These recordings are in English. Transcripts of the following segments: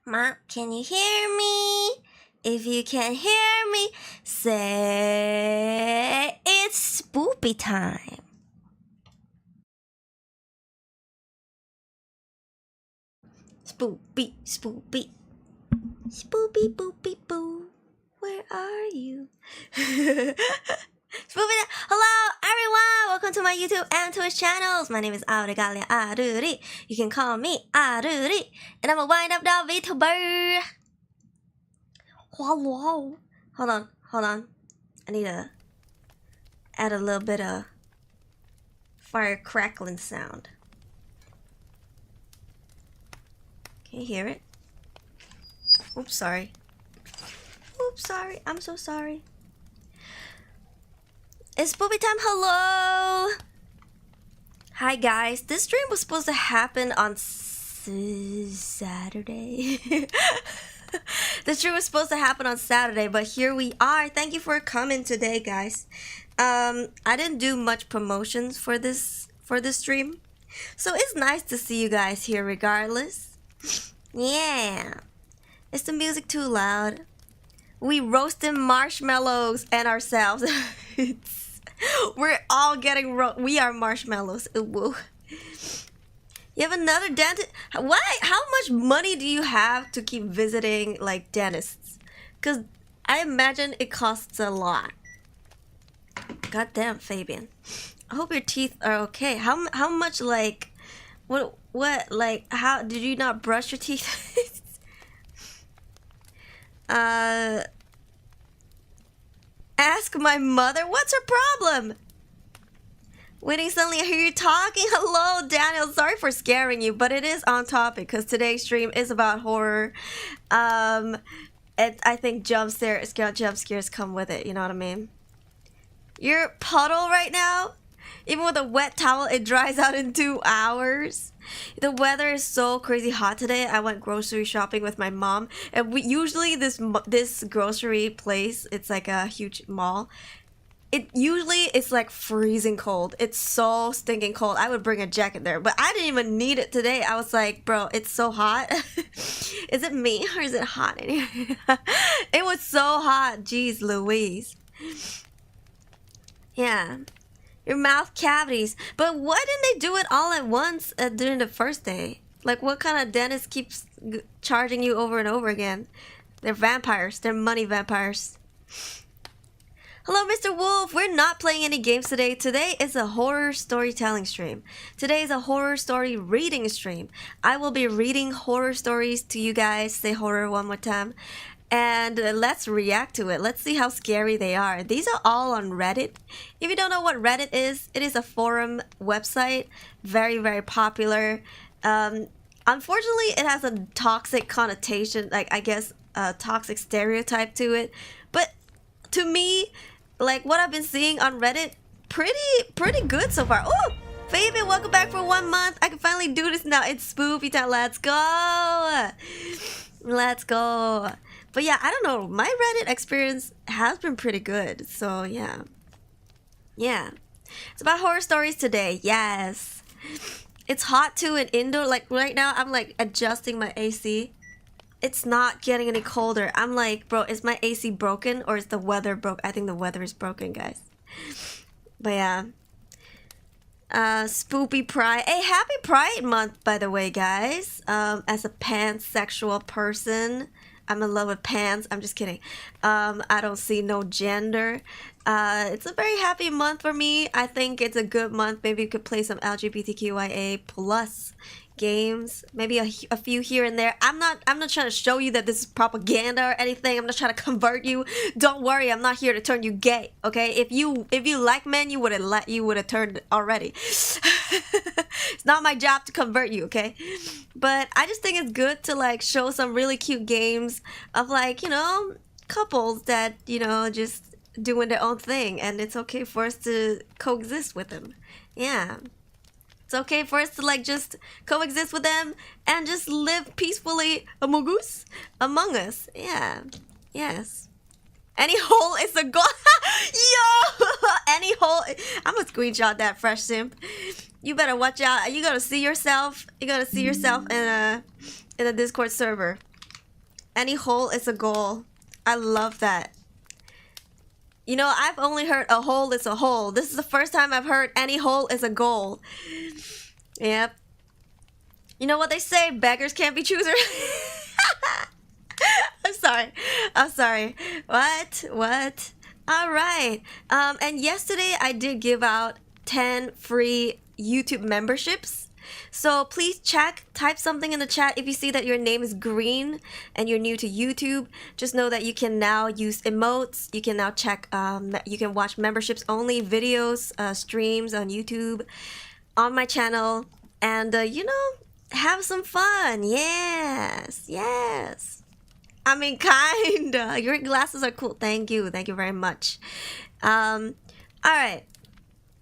Mom, can you hear me? If you can hear me, say it's spoopy time. Spoopy, spoopy. Spoopy, boopy, boo. Where are you? Spoopy, hello everyone! Welcome to my YouTube and Twitch channels. My name is Auregalia Aruri. You can call me Aruri. And I'm a wind-up doll Vtuber. Hello. Hold on. I need to add a little bit of fire crackling sound. Can you hear it? Oops, sorry. I'm so sorry. It's spoopy time. Hello. Hi guys. This stream was supposed to happen on Saturday. The stream was supposed to happen on Saturday, but here we are. Thank you for coming today, guys. I didn't do much promotions for this stream, so it's nice to see you guys here regardless. Yeah. Is the music too loud? We roasted marshmallows and ourselves. We're all getting we are marshmallows. Ooh. You have another dentist? Why? How much money do you have to keep visiting like dentists? Cause I imagine it costs a lot. God damn, Fabian. I hope your teeth are okay. How much like what like how did you not brush your teeth? Ask my mother. What's her problem? Waiting, suddenly I hear you talking. Hello, Daniel. Sorry for scaring you, but it is on topic because today's stream is about horror. And I think jump scares come with it. You know what I mean? You're puddle right now. Even with a wet towel, it dries out in 2 hours. The weather is so crazy hot today. I went grocery shopping with my mom, and we usually this grocery place, it's like a huge mall. It usually is like freezing cold. It's so stinking cold. I would bring a jacket there, but I didn't even need it today. I was like, bro, it's so hot. Is it me or is it hot in here? It was so hot. Jeez Louise. Yeah. Your mouth cavities. But why didn't they do it all at once during the first day? Like, what kind of dentist keeps charging you over and over again? They're vampires. They're money vampires. Hello, Mr. Wolf. We're not playing any games today. Today is a horror storytelling stream. Today is a horror story reading stream. I will be reading horror stories to you guys. Say horror one more time. And let's react to it. Let's see how scary they are. These are all on Reddit. If you don't know what Reddit is, it is a forum website. Very, very popular. Unfortunately, it has a toxic connotation, like I guess a toxic stereotype to it. But to me, like what I've been seeing on Reddit, pretty good so far. Oh, Fabian, welcome back for 1 month. I can finally do this now. It's spoopy time. Let's go. Let's go. But yeah, I don't know. My Reddit experience has been pretty good. So yeah. Yeah. It's about horror stories today. Yes. It's hot too in indoor. Like right now, I'm like adjusting my AC. It's not getting any colder. I'm like, bro, is my AC broken or is the weather broke? I think the weather is broken, guys. But yeah. Spoopy Pride. Hey, happy Pride Month, by the way, guys. As a pansexual person, I'm in love with pants. I'm just kidding. I don't see no gender. It's a very happy month for me. I think it's a good month. Maybe you could play some LGBTQIA plus games, maybe a few here and there. I'm not trying to show you that this is propaganda or anything. I'm not trying to convert you. Don't worry, I'm not here to turn you gay. Okay, if you like men, you would have turned already. It's not my job to convert you. Okay, but I just think it's good to like show some really cute games of like, you know, couples that, you know, just doing their own thing, and it's okay for us to coexist with them. Yeah. It's okay for us to like just coexist with them and just live peacefully among us. Yeah. Yes. Any hole is a goal. Yo! Any hole. I'm gonna screenshot that, fresh simp. You better watch out. You gotta see yourself. You gotta see yourself in a Discord server. Any hole is a goal. I love that. You know, I've only heard a hole is a hole. This is the first time I've heard any hole is a goal. Yep. You know what they say? Beggars can't be choosers. I'm sorry. I'm sorry. What? All right. And yesterday I did give out 10 free YouTube memberships. So please type something in the chat if you see that your name is green and you're new to YouTube. Just know that you can now use emotes. You can now you can watch memberships only videos, streams on YouTube, on my channel, and you know, have some fun. Yes. I mean, kinda. Your glasses are cool. Thank you very much. All right.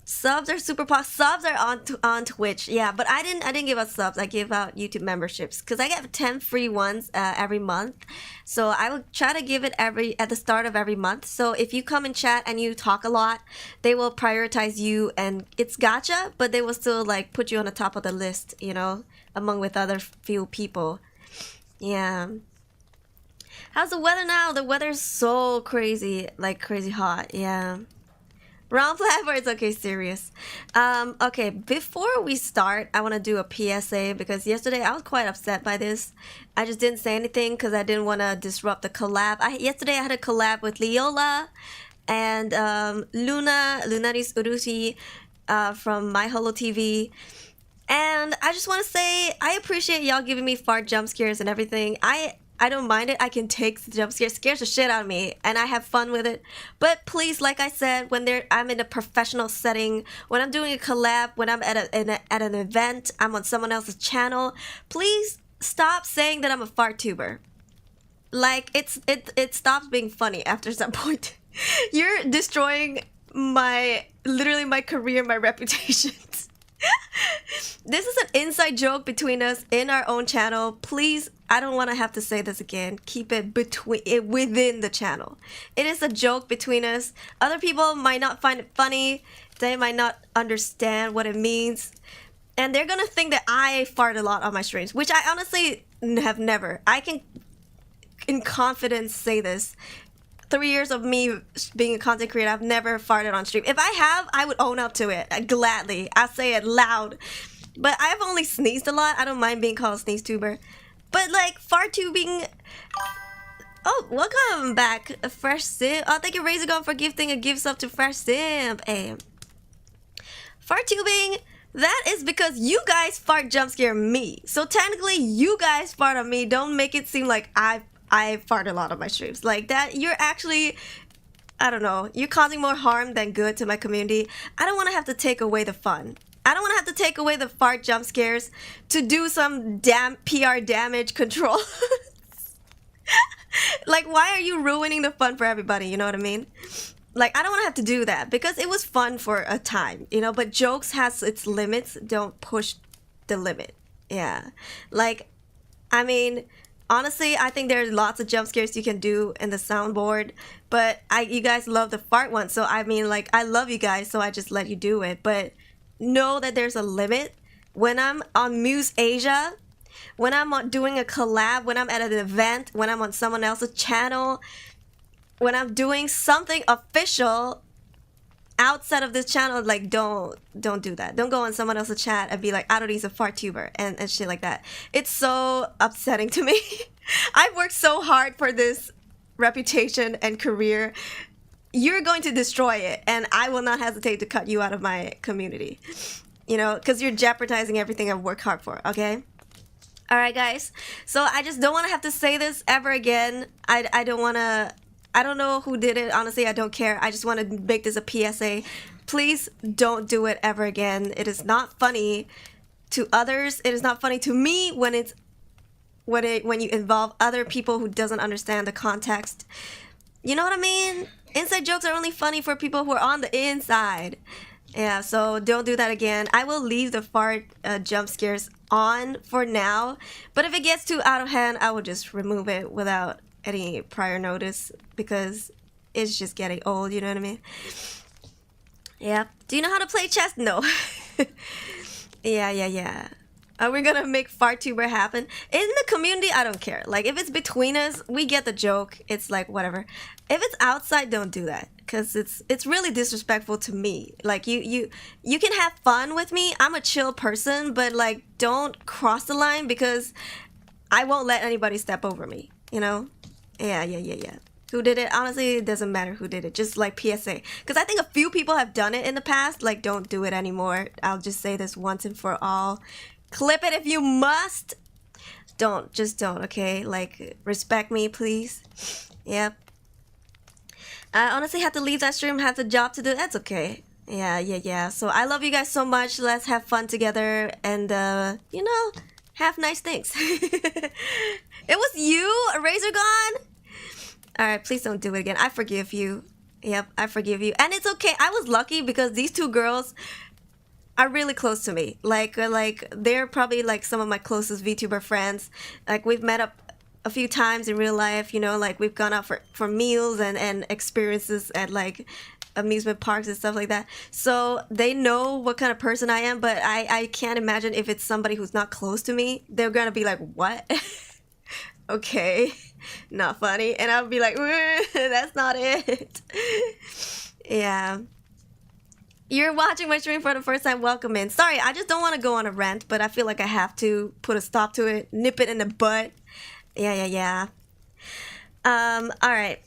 Subs are super pop. Subs are on Twitch, yeah. But I didn't give out subs. I give out YouTube memberships because I get 10 free ones every month. So I will try to give it at the start of every month. So if you come and chat and you talk a lot, they will prioritize you, and it's gacha, but they will still like put you on the top of the list, you know, among with other few people. Yeah. How's the weather now? The weather's so crazy, like crazy hot. Yeah. Round platforms. Okay, serious. Okay, before we start, I want to do a PSA because yesterday I was quite upset by this. I just didn't say anything because I didn't want to disrupt the collab. Yesterday I had a collab with Leola and Lunaris Urushi from My Holo TV. And I just want to say I appreciate y'all giving me fart jump scares and everything. I don't mind it. I can take the jump scare. It scares the shit out of me, and I have fun with it. But please, like I said, when I'm in a professional setting, when I'm doing a collab, when I'm at an event, I'm on someone else's channel, please stop saying that I'm a fartuber. Like it stops being funny after some point. You're destroying literally my career, my reputation. This is an inside joke between us in our own channel. Please, I don't want to have to say this again. Keep it within the channel. It is a joke between us. Other people might not find it funny. They might not understand what it means. And they're gonna think that I fart a lot on my streams, which I honestly have never. I can in confidence say this. 3 years of me being a content creator, I've never farted on stream. If I have, I would own up to it. Gladly. I'll say it loud. But I've only sneezed a lot. I don't mind being called a sneeze tuber. But like, fartubing... Oh, welcome back, Fresh Simp. Oh, thank you, Razorgon, for gifting a gift sub to Fresh Simp. Hey. Fartubing, that is because you guys fart jump scare me. So technically, you guys fart on me. Don't make it seem like I fart a lot on my streams. Like that, you're actually, I don't know, you're causing more harm than good to my community. I don't want to have to take away the fun. I don't want to have to take away the fart jump scares to do some damn PR damage control. Like, why are you ruining the fun for everybody? You know what I mean? Like, I don't want to have to do that because it was fun for a time, you know, but jokes has its limits. Don't push the limit. Yeah. Like, I mean, honestly, I think there's lots of jump scares you can do in the soundboard, but you guys love the fart one. So, I mean, like, I love you guys, so I just let you do it. But know that there's a limit. When I'm on Muse Asia, when I'm doing a collab, when I'm at an event, when I'm on someone else's channel, when I'm doing something official outside of this channel, like, don't do that. Don't go on someone else's chat and be like, Aruri's a fartuber and shit like that. It's so upsetting to me. I've worked so hard for this reputation and career. You're going to destroy it, and I will not hesitate to cut you out of my community. You know, because you're jeopardizing everything I've worked hard for, okay? All right, guys. So I just don't want to have to say this ever again. I don't want to... I don't know who did it. Honestly, I don't care. I just want to make this a PSA. Please don't do it ever again. It is not funny to others. It is not funny to me when you involve other people who doesn't understand the context. You know what I mean? Inside jokes are only funny for people who are on the inside. Yeah, so don't do that again. I will leave the fart jump scares on for now. But if it gets too out of hand, I will just remove it without any prior notice because it's just getting old, you know what I mean? Yeah. Do you know how to play chess? No. Yeah. Are we gonna make Fartuber happen? In the community, I don't care. Like, if it's between us, we get the joke. It's like, whatever. If it's outside, don't do that. Because it's really disrespectful to me. Like, you can have fun with me. I'm a chill person, but, like, don't cross the line because I won't let anybody step over me, you know? Yeah. Who did it? Honestly, it doesn't matter who did it. Just, like, PSA. Because I think a few people have done it in the past. Like, don't do it anymore. I'll just say this once and for all. Clip it if you must. Just don't, okay? Like, respect me, please. Yep. I honestly had to leave that stream, have the job to do. That's okay. Yeah. So I love you guys so much. Let's have fun together and, you know, have nice things. It was you, Razor Gone? Alright, please don't do it again. I forgive you. Yep, I forgive you. And it's okay. I was lucky because these two girls are really close to me. Like they're probably like some of my closest VTuber friends. Like we've met up a few times in real life, you know, like we've gone out for meals and experiences at like amusement parks and stuff like that. So they know what kind of person I am, but I can't imagine if it's somebody who's not close to me, they're gonna be like, what? Okay, not funny. And I'll be like, that's not it. Yeah. You're watching my stream for the first time. Welcome in. Sorry, I just don't want to go on a rant, but I feel like I have to put a stop to it. Nip it in the butt. Yeah. All right.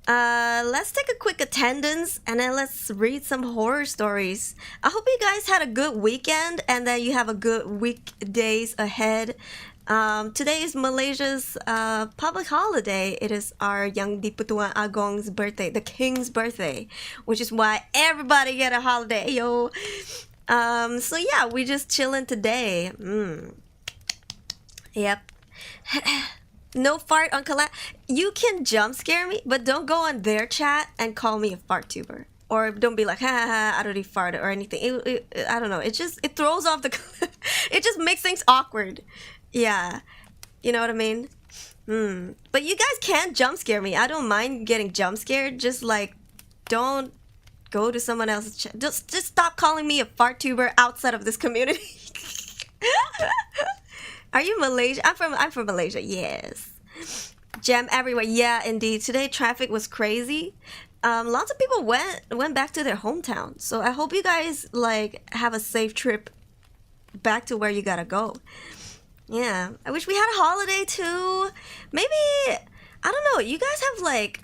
Let's take a quick attendance and then let's read some horror stories. I hope you guys had a good weekend and that you have a good weekdays ahead. Today is Malaysia's public holiday. It is our Yang di-Pertuan Agong's birthday, the king's birthday, which is why everybody get a holiday, yo. So yeah, we just chilling today. Yep. No fart on collab. You can jump scare me, but don't go on their chat and call me a fart tuber. Or don't be like, ha, I already farted or anything. I don't know. It throws off the clip. It just makes things awkward. Yeah, you know what I mean? But you guys can't jump scare me. I don't mind getting jump scared. Just like, don't go to someone else's chat. Just stop calling me a fart tuber outside of this community. Are you Malaysia? I'm from Malaysia. Yes. Jam everywhere. Yeah, indeed. Today traffic was crazy. Lots of people went back to their hometown. So I hope you guys like have a safe trip back to where you gotta go. Yeah, I wish we had a holiday too. Maybe, I don't know. You guys have like,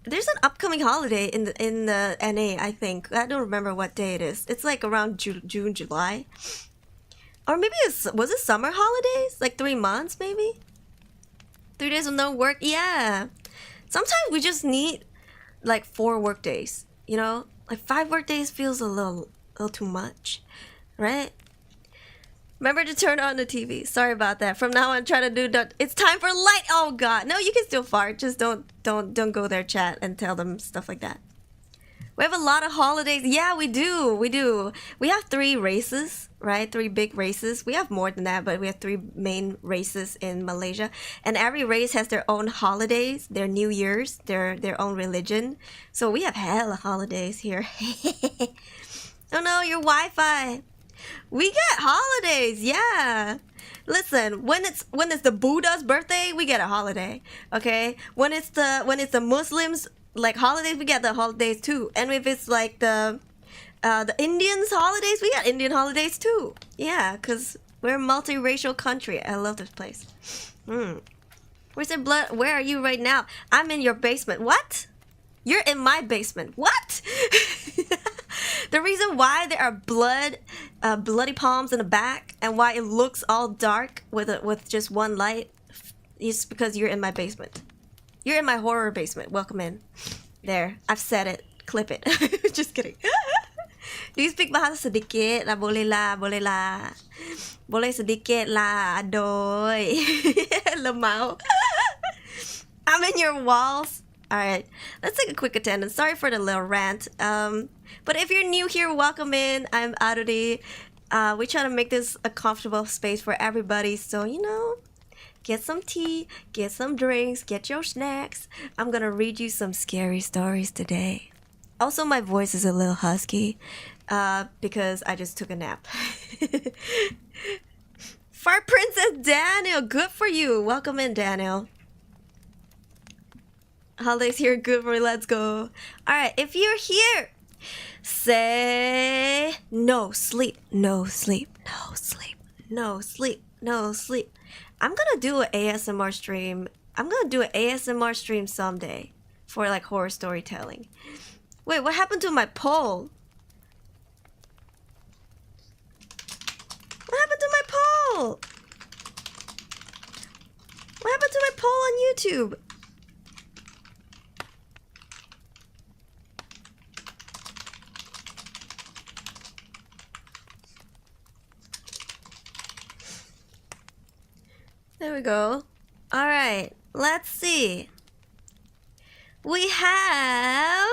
there's an upcoming holiday in the NA. I think I don't remember what day it is. It's like around June, July, or maybe was it summer holidays? Like 3 months, maybe. 3 days of no work. Yeah. Sometimes we just need like 4 work days. You know, like 5 work days feels a little too much, right? Remember to turn on the TV. Sorry about that. From now on, try to do that. It's time for light. Oh God, no, you can still fart. Just don't go there, chat, and tell them stuff like that. We have a lot of holidays. Yeah, we do. We have 3 races, right? 3 big races. We have more than that, but we have 3 main races in Malaysia, and every race has their own holidays, their New Year's, their own religion. So we have hella holidays here. Oh no, your Wi-Fi. We get holidays, yeah. Listen, when it's the Buddha's birthday, we get a holiday. Okay? When it's the Muslims like holidays, we get the holidays too. And if it's like the Indians holidays, we got Indian holidays too. Yeah, cuz we're a multiracial country. I love this place. Where's the blood? Where are you right now? I'm in your basement. What? You're in my basement. What? The reason why there are bloody palms in the back and why it looks all dark with just one light is because you're in my basement. You're in my horror basement. Welcome in. There, I've said it. Clip it. Just kidding. Do you speak bahasa sedikit? Lah boleh lah, boleh lah. Boleh sedikit lah, adoy. Lemau. I'm in your walls. Alright, let's take a quick attendance. Sorry for the little rant. But if you're new here, welcome in. I'm Aruri. We try to make this a comfortable space for everybody. So, you know, get some tea, get some drinks, get your snacks. I'm gonna read you some scary stories today. Also, my voice is a little husky Because I just took a nap. Fart Princess Daniel, good for you. Welcome in, Daniel. Holidays here, good for let's go. Alright, if you're here, say no sleep, no sleep, no sleep, no sleep, no sleep. I'm gonna do an ASMR stream. I'm gonna do an ASMR stream someday for like horror storytelling. Wait, what happened to my poll? What happened to my poll? What happened to my poll on YouTube? There we go. All right, let's see. We have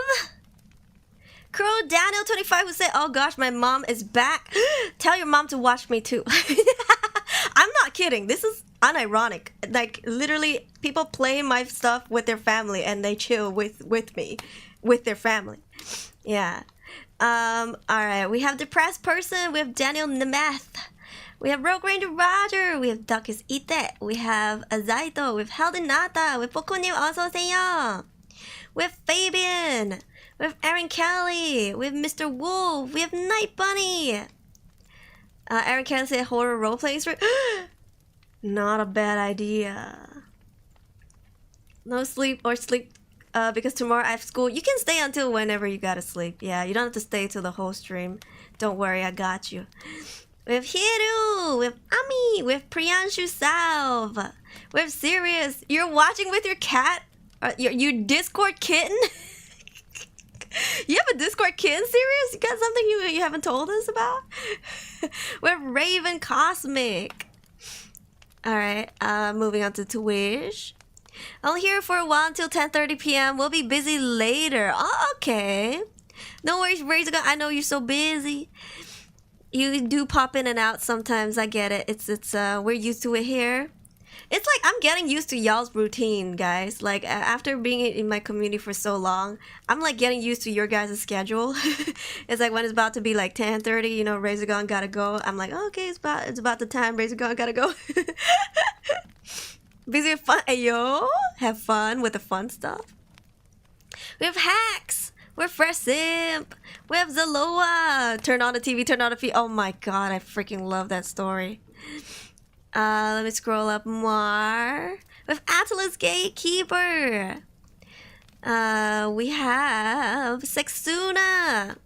Crow Daniel 25 who said, "Oh gosh, my mom is back. Tell your mom to watch me too." I'm not kidding. This is unironic. Like literally, people play my stuff with their family and they chill with me, with their family. Yeah. All right. We have Depressed Person. We have Daniel Nemeth. We have Rogue Ranger Roger. We have Duckis Ite. We have Azaito. We have Helden Nata. We have Pokunim Asoseyo. We have Fabian. We have Aaron Kelly. We have Mr. Wolf. We have Night Bunny. Aaron Kelly said horror roleplay stream. Not a bad idea. No sleep or sleep because tomorrow I have school. You can stay until whenever you gotta sleep. Yeah, you don't have to stay till the whole stream. Don't worry, I got you. We have Hiru, we have Ami, we have Priyanshu Salve, we have Sirius. You're watching with your cat? Your Discord kitten? You have a Discord kitten, Sirius? You got something you haven't told us about? We have Raven Cosmic. Alright, moving on to Twitch. I'll here for a while until 10:30 p.m. We'll be busy later. Oh, okay. No worries, Razor. I know you're so busy. You do pop in and out sometimes. I get it. It's we're used to it here. It's like I'm getting used to y'all's routine, guys. Like after being in my community for so long, I'm like getting used to your guys' schedule. It's like when it's about to be like 10:30, you know, Razor Gun gotta go. I'm like, oh, okay, it's about the time. Razor Gun gotta go. Busy with fun. Ayo, have fun with the fun stuff. We have Hacks. We're Fresh Simp. We have Zaloa. Turn on the TV, turn on the feed. Oh my god, I freaking love that story. Let me scroll up more. We have Atlas Gatekeeper. We have Sexuna.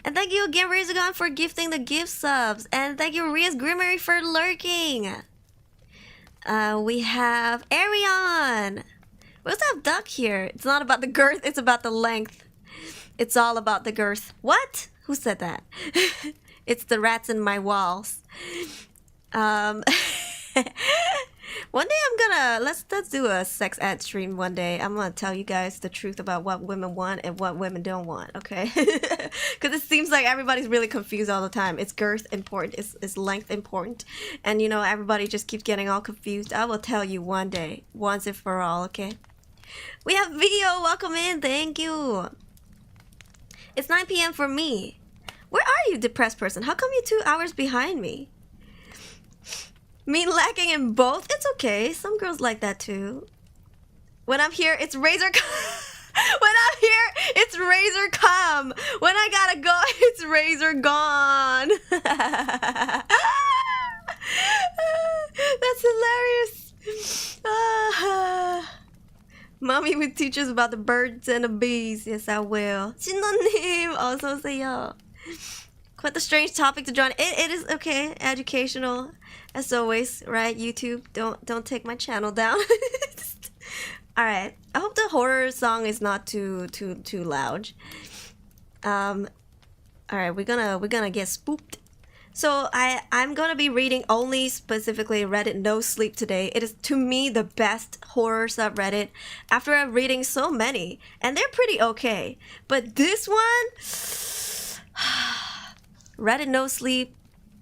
And thank you again, Razorgon, for gifting the gift subs. And thank you, Ria's Grimmery, for lurking. We have Arion. We also have Duck here. It's not about the girth, it's about the length. It's all about the girth. What? Who said that? It's the rats in my walls. One day I'm gonna let's do a sex ad stream one day. I'm gonna tell you guys the truth about what women want and what women don't want, okay? Because it seems like everybody's really confused all the time. Is girth important? Is length important? And you know, everybody just keeps getting all confused. I will tell you one day, once and for all, okay? We have Vio, welcome in, thank you. It's 9 p.m. for me. Where are you, Depressed Person? How come you're 2 hours behind me? Me lacking in both? It's okay. Some girls like that too. When I'm here, it's Razor When I'm here, it's Razor come. When I gotta go, it's Razor gone. That's hilarious. Mommy will teach us about the birds and the bees. Yes, I will. 신노님, 어서 오세요. Quite a strange topic to join. It is okay, educational, as always, right? YouTube, don't take my channel down. All right. I hope the horror song is not too loud. All right, we're gonna get spooked. So I'm gonna be reading only specifically Reddit No Sleep today. It is to me the best horror subreddit after I'm reading so many, and they're pretty okay. But this one, Reddit No Sleep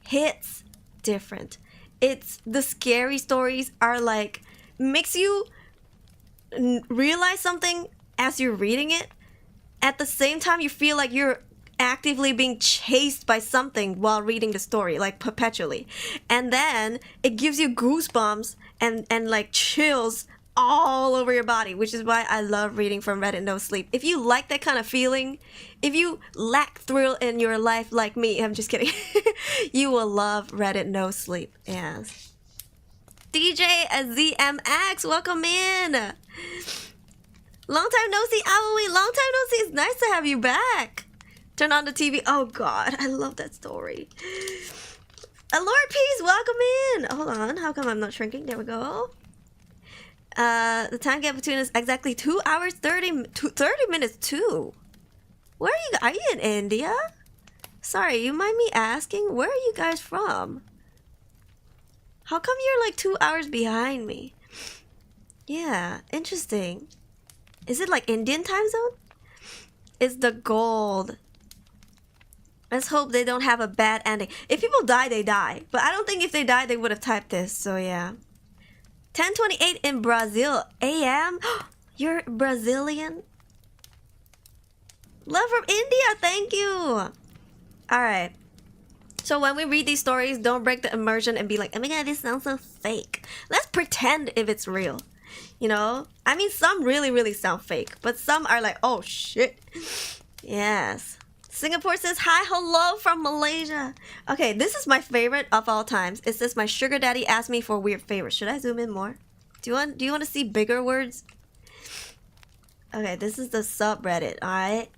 hits different. It's the scary stories are like makes you realize something as you're reading it. At the same time, you feel like you're actively being chased by something while reading the story, like perpetually. And then it gives you goosebumps and like chills all over your body, which is why I love reading from Reddit No Sleep. If you like that kind of feeling, if you lack thrill in your life like me, I'm just kidding, you will love Reddit No Sleep. Yes. DJ ZMX, welcome in. Long time no see, Aloe. Long time no see. It's nice to have you back. Turn on the TV. Oh God, I love that story. Lord Peace, welcome in. Hold on, how come I'm not shrinking? There we go. The time gap between us exactly 2 hours 30 minutes too. Where are you in India? Sorry, you mind me asking, where are you guys from? How come you're like 2 hours behind me? Yeah, interesting. Is it like Indian time zone? It's the gold. Let's hope they don't have a bad ending. If people die, they die. But I don't think if they died, they would have typed this. So yeah. 10:28 in Brazil. AM? You're Brazilian? Love from India. Thank you. Alright. So when we read these stories, don't break the immersion and be like, oh my God, this sounds so fake. Let's pretend if it's real. You know? I mean, some really, really sound fake. But some are like, oh shit. Yes. Singapore says, hi, hello from Malaysia. Okay, this is my favorite of all times. It says, my sugar daddy asked me for weird favors. Should I zoom in more? Do you want to see bigger words? Okay, this is the subreddit, alright?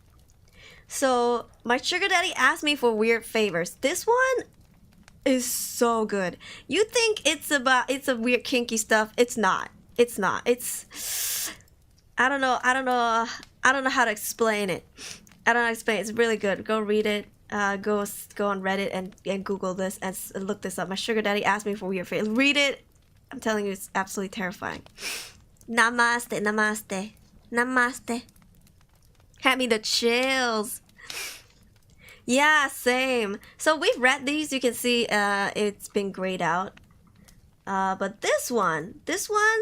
So, my sugar daddy asked me for weird favors. This one is so good. You think it's a weird kinky stuff. It's not. It's not. It's, I don't know how to explain it. I don't know how to explain it. It's really good. Go read it. Go on Reddit and Google this and look this up. My sugar daddy asked me for weird favors. Read it. I'm telling you, it's absolutely terrifying. Namaste, namaste, namaste. Had me the chills. Yeah, same. So we've read these. You can see it's been grayed out. But this one,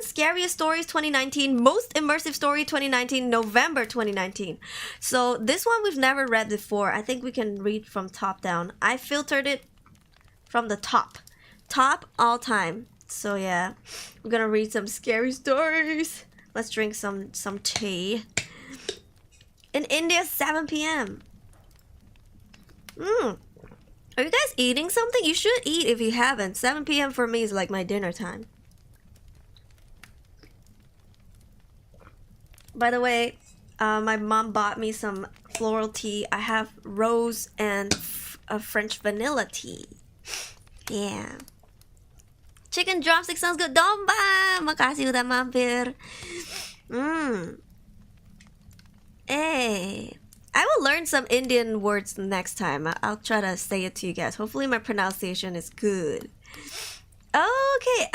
Scariest Stories 2019, Most Immersive Story 2019, November 2019. So this one we've never read before. I think we can read from top down. I filtered it from the top all time. So yeah, we're gonna read some scary stories. Let's drink some tea. In India, 7 p.m. Are you guys eating something? You should eat if you haven't. 7 p.m. for me is like my dinner time. By the way, my mom bought me some floral tea. I have rose and a French vanilla tea. Yeah. Chicken drumstick sounds good. Domba! Makasih udah mampir. Hey. I will learn some Indian words next time. I'll try to say it to you guys. Hopefully my pronunciation is good. Okay,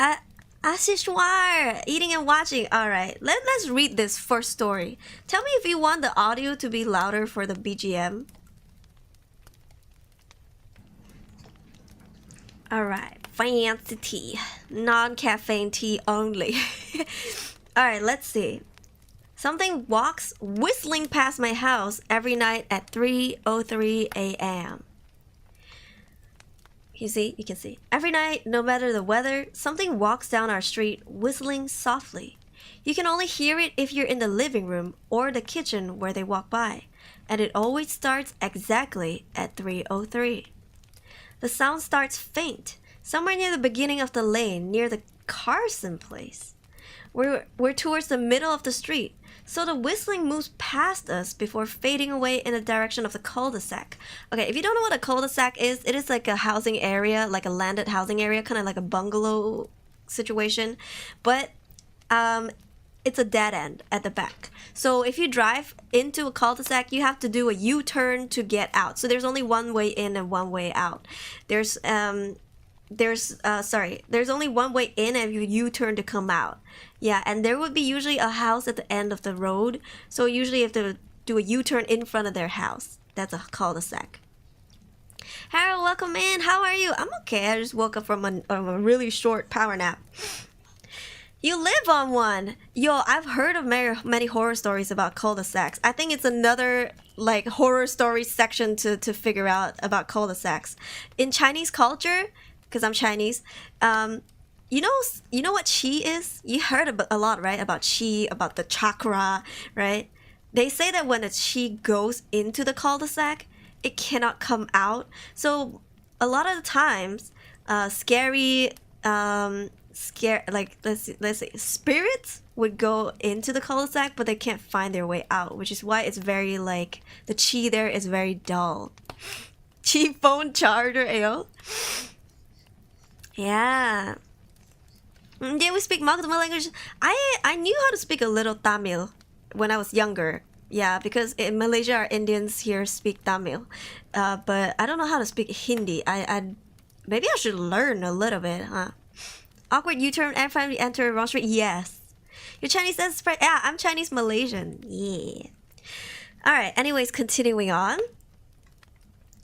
Ashishwar, eating and watching. Alright, let's read this first story. Tell me if you want the audio to be louder for the BGM. Alright, fancy tea. Non-caffeine tea only. Alright, let's see. Something walks whistling past my house every night at 3:03 a.m. You can see. Every night, no matter the weather, something walks down our street whistling softly. You can only hear it if you're in the living room or the kitchen where they walk by, and it always starts exactly at 3:03. The sound starts faint, somewhere near the beginning of the lane, near the Carson place. We're towards the middle of the street, so the whistling moves past us before fading away in the direction of the cul-de-sac. Okay, if you don't know what a cul-de-sac is, it is like a housing area, like a landed housing area, kind of like a bungalow situation, but it's a dead end at the back. So if you drive into a cul-de-sac, you have to do a U-turn to get out. So there's only one way in and one way out. There's only one way in and you U-turn to come out. Yeah, and there would be usually a house at the end of the road. So usually you have to do a U-turn in front of their house. That's a cul-de-sac. Harold, welcome in. How are you? I'm okay. I just woke up from a really short power nap. You live on one. Yo, I've heard of many horror stories about cul-de-sacs. I think it's another like horror story section to figure out about cul-de-sacs. In Chinese culture, because I'm Chinese, you know what qi is? You heard a lot, right? About qi, about the chakra, right? They say that when the qi goes into the cul-de-sac, it cannot come out. So a lot of the times, scary, like let's say spirits would go into the cul-de-sac, but they can't find their way out, which is why it's very like the chi there is very dull. Chi phone charger, ayo. Yeah. Yeah, we speak multiple languages. I knew how to speak a little Tamil when I was younger. Yeah, because in Malaysia, our Indians here speak Tamil, but I don't know how to speak Hindi. I maybe I should learn a little bit, huh? Awkward U-turn and finally enter wrong street. Yes. Your Chinese says, yeah, I'm Chinese Malaysian. Yeah. All right. Anyways, continuing on.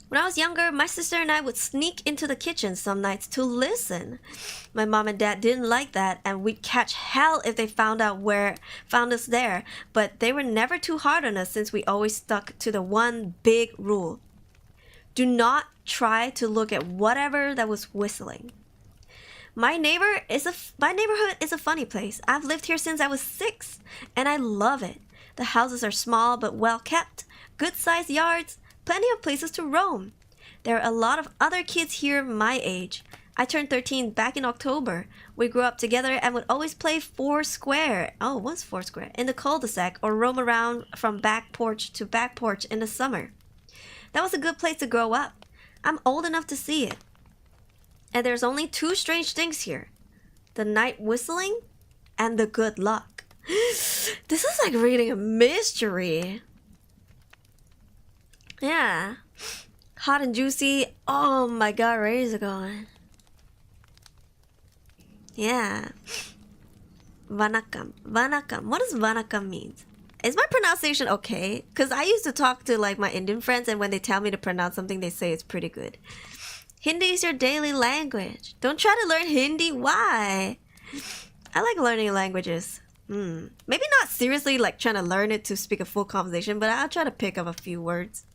When I was younger, my sister and I would sneak into the kitchen some nights to listen. My mom and dad didn't like that, and we'd catch hell if they found us there. But they were never too hard on us since we always stuck to the one big rule: do not try to look at whatever that was whistling. My neighborhood is a funny place. I've lived here since I was 6, and I love it. The houses are small but well kept, good-sized yards, plenty of places to roam. There are a lot of other kids here my age. I turned 13 back in October. We grew up together and would always play Foursquare. Oh, what's Foursquare? In the cul-de-sac, or roam around from back porch to back porch in the summer. That was a good place to grow up. I'm old enough to see it. And there's only 2 strange things here: the night whistling and the good luck. This is like reading a mystery. Yeah. Hot and juicy. Oh my god, Razor gone. Yeah. Vanakam. Vanakam. What does Vanakam mean? Is my pronunciation okay? Because I used to talk to like my Indian friends, and when they tell me to pronounce something, they say it's pretty good. Hindi is your daily language. Don't try to learn Hindi. Why? I like learning languages. Maybe not seriously like trying to learn it to speak a full conversation, but I'll try to pick up a few words.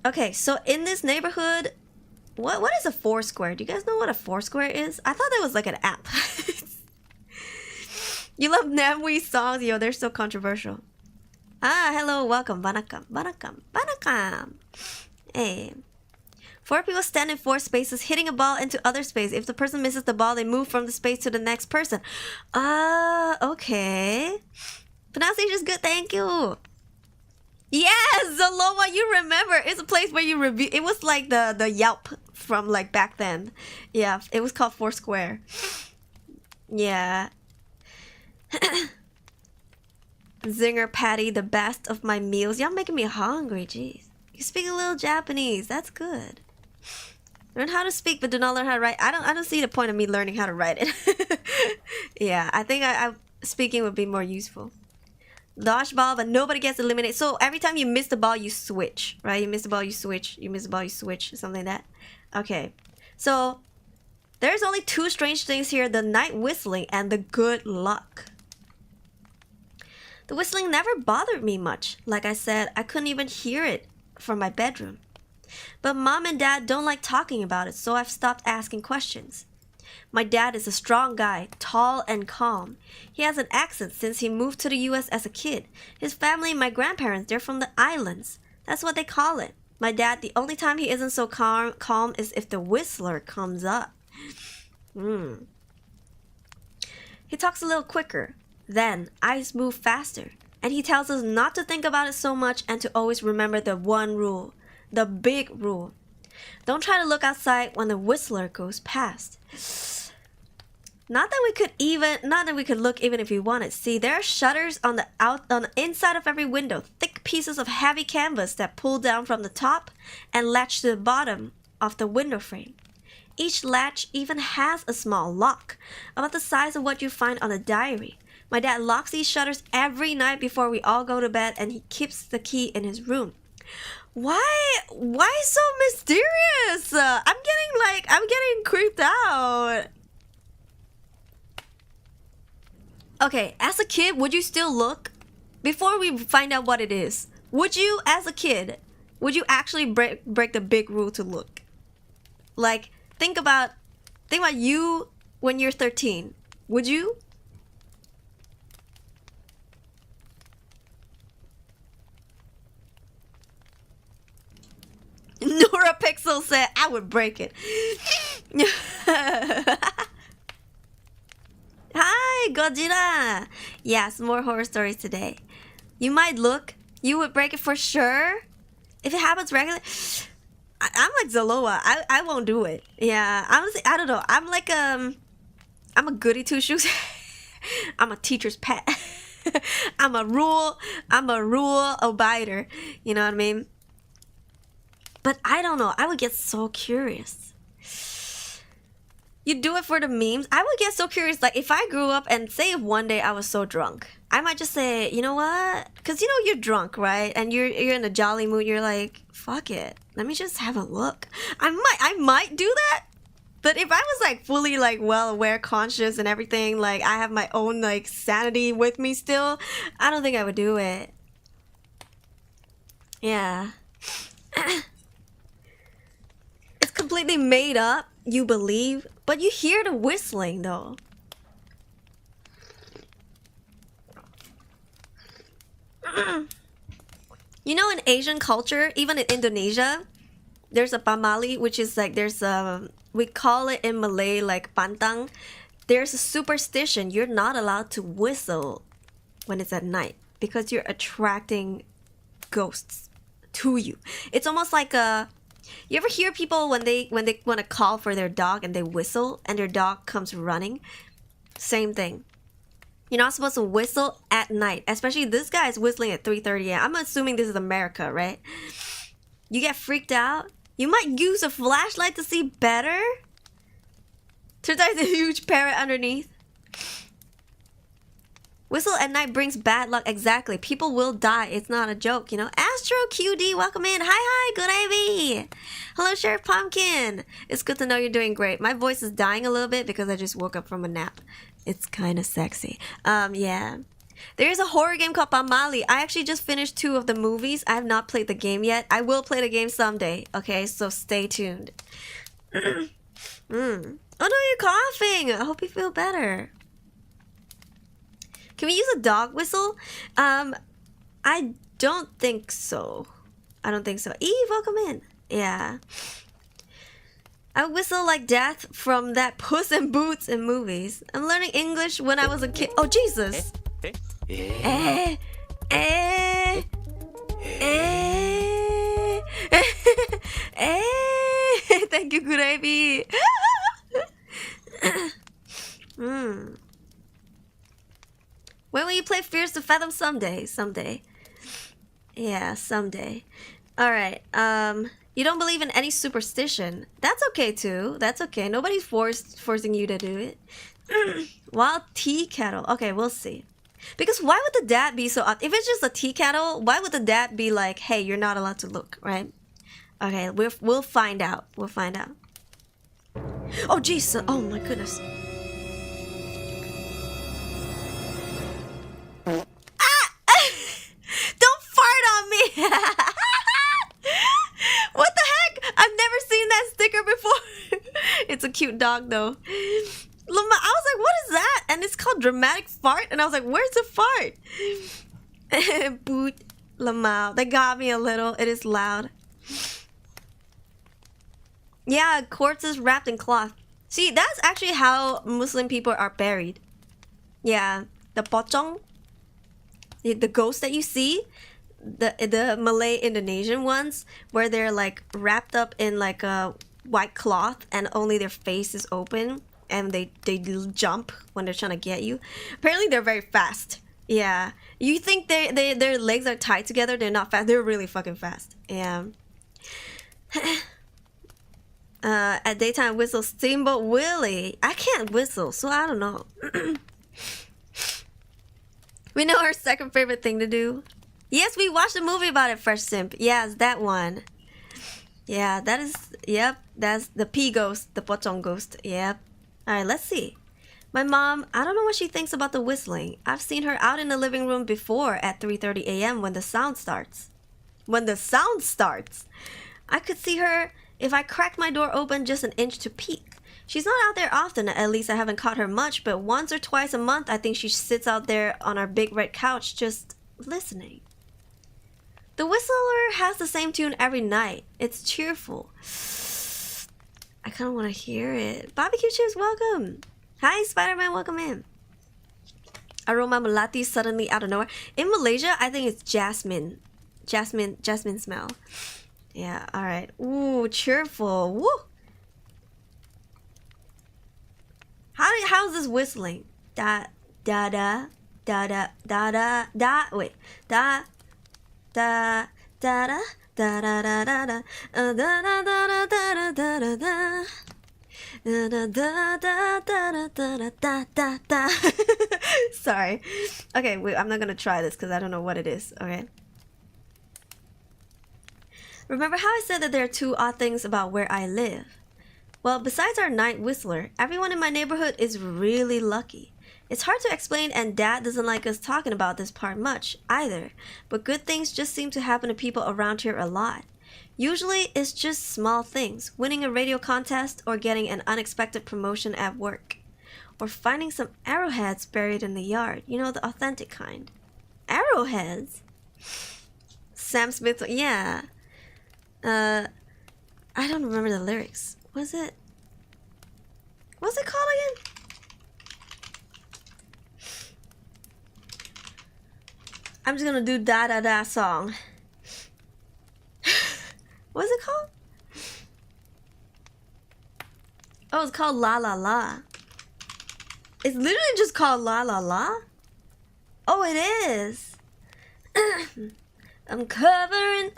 Okay, so in this neighborhood, what is a Foursquare? Do you guys know what a Foursquare is? I thought that was like an app. You love Namwi songs, yo, they're so controversial. Ah, hello, welcome, Vanakam, Vanakam, Vanakam. Hey. 4 people stand in 4 spaces, hitting a ball into other space. If the person misses the ball, they move from the space to the next person. Okay. Pronunciation is good, thank you. Yes, Zaloma, you remember. It's a place where you review. It was like the Yelp from like back then. Yeah, it was called Foursquare. Yeah. Zinger patty, the best of my meals. Y'all making me hungry, jeez. You speak a little Japanese, that's good. Learn how to speak, but do not learn how to write. I don't see the point of me learning how to write it. Yeah, I think speaking would be more useful. Dodgeball, but nobody gets eliminated. So every time you miss the ball, you switch, right? You miss the ball, you switch. You miss the ball, you switch. Something like that. Okay. So there's only 2 strange things here: the night whistling and the good luck. The whistling never bothered me much. Like I said, I couldn't even hear it from my bedroom. But mom and dad don't like talking about it, so I've stopped asking questions. My dad is a strong guy, tall and calm. He has an accent since he moved to the US as a kid. His family, my grandparents, they're from the islands. That's what they call it. My dad, the only time he isn't so calm is if the whistler comes up. He talks a little quicker. Then, eyes move faster. And he tells us not to think about it so much and to always remember the one rule. The big rule. Don't try to look outside when the whistler goes past. Not that we could look even if we wanted. See, there are shutters on the inside of every window, thick pieces of heavy canvas that pull down from the top and latch to the bottom of the window frame. Each latch even has a small lock, about the size of what you find on a diary. My dad locks these shutters every night before we all go to bed, and he keeps the key in his room. Why so mysterious? I'm getting creeped out. Okay, as a kid, would you still look? Before we find out what it is, Would you, as a kid, would you actually break the big rule to look? Like, think about you when you're 13. Would you? Nora Pixel said, I would break it. Hi, Godzilla. Yes, more horror stories today. You might look. You would break it for sure. If it happens regularly. I'm like Zaloa. I won't do it. Yeah, honestly, I don't know. I'm like I'm a goody two shoes. I'm a teacher's pet. I'm a rule abider. You know what I mean? But I don't know. I would get so curious. You do it for the memes. I would get so curious. Like if I grew up and say if one day I was so drunk, I might just say, you know what? Because you know you're drunk, right? And you're in a jolly mood. You're like, fuck it. Let me just have a look. I might do that. But if I was like fully like well aware, conscious and everything, like I have my own like sanity with me still, I don't think I would do it. Yeah. It's completely made up, you believe, but you hear the whistling though. You know, in Asian culture, even in Indonesia, there's a pamali, which is like there's a, we call it in Malay like pantang. There's a superstition. You're not allowed to whistle when it's at night because you're attracting ghosts to you. It's almost like a, you ever hear people when they want to call for their dog and they whistle and their dog comes running? Same thing. You're not supposed to whistle at night, especially this guy is whistling at 3:30 a.m. I'm assuming this is America, right? You get freaked out. You might use a flashlight to see better. Turns out there's a huge parrot underneath. Whistle at night brings bad luck. Exactly. People will die. It's not a joke, you know. Astro QD, welcome in. Hi, good Ivy. Hello, Sheriff Pumpkin. It's good to know you're doing great. My voice is dying a little bit because I just woke up from a nap. It's kind of sexy. Yeah. There's a horror game called Pamali. I actually just finished 2 of the movies. I have not played the game yet. I will play the game someday. Okay, so stay tuned. Oh no, you're coughing. I hope you feel better. Can we use a dog whistle? I don't think so. I don't think so. Eve, welcome in. Yeah. I whistle like death from that Puss in Boots in movies. I'm learning English when I was a kid. Oh, Jesus. Eh. Thank you, Gravy. When will you play Fears to Fathom? Someday. Yeah, someday. Alright, you don't believe in any superstition. That's okay too. That's okay. Nobody's forcing you to do it. Wild tea kettle. Okay, we'll see. Because why would the dad be so if it's just a tea kettle, why would the dad be like, hey, you're not allowed to look, right? Okay, we'll find out. We'll find out. Oh jeez, oh my goodness. Don't fart on me! What the heck? I've never seen that sticker before. It's a cute dog though. I was like, what is that? And it's called dramatic fart. And I was like, where's the fart? Boot Lamau. They got me a little. It is loud. Yeah, corpses wrapped in cloth. See, that's actually how Muslim people are buried. Yeah, the pocong, the ghost that you see, the Malay Indonesian ones, where they're like wrapped up in like a white cloth and only their face is open and they jump when they're trying to get you. Apparently they're very fast. Yeah, you think their legs are tied together? They're not fast. They're really fucking fast. Yeah. At daytime whistle Steamboat Willie. I can't whistle, so I don't know. We know our second favorite thing to do. Yes, we watched a movie about it, Fresh Simp. Yes, that one. Yeah, that is, yep, that's the pea ghost, the pocong ghost. Yep. Alright, let's see. My mom, I don't know what she thinks about the whistling. I've seen her out in the living room before at 3:30 a.m. when the sound starts. when the sound starts. I could see her if I cracked my door open just an inch to peek. She's not out there often, at least I haven't caught her much, but once or twice a month I think she sits out there on our big red couch just listening. The Whistler has the same tune every night. It's cheerful. I kind of want to hear it. Barbecue Chips, welcome. Hi, Spider-Man, welcome in. Aroma Melati suddenly out of nowhere. In Malaysia, I think it's jasmine. Jasmine smell. Yeah, alright. Ooh, cheerful. Woo! How's this whistling? Da da da da da da da da. Wait, da da da da da da da da da da da da da da da. Sorry. Okay, wait, I'm not gonna try this because I don't know what it is. Okay. Remember how I said that there are two odd things about where I live? Well, besides our night whistler, everyone in my neighborhood is really lucky. It's hard to explain, and Dad doesn't like us talking about this part much either, but good things just seem to happen to people around here a lot. Usually, it's just small things, winning a radio contest or getting an unexpected promotion at work. Or finding some arrowheads buried in the yard, you know, the authentic kind. Arrowheads? Sam Smith, yeah. I don't remember the lyrics. What's it called again? I'm just gonna do Da Da Da song. What's it called? Oh, it's called La La La. It's literally just called La La La? Oh, it is. I'm covering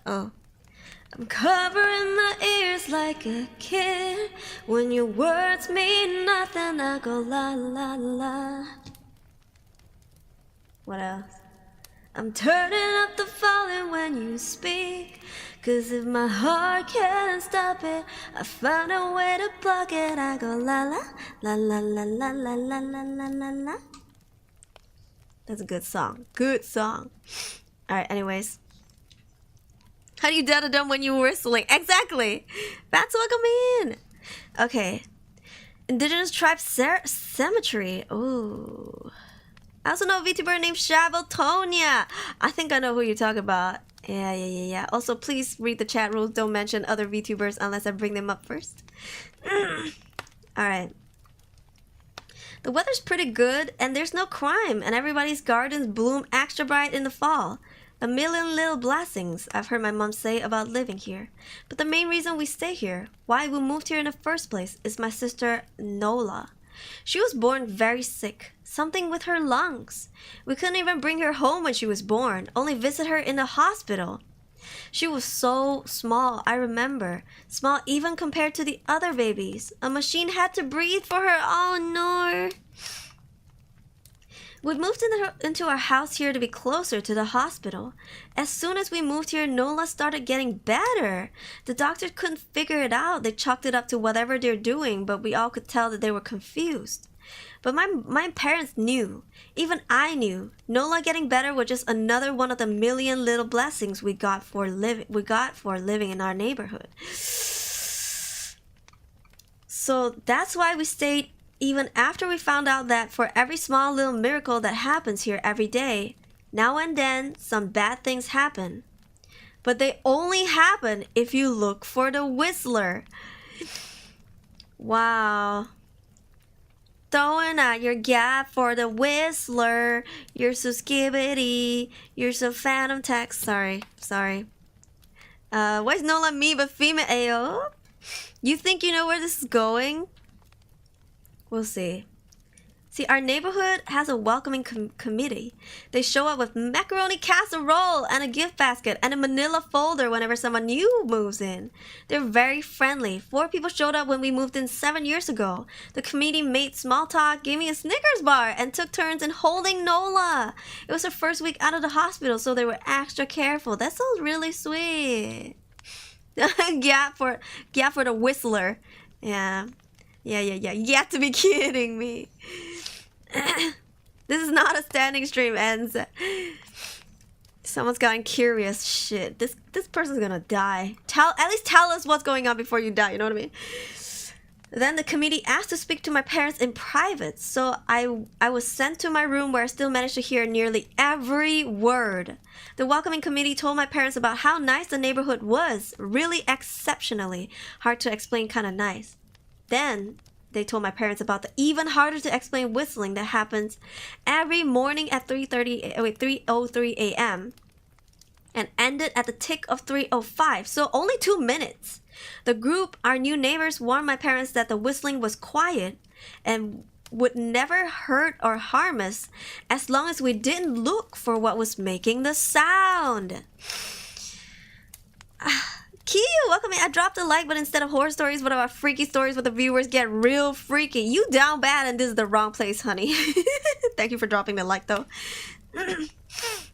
my ears like a kid. When your words mean nothing, I go la la la. What else? I'm turning up the volume when you speak. 'Cause if my heart can't stop it, I find a way to block it. I go la la la la la la la la la la la la. That's a good song. Good song. Alright, anyways. How do you da-da-dum when you're whistling? Exactly! That's welcome in! Okay. Indigenous Tribe Cemetery. Ooh. I also know a VTuber named Shabotonia. I think I know who you're talking about. Yeah. Also, please read the chat rules. Don't mention other VTubers unless I bring them up first. Alright. The weather's pretty good, and there's no crime, and everybody's gardens bloom extra bright in the fall. A million little blessings, I've heard my mom say about living here. But the main reason we stay here, why we moved here in the first place, is my sister Nola. She was born very sick, something with her lungs. We couldn't even bring her home when she was born, only visit her in the hospital. She was so small, I remember. Small even compared to the other babies. A machine had to breathe for her. Oh no. We moved into our house here to be closer to the hospital. As soon as we moved here, Nola started getting better. The doctors couldn't figure it out. They chalked it up to whatever they're doing, but we all could tell that they were confused. But my parents knew. Even I knew. Nola getting better was just another one of the million little blessings we got for living in our neighborhood. So that's why we stayed even after we found out that for every small little miracle that happens here every day, now and then some bad things happen. But they only happen if you look for the whistler. Wow. Throwing out your gap for the whistler. You're so skibbity. You're so phantom text. Sorry. Why is Nola me but female AO? You think you know where this is going? We'll see. See, our neighborhood has a welcoming committee. They show up with macaroni casserole and a gift basket and a manila folder whenever someone new moves in. They're very friendly. 4 people showed up when we moved in 7 years ago. The committee made small talk, gave me a Snickers bar, and took turns in holding Nola. It was her first week out of the hospital, so they were extra careful. That sounds really sweet. Gap for the whistler. Yeah. You have to be kidding me. This is not a standing stream, ends. Someone's gotten curious. Shit, this person's gonna die. At least tell us what's going on before you die. You know what I mean? Then the committee asked to speak to my parents in private, so I was sent to my room where I still managed to hear nearly every word. The welcoming committee told my parents about how nice the neighborhood was, really exceptionally hard to explain kind of nice. Then they told my parents about the even harder to explain whistling that happens every morning at 3:03 a.m. and ended at the tick of 3:05, so only 2 minutes. The group, our new neighbors, warned my parents that the whistling was quiet and would never hurt or harm us as long as we didn't look for what was making the sound. Kiyu, welcome in. I dropped a like, but instead of horror stories, what about freaky stories where the viewers get real freaky? You down bad and this is the wrong place, honey. Thank you for dropping the like, though.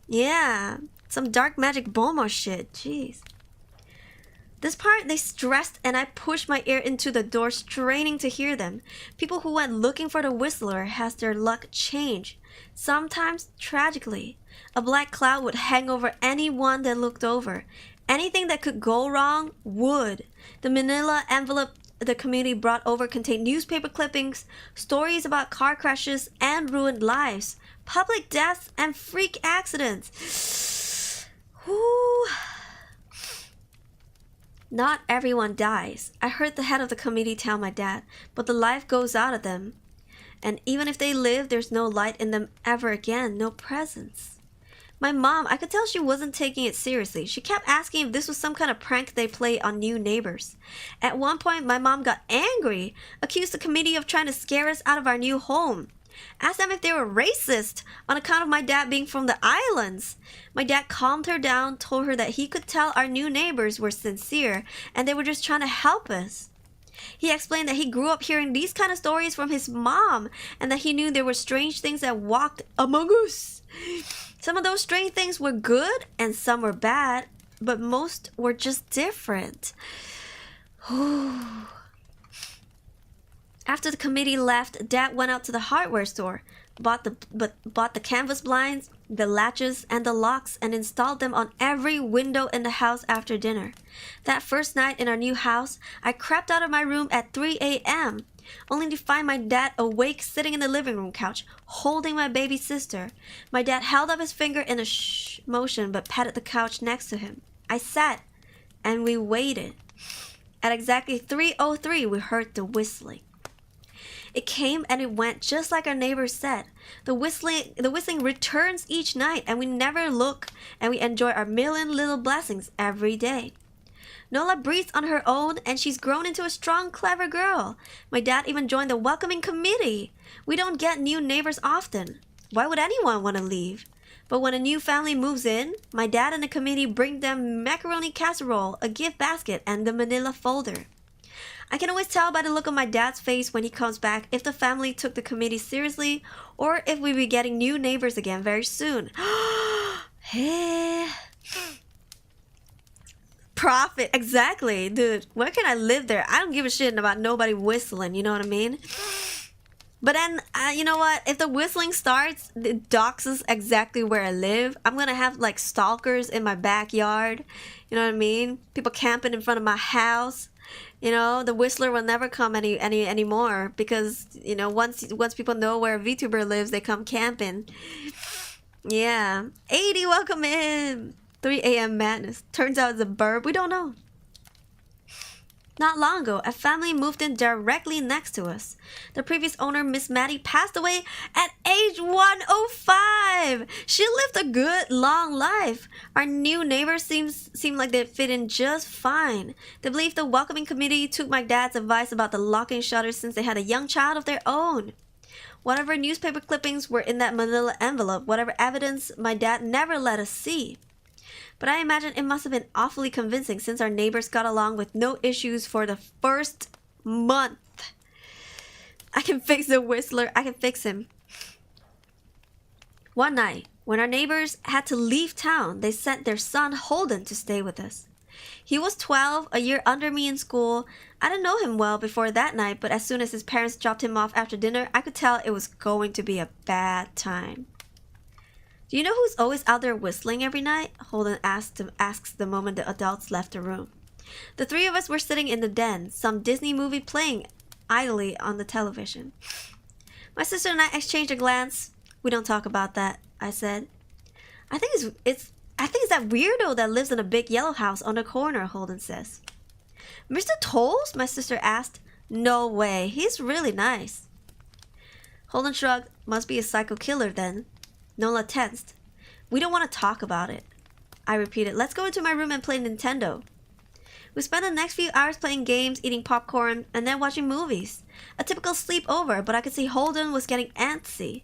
Yeah, some dark magic Bomo shit. Jeez. This part, they stressed and I pushed my ear into the door, straining to hear them. People who went looking for the whistler has their luck change. Sometimes, tragically, a black cloud would hang over anyone that looked over. Anything that could go wrong would. The manila envelope the community brought over contained newspaper clippings, stories about car crashes and ruined lives, public deaths, and freak accidents. Whew. Not everyone dies. I heard the head of the committee tell my dad, but the life goes out of them. And even if they live, there's no light in them ever again, no presence. My mom, I could tell she wasn't taking it seriously. She kept asking if this was some kind of prank they play on new neighbors. At one point, my mom got angry, accused the committee of trying to scare us out of our new home. Asked them if they were racist on account of my dad being from the islands. My dad calmed her down, told her that he could tell our new neighbors were sincere and they were just trying to help us. He explained that he grew up hearing these kind of stories from his mom and that he knew there were strange things that walked among us. Some of those strange things were good and some were bad, but most were just different. After the committee left, Dad went out to the hardware store, bought the canvas blinds, the latches, and the locks, and installed them on every window in the house after dinner. That first night in our new house, I crept out of my room at 3 a.m., only to find my dad awake sitting in the living room couch, holding my baby sister. My dad held up his finger in a shh motion but patted the couch next to him. I sat, and we waited. At exactly 3:03, we heard the whistling. It came and it went just like our neighbors said. The whistling returns each night and we never look and we enjoy our million little blessings every day. Nola breathes on her own and she's grown into a strong, clever girl. My dad even joined the welcoming committee. We don't get new neighbors often. Why would anyone want to leave? But when a new family moves in, my dad and the committee bring them macaroni casserole, a gift basket, and the manila folder. I can always tell by the look on my dad's face when he comes back if the family took the committee seriously or if we'll be getting new neighbors again very soon. Hey. Profit, exactly. Dude, where can I live there? I don't give a shit about nobody whistling, you know what I mean? But then, you know what? If the whistling starts, it doxes exactly where I live. I'm gonna have like stalkers in my backyard. You know what I mean? People camping in front of my house. You know, the whistler will never come anymore because, you know, once people know where Vtuber lives, they come camping. Yeah. 80, welcome in. 3 a.m. madness. Turns out it's a burb. We don't know. Not long ago, a family moved in directly next to us. The previous owner, Miss Maddie, passed away at age 105. She lived a good, long life. Our new neighbors seem like they fit in just fine. They believe the welcoming committee took my dad's advice about the locking shutters since they had a young child of their own. Whatever newspaper clippings were in that manila envelope, whatever evidence, my dad never let us see. But I imagine it must have been awfully convincing since our neighbors got along with no issues for the first month. I can fix the whistler. I can fix him. One night, when our neighbors had to leave town, they sent their son Holden to stay with us. He was 12, a year under me in school. I didn't know him well before that night, but as soon as his parents dropped him off after dinner, I could tell it was going to be a bad time. Do you know who's always out there whistling every night? Holden asks the moment the adults left the room. The three of us were sitting in the den, some Disney movie playing idly on the television. My sister and I exchanged a glance. We don't talk about that, I said. I think it's that weirdo that lives in a big yellow house on the corner, Holden says. Mr. Tolls? My sister asked. No way, he's really nice. Holden shrugged. Must be a psycho killer then. Nola tensed. We don't want to talk about it. I repeated, let's go into my room and play Nintendo. We spent the next few hours playing games, eating popcorn, and then watching movies. A typical sleepover, but I could see Holden was getting antsy.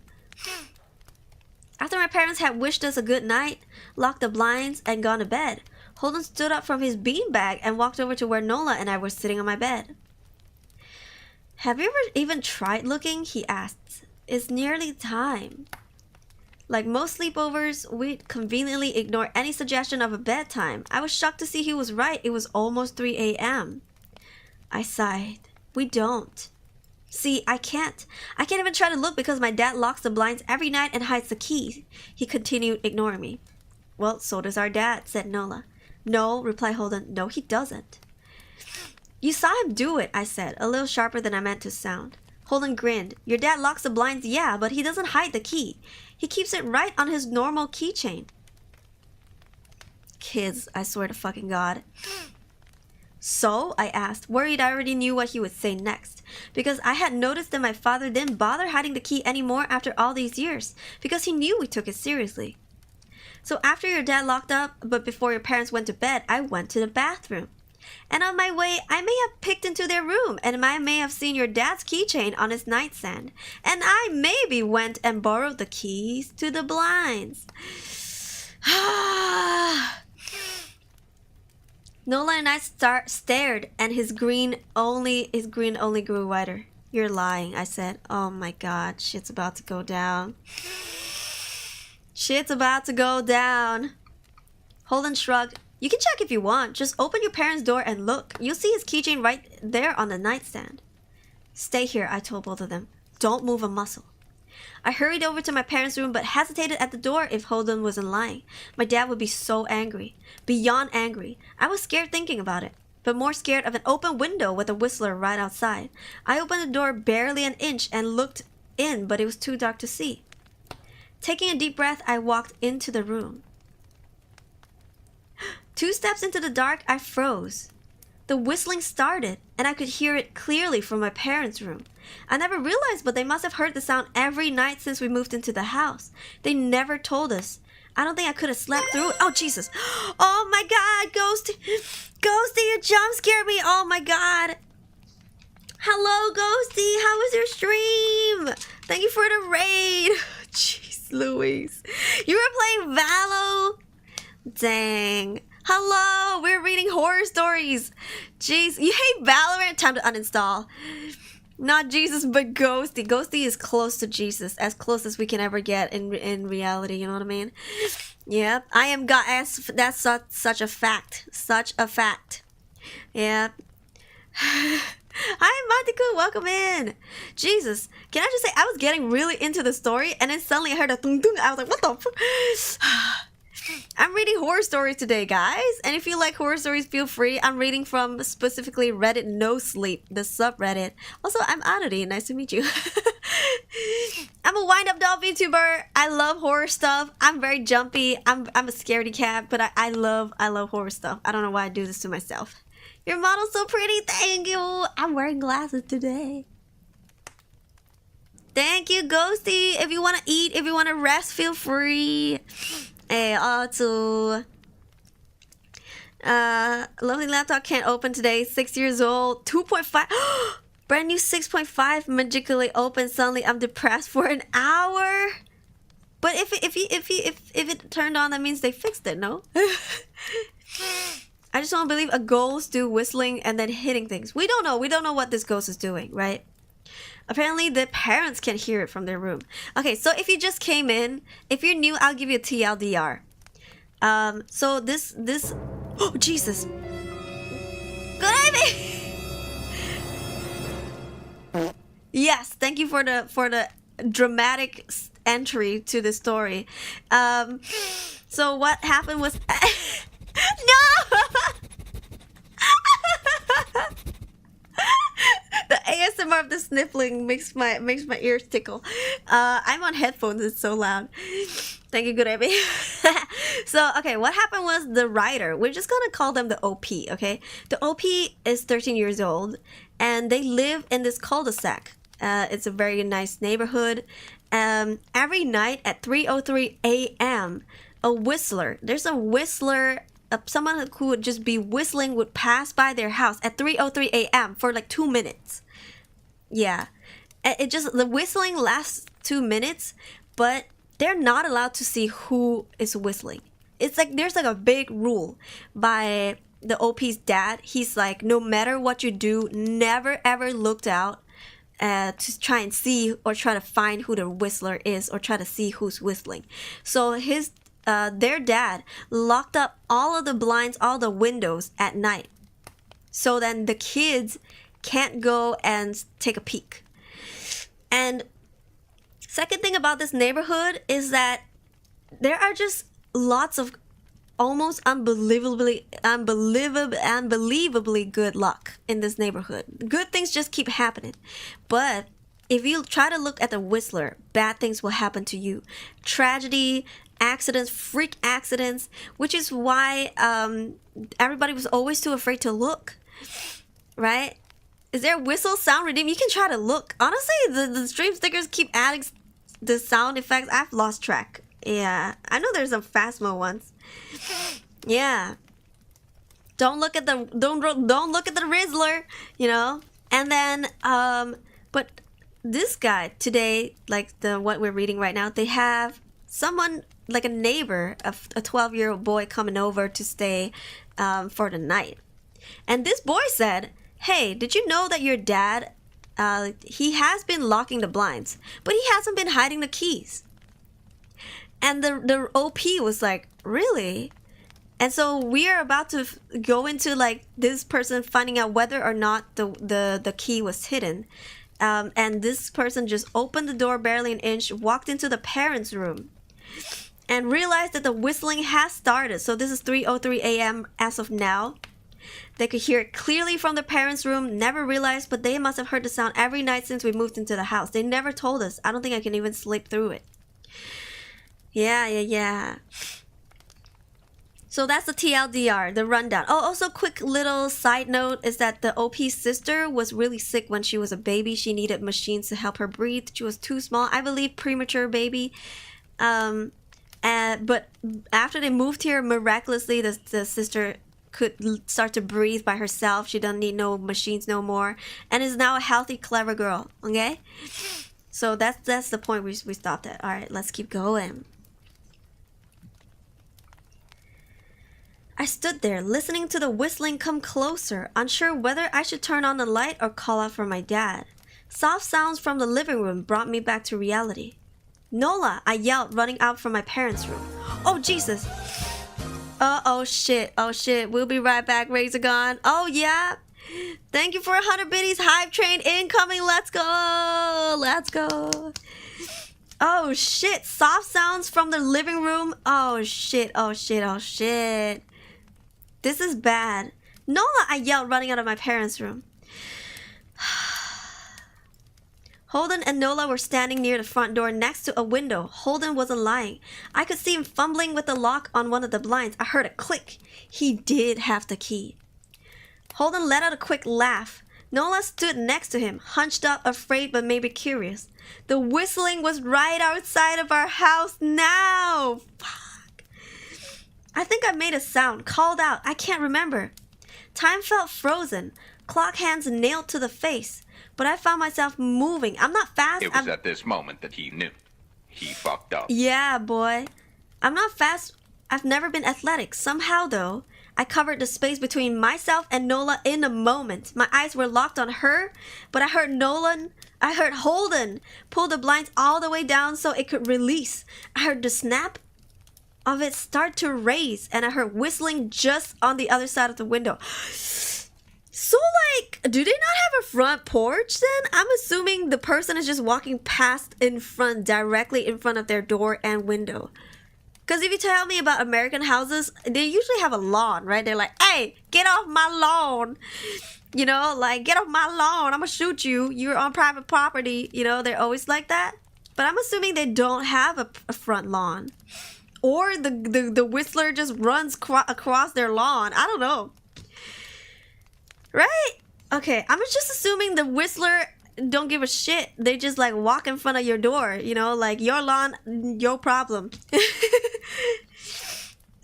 After my parents had wished us a good night, locked the blinds, and gone to bed, Holden stood up from his beanbag and walked over to where Nola and I were sitting on my bed. Have you ever even tried looking? He asked. It's nearly time. Like most sleepovers, we'd conveniently ignore any suggestion of a bedtime. I was shocked to see he was right. It was almost 3 a.m. I sighed. We don't. See, I can't even try to look because my dad locks the blinds every night and hides the key. He continued, ignoring me. Well, so does our dad, said Nola. No, replied Holden. No, he doesn't. You saw him do it, I said, a little sharper than I meant to sound. Holden grinned. Your dad locks the blinds, yeah, but he doesn't hide the key. He keeps it right on his normal keychain. Kids, I swear to fucking God. So, I asked, worried I already knew what he would say next, because I had noticed that my father didn't bother hiding the key anymore after all these years, because he knew we took it seriously. So after your dad locked up, but before your parents went to bed, I went to the bathroom. And on my way, I may have picked into their room, and I may have seen your dad's keychain on his nightstand, and I maybe went and borrowed the keys to the blinds. Nola and I stared, and his grin only grew wider. You're lying, I said. Oh my God, shit's about to go down. Shit's about to go down. Holden shrugged. You can check if you want. Just open your parents' door and look. You'll see his keychain right there on the nightstand. Stay here, I told both of them. Don't move a muscle. I hurried over to my parents' room but hesitated at the door if Holden wasn't lying. My dad would be so angry. Beyond angry. I was scared thinking about it, but more scared of an open window with a whistler right outside. I opened the door barely an inch and looked in, but it was too dark to see. Taking a deep breath, I walked into the room. 2 steps into the dark, I froze. The whistling started, and I could hear it clearly from my parents' room. I never realized, but they must have heard the sound every night since we moved into the house. They never told us. I don't think I could have slept through it. Oh, Jesus. Oh, my God. Ghosty, you jump scared me. Oh, my God. Hello, Ghosty. How was your stream? Thank you for the raid. Jeez, Louise. You were playing Valo? Dang. Hello, we're reading horror stories. Jeez, you hate Valorant? Time to uninstall. Not Jesus, but Ghosty. Ghosty is close to Jesus, as close as we can ever get in reality. You know what I mean? Yep, I am God. That's such a fact. Such a fact. Yep. Hi, Montiku. Welcome in. Jesus, can I just say I was getting really into the story, and then suddenly I heard a tung tung. I was like, what the fuck? I'm reading horror stories today, guys. And if you like horror stories, feel free. I'm reading from specifically Reddit No Sleep, the subreddit. Also, I'm Aruri. Nice to meet you. I'm a wind-up doll VTuber. I love horror stuff. I'm very jumpy. I'm a scaredy cat, but I love horror stuff. I don't know why I do this to myself. Your model's so pretty. Thank you. I'm wearing glasses today. Thank you, Ghosty. If you want to eat, if you want to rest, feel free. Hey, to lovely laptop can't open today. 6 years old. 2.5. Brand new 6.5 magically open. Suddenly I'm depressed for an hour. But if it turned on, that means they fixed it, no? I just don't believe a ghost do whistling and then hitting things. We don't know. We don't know what this ghost is doing, right? Apparently, the parents can hear it from their room. Okay, so if you just came in, if you're new, I'll give you a TLDR. So this... Oh, Jesus. Good evening! Yes, thank you for the dramatic entry to the story. So what happened was no. The ASMR of the sniffling makes my ears tickle. I'm on headphones. It's so loud. Thank you, good Abby. So, okay, what happened was the writer, we're just gonna call them the OP, okay? The OP is 13 years old, and they live in this cul-de-sac. It's a very nice neighborhood. Every night at 3:03 a.m., there's a whistler, someone who would just be whistling would pass by their house at 3:03 a.m. for like 2 minutes. Yeah. The whistling lasts 2 minutes, but they're not allowed to see who is whistling. It's like there's like a big rule by the OP's dad. He's like, no matter what you do, never ever look out to try and see or try to find who the whistler is or try to see who's whistling. So their dad locked up all of the blinds, all the windows at night, so then the kids can't go and take a peek. And second thing about this neighborhood is that there are just lots of almost unbelievably good luck in this neighborhood. Good things just keep happening. But if you try to look at the whistler, bad things will happen to you. Tragedy, accidents, freak accidents, which is why everybody was always too afraid to look, right? Is there a whistle sound redeem? You can try to look. Honestly, the stream stickers keep adding the sound effects. I've lost track. Yeah, I know there's some Phasmo ones. Yeah, don't look at the Rizzler, you know. And then but this guy today, like what we're reading right now, they have someone like a neighbor of a 12-year-old boy coming over to stay for the night. And this boy said, hey, did you know that your dad, he has been locking the blinds, but he hasn't been hiding the keys? And the OP was like, really? And so we are about to go into like this person finding out whether or not the key was hidden. And this person just opened the door barely an inch, walked into the parents' room, and realized that the whistling has started. So this is 3:03 a.m. as of now. They could hear it clearly from the parents' room, never realized, but they must have heard the sound every night since we moved into the house. They never told us. I don't think I can even sleep through it. Yeah. So that's the TLDR, the rundown. Oh, also quick little side note is that the OP's sister was really sick when she was a baby. She needed machines to help her breathe. She was too small. I believe premature baby. But after they moved here, miraculously, the sister could start to breathe by herself. She doesn't need no machines no more, and is now a healthy, clever girl. Okay, so that's the point we stopped at. All right, let's keep going. I stood there listening to the whistling come closer, unsure whether I should turn on the light or call out for my dad. Soft sounds from the living room brought me back to reality. Nola, I yelled, running out from my parents' room. Oh Jesus! Oh shit, we'll be right back, Razor Gone. Oh yeah, thank you for 100 biddies. Hype train incoming. Let's go. Oh shit, soft sounds from the living room. Oh shit. This is bad. Nola, I yelled, running out of my parents' room. Holden and Nola were standing near the front door next to a window. Holden wasn't lying. I could see him fumbling with the lock on one of the blinds. I heard a click. He did have the key. Holden let out a quick laugh. Nola stood next to him, hunched up, afraid but maybe curious. The whistling was right outside of our house now. Fuck. I think I made a sound, called out. I can't remember. Time felt frozen. Clock hands nailed to the face. But I found myself moving. I'm not fast. It was at this moment that he knew. He fucked up. Yeah, boy. I'm not fast. I've never been athletic. Somehow, though, I covered the space between myself and Nola in a moment. My eyes were locked on her, but I heard Holden pull the blinds all the way down so it could release. I heard the snap of it start to raise, and I heard whistling just on the other side of the window. So, like, do they not have a front porch then? I'm assuming the person is just walking past in front, directly in front of their door and window. Because if you tell me about American houses, they usually have a lawn, right? They're like, hey, get off my lawn. You know, like, get off my lawn. I'm going to shoot you. You're on private property. You know, they're always like that. But I'm assuming they don't have a front lawn. Or the whistler just runs across their lawn. I don't know. Right? Okay, I'm just assuming the whistler don't give a shit. They just like walk in front of your door, you know, like your lawn, your problem.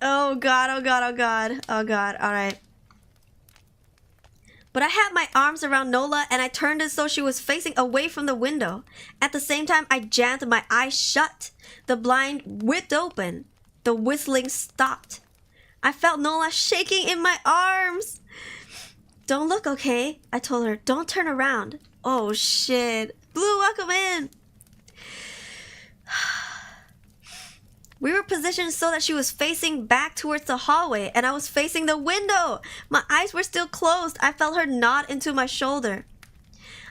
Oh god, oh god, oh god, oh god, alright. But I had my arms around Nola and I turned as though she was facing away from the window. At the same time, I jammed my eyes shut, the blind whipped open. The whistling stopped. I felt Nola shaking in my arms. Don't look, okay? I told her. Don't turn around. Oh, shit. Blue, welcome in. We were positioned so that she was facing back towards the hallway, and I was facing the window. My eyes were still closed. I felt her nod into my shoulder.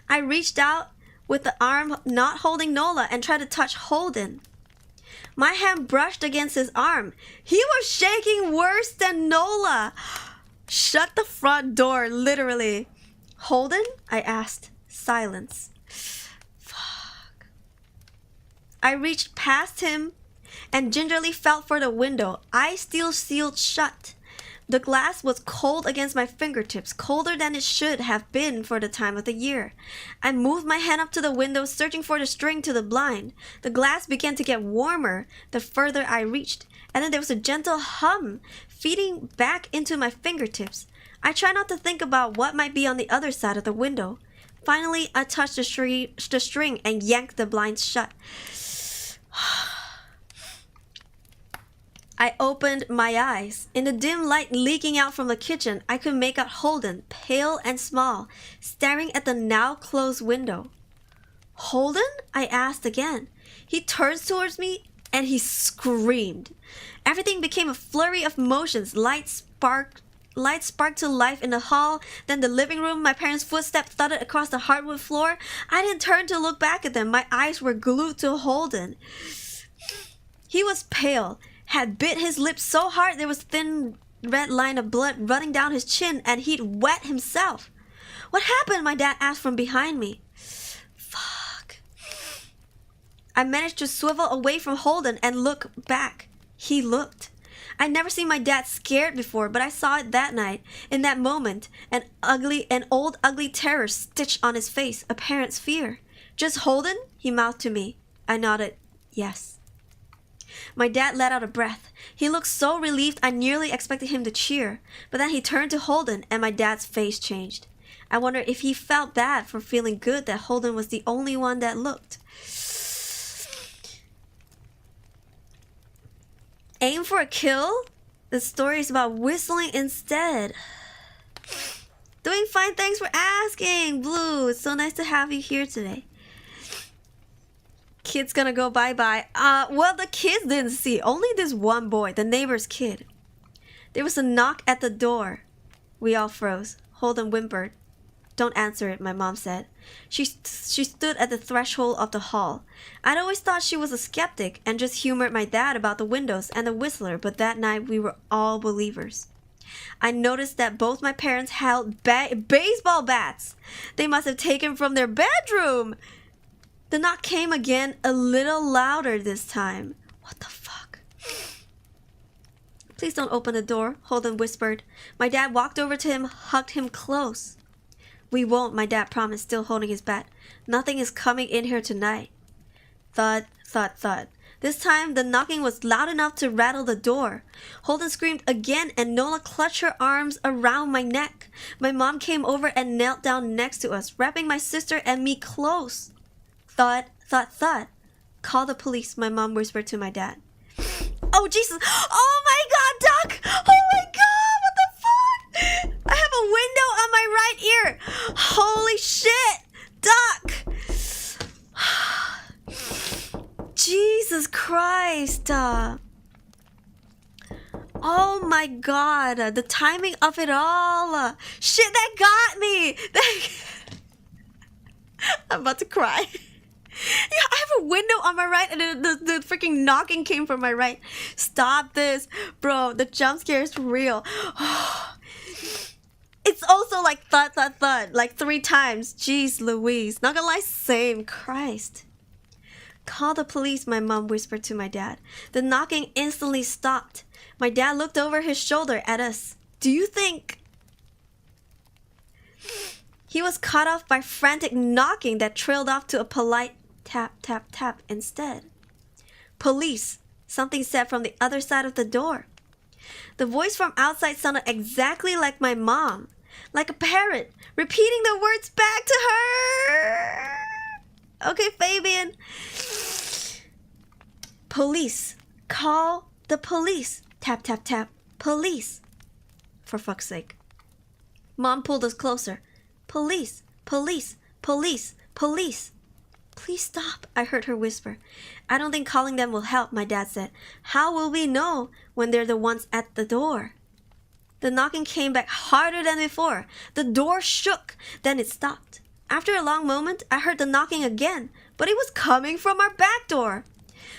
I reached out with the arm not holding Nola and tried to touch Holden. My hand brushed against his arm. He was shaking worse than Nola. Shut the front door, literally. Holden? I asked. Silence. Fuck. I reached past him and gingerly felt for the window. Eyes still sealed shut. The glass was cold against my fingertips, colder than it should have been for the time of the year. I moved my hand up to the window, searching for the string to the blind. The glass began to get warmer the further I reached, and then there was a gentle hum feeding back into my fingertips. I tried not to think about what might be on the other side of the window. Finally, I touched the string and yanked the blinds shut. I opened my eyes. In the dim light leaking out from the kitchen, I could make out Holden, pale and small, staring at the now closed window. Holden? I asked again. He turns towards me and he screamed. Everything became a flurry of motions. Light sparked to life in the hall, then the living room. My parents' footsteps thudded across the hardwood floor. I didn't turn to look back at them. My eyes were glued to Holden. He was pale, had bit his lips so hard there was a thin red line of blood running down his chin, and he'd wet himself. What happened? My dad asked from behind me. Fuck. I managed to swivel away from Holden and look back. He looked. I'd never seen my dad scared before, but I saw it that night. In that moment, an old ugly terror stitched on his face, a parent's fear. Just Holden? He mouthed to me. I nodded. Yes. My dad let out a breath. He looked so relieved I nearly expected him to cheer. But then he turned to Holden and my dad's face changed. I wondered if he felt bad for feeling good that Holden was the only one that looked. Aim for a kill? The story is about whistling instead. Doing fine, thanks for asking, Blue. It's so nice to have you here today. Kid's gonna go bye-bye. Well, the kids didn't see. Only this one boy, the neighbor's kid. There was a knock at the door. We all froze. Holden whimpered. Don't answer it, my mom said. She stood at the threshold of the hall. I'd always thought she was a skeptic and just humored my dad about the windows and the whistler, but that night we were all believers. I noticed that both my parents held baseball bats. They must have taken from their bedroom. The knock came again, a little louder this time. What the fuck? Please don't open the door, Holden whispered. My dad walked over to him, hugged him close. We won't, my dad promised, still holding his bat. Nothing is coming in here tonight. Thud, thud, thud. This time, the knocking was loud enough to rattle the door. Holden screamed again, and Nola clutched her arms around my neck. My mom came over and knelt down next to us, wrapping my sister and me close. Thud, thud, thud. Call the police, my mom whispered to my dad. Oh, Jesus. Oh, my God, Doc. Oh, my God. What the fuck? I have a window on my right ear. Holy shit. Doc. Jesus Christ. Oh my god, the timing of it all. Shit, that got me. I'm about to cry. Yeah, I have a window on my right and the freaking knocking came from my right. Stop this. Bro, the jump scare is real. It's also like thud, thud, thud. Like 3 times. Jeez Louise. Not gonna lie, same. Christ. Call the police, my mom whispered to my dad. The knocking instantly stopped. My dad looked over his shoulder at us. Do you think... He was cut off by frantic knocking that trailed off to a polite tap, tap, tap instead. Police, something said from the other side of the door. The voice from outside sounded exactly like my mom, like a parrot, repeating the words back to her. Okay, Fabian. Police, call the police. Tap, tap, tap, police. For fuck's sake. Mom pulled us closer. Police, police, police, police. Please stop, I heard her whisper. I don't think calling them will help, my dad said. How will we know when they're the ones at the door? The knocking came back harder than before. The door shook, then it stopped. After a long moment, I heard the knocking again, but it was coming from our back door.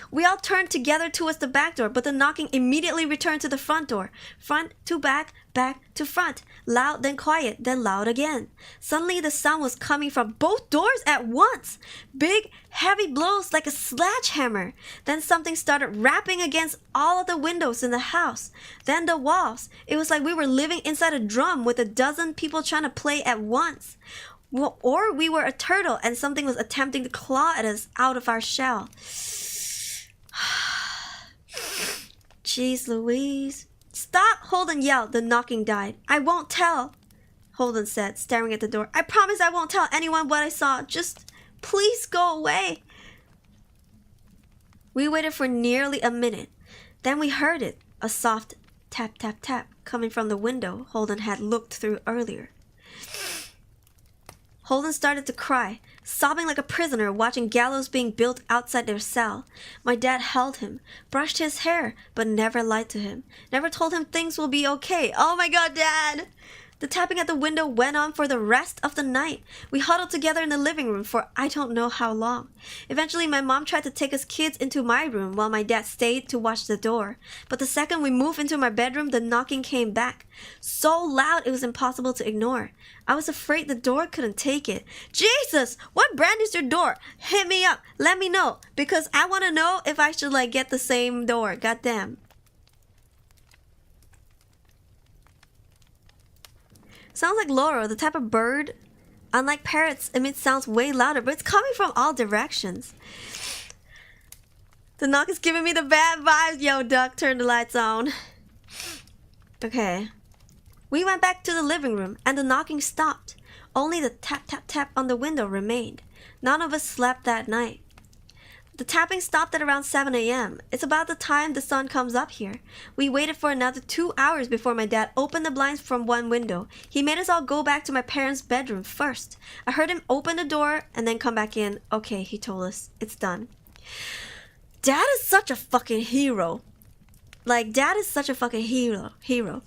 We all turned together towards the back door, but the knocking immediately returned to the front door. Front to back, back to front. Loud, then quiet, then loud again. Suddenly the sound was coming from both doors at once. Big, heavy blows like a sledgehammer. Then something started rapping against all of the windows in the house. Then the walls. It was like we were living inside a drum with a dozen people trying to play at once. Or we were a turtle and something was attempting to claw at us out of our shell. Jeez Louise. Stop, Holden yelled. The knocking died. I won't tell, Holden said, staring at the door. I promise I won't tell anyone what I saw. Just please go away. We waited for nearly a minute. Then we heard it. A soft tap, tap, tap coming from the window Holden had looked through earlier. Holden started to cry, sobbing like a prisoner watching gallows being built outside their cell. My dad held him, brushed his hair, but never lied to him. Never told him things will be okay. Oh my god, Dad! The tapping at the window went on for the rest of the night. We huddled together in the living room for I don't know how long. Eventually, my mom tried to take us kids into my room while my dad stayed to watch the door. But the second we moved into my bedroom, the knocking came back. So loud it was impossible to ignore. I was afraid the door couldn't take it. Jesus! What brand is your door? Hit me up. Let me know. Because I want to know if I should get the same door. Goddamn. Sounds like Laurel, the type of bird. Unlike parrots, emits sounds way louder, but it's coming from all directions. The knock is giving me the bad vibes. Yo, Duck, turn the lights on. Okay. We went back to the living room, and the knocking stopped. Only the tap, tap, tap on the window remained. None of us slept that night. The tapping stopped at around 7 a.m. It's about the time the sun comes up here. We waited for another 2 hours before my dad opened the blinds from one window. He made us all go back to my parents' bedroom first. I heard him open the door and then come back in. Okay, he told us. It's done. Dad is such a fucking hero. Dad is such a fucking hero.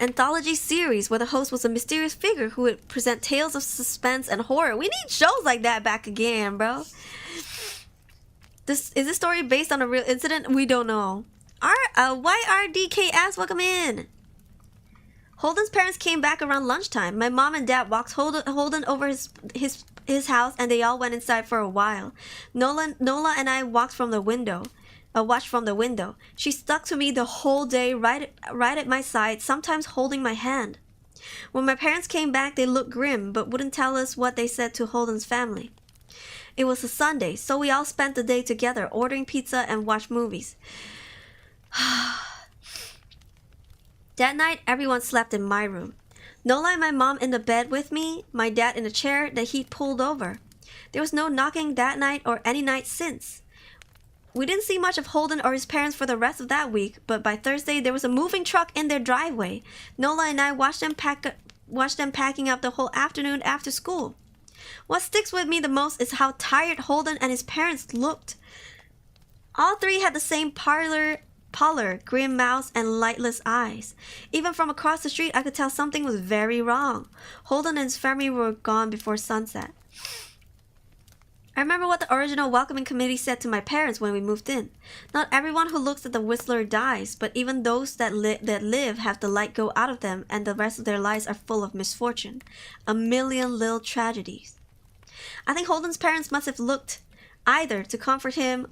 Anthology series where the host was a mysterious figure who would present tales of suspense and horror. We need shows like that back again, bro. Is this story based on a real incident? We don't know. YRDKS, welcome in. Holden's parents came back around lunchtime. My mom and dad walked Holden over his house, and they all went inside for a while. Nola and I watched from the window. She stuck to me the whole day, right at my side, sometimes holding my hand. When my parents came back, they looked grim, but wouldn't tell us what they said to Holden's family. It was a Sunday, so we all spent the day together, ordering pizza and watched movies. That night, everyone slept in my room. Nola and my mom in the bed with me, my dad in a chair that he'd pulled over. There was no knocking that night or any night since. We didn't see much of Holden or his parents for the rest of that week, but by Thursday there was a moving truck in their driveway. Nola and I watched them packing up the whole afternoon after school. What sticks with me the most is how tired Holden and his parents looked. All three had the same pallor, grim mouths, and lightless eyes. Even from across the street, I could tell something was very wrong. Holden and his family were gone before sunset. I remember what the original welcoming committee said to my parents when we moved in. Not everyone who looks at the Whistler dies, but even those that live have the light go out of them, and the rest of their lives are full of misfortune. A million little tragedies. I think Holden's parents must have looked either to comfort him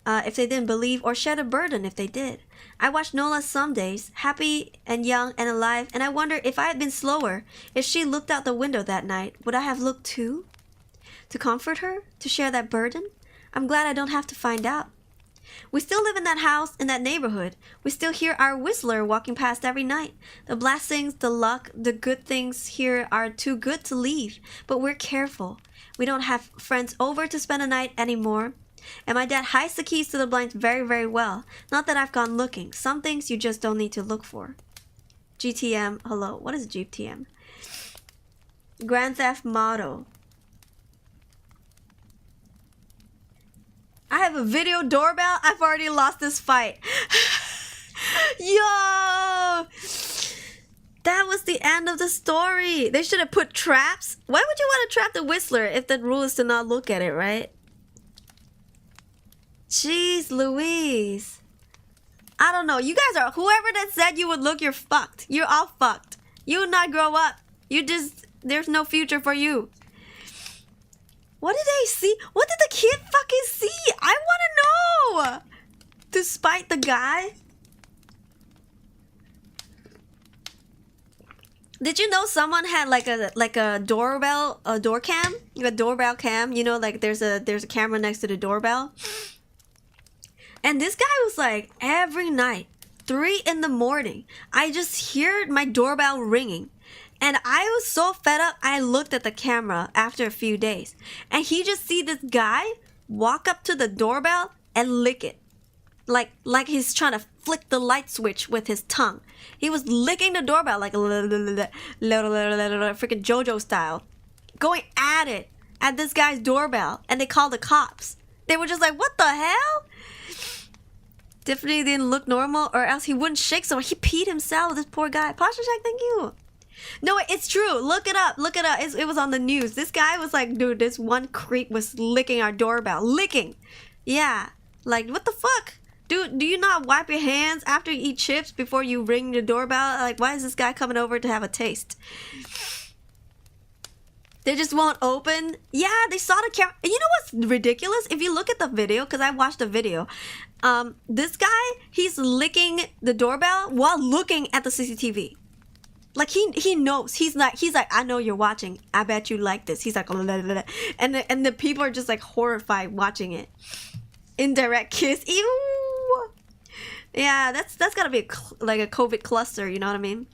if they didn't believe, or shed a burden if they did. I watched Nola some days, happy and young and alive, and I wonder if I had been slower, if she looked out the window that night, would I have looked too? To comfort her? To share that burden? I'm glad I don't have to find out. We still live in that house, in that neighborhood. We still hear our Whistler walking past every night. The blessings, the luck, the good things here are too good to leave, but we're careful. We don't have friends over to spend a night anymore. And my dad hides the keys to the blinds very, very well. Not that I've gone looking. Some things you just don't need to look for. GTM. Hello. What is GTM? Grand Theft Auto. I have a video doorbell. I've already lost this fight. Yo! That was the end of the story. They should have put traps. Why would you want to trap the Whistler if the rule is to not look at it, right? Jeez Louise. I don't know. You guys are... Whoever that said you would look, you're fucked. You're all fucked. You would not grow up. You just... There's no future for you. What did they see? What did the kid fucking see? I want to know. To spite the guy? Did you know someone had like a doorbell, a door cam? A doorbell cam, you know, like there's a camera next to the doorbell. And this guy was like, every night, 3 in the morning, I just hear my doorbell ringing. And I was so fed up, I looked at the camera after a few days. And he just see this guy walk up to the doorbell and lick it. Like he's trying to flick the light switch with his tongue. He was licking the doorbell like freaking JoJo style. Going at it, at this guy's doorbell. And they called the cops. They were just like, what the hell? Definitely didn't look normal, or else he wouldn't shake someone. He peed himself, this poor guy. Posture check, thank you. No, it's true. Look it up. Look it up. It was on the news. This guy was like, dude, this one creep was licking our doorbell. Licking. Yeah. Like, what the fuck? Dude, do you not wipe your hands after you eat chips before you ring the doorbell? Like, why is this guy coming over to have a taste? They just won't open. Yeah, they saw the camera. You know what's ridiculous? If you look at the video, because I watched the video, this guy, he's licking the doorbell while looking at the CCTV. Like he knows. He's like, I know you're watching. I bet you like this. He's like, blah, blah, blah. And the people are just like horrified watching it. Indirect kiss. Ew. Yeah, that's gotta be like a COVID cluster. You know what I mean?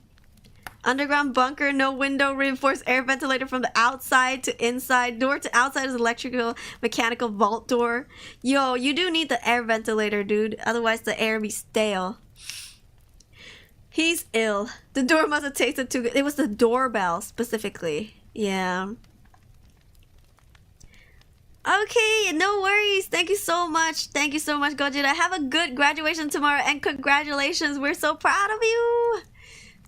Underground bunker, no window, reinforced air ventilator from the outside to inside. Door to outside is electrical, mechanical vault door. Yo, you do need the air ventilator, dude. Otherwise the air be stale. He's ill. The door must have tasted too good. It was the doorbell specifically. Yeah. Okay, no worries. Thank you so much. Thank you so much, Gojira. Have a good graduation tomorrow and congratulations. We're so proud of you.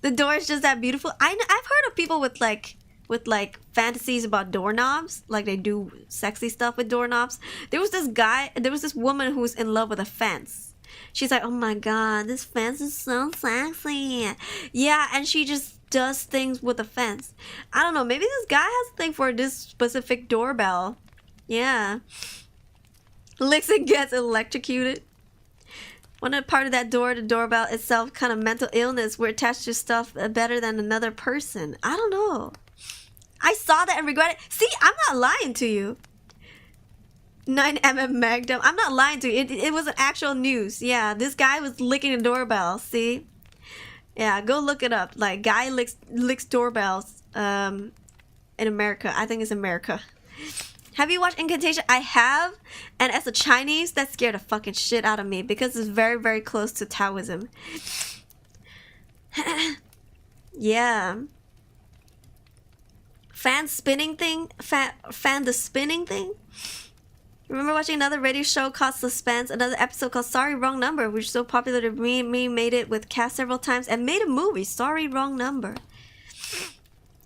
The door is just that beautiful. I've heard of people with like fantasies about doorknobs. Like they do sexy stuff with doorknobs. There was this woman who was in love with a fence. She's like, oh my god, this fence is so sexy. Yeah, and she just does things with a fence. I don't know, maybe this guy has a thing for this specific doorbell. Yeah. Licks and gets electrocuted. One part of that door, the doorbell itself, kind of mental illness. We're attached to stuff better than another person. I don't know. I saw that and regret it. See, I'm not lying to you. 9mm Magnum. I'm not lying to you. It was an actual news. Yeah, this guy was licking a doorbell. See? Yeah, go look it up. Like, guy licks doorbells in America. I think it's America. Have you watched Incantation? I have. And as a Chinese, that scared the fucking shit out of me because it's very, very close to Taoism. Yeah. Fan spinning thing? Fan the spinning thing? Remember watching another radio show called Suspense, another episode called Sorry Wrong Number, which was so popular that me made it with cast several times and made a movie, Sorry Wrong Number.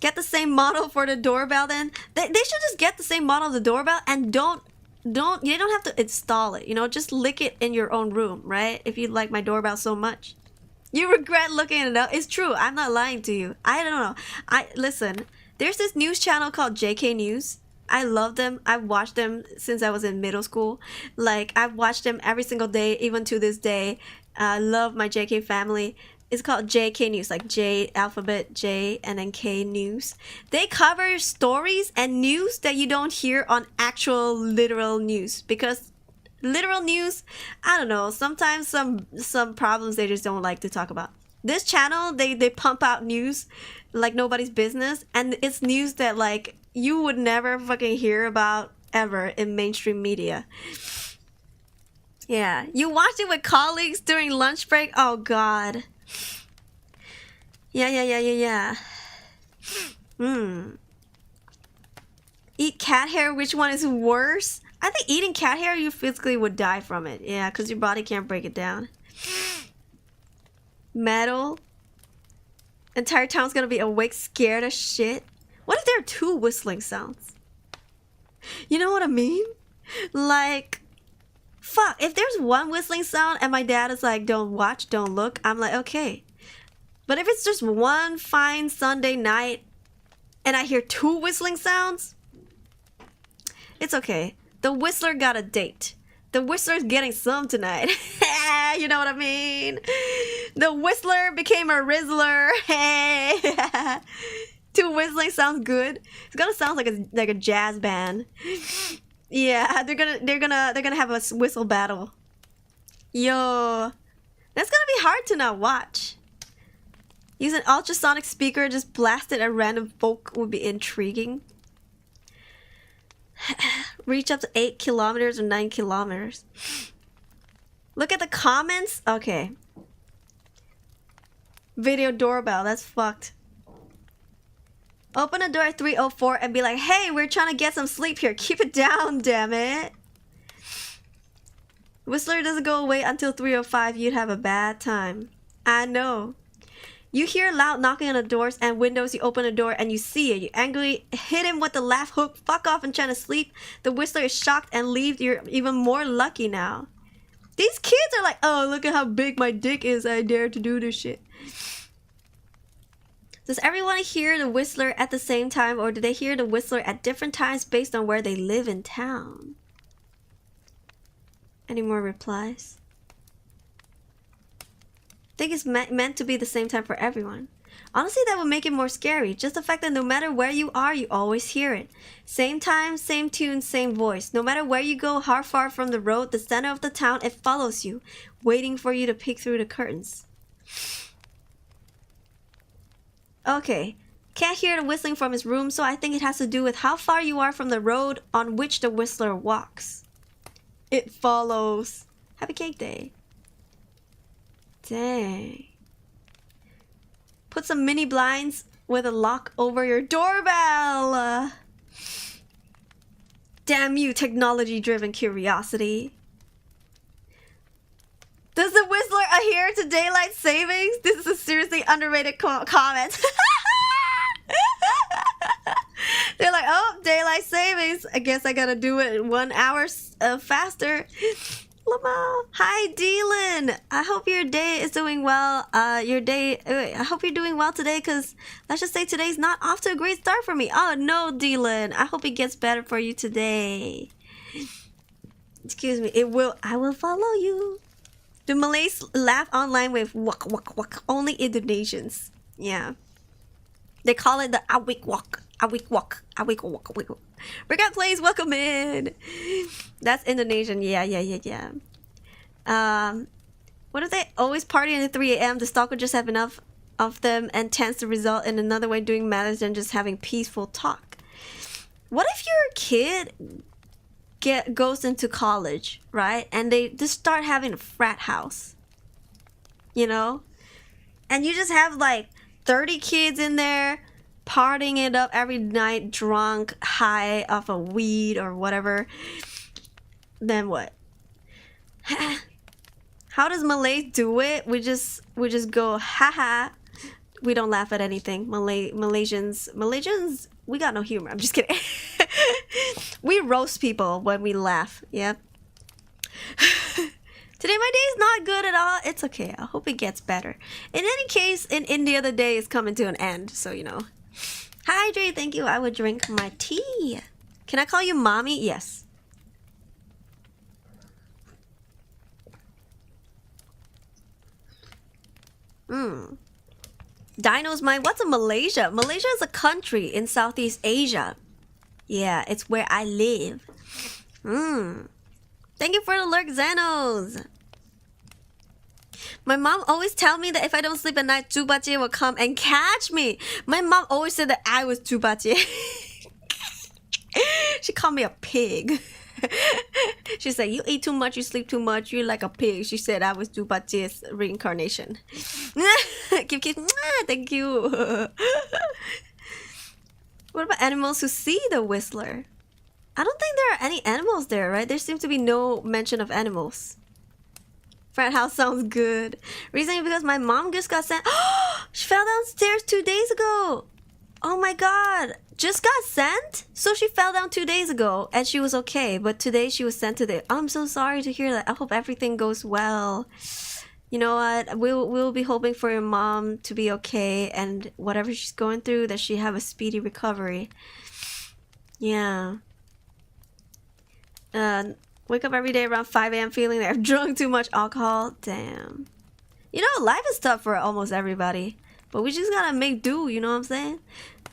Get the same model for the doorbell then. They should just get the same model of the doorbell and you don't have to install it, you know, just lick it in your own room, right? If you like my doorbell so much. You regret looking it up. It's true. I'm not lying to you. I don't know. Listen, there's this news channel called JK News. I love them. I've watched them since I was in middle school. Like, I've watched them every single day, even to this day. I love my JK family. It's called JK News, like J, alphabet J, and then K News. They cover stories and news that you don't hear on actual literal news. Because literal news, I don't know, sometimes some problems they just don't like to talk about. This channel, they pump out news like nobody's business. And it's news that, like, you would never fucking hear about ever in mainstream media. Yeah. You watched it with colleagues during lunch break? Oh, God. Yeah. Eat cat hair, which one is worse? I think eating cat hair, you physically would die from it. Yeah, because your body can't break it down. Metal. Entire town's gonna be awake, scared as shit. What if there are 2 whistling sounds? You know what I mean? Like, fuck, if there's 1 whistling sound and my dad is like, don't watch, don't look, I'm like, okay. But if it's just one fine Sunday night and I hear 2 whistling sounds, it's okay. The Whistler got a date. The Whistler's getting some tonight. You know what I mean? The Whistler became a Rizzler. Hey. 2 whistling sounds good. It's gonna sound like a jazz band. Yeah, they're gonna have a whistle battle. Yo, that's gonna be hard to not watch. Use an ultrasonic speaker just blasted at random folk would be intriguing. Reach up to 8 kilometers or 9 kilometers. Look at the comments. Okay. Video doorbell. That's fucked. Open the door at 3:04 and be like, hey, we're trying to get some sleep here. Keep it down, damn it. Whistler doesn't go away until 3:05. You'd have a bad time. I know. You hear loud knocking on the doors and windows. You open the door and you see it. You angrily hit him with the laugh hook. Fuck off and trying to sleep. The Whistler is shocked and leaves. You're even more lucky now. These kids are like, oh, look at how big my dick is. I dare to do this shit. Does everyone hear the Whistler at the same time, or do they hear the Whistler at different times based on where they live in town? Any more replies? I think it's meant to be the same time for everyone. Honestly, that would make it more scary. Just the fact that no matter where you are, you always hear it. Same time, same tune, same voice. No matter where you go, how far from the road, the center of the town, it follows you, waiting for you to peek through the curtains. Okay, can't hear the whistling from his room, so I think it has to do with how far you are from the road on which the Whistler walks. It follows. Happy cake day. Dang. Put some mini blinds with a lock over your doorbell. Damn you, technology-driven curiosity. Does the Whistler adhere to daylight savings? This is a seriously underrated comment. They're like, oh, daylight savings. I guess I gotta do it 1 hour faster. Lamau. Hi, Dylan. I hope your day is doing well. I hope you're doing well today, because let's just say today's not off to a great start for me. Oh, no, Dylan. I hope it gets better for you today. Excuse me. I will follow you. The Malays laugh online with wak wak wak. Only Indonesians. Yeah. They call it the awik wak. Awik wak. Awik wak. Awik wak. Breakout Plays, welcome in. That's Indonesian. Yeah. What if they always party at 3 a.m.? The stalker just have enough of them and tends to result in another way doing matters than just having peaceful talk. What if your kid goes into college, right? And they just start having a frat house, you know? And you just have like 30 kids in there partying it up every night, drunk, high off of weed or whatever. Then what? How does Malay do it? We just go haha. We don't laugh at anything. Malaysians, we got no humor. I'm just kidding. We roast people when we laugh. Yep. Today my day is not good at all. It's okay. I hope it gets better. In any case, in India the day is coming to an end, so you know. Hi Dre, thank you. I would drink my tea. Can I call you mommy? Yes. Dino's mine. What's a Malaysia? Malaysia is a country in Southeast Asia. Yeah, it's where I live. Thank you for the lurk, Xanos. My mom always tell me that if I don't sleep at night, Tubache will come and catch me. My mom always said that I was Tubache. She called me a pig. She said, you eat too much, you sleep too much, you're like a pig. She said I was Tubache's reincarnation. Thank you. What about animals who see the Whistler? I don't think there are any animals there, right? There seems to be no mention of animals. Frat house sounds good. Reason because my mom just got sent. She fell downstairs 2 days ago. Oh my god. Just got sent? So she fell down 2 days ago and she was okay. But today she was sent to the... I'm so sorry to hear that. I hope everything goes well. You know what? We'll be hoping for your mom to be okay. And whatever she's going through, that she have a speedy recovery. Yeah. Wake up every day around 5 a.m. feeling that I've drunk too much alcohol. Damn. You know, life is tough for almost everybody. But we just gotta make do, you know what I'm saying?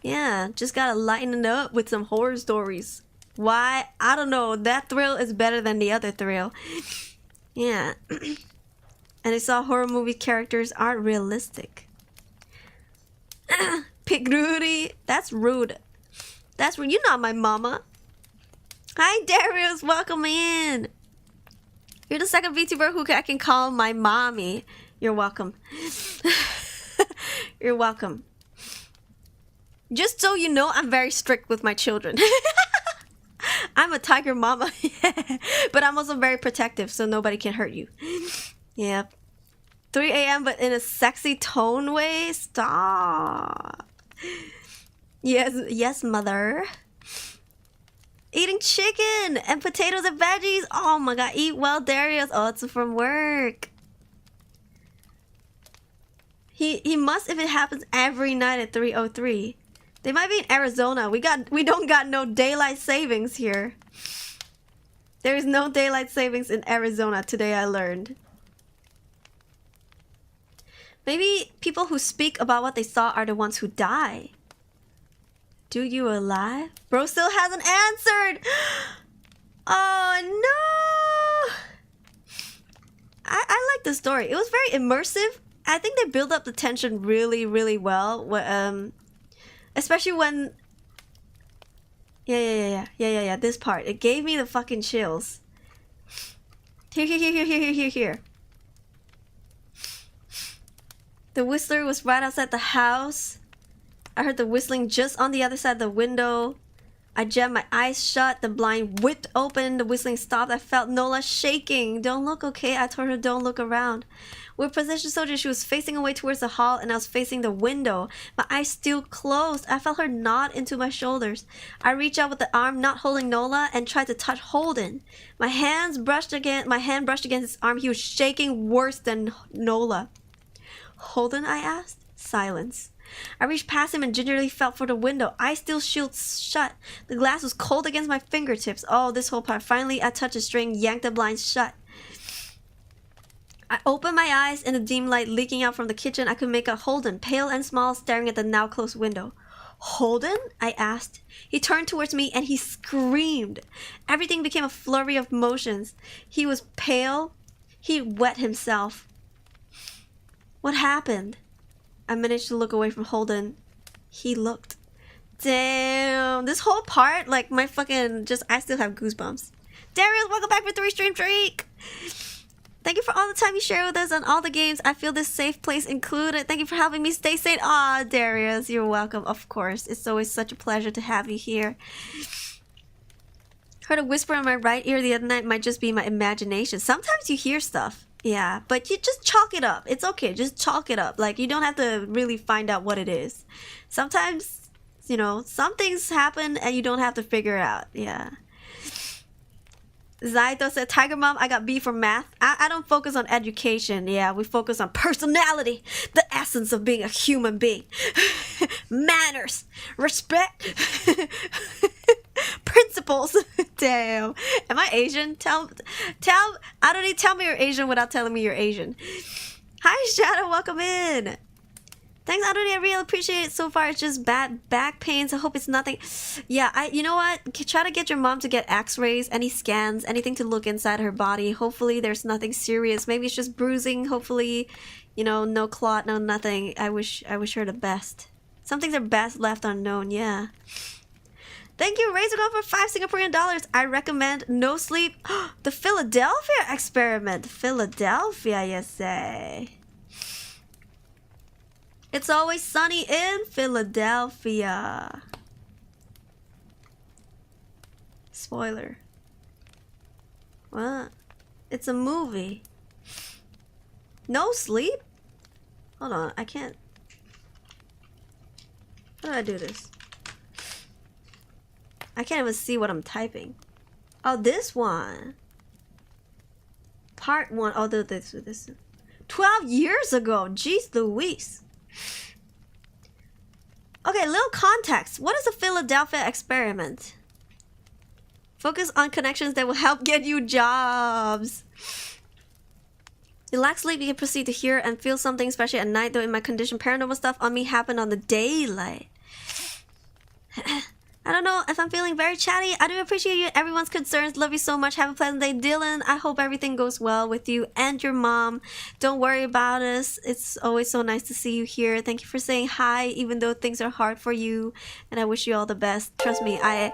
Yeah, just gotta lighten it up with some horror stories. Why? I don't know. That thrill is better than the other thrill. Yeah. And I saw horror movie characters aren't realistic. Pig Rudy. That's rude. That's rude. You're not my mama. Hi Darius, welcome in. You're the second VTuber who I can call my mommy. You're welcome. You're welcome. Just so you know, I'm very strict with my children. I'm a tiger mama. But I'm also very protective, so nobody can hurt you. Yeah. 3 a.m. but in a sexy tone way? Stop. Yes, mother. Eating chicken and potatoes and veggies. Oh my god, eat well, Darius. Oh, it's from work. He must if it happens every night at 3:03. They might be in Arizona. We don't got no daylight savings here. There is no daylight savings in Arizona today, I learned. Maybe people who speak about what they saw are the ones who die. Do you alive? Bro still hasn't answered. Oh no. I like the story. It was very immersive. I think they build up the tension really, really well. Especially when... Yeah. This part. It gave me the fucking chills. Here. The Whistler was right outside the house. I heard the whistling just on the other side of the window. I jammed my eyes shut. The blind whipped open. The whistling stopped. I felt Nola shaking. Don't look, okay? I told her don't look around. We're position soldiers. She was facing away towards the hall and I was facing the window. My eyes still closed. I felt her nod into my shoulders. I reached out with the arm not holding Nola and tried to touch Holden. My hand brushed against his arm. He was shaking worse than Nola. Holden, I asked. Silence. I reached past him and gingerly felt for the window. Eyes still shielded shut. The glass was cold against my fingertips. Oh, this whole part. Finally, I touched the string, yanked the blinds shut. I opened my eyes. In the dim light leaking out from the kitchen, I could make out Holden, pale and small, staring at the now closed window. Holden? I asked. He turned towards me and he screamed. Everything became a flurry of motions. He was pale. He wet himself. What happened? I managed to look away from Holden. He looked. Damn. This whole part, like my fucking I still have goosebumps. Darius, welcome back for 3-stream streak. Thank you for all the time you share with us on all the games. I feel this safe place included. Thank you for helping me stay sane. Aw, Darius, you're welcome. Of course. It's always such a pleasure to have you here. Heard a whisper in my right ear the other night. Might just be my imagination. Sometimes you hear stuff. Yeah, but you just chalk it up. It's okay. Just chalk it up. Like, you don't have to really find out what it is. Sometimes, you know, some things happen and you don't have to figure it out. Yeah. Zaito said, Tiger Mom, I got B for math. I don't focus on education. Yeah, we focus on personality. The essence of being a human being. Manners. Respect. Principles. Damn. Am I Asian? Aruri, tell me you're Asian without telling me you're Asian. Hi, Shadow. Welcome in. Thanks, Aruri. I really appreciate it so far. It's just bad back pains. I hope it's nothing. Yeah, you know what? Try to get your mom to get x-rays, any scans, anything to look inside her body. Hopefully there's nothing serious. Maybe it's just bruising. Hopefully, you know, no clot, no nothing. I wish her the best. Some things are best left unknown, yeah. Thank you, Razorgon, for 5 Singaporean dollars. I recommend no sleep. The Philadelphia experiment. Philadelphia, you say? It's always sunny in Philadelphia. Spoiler. What? It's a movie. No sleep? Hold on, I can't. How do I do this? I can't even see what I'm typing. Oh, this one. Part 1. Oh, this. 12 years ago. Jeez Louise. Okay, little context. What is the Philadelphia experiment? Focus on connections that will help get you jobs. You lack sleep, you can proceed to hear and feel something, especially at night. Though in my condition, paranormal stuff on me happened on the daylight. I don't know if I'm feeling very chatty. I do appreciate everyone's concerns. Love you so much. Have a pleasant day, Dylan. I hope everything goes well with you and your mom. Don't worry about us. It's always so nice to see you here. Thank you for saying hi, even though things are hard for you. And I wish you all the best. Trust me, I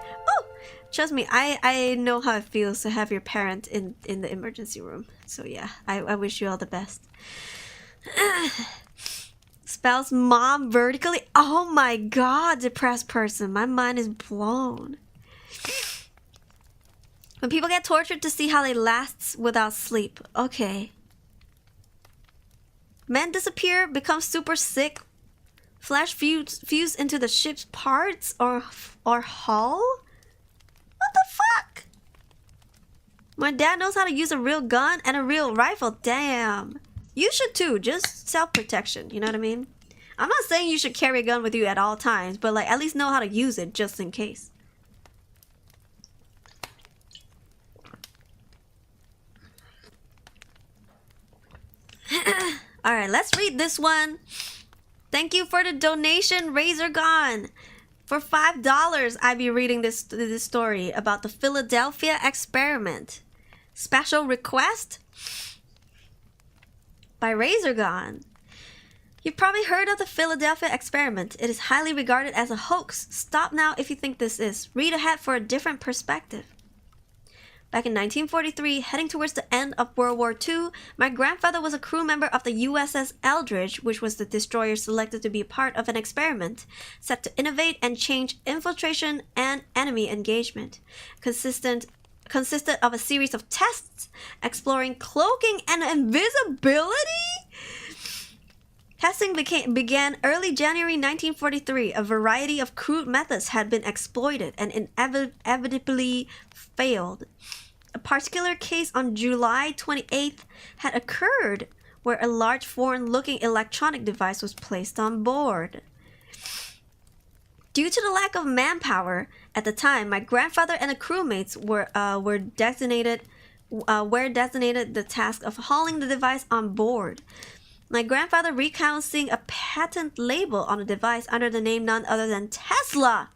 know how it feels to have your parent in the emergency room. So yeah, I wish you all the best. Spells mom vertically. Oh my god, depressed person. My mind is blown. When people get tortured to see how they last without sleep. Okay. Men disappear, become super sick. Flash fuse into the ship's parts or hull? What the fuck? My dad knows how to use a real gun and a real rifle. Damn. You should too, just self-protection, you know what I mean? I'm not saying you should carry a gun with you at all times, but like at least know how to use it just in case. Alright, let's read this one. Thank you for the donation, Razorgon. For $5, I'd be reading this story about the Philadelphia experiment. Special request by Razorgon. You've probably heard of the Philadelphia experiment. It is highly regarded as a hoax. Stop now if you think this is. Read ahead for a different perspective. Back in 1943, heading towards the end of World War II, my grandfather was a crew member of the USS Eldridge, which was the destroyer selected to be a part of an experiment set to innovate and change infiltration and enemy engagement. Consisted of a series of tests exploring cloaking and invisibility. Testing began early January 1943. A variety of crude methods had been exploited and inevitably failed. A particular case on July 28th had occurred where a large foreign-looking electronic device was placed on board. Due to the lack of manpower at the time, my grandfather and the crewmates were designated the task of hauling the device on board. My grandfather recounts seeing a patent label on the device under the name none other than Tesla,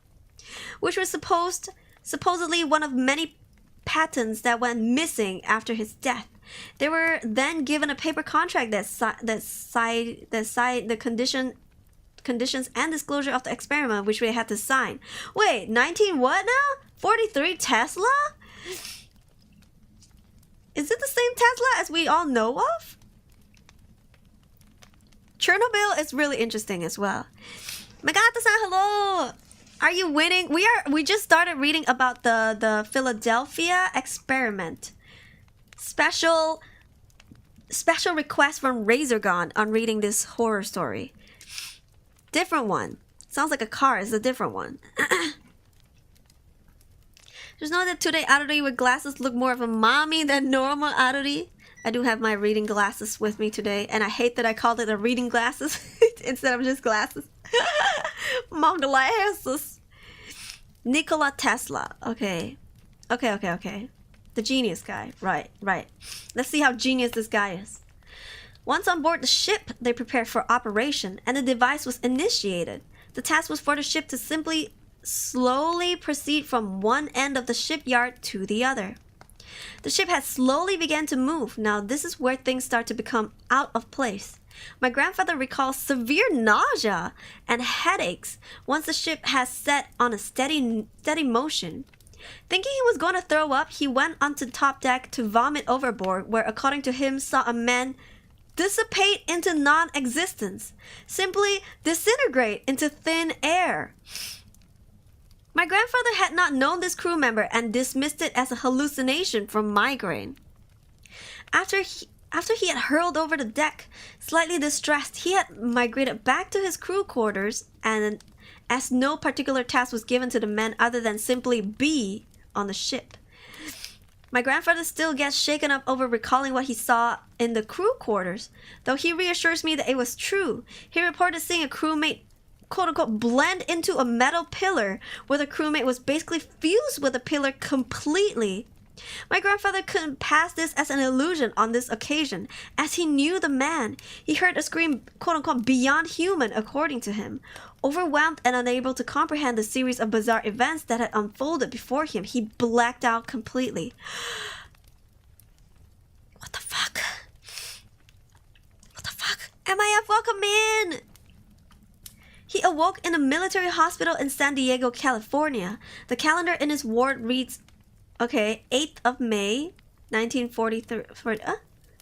which was supposedly one of many patents that went missing after his death. They were then given a paper contract that cited the conditions and disclosure of the experiment, which they had to sign. Wait, 19 what now? 43 Tesla? Is it the same Tesla as we all know of? Chernobyl is really interesting as well. Megata-san, hello! Are you winning? We just started reading about the Philadelphia experiment. Special request from Razorgon on reading this horror story. Different one. Sounds like a car. It's a different one. Just know that today Aruri with glasses look more of a mommy than normal Aruri. I do have my reading glasses with me today, and I hate that I called it a reading glasses instead of just glasses. Mom glasses. Nikola Tesla. Okay. The genius guy. Right. Let's see how genius this guy is. Once on board the ship, they prepared for operation, and the device was initiated. The task was for the ship to simply slowly proceed from one end of the shipyard to the other. The ship had slowly begun to move. Now this is where things start to become out of place. My grandfather recalls severe nausea and headaches once the ship has set on a steady motion. Thinking he was going to throw up, he went onto the top deck to vomit overboard, where according to him saw a man dissipate into non-existence, simply disintegrate into thin air. My grandfather had not known this crew member and dismissed it as a hallucination from migraine. After he had hurled over the deck, slightly distressed, he had migrated back to his crew quarters, and as no particular task was given to the men other than simply be on the ship. My grandfather still gets shaken up over recalling what he saw in the crew quarters, though he reassures me that it was true. He reported seeing a crewmate quote-unquote blend into a metal pillar, where the crewmate was basically fused with the pillar completely. My grandfather couldn't pass this as an illusion on this occasion, as he knew the man. He heard a scream quote-unquote beyond human, according to him. Overwhelmed and unable to comprehend the series of bizarre events that had unfolded before him, he blacked out completely. What the fuck? MIF, welcome in! He awoke in a military hospital in San Diego, California. The calendar in his ward reads, 8th of May, 1943.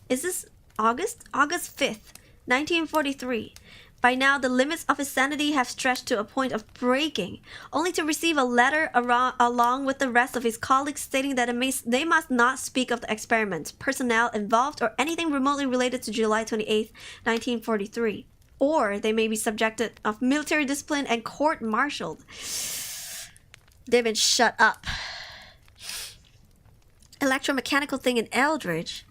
Is this August? August 5th, 1943. By now, the limits of his sanity have stretched to a point of breaking, only to receive a letter along with the rest of his colleagues stating that they must not speak of the experiment, personnel involved, or anything remotely related to July 28th, 1943. Or they may be subjected of military discipline and court-martialed. They've been shut up. Electromechanical thing in Eldridge.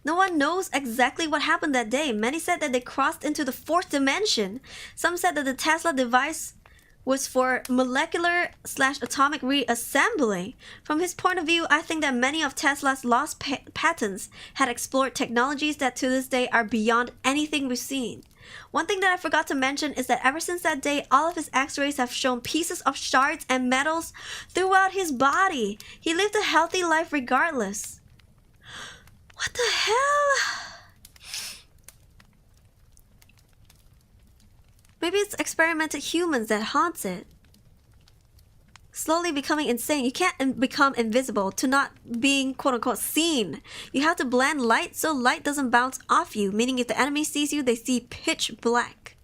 No one knows exactly what happened that day. Many said that they crossed into the fourth dimension. Some said that the Tesla device was for molecular/atomic reassembly. From his point of view, I think that many of Tesla's lost patents had explored technologies that to this day are beyond anything we've seen. One thing that I forgot to mention is that ever since that day, all of his x-rays have shown pieces of shards and metals throughout his body. He lived a healthy life regardless. What the hell? Maybe it's experimented humans that haunts it. Slowly becoming insane. You can't become invisible to not being quote-unquote seen. You have to blend light so light doesn't bounce off you, meaning if the enemy sees you, they see pitch black.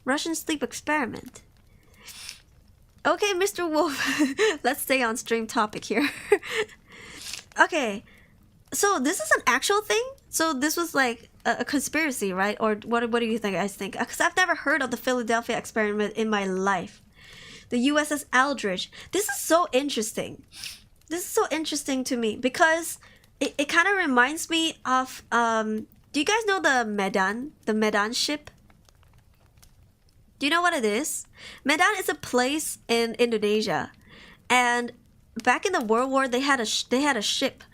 Russian sleep experiment. Okay, Mr. Wolf. Let's stay on stream topic here. Okay. So this is an actual thing? So this was like a conspiracy, right? Or what do you think, guys think? Because I've never heard of the Philadelphia experiment in my life. The USS Eldridge. This is so interesting. This is so interesting to me because it kind of reminds me of do you guys know the Medan ship? Do you know what it is? Medan is a place in Indonesia, and back in the World War they had a ship.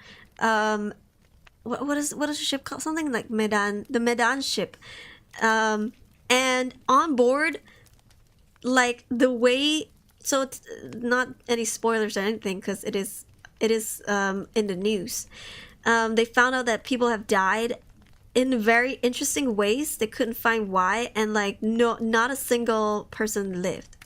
What is the ship called? Something like Medan, the Medan ship, and on board, like the way. So it's not any spoilers or anything because it is in the news. They found out that people have died in very interesting ways. They couldn't find why, and like not a single person lived.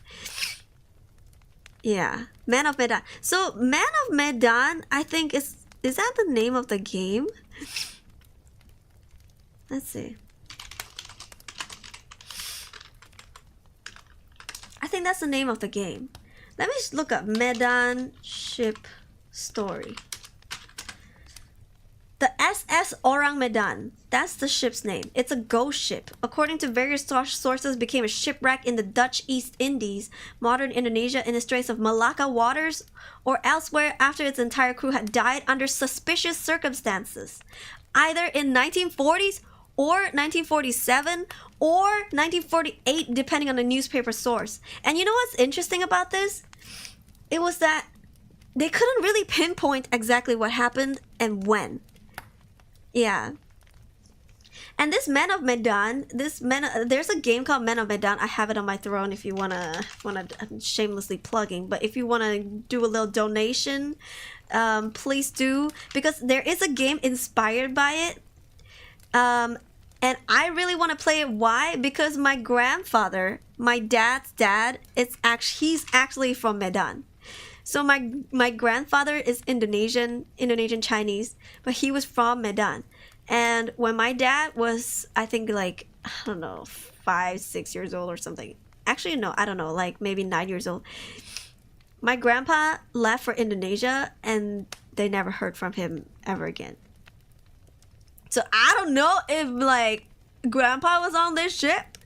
Yeah, Man of Medan. So Man of Medan, I think is that the name of the game? Let's see. I think that's the name of the game. Let me just look up Medan ship story. The SS Orang Medan. That's the ship's name. It's a ghost ship. According to various sources, became a shipwreck in the Dutch East Indies, modern Indonesia, in the Straits of Malacca waters, or elsewhere after its entire crew had died under suspicious circumstances, either in 1940s or 1947 or 1948, depending on the newspaper source. And you know what's interesting about this? It was that they couldn't really pinpoint exactly what happened and when. Yeah. And this Men of Medan, there's a game called Men of Medan. I have it on my throne if you wanna I'm shamelessly plugging, but if you wanna do a little donation, please do, because there is a game inspired by it. And I really want to play it. Why? Because my grandfather, my dad's dad, he's actually from Medan. So my grandfather is Indonesian Chinese, but he was from Medan. And when my dad was, I think like, I don't know, 5, 6 years old or something. Actually, no, I don't know, like maybe 9 years old. My grandpa left for Indonesia and they never heard from him ever again. So I don't know if like grandpa was on this ship.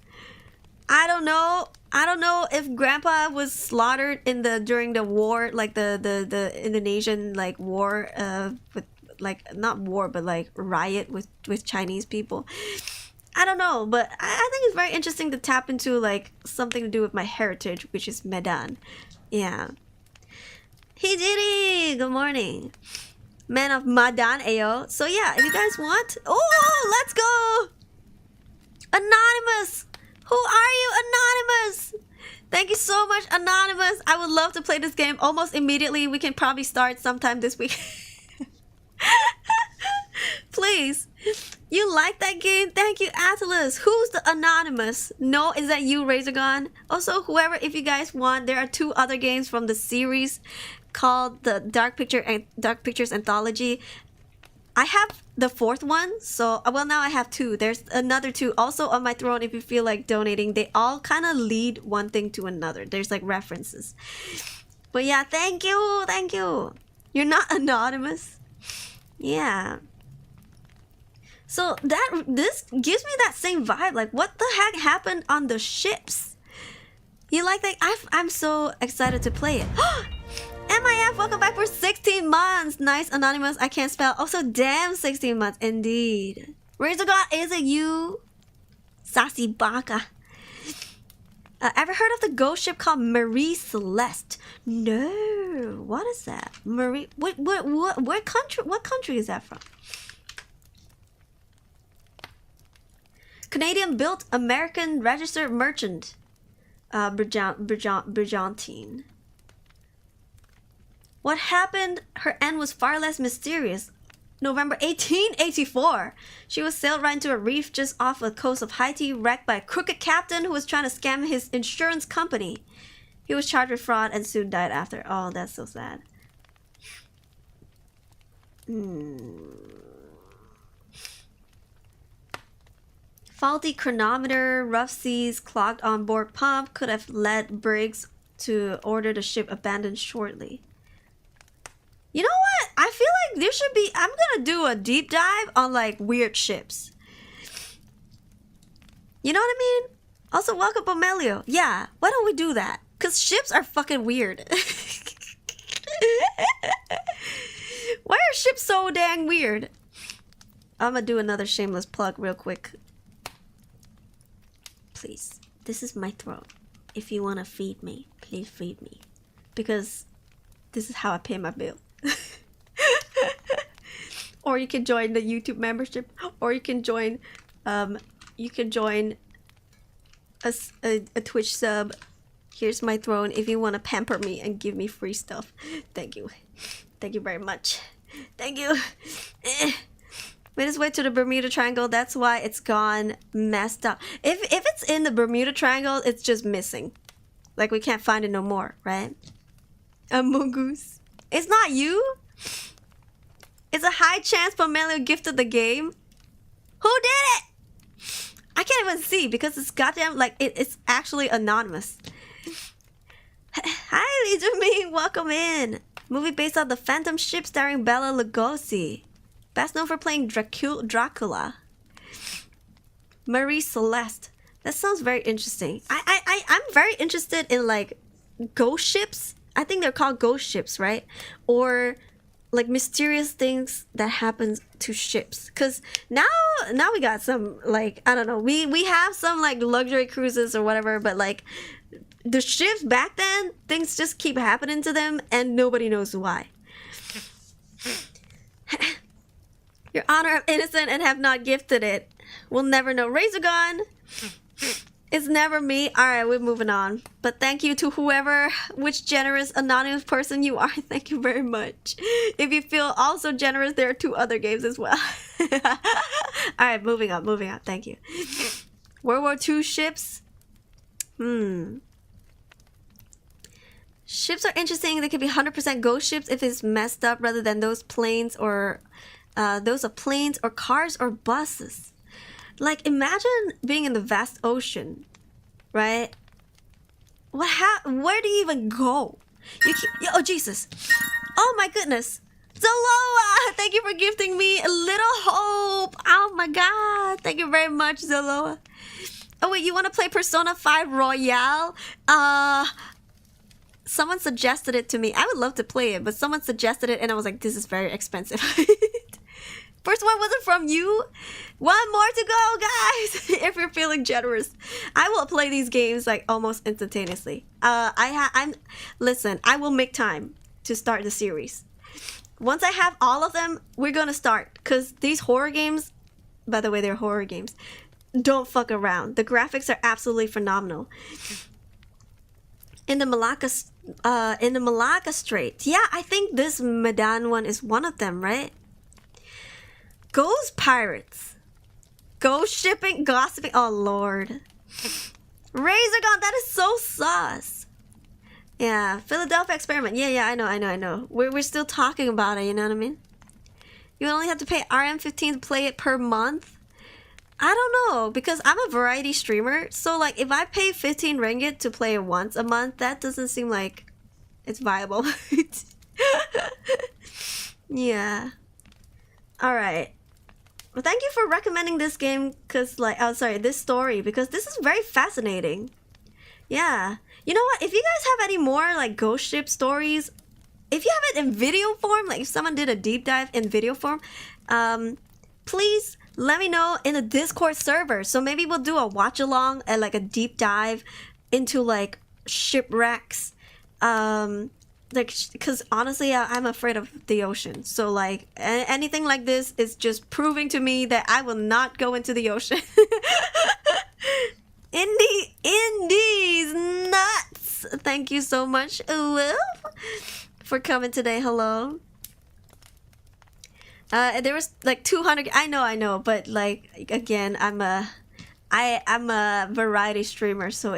I don't know if grandpa was slaughtered during the war, like the Indonesian like war, with like not war but like riot with Chinese people. I don't know, but I think it's very interesting to tap into like something to do with my heritage, which is Medan. Yeah. Hijiri, good morning. Man of Medan, ayo. So yeah, if you guys want, let's go. Anonymous. Who are you, Anonymous? Thank you so much, Anonymous. I would love to play this game almost immediately. We can probably start sometime this week. Please. You like that game? Thank you, Atlas. Who's the Anonymous? No, is that you, Razorgon? Also, whoever, if you guys want, there are 2 other games from the series called the Dark Pictures Anthology. I have the 4th one, so well now I have 2. There's another 2 also on my throne if you feel like donating. They all kind of lead one thing to another. There's like references. But yeah, thank you. You're not anonymous. Yeah. So this gives me that same vibe. Like, what the heck happened on the ships? You like that? I'm so excited to play it. MIF, welcome back for 16 months. Nice, Anonymous. I can't spell. Also, damn, 16 months. Indeed. Razor God, is it you? Sassy Baka. Ever heard of the ghost ship called Marie Celeste? No. What is that? Marie... What country is that from? Canadian-built, American-registered merchant. Brigantine. What happened? Her end was far less mysterious. November 1884. She was sailed right into a reef just off the coast of Haiti, wrecked by a crooked captain who was trying to scam his insurance company. He was charged with fraud and soon died after. Oh, that's so sad. Faulty chronometer, rough seas, clogged onboard pump could have led Briggs to order the ship abandoned shortly. You know what? I feel like there should be... I'm gonna do a deep dive on like weird ships. You know what I mean? Also, welcome Pomelio. Yeah, why don't we do that? Because ships are fucking weird. Why are ships so dang weird? I'm gonna do another shameless plug real quick. Please, this is my throne. If you want to feed me, please feed me. Because this is how I pay my bill. Or you can join the YouTube membership, or you can join a Twitch sub. Here's my throne if you want to pamper me and give me free stuff. Thank you very much. Thank you. Made its way to the Bermuda Triangle. That's why it's gone messed up. If it's in the Bermuda Triangle, it's just missing. Like, we can't find it no more, right? A mongoose. It's not you? It's a high chance Pomelio gifted the game. Who did it? I can't even see because it's goddamn, like, it's actually anonymous. Lee Jimmy, welcome in. Movie based on the Phantom Ship starring Bela Lugosi. Best known for playing Dracula. Marie Celeste. That sounds very interesting. I'm very interested in like ghost ships. I think they're called ghost ships, right? Or like mysterious things that happen to ships. Cause now we got some like, I don't know, we have some like luxury cruises or whatever, but like the ships back then, things just keep happening to them and nobody knows why. Your honor of innocent and have not gifted it. We'll never know. Razor Gun. It's never me. Alright, we're moving on. But thank you to whoever, which generous anonymous person you are. Thank you very much. If you feel also generous, there are 2 other games as well. Alright, moving on. Thank you. World War II ships. Ships are interesting. They could be 100% ghost ships if it's messed up rather than those planes or those of planes or cars or buses. Like, imagine being in the vast ocean, right? Where do you even go? Oh, Jesus. Oh, my goodness. Zoloa, thank you for gifting me a little hope. Oh, my God. Thank you very much, Zoloa. Oh, wait, you want to play Persona 5 Royale? Someone suggested it to me. I would love to play it, but someone suggested it, and I was like, this is very expensive. First one wasn't from you. 1 more to go, guys. If you're feeling generous, I will play these games like almost instantaneously. Listen, I will make time to start the series. Once I have all of them, we're gonna start. Cause these horror games, by the way, they're horror games, don't fuck around. The graphics are absolutely phenomenal. In the Malacca Strait. Yeah, I think this Medan one is one of them, right? Ghost pirates. Ghost shipping, gossiping. Oh, Lord. Razor Gun, that is so sus. Yeah, Philadelphia Experiment. Yeah, I know. We're still talking about it, you know what I mean? You only have to pay RM15 to play it per month? I don't know, because I'm a variety streamer. So, like, if I pay 15 ringgit to play it once a month, that doesn't seem like it's viable. Yeah. Alright. Well, thank you for recommending this game, because, like, this story, because this is very fascinating. Yeah. You know what? If you guys have any more, like, ghost ship stories, if you have it in video form, like, if someone did a deep dive in video form, please let me know in the Discord server. So maybe we'll do a watch along and, like, a deep dive into, like, shipwrecks, like, because honestly, I'm afraid of the ocean. So, like, anything like this is just proving to me that I will not go into the ocean. Indies nuts. Thank you so much, Will, for coming today. Hello. There was like 200. I know, but like again, I'm a variety streamer, so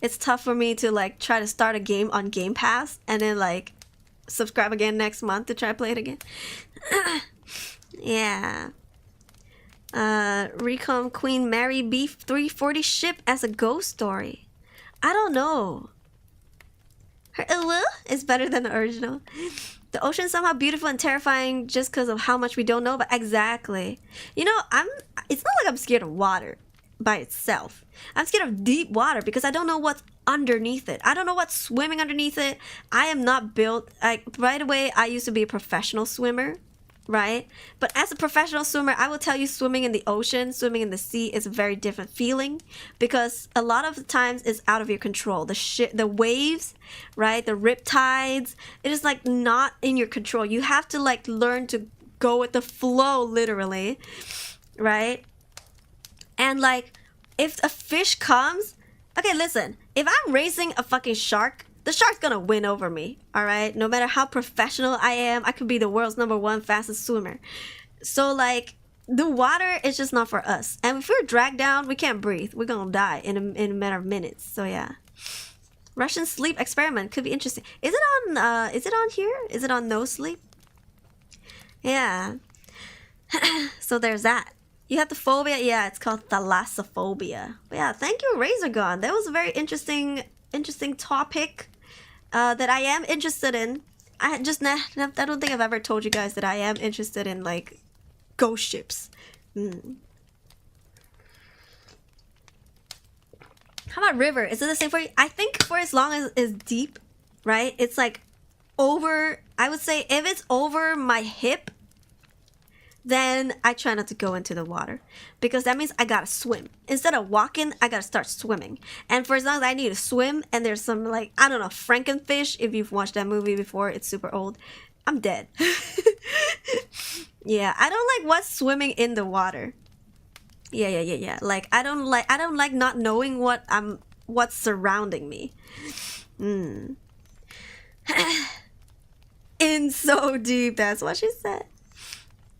it's tough for me to like try to start a game on Game Pass and then like subscribe again next month to try to play it again. Yeah. Recom Queen Mary Beef 340 ship as a ghost story. I don't know. Her is better than the original. The ocean is somehow beautiful and terrifying just because of how much we don't know, but exactly. You know, it's not like I'm scared of water by itself. I'm scared of deep water because I don't know what's underneath it. I don't know what's swimming underneath it. I am not built, like, right away, I used to be a professional swimmer, right? But as a professional swimmer, I will tell you swimming in the ocean, swimming in the sea is a very different feeling because a lot of the times it's out of your control. The waves, right? The riptides, it is like not in your control. You have to like learn to go with the flow, literally, right? And like, if a fish comes, okay, listen, if I'm racing a fucking shark, the shark's gonna win over me, alright? No matter how professional I am, I could be the world's #1 fastest swimmer. So, like, the water is just not for us. And if we're dragged down, we can't breathe. We're gonna die in a matter of minutes. So, yeah. Russian sleep experiment could be interesting. Is it on here? Is it on No Sleep? Yeah. So, there's that. You have the phobia? Yeah, it's called thalassophobia. But yeah, thank you, Razor Gun. That was a very interesting topic. that I am interested in. I don't think I've ever told you guys that I am interested in like ghost ships. How about river? Is it the same for you? I think for as long as it's deep, right? It's like over, I would say if it's over my hip, then I try not to go into the water because that means I gotta swim. Instead of walking, I gotta start swimming. And for as long as I need to swim and there's some like, I don't know, Frankenfish, if you've watched that movie before, it's super old, I'm dead. Yeah, I don't like what's swimming in the water. Yeah. Like I don't like not knowing what's surrounding me. In so deep, that's what she said.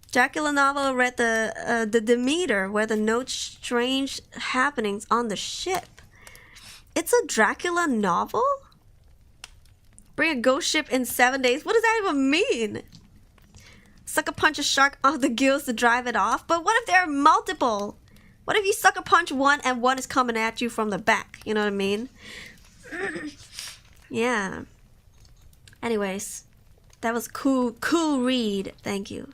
Dracula novel read the Demeter where the note strange happenings on the ship. It's a Dracula novel? Bring a ghost ship in 7 days? What does that even mean? Sucker punch a shark off the gills to drive it off? But what if there are multiple? What if you sucker punch one and one is coming at you from the back? You know what I mean? Yeah. Anyways, that was cool read. Thank you.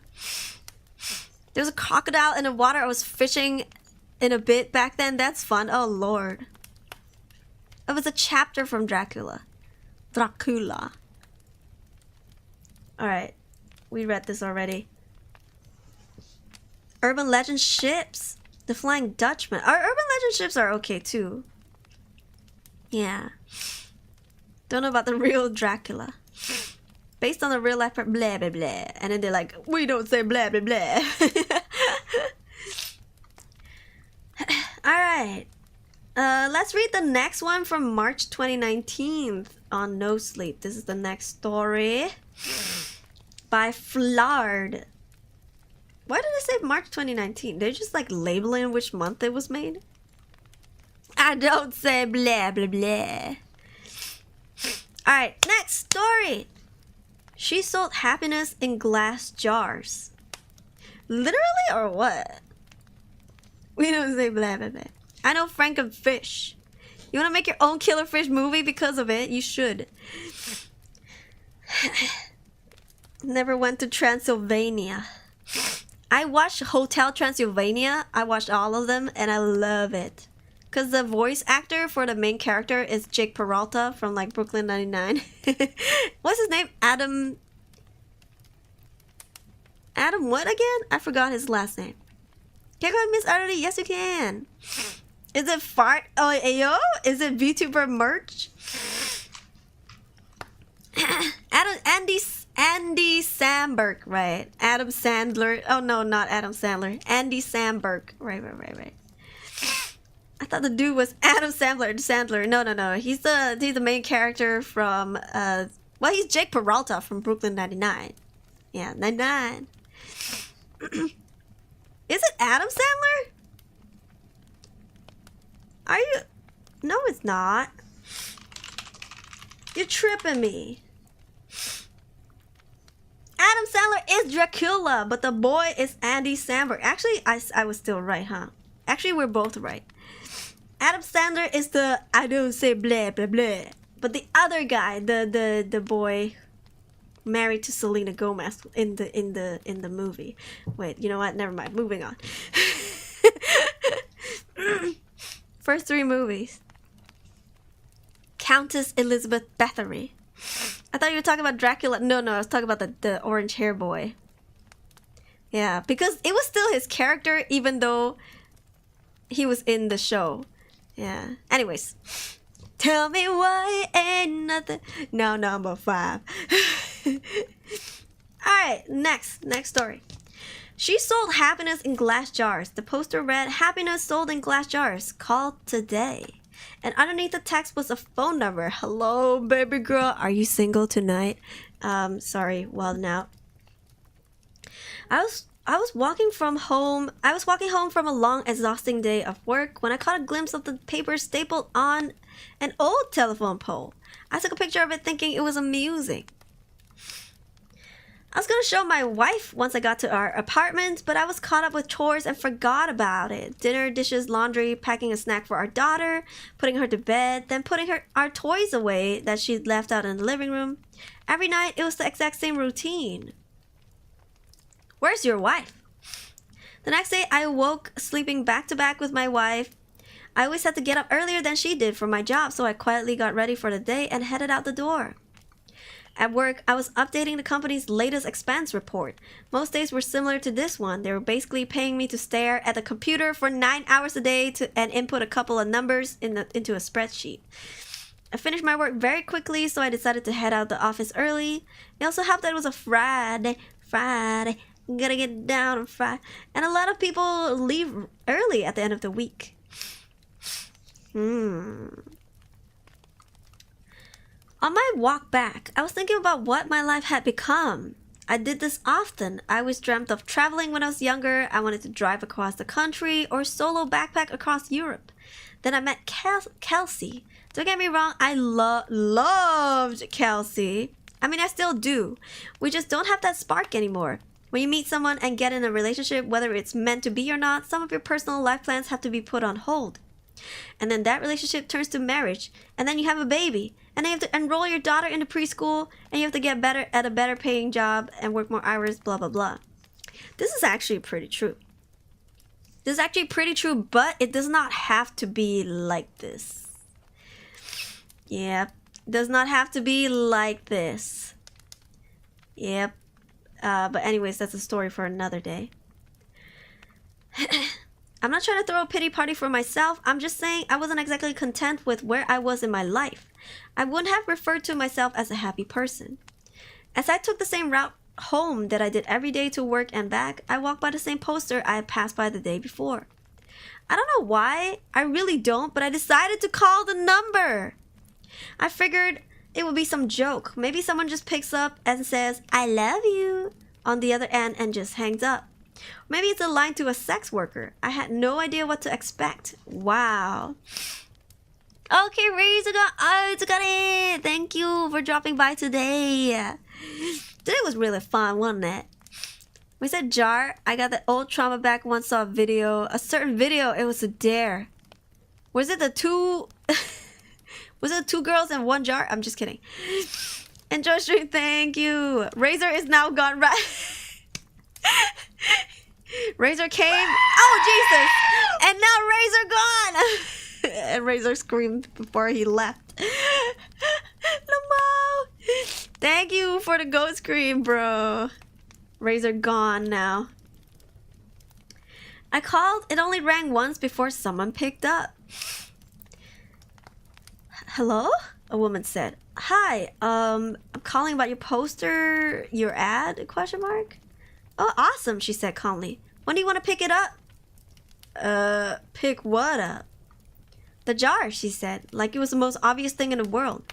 There was a crocodile in the water. I was fishing in a bit back then. That's fun. Oh, Lord. It was a chapter from Dracula. Alright. We read this already. Urban legend ships. The Flying Dutchman. Our urban legend ships are okay, too. Yeah. Don't know about the real Dracula. Based on the real life, blah, blah, blah. And then they're like, we don't say blah, blah, blah. Alright. Let's read the next one from March 2019 on No Sleep. This is the next story by Flard. Why did it say March 2019? They're just like labeling which month it was made. I don't say blah, blah, blah. Alright, next story. She sold happiness in glass jars. Literally or what? We don't say blah, blah, blah. I know Frankenfish. You want to make your own Killer Fish movie because of it? You should. Never went to Transylvania. I watched Hotel Transylvania. I watched all of them and I love it. Because the voice actor for the main character is Jake Peralta from like Brooklyn 99. What's his name? Adam what again? I forgot his last name. Can I call Miss Aruri? Yes, you can. Is it Fart? Oh, ayo? Is it VTuber merch? Andy Samberg, right? Adam Sandler. Oh no, not Adam Sandler. Andy Samberg. Right. I thought the dude was Adam Sandler. No. He's the main character from well, he's Jake Peralta from Brooklyn 99. Yeah, 99. Is it Adam Sandler? Are you? No, it's not. You're tripping me. Adam Sandler is Dracula, but the boy is Andy Samberg. Actually, I was still right, huh? Actually, we're both right. Adam Sandler is the I don't say blah blah blah, but the other guy, the boy married to Selena Gomez in the movie. Wait, you know what? Never mind. Moving on. First 3 movies. Countess Elizabeth Bathory. I thought you were talking about Dracula. No, I was talking about the orange hair boy. Yeah, because it was still his character even though he was in the show. Yeah. Anyways. Tell me why ain't nothing. No, number 5. Alright, next story. She sold happiness in glass jars. The poster read, happiness sold in glass jars. Call today. And underneath the text was a phone number. Hello, baby girl. Are you single tonight? Sorry. Well, now. I was walking home from a long, exhausting day of work when I caught a glimpse of the paper stapled on an old telephone pole. I took a picture of it thinking it was amusing. I was gonna show my wife once I got to our apartment, but I was caught up with chores and forgot about it. Dinner, dishes, laundry, packing a snack for our daughter, putting her to bed, then putting our toys away that she'd left out in the living room. Every night, it was the exact same routine. Where's your wife? The next day, I awoke sleeping back to back with my wife. I always had to get up earlier than she did for my job, so I quietly got ready for the day and headed out the door. At work, I was updating the company's latest expense report. Most days were similar to this one. They were basically paying me to stare at the computer for 9 hours a day and input a couple of numbers into a spreadsheet. I finished my work very quickly, so I decided to head out the office early. It also helped that it was a Friday. Gotta get down on Friday. And a lot of people leave early at the end of the week. On my walk back, I was thinking about what my life had become. I did this often. I always dreamt of traveling when I was younger. I wanted to drive across the country or solo backpack across Europe. Then I met Kelsey. Don't get me wrong, I loved Kelsey. I mean, I still do. We just don't have that spark anymore. When you meet someone and get in a relationship, whether it's meant to be or not, some of your personal life plans have to be put on hold. And then that relationship turns to marriage, and then you have a baby, and then you have to enroll your daughter into preschool, and you have to get better at a better paying job and work more hours, blah blah blah. This is actually pretty true. But it does not have to be like this. Yeah, does not have to be like this. Yep. But anyways, that's a story for another day. I'm not trying to throw a pity party for myself. I'm just saying I wasn't exactly content with where I was in my life. I wouldn't have referred to myself as a happy person. As I took the same route home that I did every day to work and back, I walked by the same poster I had passed by the day before. I don't know why. I really don't, but I decided to call the number. I figured it would be some joke. Maybe someone just picks up and says, "I love you," on the other end and just hangs up. Maybe it's a line to a sex worker. I had no idea what to expect. Wow. Okay, Razor got it. Thank you for dropping by today. Today was really fun, wasn't it? We said jar. I got the old trauma back once, saw a certain video. It was a dare. Was it the two... Was it 2 girls and 1 jar? I'm just kidding. Enjoy stream, thank you. Razor is now gone, right? Razor came. Oh, Jesus. And now Razor gone. And Razor screamed before he left. Lamau. Thank you for the ghost scream, bro. Razor gone now. I called. It only rang once before someone picked up. Hello? A woman said. Hi, I'm calling about your poster, your ad, question mark? Oh, awesome, she said calmly. When do you want to pick it up? Pick what up? The jar, she said, like it was the most obvious thing in the world.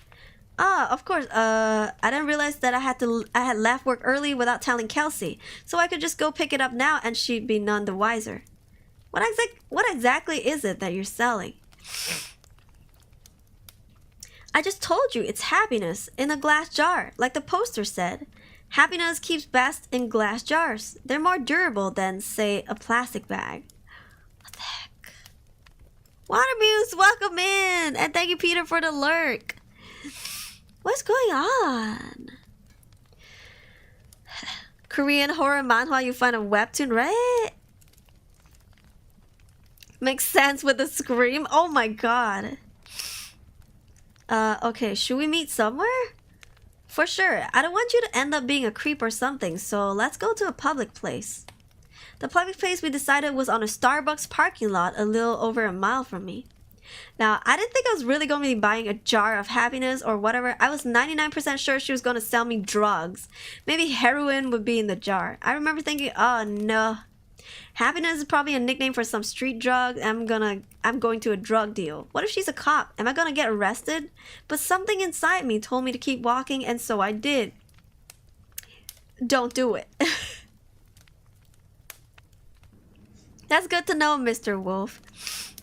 Ah, of course, I didn't realize that I had left work early without telling Kelsey, so I could just go pick it up now and she'd be none the wiser. What exactly is it that you're selling? I just told you it's happiness in a glass jar, like the poster said. Happiness keeps best in glass jars. They're more durable than, say, a plastic bag. What the heck? Watermuse, welcome in! And thank you, Peter, for the lurk. What's going on? Korean horror manhwa, you find a webtoon, right? Makes sense with the scream. Oh my god. Okay, should we meet somewhere? For sure. I don't want you to end up being a creep or something, so let's go to a public place. The public place we decided was on a Starbucks parking lot a little over a mile from me. Now, I didn't think I was really going to be buying a jar of happiness or whatever. I was 99% sure she was going to sell me drugs. Maybe heroin would be in the jar. I remember thinking, oh no. Happiness is probably a nickname for some street drug. I'm going to a drug deal. What if she's a cop? Am I gonna get arrested? But something inside me told me to keep walking, and so I did. Don't do it. That's good to know, Mr. Wolf.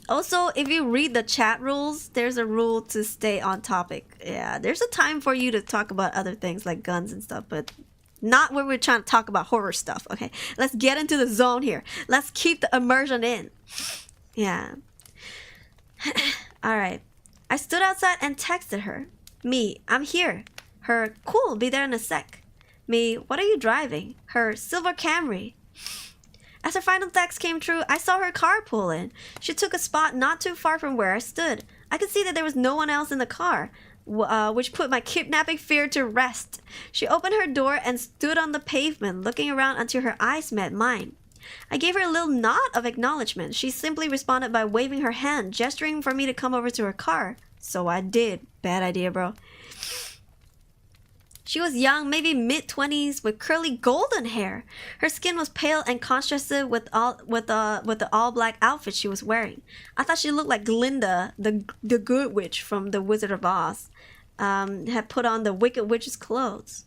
Also, if you read the chat rules, there's a rule to stay on topic. Yeah, there's a time for you to talk about other things like guns and stuff, but Not where we're trying to talk about horror stuff, okay? Let's get into the zone here. Let's keep the immersion in. Yeah. Alright. I stood outside and texted her. Me, I'm here. Her, cool, be there in a sec. Me, what are you driving? Her, silver Camry. As her final text came true, I saw her car pull in. She took a spot not too far from where I stood. I could see that there was no one else in the car, which put my kidnapping fear to rest. She opened her door and stood on the pavement, looking around until her eyes met mine. I gave her a little nod of acknowledgement. She simply responded by waving her hand, gesturing for me to come over to her car. So I did. Bad idea, bro. She was young, maybe mid-20s, with curly golden hair. Her skin was pale and contrasted with the all-black outfit she was wearing. I thought she looked like Glinda, the good witch from The Wizard of Oz, had put on the Wicked Witch's clothes.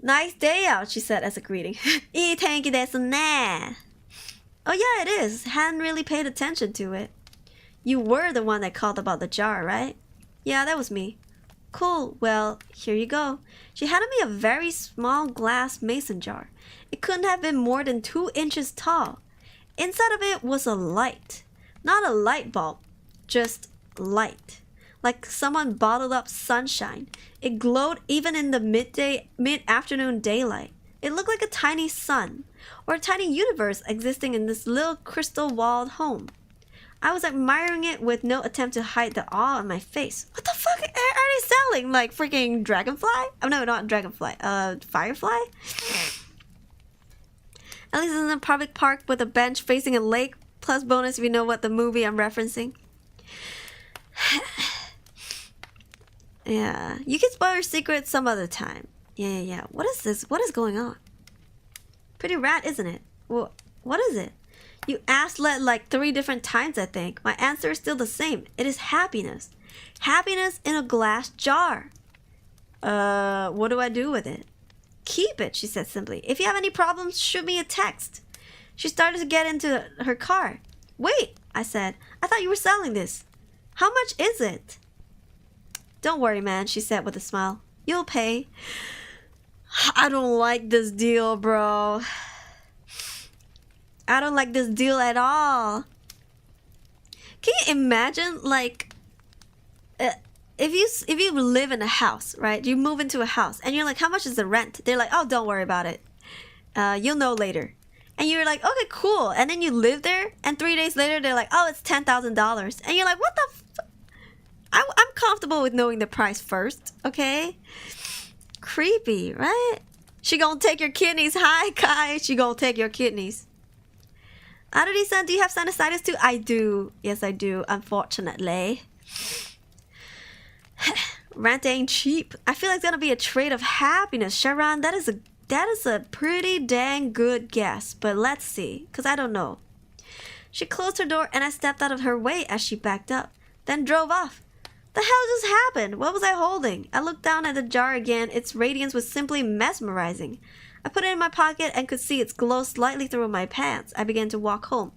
Nice day out, she said as a greeting. "いい天気ですね." Oh yeah, it is. Hadn't really paid attention to it. You were the one that called about the jar, right? Yeah, that was me. Cool, well, here you go. She handed me a very small glass mason jar. It couldn't have been more than 2 inches tall. Inside of it was a light. Not a light bulb, just light. Like someone bottled up sunshine. It glowed even in the mid-afternoon daylight. It looked like a tiny sun, or a tiny universe existing in this little crystal-walled home. I was admiring it with no attempt to hide the awe on my face. What the fuck are they selling? Like freaking dragonfly? Oh no, not dragonfly. Firefly? At least it's in a public park with a bench facing a lake. Plus bonus if you know what the movie I'm referencing. Yeah, you can spoil your secret some other time. Yeah. What is this? What is going on? Pretty rad, isn't it? Well, what is it? You asked like 3 different times, I think. My answer is still the same. It is happiness. Happiness in a glass jar. What do I do with it? Keep it, she said simply. If you have any problems, shoot me a text. She started to get into her car. Wait, I said. I thought you were selling this. How much is it? Don't worry, man, she said with a smile. You'll pay. I don't like this deal, bro. I don't like this deal at all. Can you imagine, like, if you live in a house, right? You move into a house, and you're like, how much is the rent? They're like, oh, don't worry about it. You'll know later. And you're like, okay, cool. And then you live there, and 3 days later, they're like, oh, it's $10,000. And you're like, what the I'm comfortable with knowing the price first, okay? Creepy, right? She gonna take your kidneys. Hi, Kai. She gonna take your kidneys. Aruri-san, do you have sinusitis too? I do. Yes, I do, unfortunately. Rent ain't cheap. I feel like it's gonna be a trade of happiness. Sharon, that is a pretty dang good guess. But let's see, because I don't know. She closed her door and I stepped out of her way as she backed up, then drove off. The hell just happened? What was I holding? I looked down at the jar again. Its radiance was simply mesmerizing. I put it in my pocket and could see its glow slightly through my pants. I began to walk home.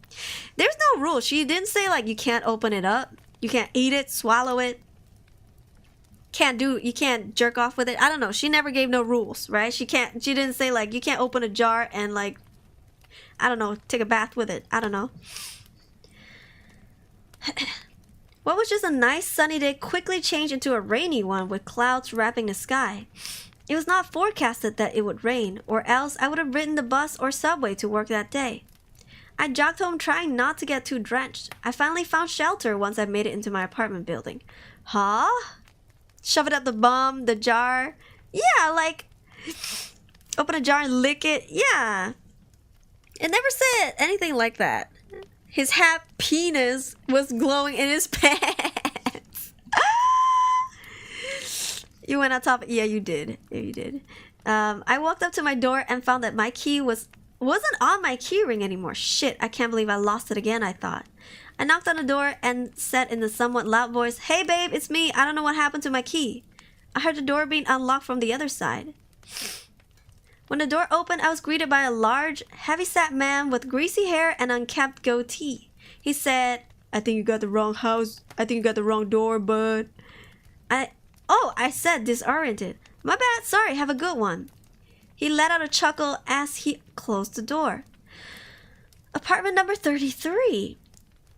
There's no rule. She didn't say like you can't open it up. You can't eat it, swallow it. You can't jerk off with it. I don't know. She never gave no rules, right? She didn't say like you can't open a jar and like, I don't know, take a bath with it. I don't know. What was just a nice sunny day quickly changed into a rainy one with clouds wrapping the sky. It was not forecasted that it would rain, or else I would have ridden the bus or subway to work that day. I jogged home trying not to get too drenched. I finally found shelter once I made it into my apartment building. Huh? Shove it up the bum, the jar. Yeah, like open a jar and lick it. Yeah. It never said anything like that. His half penis was glowing in his pants. You went on top. Yeah, you did. Yeah, you did. I walked up to my door and found that my key wasn't on my key ring anymore. Shit, I can't believe I lost it again, I thought. I knocked on the door and said in a somewhat loud voice, "Hey babe, it's me. I don't know what happened to my key." I heard the door being unlocked from the other side. When the door opened, I was greeted by a large, heavy-set man with greasy hair and unkempt goatee. He said, "I think you got the wrong house. I think you got the wrong door, bud." I said, disoriented. My bad, sorry, have a good one. He let out a chuckle as he closed the door. Apartment number 33.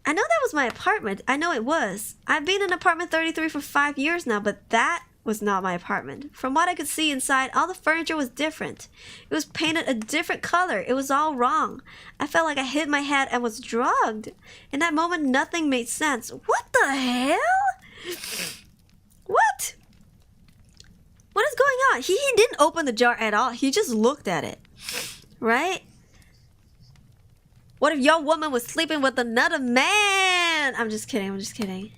I know that was my apartment. I know it was. I've been in apartment 33 for 5 years now, but that was not my apartment. From what I could see inside, all the furniture was different. It was painted a different color. It was all wrong. I felt like I hit my head and was drugged. In that moment, nothing made sense. What the hell? What? What is going on? He didn't open the jar at all. He just looked at it. Right? What if your woman was sleeping with another man? I'm just kidding.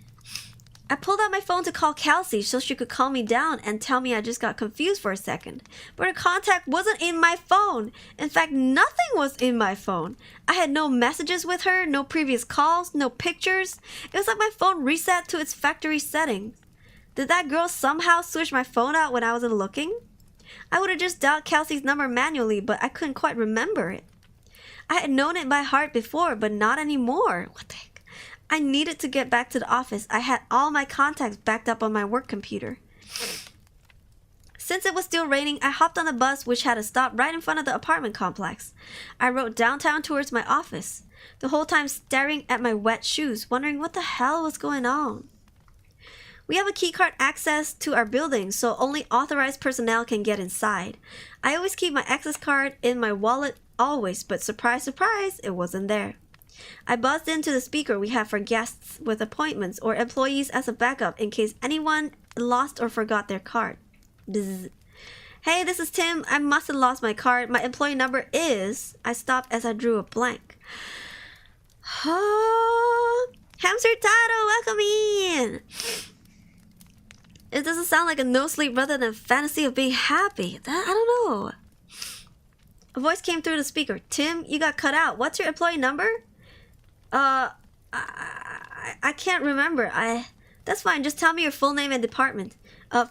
I pulled out my phone to call Kelsey so she could calm me down and tell me I just got confused for a second. But her contact wasn't in my phone. In fact, nothing was in my phone. I had no messages with her, no previous calls, no pictures. It was like my phone reset to its factory settings. Did that girl somehow switch my phone out when I wasn't looking? I would have just dialed Kelsey's number manually, but I couldn't quite remember it. I had known it by heart before, but not anymore. What the heck? I needed to get back to the office. I had all my contacts backed up on my work computer. Since it was still raining, I hopped on a bus which had a stop right in front of the apartment complex. I rode downtown towards my office, the whole time staring at my wet shoes, wondering what the hell was going on. We have a keycard access to our building, so only authorized personnel can get inside. I always keep my access card in my wallet, always, but surprise, surprise, it wasn't there. I buzzed into the speaker we have for guests with appointments or employees as a backup in case anyone lost or forgot their card. Bzz. Hey, this is Tim. I must have lost my card. My employee number is... I stopped as I drew a blank. Hamster Taro, welcome in! It doesn't sound like a no sleep rather than a fantasy of being happy. I don't know. A voice came through the speaker. Tim, you got cut out. What's your employee number? I can't remember. That's fine. Just tell me your full name and department.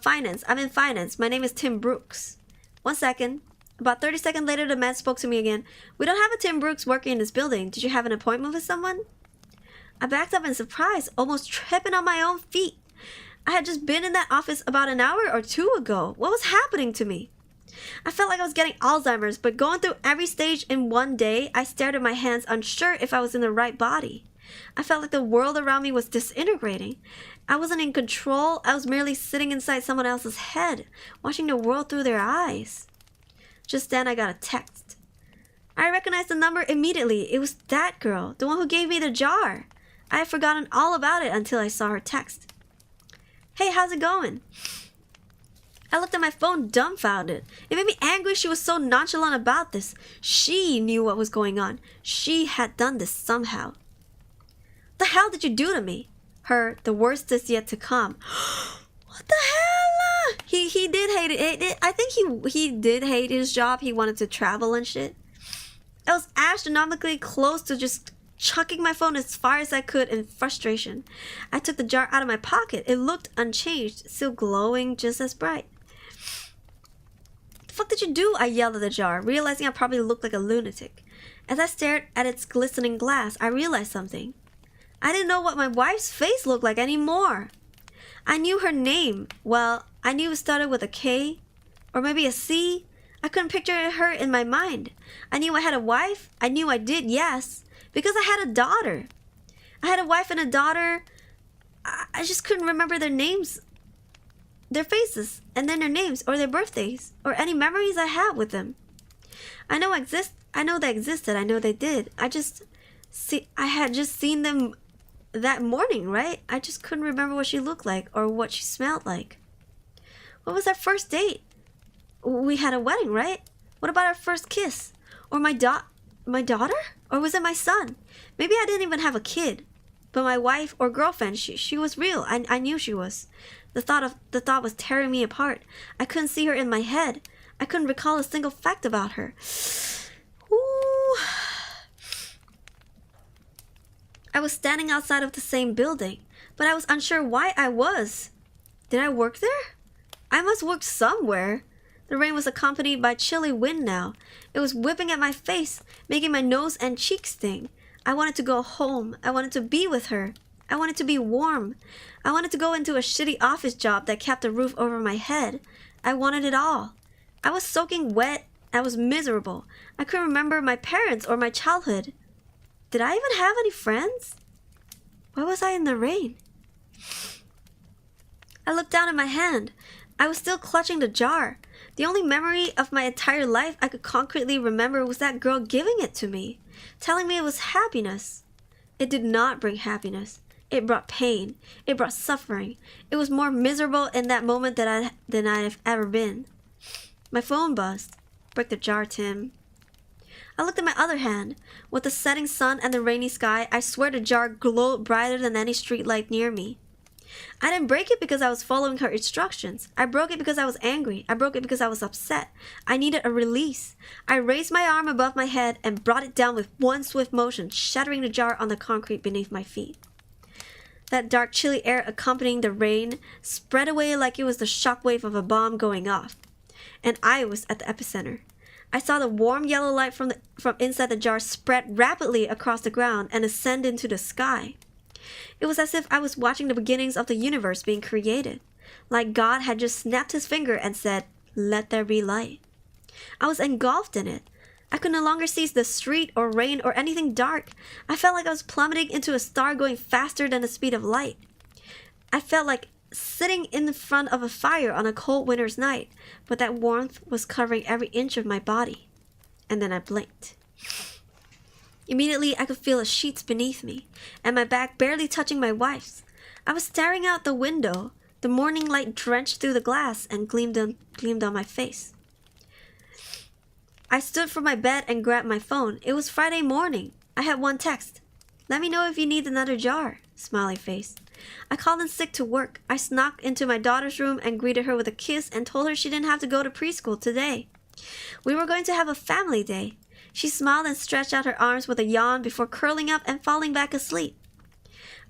Finance. I'm in finance. My name is Tim Brooks. 1 second. About 30 seconds later, the man spoke to me again. We don't have a Tim Brooks working in this building. Did you have an appointment with someone? I backed up in surprise, almost tripping on my own feet. I had just been in that office about an hour or two ago. What was happening to me? I felt like I was getting Alzheimer's, but going through every stage in one day, I stared at my hands, unsure if I was in the right body. I felt like the world around me was disintegrating. I wasn't in control. I was merely sitting inside someone else's head, watching the world through their eyes. Just then, I got a text. I recognized the number immediately. It was that girl, the one who gave me the jar. I had forgotten all about it until I saw her text. Hey, how's it going? I looked at my phone dumbfounded. It made me angry she was so nonchalant about this. She knew what was going on. She had done this somehow. What the hell did you do to me? Her, the worst is yet to come. What the hell? He did hate it. I think he did hate his job. He wanted to travel and shit. I was astronomically close to just chucking my phone as far as I could in frustration. I took the jar out of my pocket. It looked unchanged, still glowing just as bright. What the fuck did you do? I yelled at the jar, realizing I probably looked like a lunatic. As I stared at its glistening glass, I realized something. I didn't know what my wife's face looked like anymore. I knew her name. Well, I knew it started with a K, or maybe a C. I couldn't picture her in my mind. I knew I had a wife. I knew I did, yes, because I had a daughter. I had a wife and a daughter. I just couldn't remember their names, their faces, and then their names, or their birthdays, or any memories I had with them. I know they existed. I know they did. I had just seen them that morning, right? I just couldn't remember what she looked like or what she smelled like. What was our first date? We had a wedding, right? What about our first kiss? Or my daughter? Or was it my son? Maybe I didn't even have a kid. But my wife or girlfriend, she was real. I knew she was. The thought was tearing me apart. I couldn't see her in my head. I couldn't recall a single fact about her. Ooh. I was standing outside of the same building, but I was unsure why I was. Did I work there? I must work somewhere. The rain was accompanied by chilly wind now. It was whipping at my face, making my nose and cheeks sting. I wanted to go home. I wanted to be with her. I wanted to be warm. I wanted to go into a shitty office job that kept a roof over my head. I wanted it all. I was soaking wet. I was miserable. I couldn't remember my parents or my childhood. Did I even have any friends? Why was I in the rain? I looked down at my hand. I was still clutching the jar. The only memory of my entire life I could concretely remember was that girl giving it to me, telling me it was happiness. It did not bring happiness. It brought pain. It brought suffering. It was more miserable in that moment than I've ever been. My phone buzzed. Break the jar, Tim. I looked at my other hand. With the setting sun and the rainy sky, I swear the jar glowed brighter than any streetlight near me. I didn't break it because I was following her instructions. I broke it because I was angry. I broke it because I was upset. I needed a release. I raised my arm above my head and brought it down with one swift motion, shattering the jar on the concrete beneath my feet. That dark, chilly air accompanying the rain spread away like it was the shockwave of a bomb going off. And I was at the epicenter. I saw the warm yellow light from inside the jar spread rapidly across the ground and ascend into the sky. It was as if I was watching the beginnings of the universe being created, like God had just snapped his finger and said, "Let there be light." I was engulfed in it. I could no longer see the street or rain or anything dark. I felt like I was plummeting into a star going faster than the speed of light. I felt like sitting in the front of a fire on a cold winter's night, but that warmth was covering every inch of my body. And then I blinked. Immediately, I could feel the sheets beneath me, and my back barely touching my wife's. I was staring out the window. The morning light drenched through the glass and gleamed on my face. I stood from my bed and grabbed my phone. It was Friday morning. I had one text. "Let me know if you need another jar." Smiley face. I called in sick to work. I snuck into my daughter's room and greeted her with a kiss and told her she didn't have to go to preschool today. We were going to have a family day. She smiled and stretched out her arms with a yawn before curling up and falling back asleep.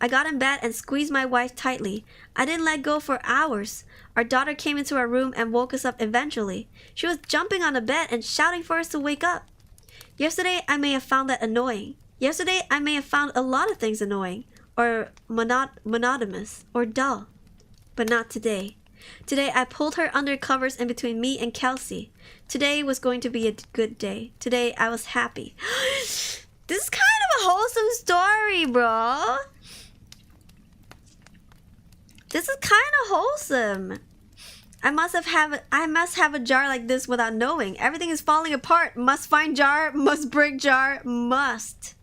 I got in bed and squeezed my wife tightly. I didn't let go for hours. Our daughter came into our room and woke us up eventually. She was jumping on the bed and shouting for us to wake up. Yesterday, I may have found that annoying. Yesterday, I may have found a lot of things annoying, or monotonous, or dull. But not today. Today, I pulled her under covers in between me and Kelsey. Today was going to be a good day. Today, I was happy. This is kind of a wholesome story, bro. This is kind of wholesome. I must have a jar like this without knowing. Everything is falling apart. Must find jar, must break jar, must.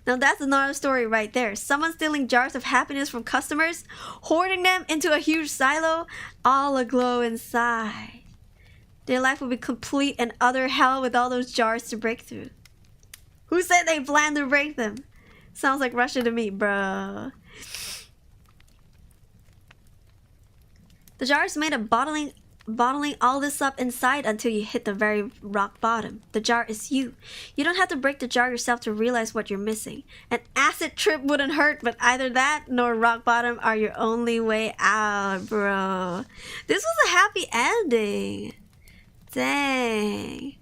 Now that's another story right there. Someone stealing jars of happiness from customers, hoarding them into a huge silo, all aglow inside. Their life would be complete and utter hell with all those jars to break through. Who said they planned to break them? Sounds like Russia to me, bruh. The jar is made of bottling all this up inside until you hit the very rock bottom. The jar is you. You don't have to break the jar yourself to realize what you're missing. An acid trip wouldn't hurt, but either that nor rock bottom are your only way out, bro. This was a happy ending. Dang.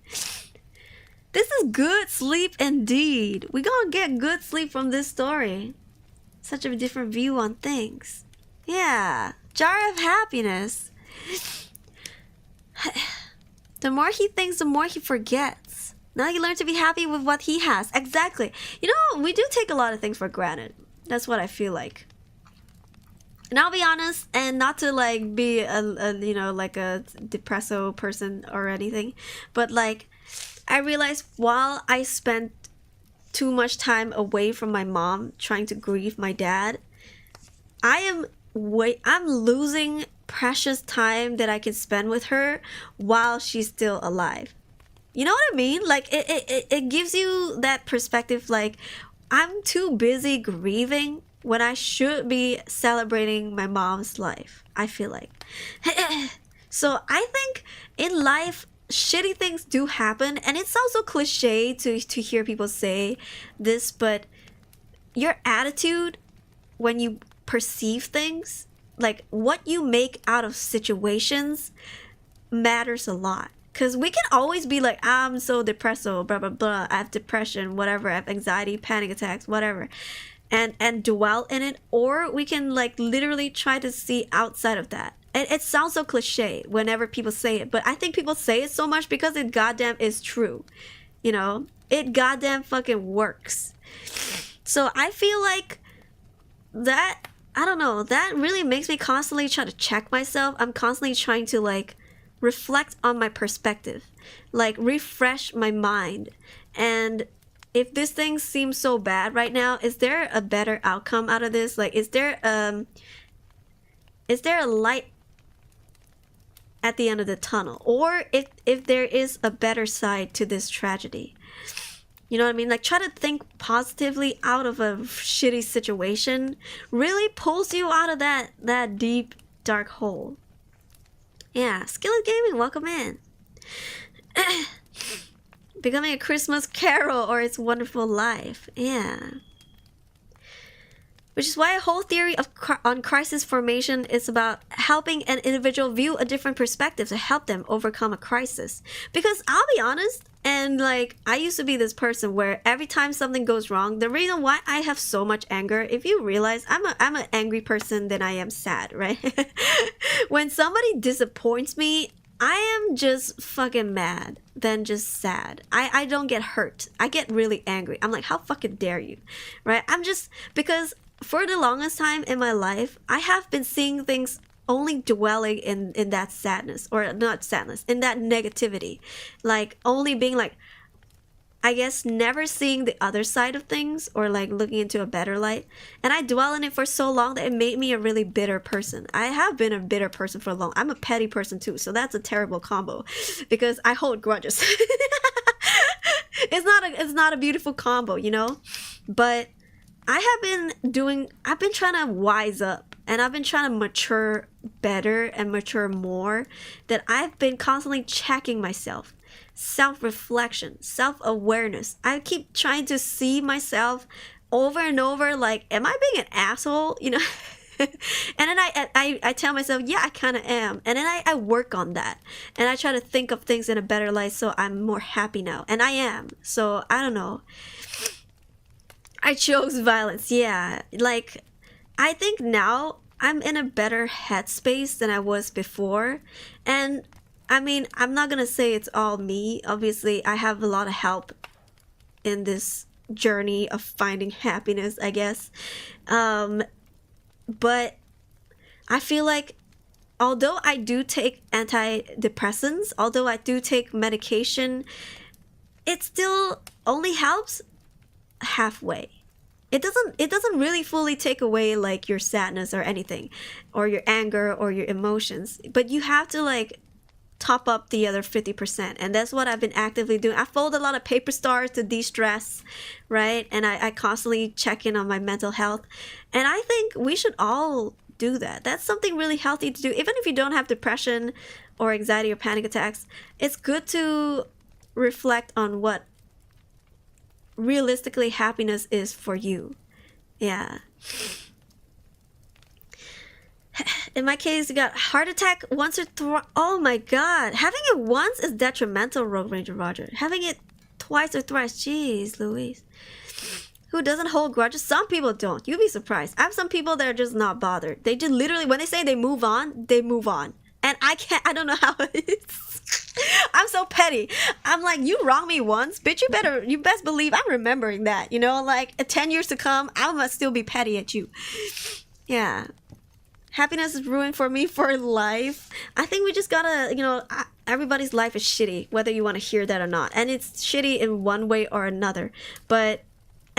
This is good sleep indeed. We gonna get good sleep from this story. Such a different view on things. Yeah. Jar of happiness. The more he thinks, the more he forgets. Now you learn to be happy with what he has. Exactly. You know, we do take a lot of things for granted. That's what I feel like. And I'll be honest, and not to like be a you know, like a depresso person or anything, but like I realized while I spent too much time away from my mom trying to grieve my dad, I'm losing precious time that I can spend with her while she's still alive. You know what I mean? Like it gives you that perspective, like I'm too busy grieving when I should be celebrating my mom's life, I feel like. So I think in life, shitty things do happen, and it's also cliche to hear people say this, but your attitude when you perceive things, like what you make out of situations, matters a lot. Because we can always be like, I'm so depressed, blah blah blah, I have depression, whatever, I have anxiety, panic attacks, whatever, and dwell in it, or we can like literally try to see outside of that it sounds so cliche whenever people say it, but I think people say it so much because it goddamn is true. You know, it goddamn fucking works. So I feel like that, I don't know, that really makes me constantly try to check myself. I'm constantly trying to like reflect on my perspective, like refresh my mind. And if this thing seems so bad right now, is there a better outcome out of this? Like, is there a light at the end of the tunnel? Or if there is a better side to this tragedy? You know what I mean? Like, try to think positively out of a shitty situation really pulls you out of that deep, dark hole. Yeah, Skillet Gaming, welcome in. Becoming a Christmas Carol or It's Wonderful Life. Yeah. Which is why a whole theory on crisis formation is about helping an individual view a different perspective to help them overcome a crisis. Because I'll be honest, and like, I used to be this person where every time something goes wrong, the reason why I have so much anger, if you realize, I'm an angry person than I am sad, right? When somebody disappoints me, I am just fucking mad than just sad. I don't get hurt. I get really angry. I'm like, how fucking dare you, right? I'm just, because for the longest time in my life, I have been seeing things only dwelling in that sadness, or not sadness, in that negativity. Like, only being like, I guess, never seeing the other side of things, or like looking into a better light. And I dwell in it for so long that it made me a really bitter person. I have been a bitter person for long. I'm a petty person too, so that's a terrible combo because I hold grudges. It's not a beautiful combo, you know? But I've been trying to wise up, and I've been trying to mature better and mature more, that I've been constantly checking myself. Self-reflection, self-awareness. I keep trying to see myself over and over, like, am I being an asshole? You know? And then I tell myself, yeah, I kind of am. And then I work on that. And I try to think of things in a better light, so I'm more happy now. And I am. So, I don't know. I chose violence, yeah. Like, I think now I'm in a better headspace than I was before. And, I mean, I'm not gonna say it's all me. Obviously, I have a lot of help in this journey of finding happiness, I guess. But I feel like, although I do take antidepressants, although I do take medication, it still only helps halfway. It doesn't really fully take away like your sadness or anything, or your anger or your emotions, but you have to like top up the other 50%, and that's what I've been actively doing. I fold a lot of paper stars to de-stress, right? And I constantly check in on my mental health, and I think we should all do that. That's something really healthy to do. Even if you don't have depression or anxiety or panic attacks, it's good to reflect on what realistically happiness is for you. Yeah. In my case, you got heart attack once or twice. Oh my god. Having it once is detrimental, Rogue Ranger Roger. Having it twice or thrice. Jeez, Louise. Who doesn't hold grudges? Some people don't. You'd be surprised. I have some people that are just not bothered. They just literally, when they say they move on, they move on. And I don't know how it is. I'm so petty. I'm like, you wronged me once, bitch, you best believe I'm remembering that. You know, like 10 years to come, I must still be petty at you. Yeah. Happiness is ruined for me for life. I think we just gotta, you know, everybody's life is shitty, whether you want to hear that or not. And it's shitty in one way or another. But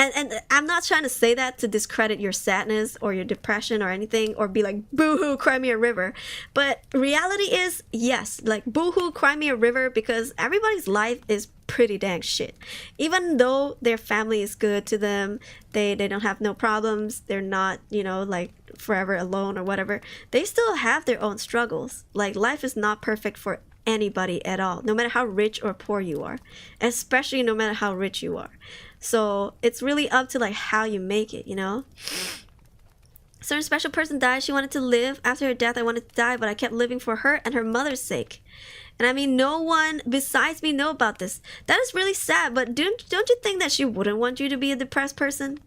and I'm not trying to say that to discredit your sadness or your depression or anything, or be like, boo-hoo, cry me a river. But reality is, yes, like, boo-hoo, cry me a river, because everybody's life is pretty dang shit. Even though their family is good to them, they don't have no problems, they're not, you know, like, forever alone or whatever, they still have their own struggles. Like, life is not perfect for anybody at all, no matter how rich or poor you are, especially no matter how rich you are. So it's really up to like how you make it, you know. A certain special person died. She wanted to live. After her death, I wanted to die, but I kept living for her and her mother's sake. And I mean, no one besides me know about this. That is really sad. But don't you think that she wouldn't want you to be a depressed person?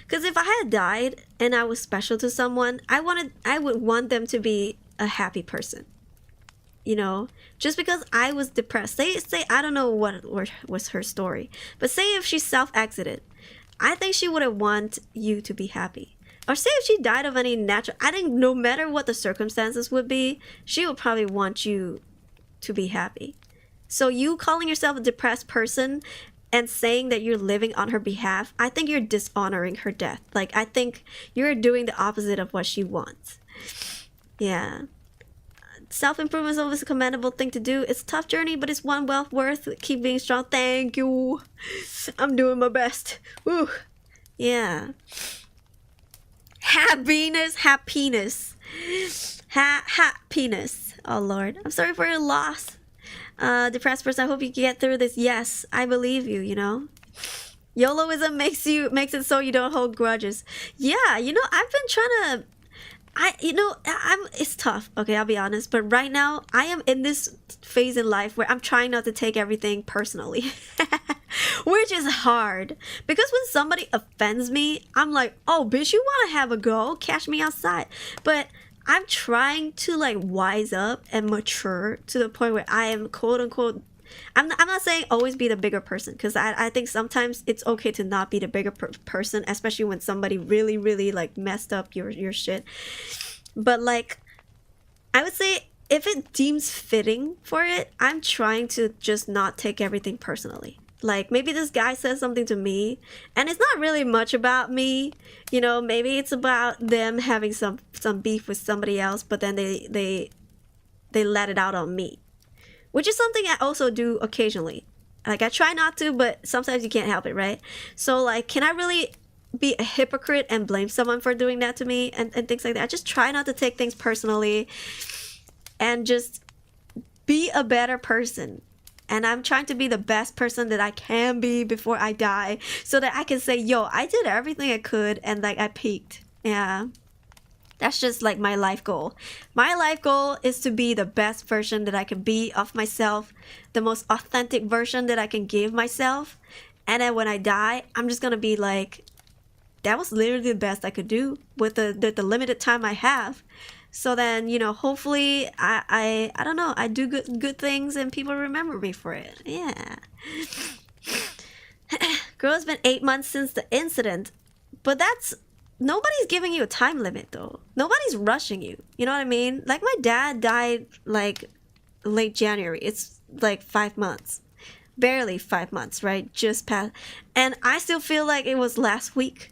Because if I had died and I was special to someone, I would want them to be a happy person. You know, just because I was depressed, say I don't know what was her story, but say if she self-exited, I think she wouldn't want you to be happy. Or say if she died of any natural, I think no matter what the circumstances would be, she would probably want you to be happy. So you calling yourself a depressed person and saying that you're living on her behalf, I think you're dishonoring her death. Like, I think you're doing the opposite of what she wants. Yeah. Self-improvement is always a commendable thing to do. It's a tough journey, but it's one well worth. Keep being strong. Thank you. I'm doing my best. Woo. Yeah. Happiness. Happiness. Oh, Lord. I'm sorry for your loss. Depressed person, I hope you get through this. Yes, I believe you, you know. YOLOism makes it so you don't hold grudges. Yeah, you know, I've been trying to it's tough, okay, I'll be honest, but right now I am in this phase in life where I'm trying not to take everything personally. Which is hard, because when somebody offends me, I'm like, oh bitch, you want to have a go, catch me outside. But I'm trying to like wise up and mature to the point where I am quote unquote, I'm not saying always be the bigger person, because I think sometimes it's okay to not be the bigger person, especially when somebody really, really like messed up your shit. But like, I would say if it deems fitting for it, I'm trying to just not take everything personally. Like, maybe this guy says something to me and it's not really much about me, you know, maybe it's about them having some beef with somebody else, but then they let it out on me. Which is something I also do occasionally. Like, I try not to, but sometimes you can't help it, right? So, like, can I really be a hypocrite and blame someone for doing that to me and things like that? I just try not to take things personally and just be a better person. And I'm trying to be the best person that I can be before I die, so that I can say, yo, I did everything I could and, like, I peaked. Yeah. That's just like my life goal. My life goal is to be the best version that I can be of myself, the most authentic version that I can give myself. And then when I die, I'm just gonna be like, that was literally the best I could do with the limited time I have. So then, you know, hopefully I don't know, I do good things and people remember me for it. Yeah. Girl, it's been 8 months since the incident, but nobody's giving you a time limit though. Nobody's rushing you. You know what I mean? Like, my dad died like late January. It's like 5 months. Barely 5 months, right? Just past. And I still feel like it was last week.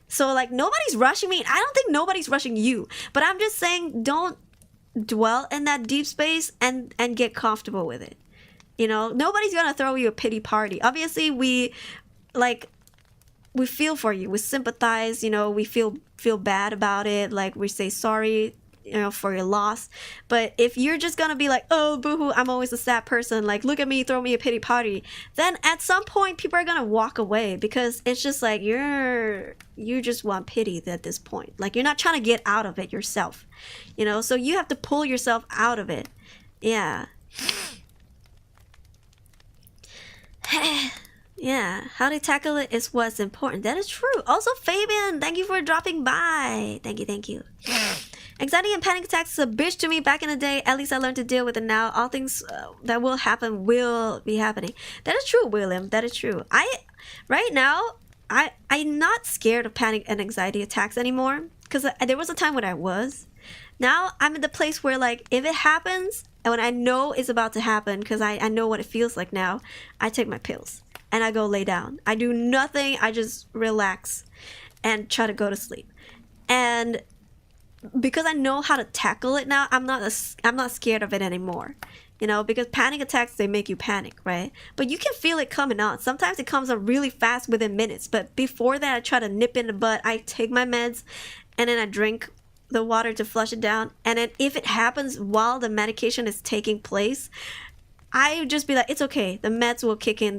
So like, nobody's rushing me. I don't think nobody's rushing you. But I'm just saying, don't dwell in that deep space and get comfortable with it. You know, nobody's gonna throw you a pity party. Obviously, we feel for you, we sympathize, you know, we feel bad about it, like we say sorry, you know, for your loss. But if you're just gonna be like, oh boohoo, I'm always a sad person, like look at me, throw me a pity party, then at some point people are gonna walk away, because it's just like you just want pity at this point. Like, you're not trying to get out of it yourself, you know, so you have to pull yourself out of it. Yeah. Yeah, how to tackle it is what's important. That is true. Also, Fabian, thank you for dropping by. Thank you. Anxiety and panic attacks is a bitch to me back in the day. At least I learned to deal with it now. All things that will happen will be happening. That is true, William. That is true. Right now, I'm not scared of panic and anxiety attacks anymore, because there was a time when I was. Now I'm in the place where, like, if it happens, and when I know it's about to happen, because I know what it feels like now, I take my pills and I go lay down. I do nothing. I just relax and try to go to sleep. And because I know how to tackle it now, I'm not scared of it anymore. You know, because panic attacks, they make you panic, right? But you can feel it coming on. Sometimes it comes on really fast within minutes. But before that, I try to nip in the bud. I take my meds and then I drink the water to flush it down. And then if it happens while the medication is taking place, I just be like, it's okay. The meds will kick in.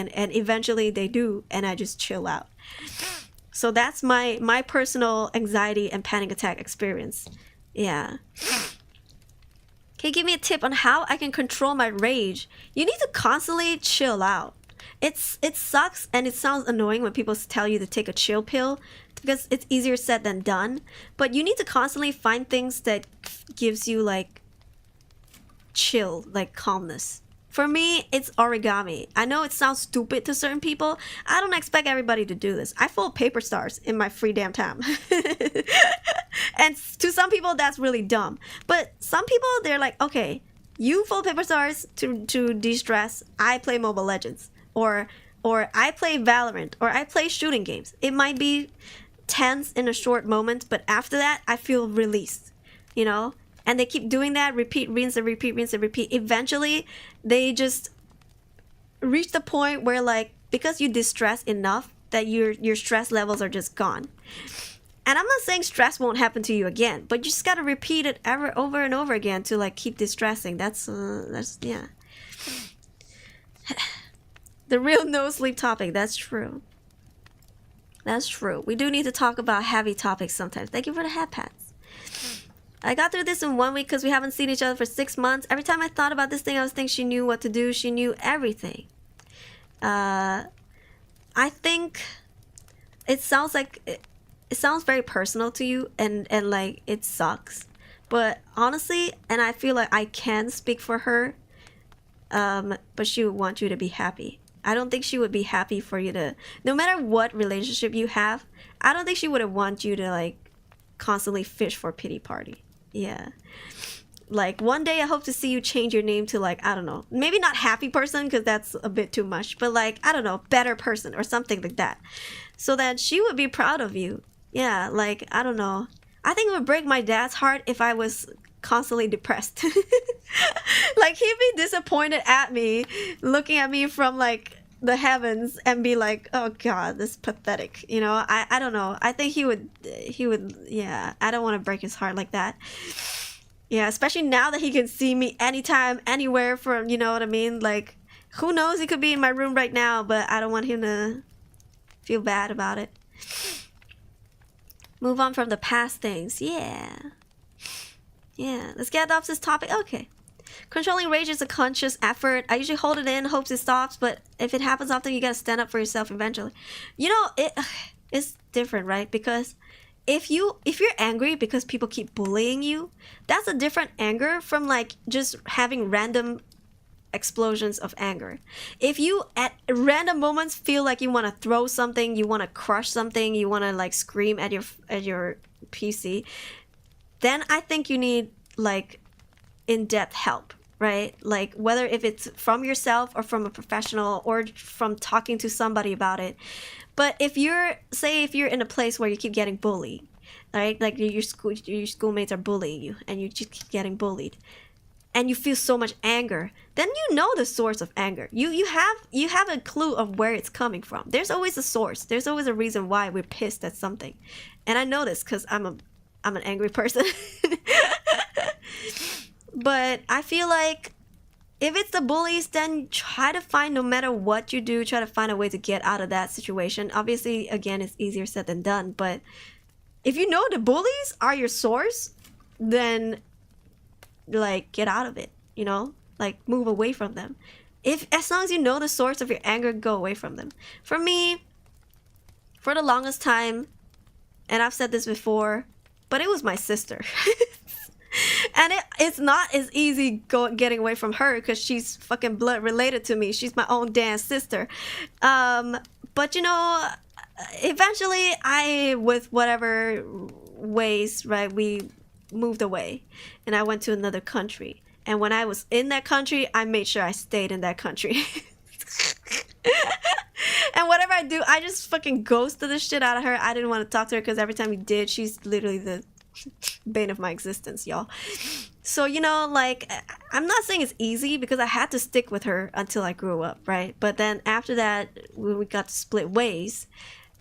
And eventually they do. And I just chill out. So that's my personal anxiety and panic attack experience. Yeah. Can you give me a tip on how I can control my rage? You need to constantly chill out. it sucks and it sounds annoying when people tell you to take a chill pill because it's easier said than done. But you need to constantly find things that gives you like chill, like calmness. For me, it's origami. I know it sounds stupid to certain people. I don't expect everybody to do this. I fold paper stars in my free damn time. And to some people, that's really dumb. But some people, they're like, okay, you fold paper stars to de-stress. I play Mobile Legends. Or I play Valorant. Or I play shooting games. It might be tense in a short moment, but after that, I feel released. You know? And they keep doing that, repeat, rinse, and repeat, rinse, and repeat. Eventually, they just reach the point where, like, because you distress enough, that your stress levels are just gone. And I'm not saying stress won't happen to you again, but you just gotta repeat it over and over again to, like, keep distressing. That's yeah. The real no sleep topic. That's true. That's true. We do need to talk about heavy topics sometimes. Thank you for the hat pats. I got through this in 1 week because we haven't seen each other for 6 months. Every time I thought about this thing, I was thinking she knew what to do. She knew everything. I think it sounds like it sounds very personal to you, and like it sucks. But honestly, and I feel like I can speak for her. But she would want you to be happy. I don't think she would be happy for you to, no matter what relationship you have. I don't think she would want you to like constantly fish for pity party. Yeah. Like one day I hope to see you change your name to like, I don't know, maybe not happy person because that's a bit too much, but like, I don't know, better person or something like that. So that she would be proud of you. Yeah, like, I don't know. I think it would break my dad's heart if I was constantly depressed. Like he'd be disappointed at me, looking at me from like the heavens and be like, oh god, this is pathetic, you know. I don't know, I think he would yeah, I don't want to break his heart like that. Yeah, especially now that he can see me anytime, anywhere from, you know what I mean, like who knows, he could be in my room right now, but I don't want him to feel bad about it. Move on from the past things. Yeah, let's get off this topic. Okay. Controlling rage is a conscious effort. I usually hold it in, hopes it stops, but if it happens often, you gotta stand up for yourself eventually. You know, it's different, right? Because if you're angry because people keep bullying you, that's a different anger from like just having random explosions of anger. If you at random moments feel like you want to throw something, you want to crush something, you want to like scream at your PC, then I think you need like in-depth help, right? Like whether if it's from yourself or from a professional or from talking to somebody about it. But if you're in a place where you keep getting bullied, right? Like your schoolmates are bullying you and you just keep getting bullied and you feel so much anger, then you know the source of anger. You have a clue of where it's coming from. There's always a source. There's always a reason why we're pissed at something. And I know this because I'm an angry person. But I feel like if it's the bullies, then try to find, no matter what you do, try to find a way to get out of that situation. Obviously, again, it's easier said than done. But if you know the bullies are your source, then like get out of it, you know? Like move away from them. As long as you know the source of your anger, go away from them. For me, for the longest time, and I've said this before, but it was my sister. And it's not as easy getting away from her because she's fucking blood related to me. She's my own damn sister. But you know, eventually with whatever ways, right, we moved away and I went to another country. And when I was in that country, I made sure I stayed in that country. And whatever I do, I just fucking ghosted the shit out of her. I didn't want to talk to her because every time you did, she's literally the bane of my existence, y'all. So, you know, like, I'm not saying it's easy because I had to stick with her until I grew up, right? But then after that, when we got to split ways,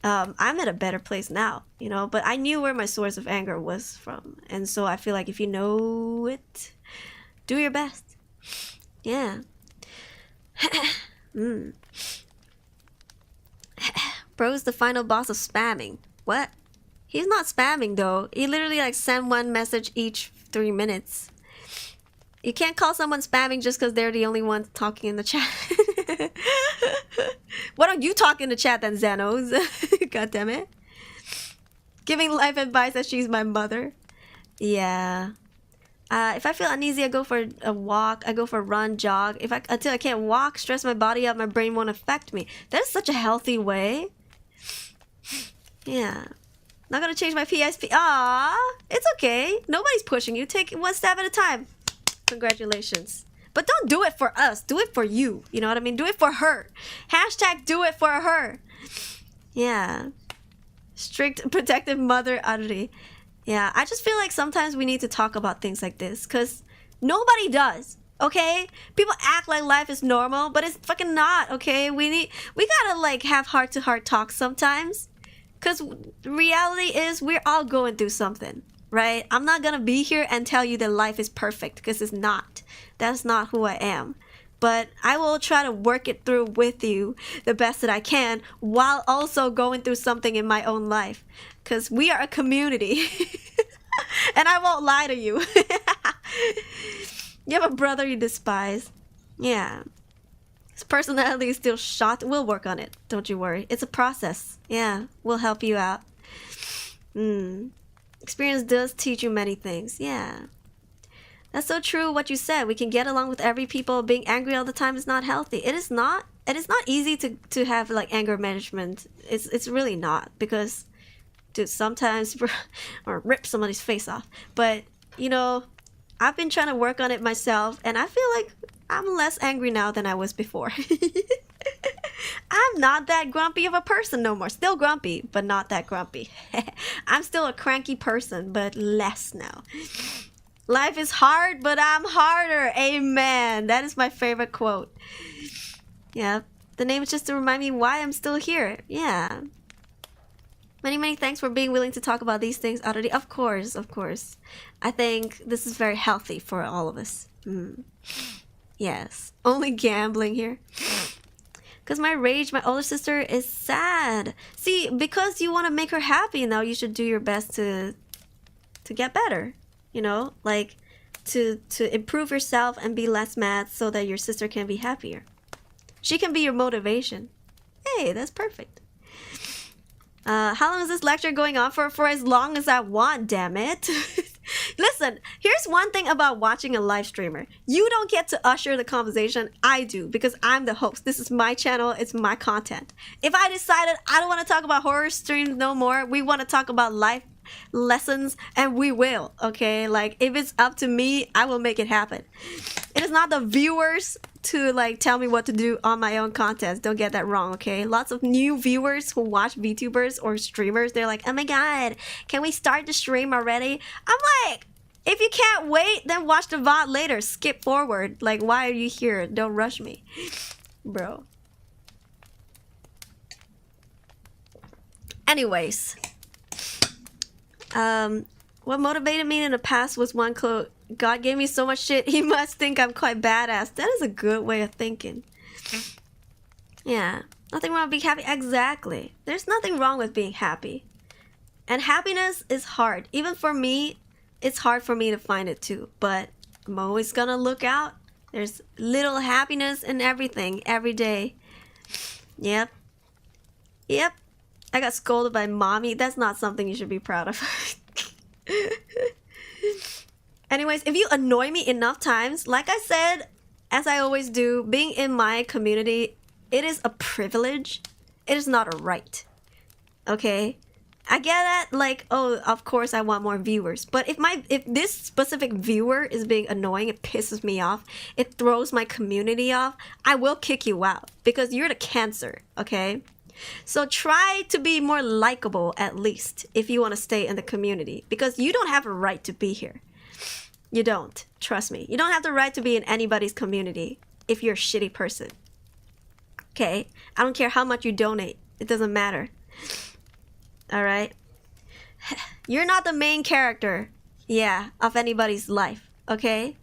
I'm at a better place now, you know? But I knew where my source of anger was from. And so I feel like if you know it, do your best. Yeah. Bro's the final boss of spamming. What? He's not spamming though. He literally like send one message each 3 minutes. You can't call someone spamming just because they're the only ones talking in the chat. don't you talk in the chat then, Xanos? God damn it. Giving life advice that she's my mother. Yeah. If I feel uneasy, I go for a walk. I go for a run, jog. Until I can't walk, stress my body out, my brain won't affect me. That is such a healthy way. Yeah. Not gonna change my PSP. Ah, it's okay. Nobody's pushing you. Take it one step at a time. Congratulations. But don't do it for us. Do it for you. You know what I mean? Do it for her. Hashtag do it for her. Yeah. Strict protective mother, Aruri. Yeah, I just feel like sometimes we need to talk about things like this because nobody does. Okay, people act like life is normal, but it's fucking not. Okay, we gotta like have heart-to-heart talks sometimes, because reality is we're all going through something, right? I'm not gonna be here and tell you that life is perfect because it's not. That's not who I am. But I will try to work it through with you the best that I can while also going through something in my own life. Because we are a community. And I won't lie to you. You have a brother you despise. Yeah. His personality is still shot. We'll work on it. Don't you worry. It's a process. Yeah. We'll help you out. Experience does teach you many things. Yeah. That's so true what you said. We can get along with every people. Being angry all the time is not healthy. It is not. It is not easy to have like anger management. It's really not, because dude, sometimes or rip somebody's face off. But you know, I've been trying to work on it myself, and I feel like I'm less angry now than I was before. I'm not that grumpy of a person no more. Still grumpy, but not that grumpy. I'm still a cranky person, but less now. Life is hard, but I'm harder. Amen. That is my favorite quote. Yeah. The name is just to remind me why I'm still here. Yeah. Many thanks for being willing to talk about these things, Aruri. Of course, of course. I think this is very healthy for all of us. Yes. Only gambling here. Because my older sister is sad. See, because you want to make her happy now, you should do your best to get better. You know, like to improve yourself and be less mad so that your sister can be happier. She can be your motivation. Hey, that's perfect. How long is this lecture going on for? For as long as I want, damn it. Listen, here's one thing about watching a live streamer. You don't get to usher the conversation. I do, because I'm the host. This is my channel. It's my content. If I decided I don't want to talk about horror streams no more, we want to talk about life lessons, and we will, okay? Like, if it's up to me, I will make it happen. It is not the viewers to like tell me what to do on my own content. Don't get that wrong, okay? Lots of new viewers who watch VTubers or streamers, they're like, oh my god, can we start the stream already? I'm like, if you can't wait, then watch the VOD later. Skip forward. Like, why are you here? Don't rush me, bro. Anyways, what motivated me in the past was one quote: God gave me so much shit, he must think I'm quite badass. That is a good way of thinking. Yeah, nothing wrong with being happy. Exactly. There's nothing wrong with being happy. And happiness is hard. Even for me, it's hard for me to find it too. But I'm always gonna look out. There's little happiness in everything, every day. Yep. Yep. I got scolded by mommy. That's not something you should be proud of. Anyways, if you annoy me enough times, like I said, as I always do, being in my community, it is a privilege. It is not a right. Okay? I get it, like, oh, of course I want more viewers. But if this specific viewer is being annoying, it pisses me off, it throws my community off, I will kick you out because you're the cancer, okay? So try to be more likable, at least, if you want to stay in the community, because you don't have a right to be here. You don't. Trust me. You don't have the right to be in anybody's community if you're a shitty person. Okay? I don't care how much you donate. It doesn't matter. Alright? You're not the main character, yeah, of anybody's life. Okay?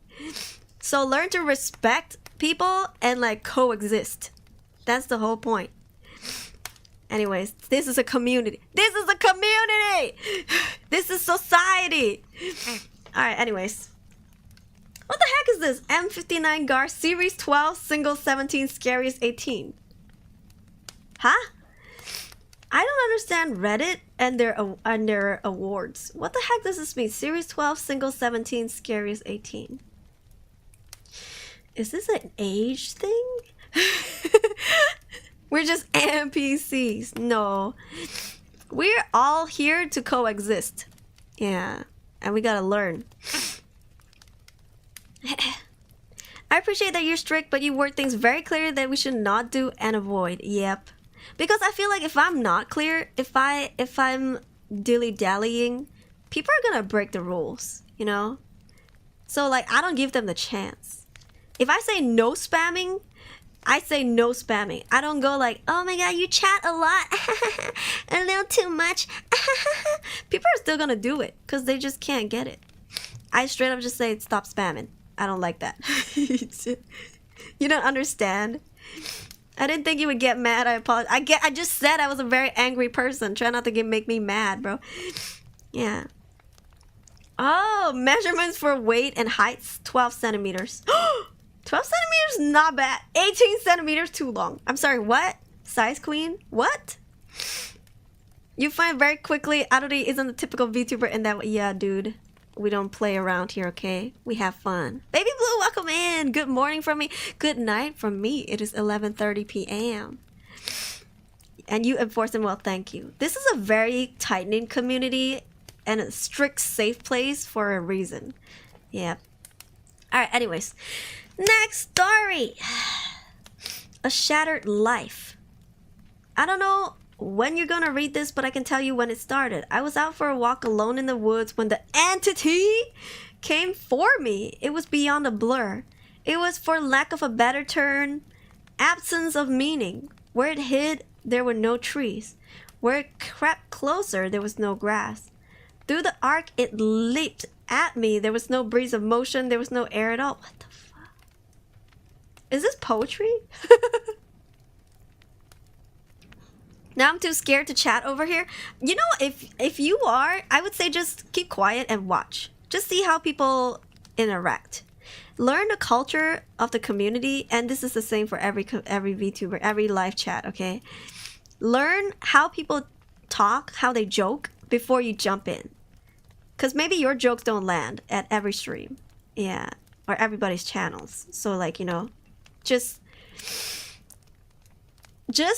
So learn to respect people and like coexist. That's the whole point. Anyways, this is a community. This is a community! This is society! Alright, anyways. What the heck is this? M59 Gar Series 12, Single 17, Scariest 18. Huh? I don't understand Reddit and their awards. What the heck does this mean? Series 12, single 17, scariest 18. Is this an age thing? We're just NPCs. No. We're all here to coexist. Yeah. And we gotta learn. I appreciate that you're strict, but you word things very clear that we should not do and avoid. Yep. Because I feel like if I'm not clear, if I'm dilly-dallying, people are gonna break the rules, you know? So like, I don't give them the chance. If I say no spamming, I say no spamming. I don't go like, oh my god, you chat a lot. A little too much. People are still gonna do it because they just can't get it. I straight up just say stop spamming. I don't like that. You don't understand. I didn't think you would get mad. I apologize. I just said I was a very angry person. Try not to make me mad, bro. Yeah. Oh, measurements for weight and heights, 12 centimeters. 12 centimeters, not bad. 18 centimeters, too long. I'm sorry, what? Size queen? What? You find very quickly, Aruri isn't a typical VTuber in that way. Yeah, dude. We don't play around here, okay? We have fun. Baby Blue, welcome in. Good morning from me. Good night from me. It is 11:30 p.m. And you enforce them well, thank you. This is a very tight-knit community and a strict safe place for a reason. Yeah. Alright, anyways. Next story. A shattered life. I don't know when you're gonna read this, but I can tell you when it started. I was out for a walk alone in the woods when the entity came for me. It was beyond a blur. It was, for lack of a better term, absence of meaning. Where it hid, there were no trees. Where it crept closer, there was no grass. Through the arc it leaped at me. There was no breeze of motion. There was no air at all. What the fuck? Is this poetry? Now I'm too scared to chat over here. You know, if you are, I would say just keep quiet and watch. Just see how people interact. Learn the culture of the community, and this is the same for every VTuber, every live chat, okay? Learn how people talk, how they joke before you jump in. Because maybe your jokes don't land at every stream. Yeah, or everybody's channels. So like, you know, just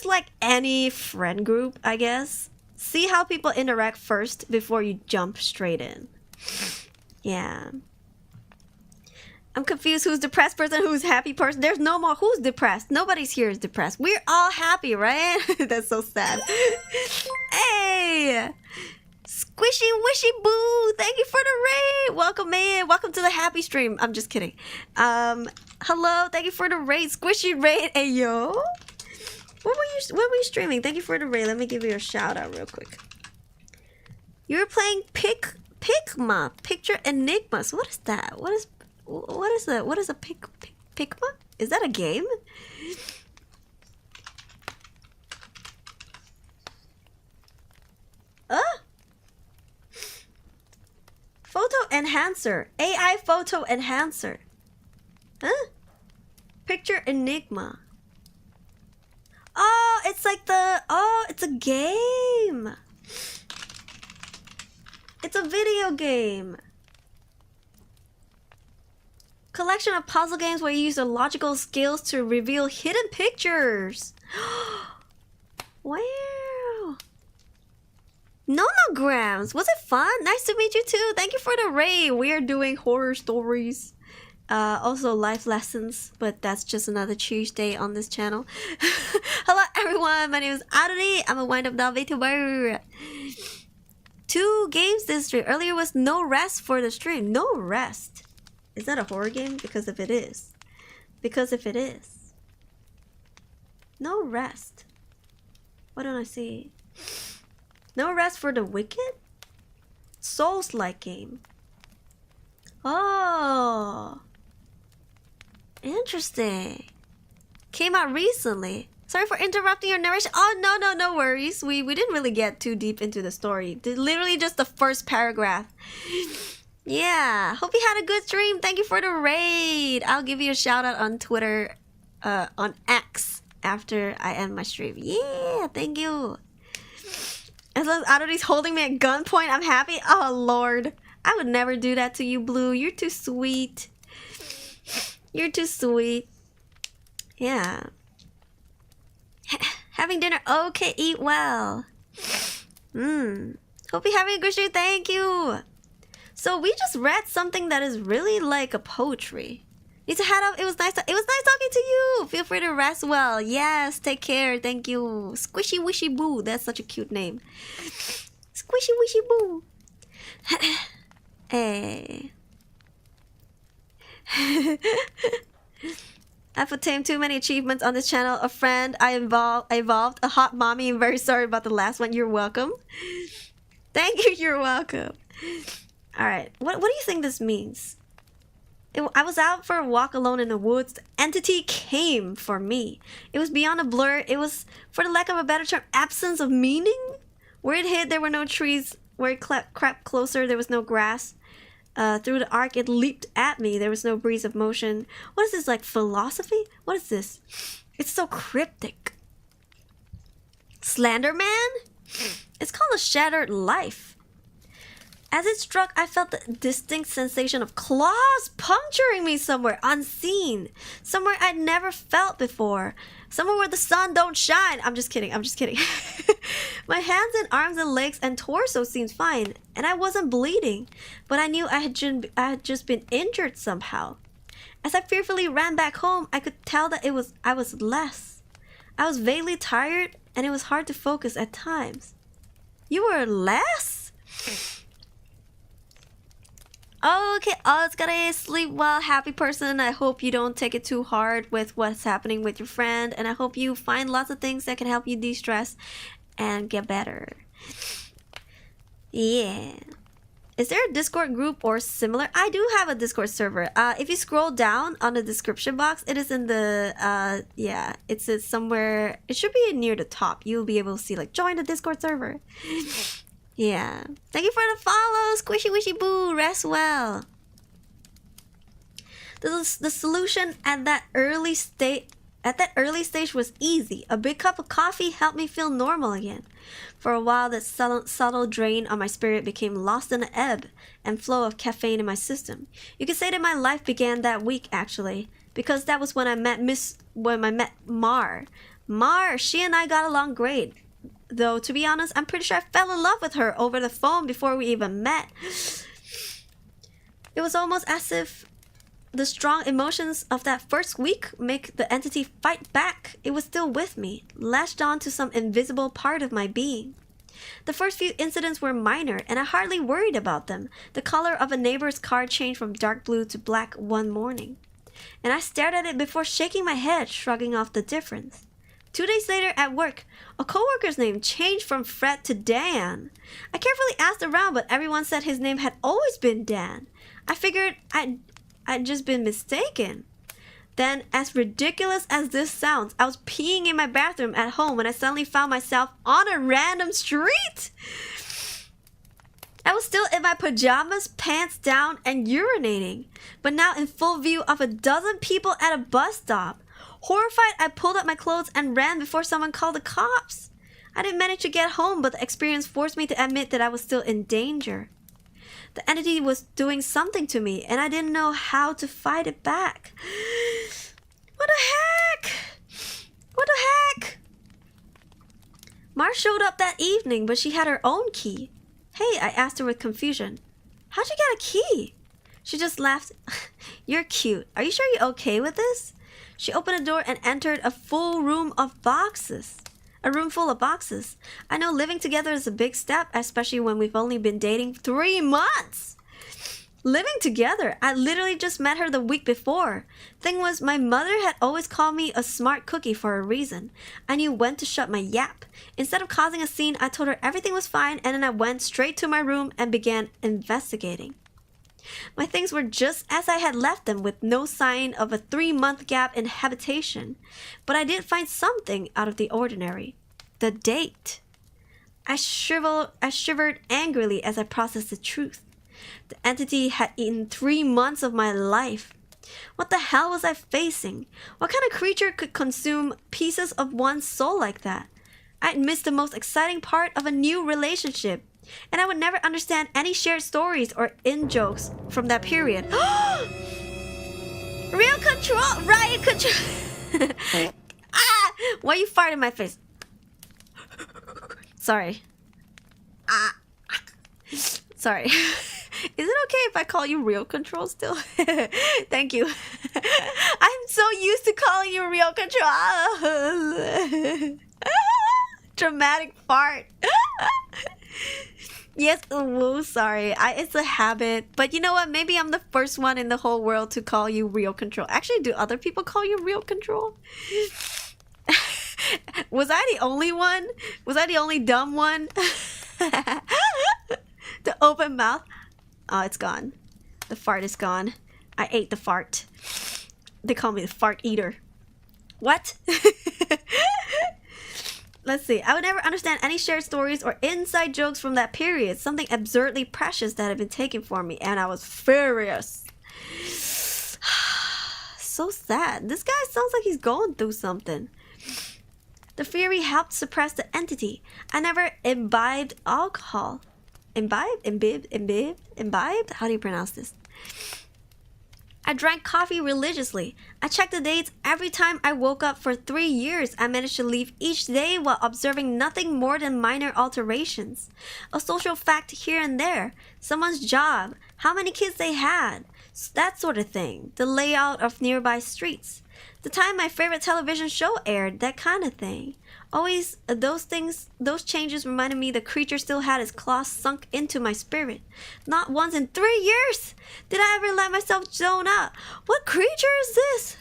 like any friend group, I guess, see how people interact first before you jump straight in. Yeah. I'm confused who's depressed person, who's happy person. There's no more who's depressed. Nobody's here is depressed. We're all happy, right? That's so sad. Hey! Squishy wishy boo! Thank you for the raid! Welcome in! Welcome to the happy stream. I'm just kidding. Hello, thank you for the raid. Squishy raid, hey yo! What were you streaming? Thank you for the raid. Let me give you a shout out real quick. You were playing Pigma, Picture Enigmas. What is that? What is that? What is a Pigma? Is that a game? Photo enhancer. AI photo enhancer. Huh? Picture Enigma. Oh, it's like it's a game. It's a video game. Collection of puzzle games where you use your logical skills to reveal hidden pictures. Wow. Nonograms. Was it fun? Nice to meet you too. Thank you for the raid. We are doing horror stories. Also life lessons, but that's just another Tuesday on this channel. Hello everyone, my name is Aruri. I'm a wind-up doll Vtuber. 2 games this stream. Earlier was no rest for the stream. No rest. Is that a horror game? Because if it is. No rest. What don't I see? No rest for the wicked? Souls-like game. Oh. Interesting. Came out recently. Sorry for interrupting your narration. Oh, no worries. We didn't really get too deep into the story. Literally just the first paragraph. Yeah. Hope you had a good stream. Thank you for the raid. I'll give you a shout out on Twitter, on X, after I end my stream. Yeah. Yeah, thank you. As long as Aruri's holding me at gunpoint, I'm happy. Oh, Lord. I would never do that to you, Blue. You're too sweet. You're too sweet. Yeah. Having dinner. Okay, eat well. Hope you're having a good day. Thank you. So we just read something that is really like a poetry. Need to head up. It was nice talking to you. Feel free to rest well. Yes, take care. Thank you. Squishy Wishy Boo. That's such a cute name. Squishy Wishy Boo. Hey. I've attained too many achievements on this channel. A friend, I evolved. A hot mommy. I'm very sorry about the last one. You're welcome. Thank you. You're welcome. Alright. What do you think this means? I was out for a walk alone in the woods. The entity came for me. It was beyond a blur. It was, for the lack of a better term, absence of meaning. Where it hid, there were no trees. Where it crept closer, there was no grass. Through the arc, it leaped at me. There was no breeze of motion. What is this, like philosophy? What is this? It's so cryptic. Slender Man? It's called a shattered life. As it struck, I felt the distinct sensation of claws puncturing me somewhere unseen. Somewhere I'd never felt before. Somewhere where the sun don't shine. I'm just kidding. I'm just kidding. My hands and arms and legs and torso seemed fine. And I wasn't bleeding. But I knew I had just been injured somehow. As I fearfully ran back home, I could tell that I was less. I was vaguely tired and it was hard to focus at times. You were less? Okay, Oscar, sleep well, happy person. I hope you don't take it too hard with what's happening with your friend, and I hope you find lots of things that can help you de-stress and get better. Yeah. Is there a Discord group or similar? I do have a Discord server. If you scroll down on the description box, it is in the, yeah, it says somewhere, it should be near the top. You'll be able to see, like, join the Discord server. Yeah. Thank you for the follow, Squishy Wishy Boo. Rest well. The solution at that early stage was easy. A big cup of coffee helped me feel normal again. For a while, that subtle drain on my spirit became lost in the ebb and flow of caffeine in my system. You could say that my life began that week, actually, because that was when I met Mar. Mar, she and I got along great. Though, to be honest, I'm pretty sure I fell in love with her over the phone before we even met. It was almost as if the strong emotions of that first week make the entity fight back. It was still with me, latched on to some invisible part of my being. The first few incidents were minor, and I hardly worried about them. The color of a neighbor's car changed from dark blue to black one morning, and I stared at it before shaking my head, shrugging off the difference. 2 days later at work, a coworker's name changed from Fred to Dan. I carefully asked around, but everyone said his name had always been Dan. I figured I'd just been mistaken. Then, as ridiculous as this sounds, I was peeing in my bathroom at home when I suddenly found myself on a random street. I was still in my pajamas, pants down, and urinating, but now in full view of a dozen people at a bus stop. Horrified, I pulled up my clothes and ran before someone called the cops. I didn't manage to get home, but the experience forced me to admit that I was still in danger. The entity was doing something to me, and I didn't know how to fight it back. What the heck? What the heck? Mar showed up that evening, but she had her own key. Hey, I asked her with confusion. How'd you get a key? She just laughed. You're cute. Are you sure you're okay with this? She opened a door and entered a full room of boxes. A room full of boxes. I know living together is a big step, especially when we've only been dating 3 months. Living together? I literally just met her the week before. Thing was, my mother had always called me a smart cookie for a reason. I knew when to shut my yap. Instead of causing a scene, I told her everything was fine, and then I went straight to my room and began investigating. My things were just as I had left them, with no sign of a 3-month gap in habitation. But I did find something out of the ordinary. The date. I shivered angrily as I processed the truth. The entity had eaten 3 months of my life. What the hell was I facing? What kind of creature could consume pieces of one's soul like that? I'd miss the most exciting part of a new relationship. And I would never understand any shared stories or in-jokes from that period. Real control! Riot control! Ah! Why you fart in my face? Sorry. Ah. Sorry. Is it okay if I call you real control still? Thank you. I'm so used to calling you real control. Dramatic fart. Yes, woo, sorry. It's a habit. But you know what? Maybe I'm the first one in the whole world to call you real control. Actually, do other people call you real control? Was I the only one? Was I the only dumb one? The open mouth. Oh, it's gone. The fart is gone. I ate the fart. They call me the fart eater. What? Let's see. I would never understand any shared stories or inside jokes from that period. Something absurdly precious that had been taken from me, and I was furious. So sad. This guy sounds like he's going through something. The fury helped suppress the entity. I never imbibed alcohol. Imbibed? How do you pronounce this? I drank coffee religiously. I checked the dates every time I woke up for 3 years. I managed to leave each day while observing nothing more than minor alterations. A social fact here and there. Someone's job. How many kids they had. That sort of thing. The layout of nearby streets. The time my favorite television show aired. That kind of thing. Always, those changes reminded me the creature still had his claws sunk into my spirit. Not once in 3 years did I ever let myself zone out. What creature is this?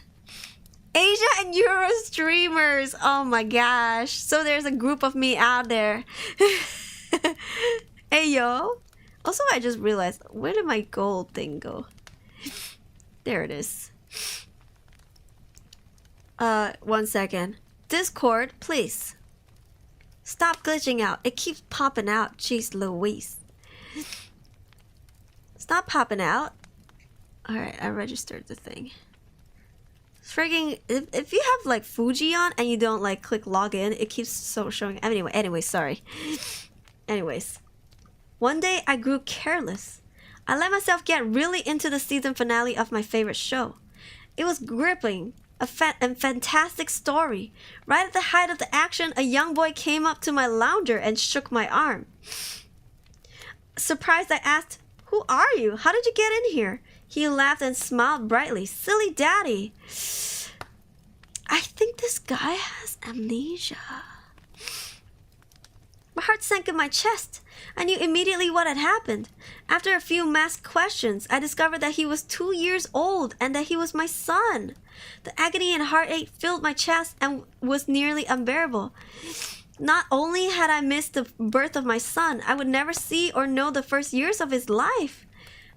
Asia and Euro streamers. Oh my gosh. So there's a group of me out there. Hey yo. Also, I just realized, where did my gold thing go? There it is. 1 second. Discord, please. Stop glitching out. It keeps popping out. Jeez Louise. Stop popping out. Alright, I registered the thing. Frigging, if you have like Fuji on and you don't like click login, it keeps showing. Anyway, sorry. Anyways. One day I grew careless. I let myself get really into the season finale of my favorite show. It was gripping. A fantastic story. Right at the height of the action, a young boy came up to my lounger and shook my arm. Surprised, I asked, "Who are you? How did you get in here?" He laughed and smiled brightly. "Silly daddy." I think this guy has amnesia. My heart sank in my chest. I knew immediately what had happened. After a few masked questions, I discovered that he was 2 years old and that he was my son. The agony and heartache filled my chest and was nearly unbearable. Not only had I missed the birth of my son, I would never see or know the first years of his life.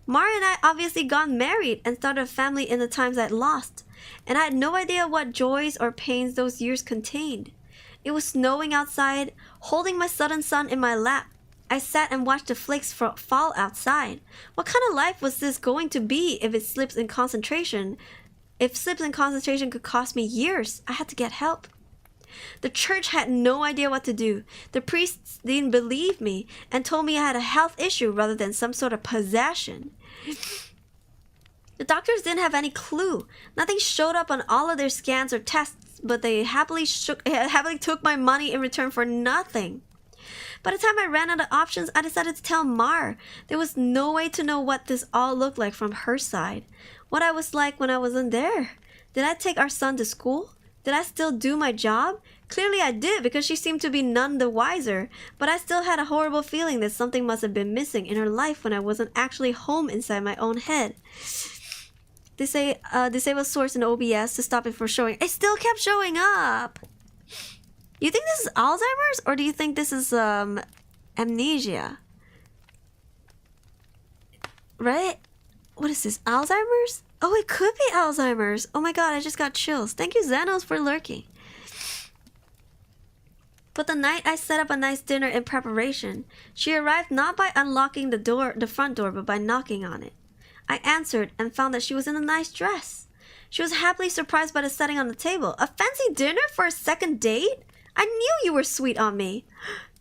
Mara and I obviously got married and started a family in the times I'd lost, and I had no idea what joys or pains those years contained. It was snowing outside, holding my sudden son in my lap. I sat and watched the flakes fall outside. What kind of life was this going to be if slips in concentration could cost me years? I had to get help. The church had no idea what to do. The priests didn't believe me and told me I had a health issue rather than some sort of possession. The doctors didn't have any clue. Nothing showed up on all of their scans or tests, but they happily took my money in return for nothing. By the time I ran out of options, I decided to tell Mar. There was no way to know what this all looked like from her side. What I was like when I wasn't there. Did I take our son to school? Did I still do my job? Clearly I did, because she seemed to be none the wiser. But I still had a horrible feeling that something must have been missing in her life when I wasn't actually home inside my own head. They say disable source in OBS to stop it from showing. It still kept showing up. You think this is Alzheimer's, or do you think this is amnesia? Right? What is this, Alzheimer's? Oh, it could be Alzheimer's. Oh my god, I just got chills. Thank you, Xanos, for lurking. But the night I set up a nice dinner in preparation, she arrived not by unlocking the front door, but by knocking on it. I answered and found that she was in a nice dress. She was happily surprised by the setting on the table. A fancy dinner for a second date? I knew you were sweet on me.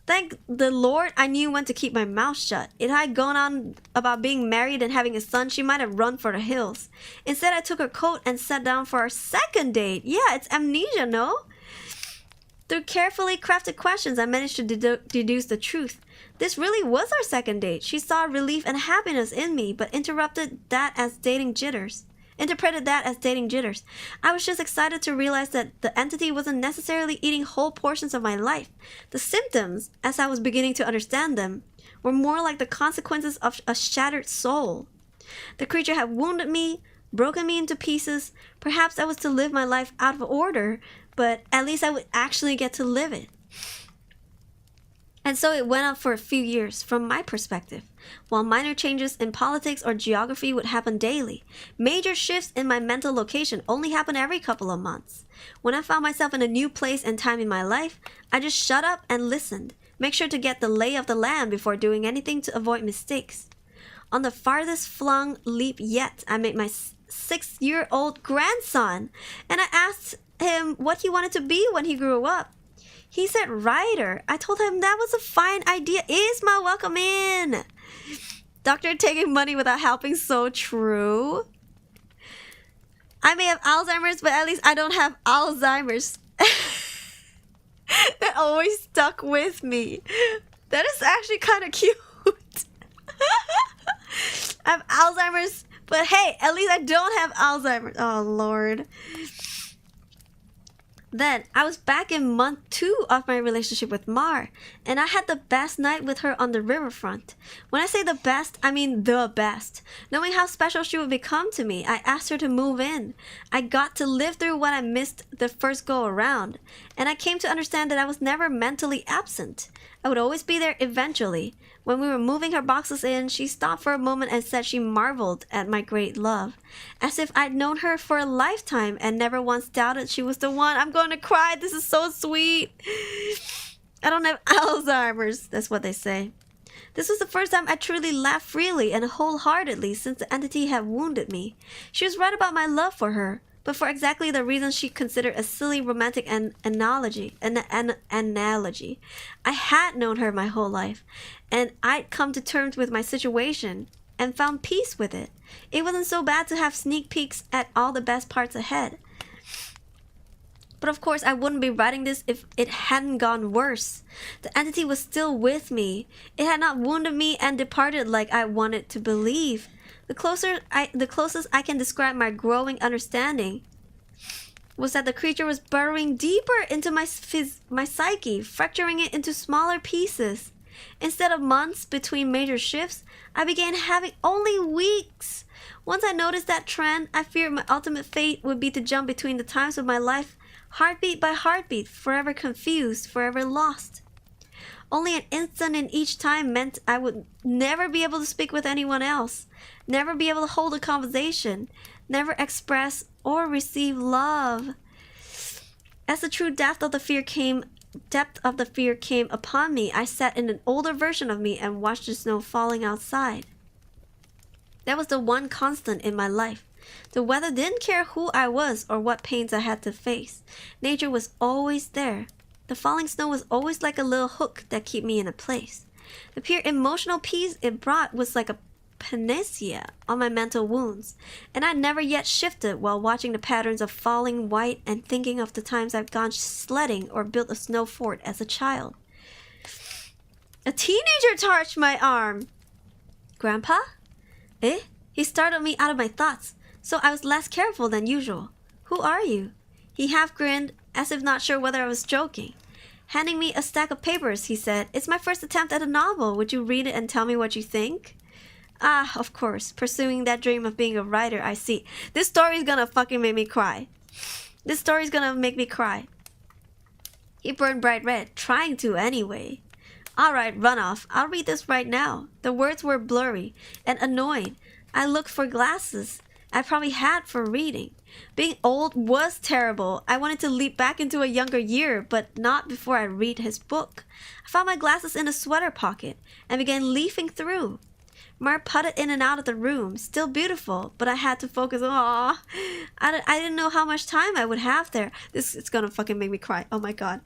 Thank the Lord I knew when to keep my mouth shut. If I had gone on about being married and having a son, she might have run for the hills. Instead, I took her coat and sat down for our second date. Yeah, it's amnesia, no? Through carefully crafted questions, I managed to deduce the truth. This really was our second date. She saw relief and happiness in me, but interpreted that as dating jitters. I was just excited to realize that the entity wasn't necessarily eating whole portions of my life. The symptoms, as I was beginning to understand them, were more like the consequences of a shattered soul. The creature had wounded me, broken me into pieces. Perhaps I was to live my life out of order, but at least I would actually get to live it. And so it went on for a few years, from my perspective. While minor changes in politics or geography would happen daily, major shifts in my mental location only happened every couple of months. When I found myself in a new place and time in my life, I just shut up and listened, make sure to get the lay of the land before doing anything to avoid mistakes. On the farthest flung leap yet, I met my 6-year-old grandson, and I asked him what he wanted to be when he grew up. He said writer. I told him that was a fine idea. Isma, welcome in. Doctor taking money without helping, so true. I may have Alzheimer's, but at least I don't have Alzheimer's. That always stuck with me. That is actually kind of cute. I have Alzheimer's, but hey, at least I don't have Alzheimer's. Oh, Lord. Then, I was back in month 2 of my relationship with Mar, and I had the best night with her on the riverfront. When I say the best, I mean the best. Knowing how special she would become to me, I asked her to move in. I got to live through what I missed the first go around, and I came to understand that I was never mentally absent. I would always be there eventually. When we were moving her boxes in, she stopped for a moment and said she marveled at my great love, as if I'd known her for a lifetime and never once doubted she was the one. I'm going to cry. This is so sweet. I don't have Alzheimer's. That's what they say. This was the first time I truly laughed freely and wholeheartedly since the entity had wounded me. She was right about my love for her, but for exactly the reason she considered a silly romantic analogy. I had known her my whole life, and I'd come to terms with my situation and found peace with it. It wasn't so bad to have sneak peeks at all the best parts ahead. But of course, I wouldn't be writing this if it hadn't gone worse. The entity was still with me. It had not wounded me and departed like I wanted to believe. The closest I can describe my growing understanding was that the creature was burrowing deeper into my psyche, fracturing it into smaller pieces. Instead of months between major shifts, I began having only weeks. Once I noticed that trend, I feared my ultimate fate would be to jump between the times of my life, heartbeat by heartbeat, forever confused, forever lost. Only an instant in each time meant I would never be able to speak with anyone else, never be able to hold a conversation, never express or receive love. As the true depth of the fear came upon me, I sat in an older version of me and watched the snow falling outside. That was the one constant in my life. The weather didn't care who I was or what pains I had to face. Nature was always there. The falling snow was always like a little hook that kept me in a place. The pure emotional peace it brought was like a panacea on my mental wounds, and I never yet shifted while watching the patterns of falling white and thinking of the times I've gone sledding or built a snow fort as a child. A teenager touched my arm. Grandpa? Eh? He startled me out of my thoughts, so I was less careful than usual. Who are you? He half grinned, as if not sure whether I was joking. Handing me a stack of papers, he said, "It's my first attempt at a novel. Would you read it and tell me what you think?" Ah, of course, pursuing that dream of being a writer, I see. This story's gonna fucking make me cry. This story's gonna make me cry. He burned bright red, trying to anyway. Alright, run off. I'll read this right now. The words were blurry and annoying. I looked for glasses I probably had for reading. Being old was terrible. I wanted to leap back into a younger year, but not before I read his book. I found my glasses in a sweater pocket and began leafing through. Mar putted in and out of the room, still beautiful, but I had to focus. Aww. I didn't know how much time I would have there. This is gonna fucking make me cry. Oh my god.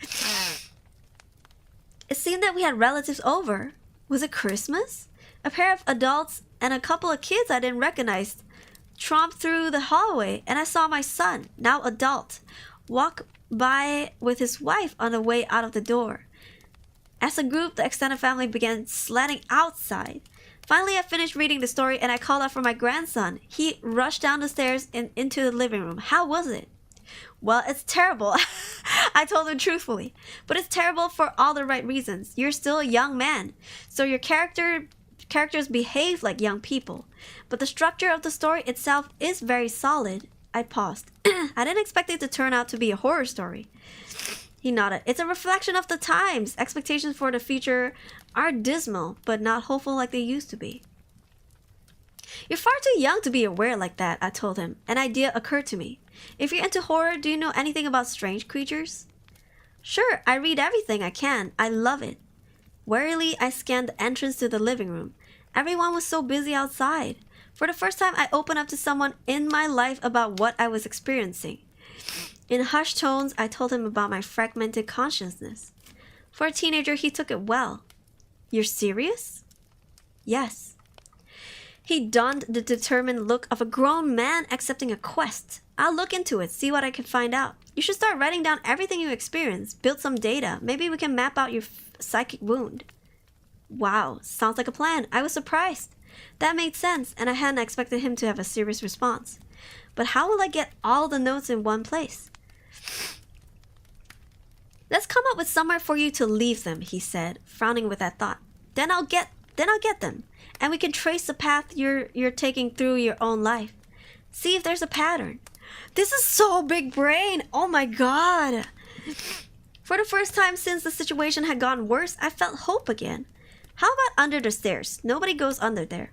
It seemed that we had relatives over. Was it Christmas? A pair of adults and a couple of kids I didn't recognize tromped through the hallway, and I saw my son, now adult, walk by with his wife on the way out of the door. As a group, the extended family began sledding outside. Finally, I finished reading the story and I called out for my grandson. He rushed down the stairs and into the living room. How was it? Well, it's terrible. I told him truthfully. But it's terrible for all the right reasons. You're still a young man, so your characters behave like young people. But the structure of the story itself is very solid. I paused. I didn't expect it to turn out to be a horror story. He nodded. It's a reflection of the times. Expectations for the future are dismal, but not hopeful like they used to be. You're far too young to be aware like that, I told him. An idea occurred to me. If you're into horror, do you know anything about strange creatures? Sure, I read everything I can. I love it. Warily, I scanned the entrance to the living room. Everyone was so busy outside. For the first time, I opened up to someone in my life about what I was experiencing. In hushed tones, I told him about my fragmented consciousness. For a teenager, he took it well. You're serious? Yes. He donned the determined look of a grown man accepting a quest. I'll look into it, see what I can find out. You should start writing down everything you experience, build some data. Maybe we can map out your psychic wound. Wow, sounds like a plan. I was surprised. That made sense, and I hadn't expected him to have a serious response. But how will I get all the notes in one place? Let's come up with somewhere for you to leave them, he said, frowning with that thought. Then I'll get them, and we can trace the path you're taking through your own life. See if there's a pattern. This is so big brain. Oh my god. For the first time since the situation had gotten worse, I felt hope again. How about under the stairs? Nobody goes under there.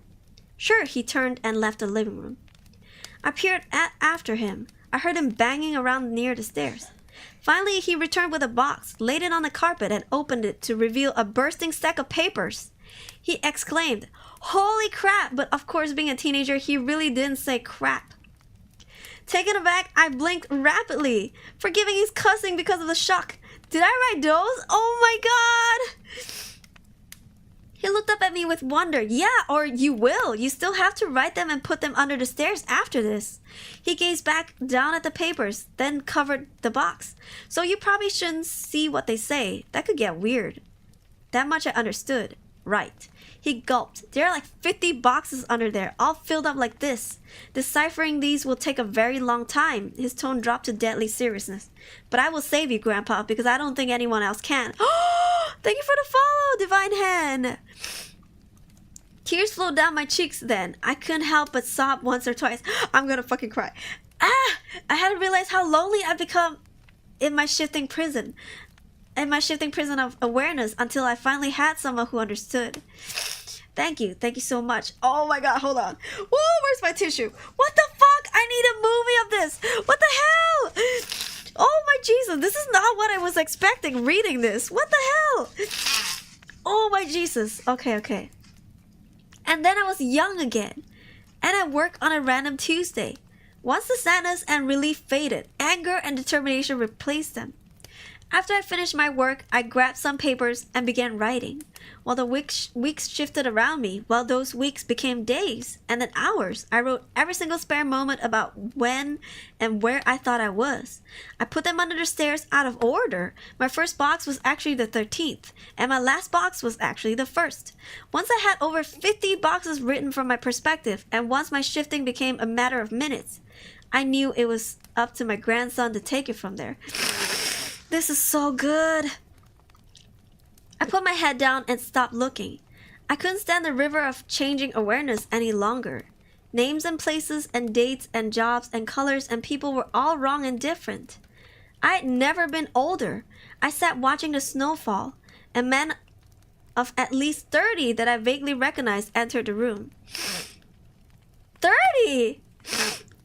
Sure, he turned and left the living room. I peered after him. I heard him banging around near the stairs. Finally, he returned with a box, laid it on the carpet, and opened it to reveal a bursting stack of papers. He exclaimed, "Holy crap!" But of course, being a teenager, he really didn't say crap. Taken aback, I blinked rapidly, forgiving his cussing because of the shock. Did I write those? Oh my god! He looked up at me with wonder. Yeah, or you will. You still have to write them and put them under the stairs after this. He gazed back down at the papers, then covered the box. So you probably shouldn't see what they say. That could get weird. That much I understood. Right. He gulped. There are like 50 boxes under there, all filled up like this. Deciphering these will take a very long time. His tone dropped to deadly seriousness. But I will save you, Grandpa, because I don't think anyone else can. Thank you for the follow, Divine Hen. Tears flowed down my cheeks then. I couldn't help but sob once or twice. I'm gonna fucking cry. I hadn't realized how lonely I've become in my shifting prison. In my shifting prison of awareness until I finally had someone who understood. Thank you so much. Oh my god, hold on. Whoa, where's my tissue? What the fuck? I need a movie of this. What the hell? Oh my Jesus, this is not what I was expecting reading this. What the hell? Oh my Jesus. Okay. And then I was young again. And I worked on a random Tuesday. Once the sadness and relief faded, anger and determination replaced them. After I finished my work, I grabbed some papers and began writing. While the weeks shifted around me, while those weeks became days and then hours, I wrote every single spare moment about when and where I thought I was. I put them under the stairs out of order. My first box was actually the 13th, and my last box was actually the 1st. Once I had over 50 boxes written from my perspective, and once my shifting became a matter of minutes, I knew it was up to my grandson to take it from there. This is so good. I put my head down and stopped looking. I couldn't stand the river of changing awareness any longer. Names and places and dates and jobs and colors and people were all wrong and different. I had never been older. I sat watching the snow fall. A man of at least 30 that I vaguely recognized entered the room. 30!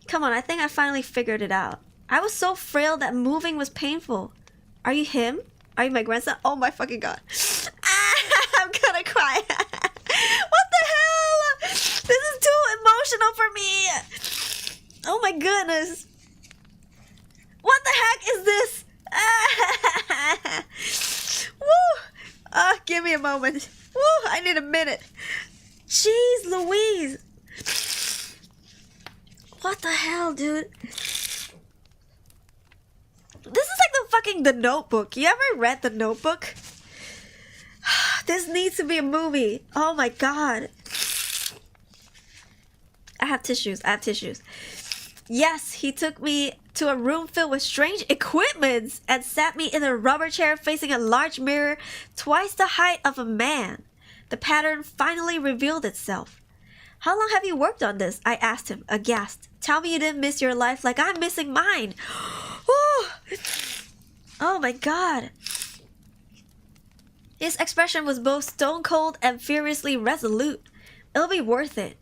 Come on, I think I finally figured it out. I was so frail that moving was painful. Are you him? Are you my grandson? Oh my fucking god. I'm gonna cry. What the hell? emotional for me. Oh my goodness. What the heck is this? Woo! Give me a moment. Woo! I need a minute. Jeez Louise. What the hell, dude? This is like the Notebook. You ever read The Notebook? This needs to be a movie. Oh my god. I have tissues. Yes, he took me to a room filled with strange equipments and sat me in a rubber chair facing a large mirror twice the height of a man. The pattern finally revealed itself. How long have you worked on this? I asked him, aghast. Tell me you didn't miss your life like I'm missing mine. Oh my god. His expression was both stone cold and furiously resolute. It'll be worth it.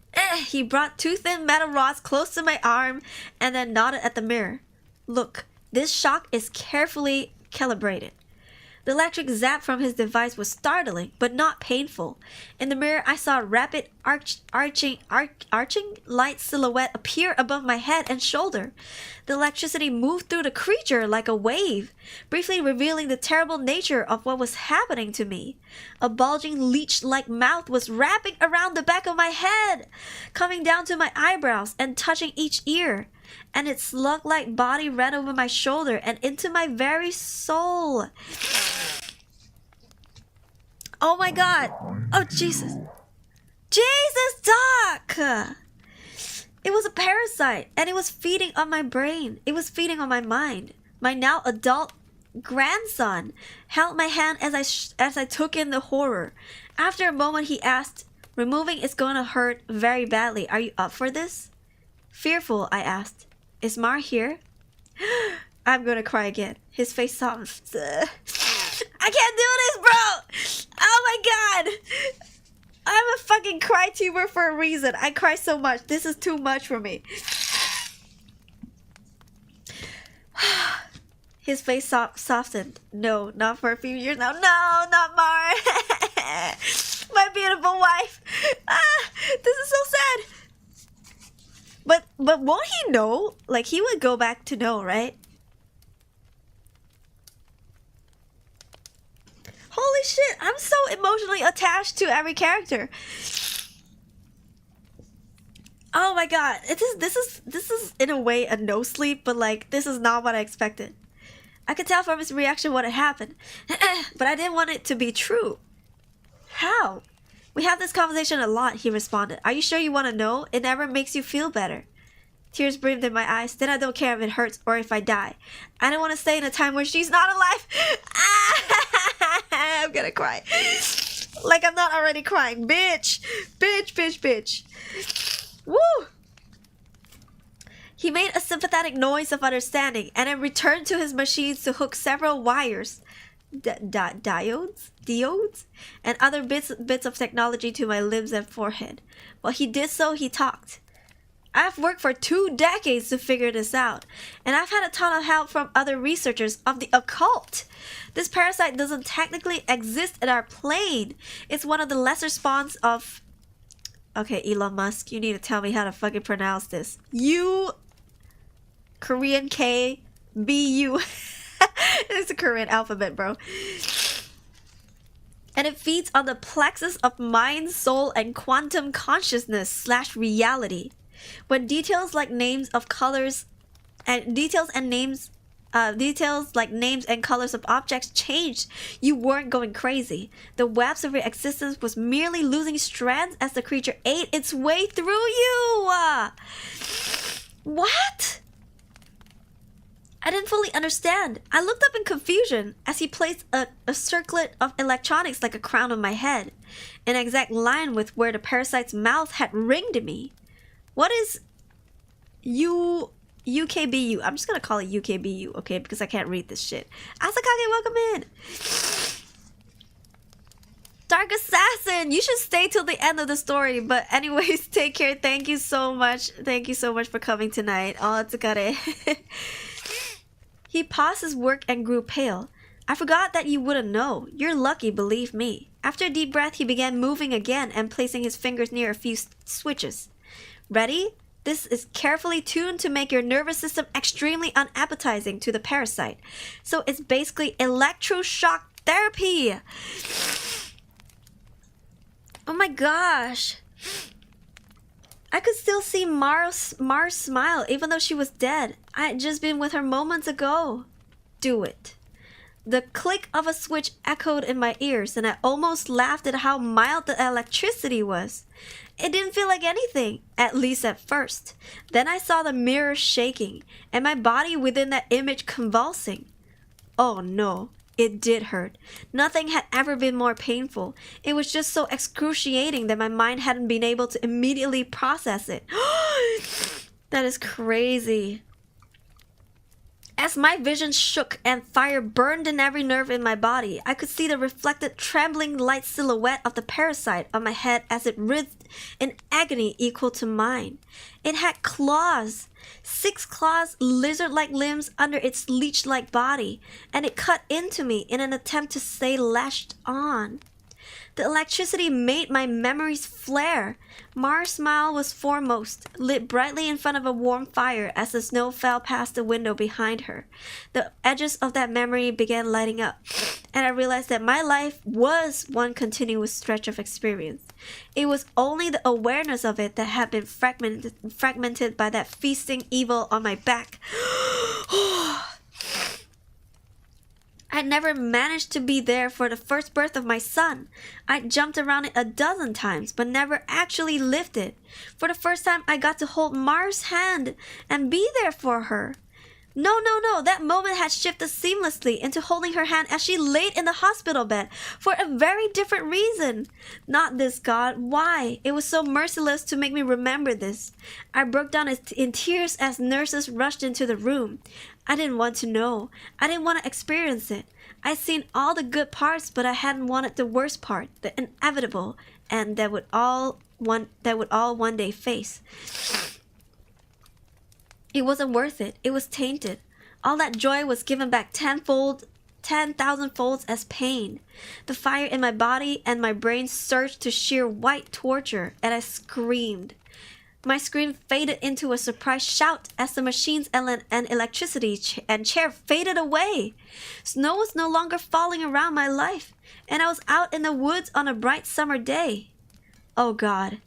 He brought two thin metal rods close to my arm and then nodded at the mirror. Look, this shock is carefully calibrated. The electric zap from his device was startling, but not painful. In the mirror, I saw a rapid arching light silhouette appear above my head and shoulder. The electricity moved through the creature like a wave, briefly revealing the terrible nature of what was happening to me. A bulging leech-like mouth was wrapping around the back of my head, coming down to my eyebrows and touching each ear. And its slug-like body ran over my shoulder and into my very soul. Oh my god. Oh Jesus. Jesus, Doc! It was a parasite and it was feeding on my brain. It was feeding on my mind. My now adult grandson held my hand as I took in the horror. After a moment he asked, removing is going to hurt very badly. Are you up for this? Fearful, I asked. Is Mar here? I'm gonna cry again. His face softened. I can't do this, bro! Oh my god! I'm a fucking cry-tuber for a reason. I cry so much. This is too much for me. His face softened. No, not for a few years now. No, not Mar. My beautiful wife. This is so sad. But won't he know? Like, he would go back to know, right? Holy shit, I'm so emotionally attached to every character. Oh my god, this is in a way a no sleep, but like, this is not what I expected. I could tell from his reaction what had happened, but I didn't want it to be true. How? We have this conversation a lot, he responded. Are you sure you want to know? It never makes you feel better. Tears brimmed in my eyes. Then I don't care if it hurts or if I die. I don't want to stay in a time where she's not alive. I'm gonna cry. Like I'm not already crying. Bitch. Bitch. Woo! He made a sympathetic noise of understanding and then returned to his machines to hook several wires. Diodes and other bits of technology to my limbs and forehead. While he did so, he talked. I've worked for 2 decades to figure this out, and I've had a ton of help from other researchers of the occult. This parasite doesn't technically exist in our plane. It's one of the lesser spawns of... Okay, Elon Musk, you need to tell me how to fucking pronounce this. Korean K B U. It's a Korean alphabet, bro. And it feeds on the plexus of mind, soul, and quantum consciousness / reality. When details like names of colors and details like names and colors of objects changed, you weren't going crazy. The webs of your existence was merely losing strands as the creature ate its way through you. What? I didn't fully understand. I looked up in confusion as he placed a circlet of electronics like a crown on my head, in exact line with where the parasite's mouth had ringed me. What is UKBU? I'm just gonna call it UKBU, okay? Because I can't read this shit. Asakage, welcome in! Dark Assassin! You should stay till the end of the story. But anyways, take care. Thank you so much. Thank you so much for coming tonight. Oh, tsukare. He paused his work and grew pale. I forgot that you wouldn't know. You're lucky, believe me. After a deep breath, he began moving again and placing his fingers near a few switches. Ready? This is carefully tuned to make your nervous system extremely unappetizing to the parasite. So it's basically electroshock therapy. Oh my gosh. I could still see Mars smile even though she was dead. I had just been with her moments ago. Do it. The click of a switch echoed in my ears, and I almost laughed at how mild the electricity was. It didn't feel like anything, at least at first. Then I saw the mirror shaking, and my body within that image convulsing. Oh no, it did hurt. Nothing had ever been more painful. It was just so excruciating that my mind hadn't been able to immediately process it. That is crazy. As my vision shook and fire burned in every nerve in my body, I could see the reflected, trembling light silhouette of the parasite on my head as it writhed in agony equal to mine. It had claws, 6 claws, lizard-like limbs under its leech-like body, and it cut into me in an attempt to stay lashed on. The electricity made my memories flare. Mars' smile was foremost, lit brightly in front of a warm fire as the snow fell past the window behind her. The edges of that memory began lighting up, and I realized that my life was one continuous stretch of experience. It was only the awareness of it that had been fragmented by that feasting evil on my back. I never managed to be there for the first birth of my son. I jumped around it a dozen times, but never actually lived it. For the first time, I got to hold Mars' hand and be there for her. No, that moment had shifted seamlessly into holding her hand as she laid in the hospital bed for a very different reason. Not this, God. Why? It was so merciless to make me remember this. I broke down in tears as nurses rushed into the room. I didn't want to know. I didn't want to experience it. I'd seen all the good parts, but I hadn't wanted the worst part, the inevitable, and that would all one day face. It wasn't worth it. It was tainted. All that joy was given back 10,000 folds as pain. The fire in my body and my brain surged to sheer white torture, and I screamed. My scream faded into a surprised shout as the machines and electricity and chair faded away. Snow was no longer falling around my life, and I was out in the woods on a bright summer day. Oh God.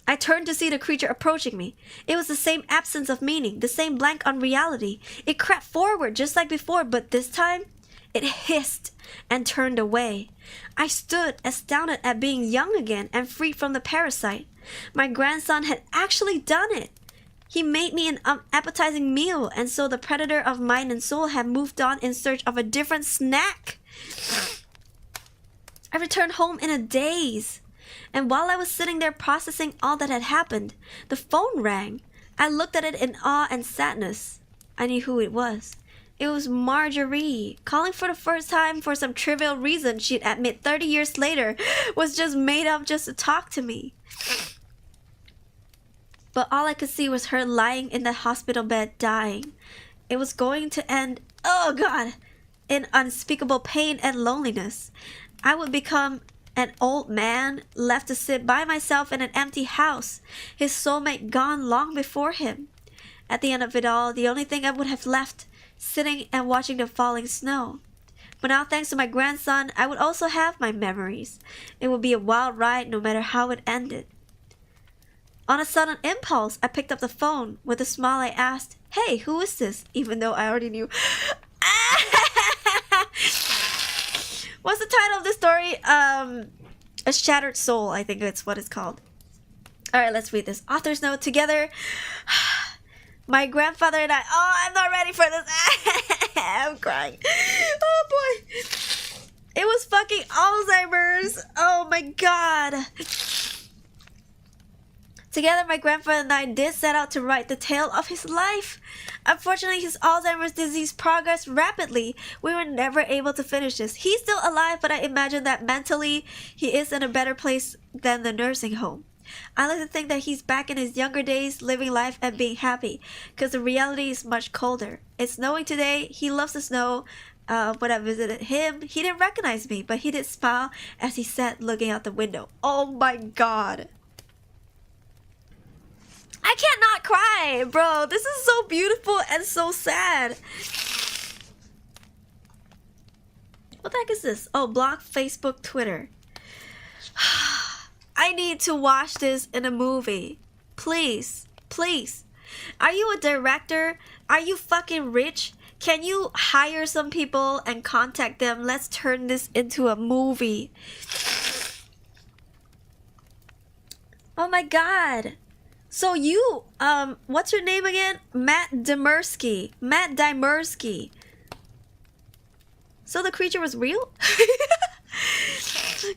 I turned to see the creature approaching me. It was the same absence of meaning, the same blank on reality. It crept forward just like before, but this time, it hissed and turned away. I stood astounded at being young again and free from the parasite. My grandson had actually done it. He made me an appetizing meal, and so the predator of mind and soul had moved on in search of a different snack. I returned home in a daze. And while I was sitting there processing all that had happened, the phone rang. I looked at it in awe and sadness. I knew who it was. It was Marjorie, calling for the first time for some trivial reason she'd admit 30 years later was just made up just to talk to me. But all I could see was her lying in the hospital bed dying. It was going to end, oh God, in unspeakable pain and loneliness. I would become an old man left to sit by myself in an empty house, his soulmate gone long before him. At the end of it all, the only thing I would have left, sitting and watching the falling snow. But now, thanks to my grandson, I would also have my memories. It would be a wild ride no matter how it ended. On a sudden impulse, I picked up the phone. With a smile, I asked, "Hey, who is this?" Even though I already knew. What's the title of this story? A Shattered Soul, I think that's what it's called. Alright, let's read this. Author's note. Together, my grandfather and I... Oh, I'm not ready for this. I'm crying. Oh, boy. It was fucking Alzheimer's. Oh, my God. Together, my grandfather and I did set out to write the tale of his life. Unfortunately, his Alzheimer's disease progressed rapidly. We were never able to finish this. He's still alive, but I imagine that mentally he is in a better place than the nursing home. I like to think that he's back in his younger days, living life and being happy, because the reality is much colder. It's snowing today. He loves the snow. When I visited him, he didn't recognize me, but he did smile as he sat looking out the window. Oh my God. I can't not cry, bro. This is so beautiful and so sad. What the heck is this? Oh, block Facebook, Twitter. I need to watch this in a movie. Please, please. Are you a director? Are you fucking rich? Can you hire some people and contact them? Let's turn this into a movie. Oh my god. So you, what's your name again? Matt Demersky. Matt Dimersky. So the creature was real?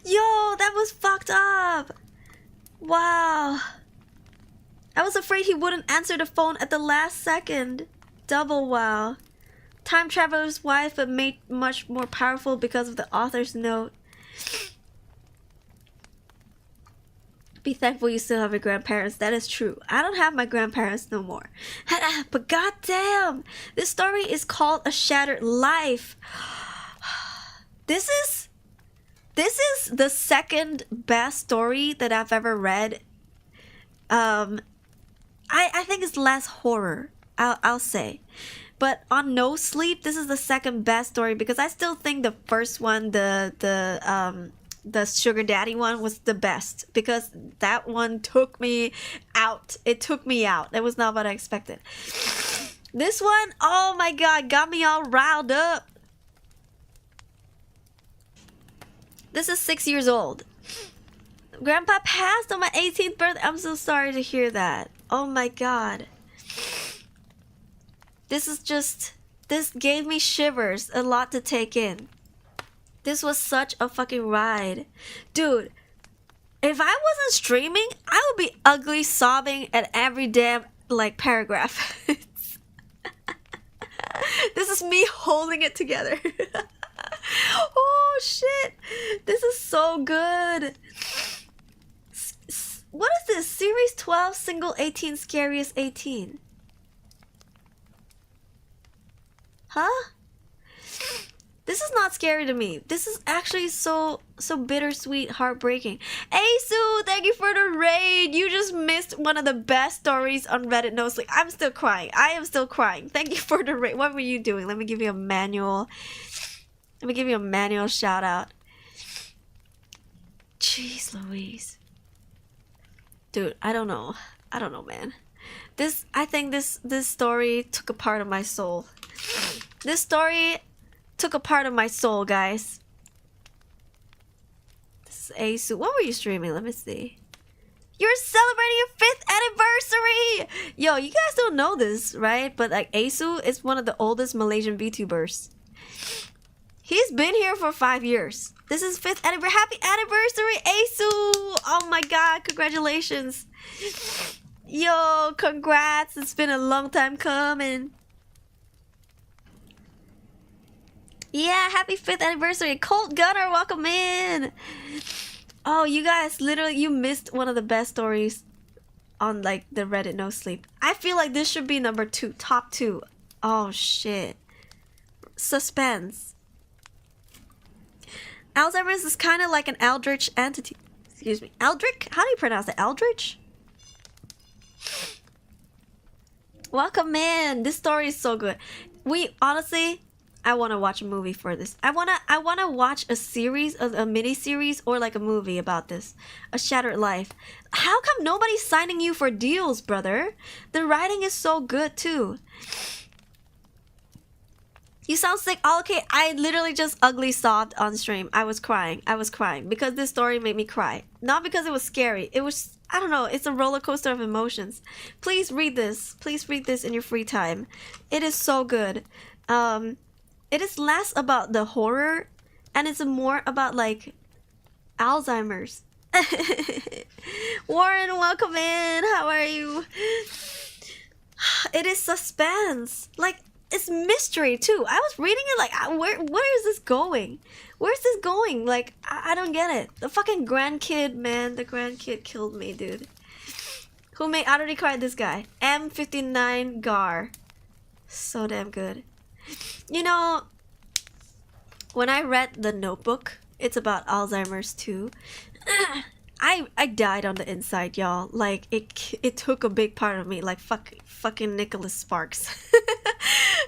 Yo, that was fucked up. Wow. I was afraid he wouldn't answer the phone at the last second. Double wow. Time traveler's wife, but made much more powerful because of the author's note. Be thankful you still have your grandparents. That is true. I don't have my grandparents no more. But goddamn, this story is called A Shattered Life. This is the second best story that I've ever read. I think it's less horror. I'll say. But on No Sleep, this is the second best story because I still think the first one, the Sugar Daddy one, was the best because that one took me out. It took me out. That was not what I expected. This one, oh my god, got me all riled up. This is 6 years old. Grandpa passed on my 18th birthday. I'm so sorry to hear that. Oh my god. This gave me shivers, a lot to take in. This was such a fucking ride. Dude, if I wasn't streaming, I would be ugly sobbing at every damn, like, paragraph. This is me holding it together. Oh, shit. This is so good. What is this? Series 12, Single 18, Scariest 18. Huh? This is not scary to me. This is actually so bittersweet, heartbreaking. Asu, thank you for the raid. You just missed one of the best stories on Reddit. No sleep. I'm still crying. I am still crying. Thank you for the raid. What were you doing? Let me give you a manual. Let me give you a manual shout out. Jeez Louise. Dude, I don't know. I don't know, man. I think this story took a part of my soul. This story took a part of my soul, guys. This is Asu. What were you streaming? Let me see. You're celebrating your 5th anniversary! Yo, you guys don't know this, right? But like Asu is one of the oldest Malaysian VTubers. He's been here for 5 years. This is 5th anniversary. Happy anniversary, Asu! Oh my god, congratulations. Yo, congrats. It's been a long time coming. Yeah, happy 5th anniversary. Colt Gunner, welcome in. Oh, you guys, literally, you missed one of the best stories on, like, the Reddit No Sleep. I feel like this should be number 2, top 2. Oh, shit. Suspense. Alzheimer's is kind of like an eldritch entity. Excuse me. Eldritch? How do you pronounce it? Eldritch? Welcome in. This story is so good. Honestly, I want to watch a movie for this. I wanna watch a series, a mini series, or like a movie about this. A Shattered Life. How come nobody's signing you for deals, brother? The writing is so good too. You sound sick. Oh, okay, I literally just ugly sobbed on stream. I was crying because this story made me cry. Not because it was scary. It was, I don't know, it's a roller coaster of emotions. Please read this. Please read this in your free time. It is so good. It is less about the horror and it's more about like Alzheimer's. Warren, welcome in. How are you? It is suspense. Like, it's mystery too. I was reading it like, where is this going? Where's this going? Like, I don't get it. The fucking grandkid, man. The grandkid killed me, dude. Who made, I already cried this guy. M59 Gar. So damn good. You know, when I read The Notebook, it's about Alzheimer's too. I died on the inside, y'all. Like it took a big part of me. Like fucking Nicholas Sparks.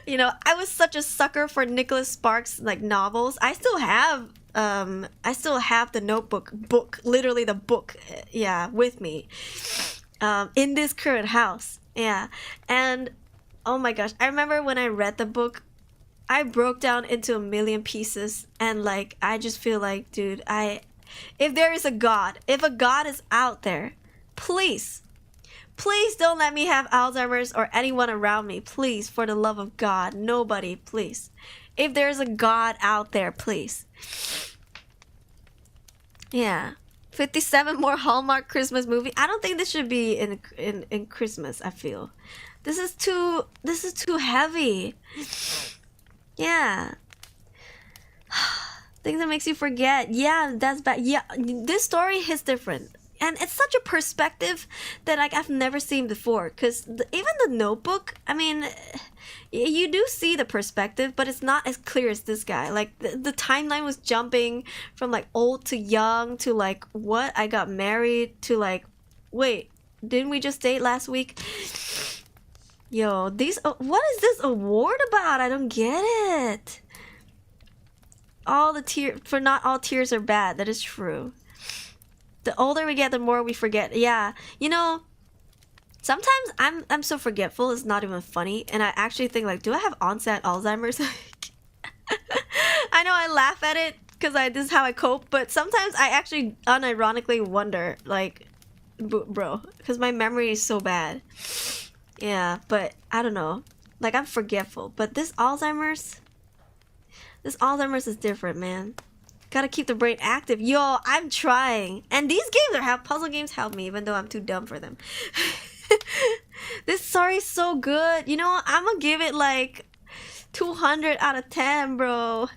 You know, I was such a sucker for Nicholas Sparks like novels. I still have the Notebook, literally the book, yeah, with me, in this current house. Yeah, and oh my gosh, I remember when I read the book, I broke down into a million pieces, and like I just feel like, dude, if there is a God, if a God is out there, please don't let me have Alzheimer's or anyone around me. Please, for the love of God, nobody, please. If there's a God out there, please. Yeah. 57 more Hallmark Christmas movie. I don't think this should be in Christmas, I feel. This is too heavy. Yeah. Things that makes you forget. Yeah, that's bad. Yeah, this story hits different. And it's such a perspective that like I've never seen before. Because even the Notebook, I mean, you do see the perspective, but it's not as clear as this guy. Like the timeline was jumping from like old to young to like what, I got married to like, wait, didn't we just date last week? Yo, what is this award about? I don't get it. Not all tears are bad. That is true. The older we get, the more we forget. Yeah, you know, sometimes I'm so forgetful. It's not even funny, and I actually think like, do I have onset Alzheimer's? I know I laugh at it because this is how I cope, but sometimes I actually unironically wonder, like, bro, because my memory is so bad. Yeah, but I don't know. Like, I'm forgetful, but this Alzheimer's is different, man. Gotta keep the brain active. Yo, I'm trying. And these games puzzle games help me, even though I'm too dumb for them. This story's so good. You know, I'm gonna give it like 200 out of 10, bro.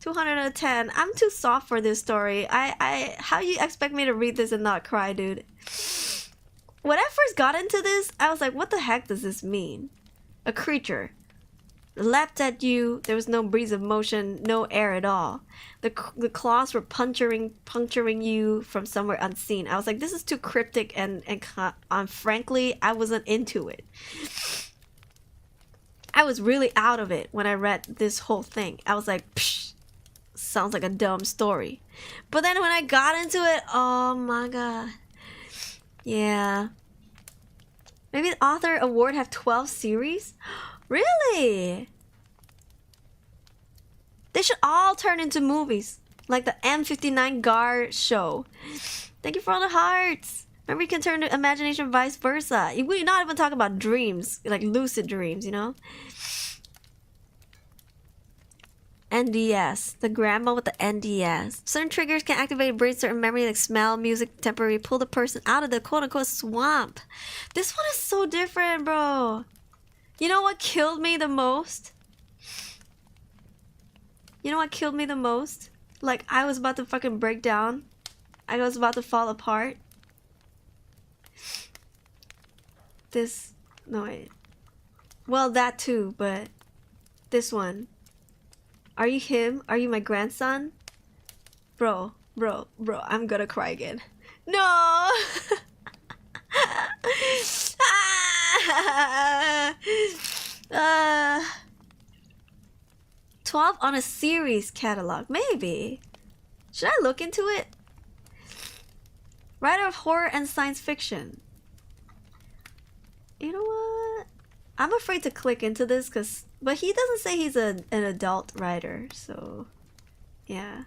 200 out of 10. I'm too soft for this story. How you expect me to read this and not cry, dude? When I first got into this, I was like, what the heck does this mean? A creature leapt at you. There was no breeze of motion, no air at all. The claws were puncturing you from somewhere unseen. I was like, this is too cryptic, and frankly, I wasn't into it. I was really out of it when I read this whole thing. I was like, psh, sounds like a dumb story. But then when I got into it, oh my god. Yeah. Maybe the author award have 12 series? Really? They should all turn into movies. Like the M59 Gar show. Thank you for all the hearts. Remember, you can turn to imagination vice versa. We're not even talking about dreams. Like lucid dreams, you know? NDS. The grandma with the NDS. Certain triggers can activate a brain certain memory like smell, music, temporarily pull the person out of the quote-unquote swamp. This one is so different, bro. You know what killed me the most? You know what killed me the most? Like, I was about to fucking break down. I was about to fall apart. No, wait. Well, that too, but this one. Are you him? Are you my grandson? Bro, I'm gonna cry again. No! 12 on a series catalog. Maybe. Should I look into it? Writer of horror and science fiction. You know what? I'm afraid to click into this but he doesn't say he's an adult writer, so yeah.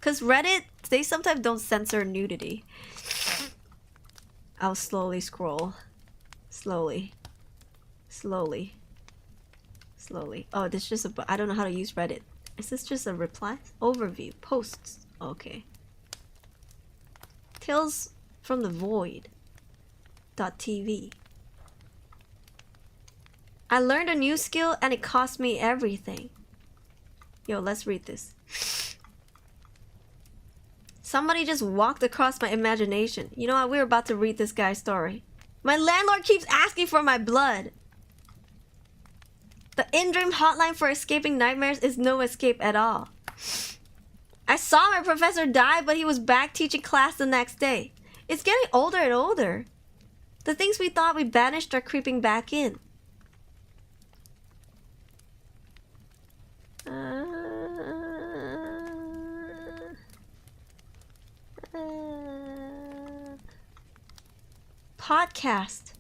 Cause Reddit, they sometimes don't censor nudity. I'll slowly scroll. Slowly. Oh, this is just I don't know how to use Reddit. Is this just a reply? Overview. Posts. Okay. Tales from the Void. .tv. I learned a new skill and it cost me everything. Yo, let's read this. Somebody just walked across my imagination. You know what? We're about to read this guy's story. My landlord keeps asking for my blood. The in-dream hotline for escaping nightmares is no escape at all. I saw my professor die, but he was back teaching class the next day. It's getting older and older. The things we thought we banished are creeping back in. Podcast.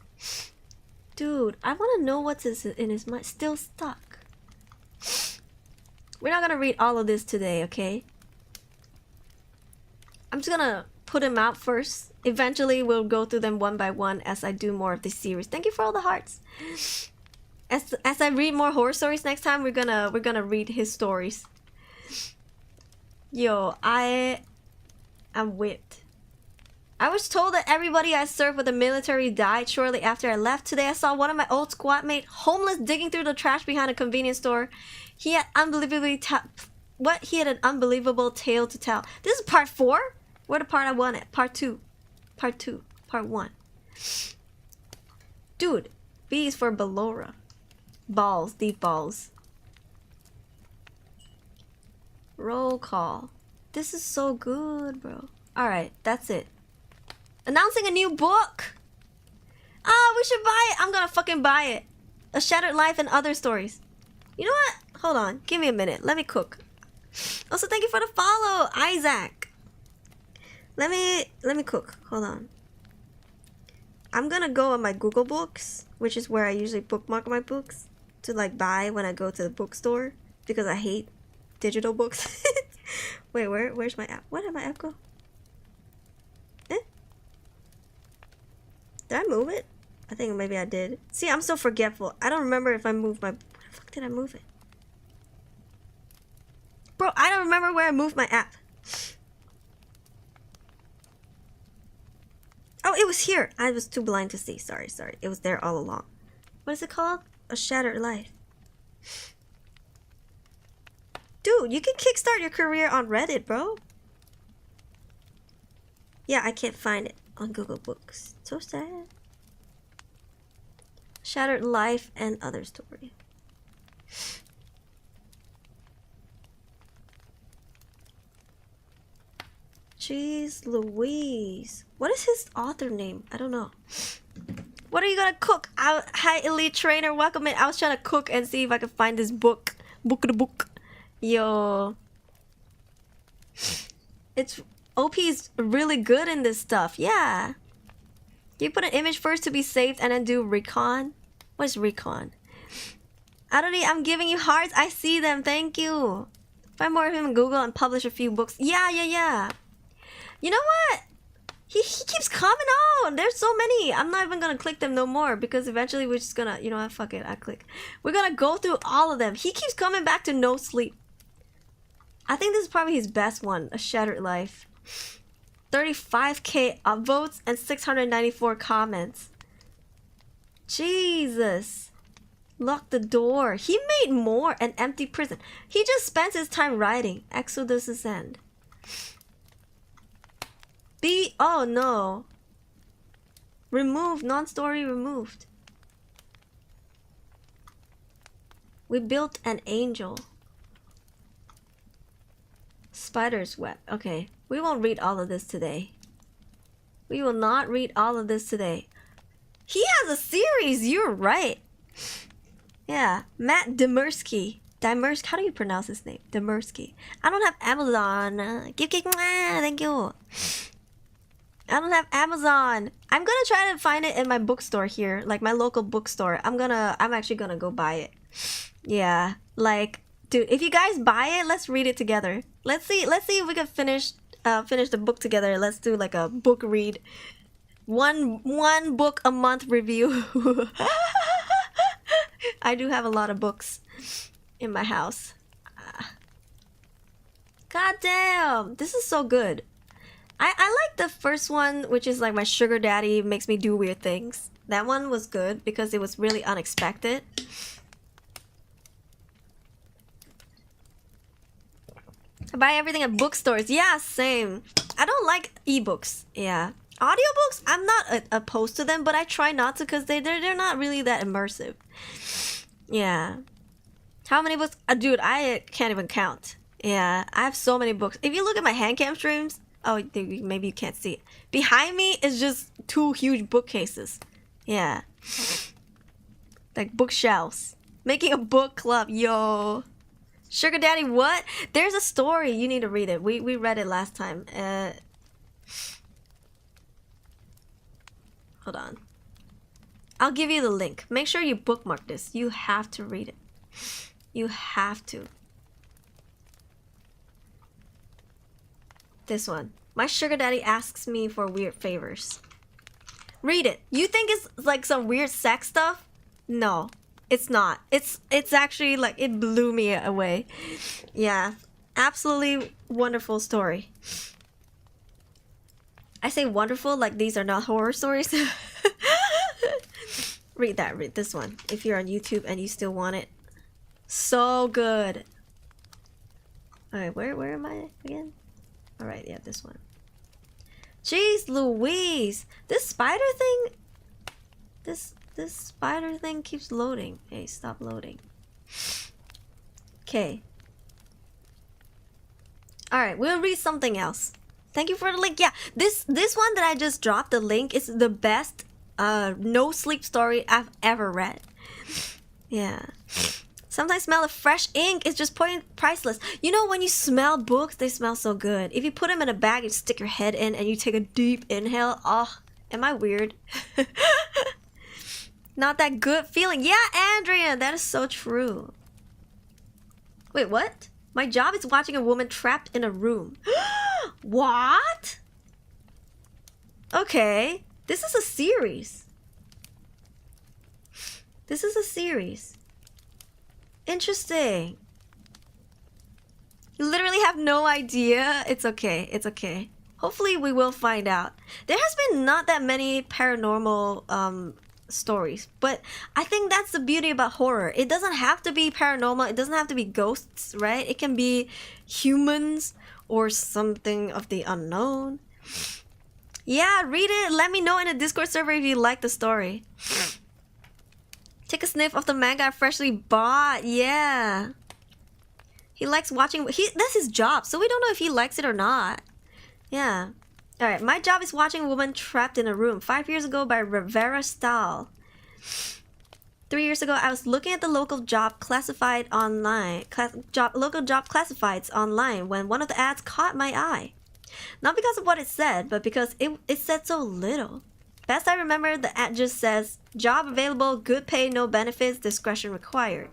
Dude, I want to know what's in his mind. Still stuck. We're not gonna read all of this today, okay? I'm just gonna put them out first. Eventually, we'll go through them one by one as I do more of this series. Thank you for all the hearts. As I read more horror stories next time, we're gonna read his stories. Yo, I am whipped. I was told that everybody I served with the military died shortly after I left. Today I saw one of my old squad mates homeless digging through the trash behind a convenience store. He had He had an unbelievable tale to tell. This is part 4? Where the part I wanted? Part 2. Part 2. Part 1. Dude, B is for Ballora. Balls. Deep balls. Roll call. This is so good, bro. Alright, that's it. Announcing a new book! Ah, we should buy it! I'm gonna fucking buy it! A Shattered Life and Other Stories. You know what? Hold on. Give me a minute. Let me cook. Also, thank you for the follow, Isaac. Let me cook. Hold on. I'm gonna go on my Google Books, which is where I usually bookmark my books to like buy when I go to the bookstore because I hate digital books. Wait, where's my app? Where did my app go? Did I move it? I think maybe I did. See, I'm so forgetful. I don't remember if I moved my... Where the fuck did I move it? Bro, I don't remember where I moved my app. Oh, it was here. I was too blind to see. Sorry. It was there all along. What is it called? A Shattered Life. Dude, you can kickstart your career on Reddit, bro. Yeah, I can't find it on Google Books. So sad. Shattered Life and Other Story. Jeez Louise. What is his author name? I don't know. What are you gonna cook? Hi, Elite Trainer. Welcome in. I was trying to cook and see if I could find this book. Book. Yo. It's... OP is really good in this stuff. Yeah. You put an image first to be saved and then do recon? What is recon? Aruri, I'm giving you hearts. I see them. Thank you. Find more of him in Google and publish a few books. Yeah. You know what? He keeps coming on. There's so many. I'm not even gonna click them no more because eventually we're just gonna, you know what, fuck it, I click. We're gonna go through all of them. He keeps coming back to No Sleep. I think this is probably his best one, A Shattered Life. 35k upvotes and 694 comments. Jesus. Lock the door. He made more. An Empty Prison. He just spends his time writing. Exodus's End. B. Oh no. Removed. Non-story removed. We built an angel. Spider's web. Okay. We won't read all of this today. We will not read all of this today. He has a series. You're right. Yeah. Matt Demersky. How do you pronounce his name? Demersky. I don't have Amazon. Thank you. I don't have Amazon. I'm gonna try to find it in my bookstore here, like my local bookstore. I'm actually gonna go buy it. Yeah, like, dude, if you guys buy it, let's read it together. Let's see if we can finish the book together. Let's do like a book read. One book a month review. I do have a lot of books in my house. God damn, this is so good. I like the first one, which is like my sugar daddy makes me do weird things. That one was good because it was really unexpected. I buy everything at bookstores. Yeah, same. I don't like ebooks. Yeah. Audiobooks, I'm not opposed to them, but I try not to because they're not really that immersive. Yeah. How many books? Dude, I can't even count. Yeah, I have so many books. If you look at my hand cam streams, oh, maybe you can't see it. Behind me is just 2 huge bookcases. Yeah. Like bookshelves. Making a book club, yo. Sugar Daddy, what? There's a story. You need to read it. We read it last time. Hold on. I'll give you the link. Make sure you bookmark this. You have to read it. You have to. This one. My sugar daddy asks me for weird favors. Read it. You think it's like some weird sex stuff? No, it's not. It's actually like, it blew me away. Yeah, absolutely wonderful story. I say wonderful like these are not horror stories. Read this one if you're on YouTube and you still want it. So good. Alright, where am I again? Alright, yeah, this one. Jeez Louise! This spider thing... This spider thing keeps loading. Hey, stop loading. Okay. Alright, we'll read something else. Thank you for the link. Yeah, this one that I just dropped, the link, is the best no sleep story I've ever read. Yeah. Sometimes smell of fresh ink is just priceless. You know, when you smell books, they smell so good. If you put them in a bag and stick your head in and you take a deep inhale, oh, am I weird? Not that good feeling. Yeah, Andrea, that is so true. Wait, what? My job is watching a woman trapped in a room. What? Okay, this is a series. This is a series. Interesting. You literally have no idea. It's okay. It's okay. Hopefully we will find out. There has been not that many paranormal stories, but I think that's the beauty about horror. It doesn't have to be paranormal. It doesn't have to be ghosts, right? It can be humans or something of the unknown. Yeah, read it. Let me know in the Discord server if you like the story. Take a sniff of the manga I freshly bought. Yeah. He likes watching. That's his job, so we don't know if he likes it or not. Yeah. Alright, my job is watching a woman trapped in a room. 5 years ago by Rivera Stahl. 3 years ago, I was looking at the local job classified online. Local job classifieds online when one of the ads caught my eye. Not because of what it said, but because it said so little. Best I remember, the ad just says, job available, good pay, no benefits, discretion required.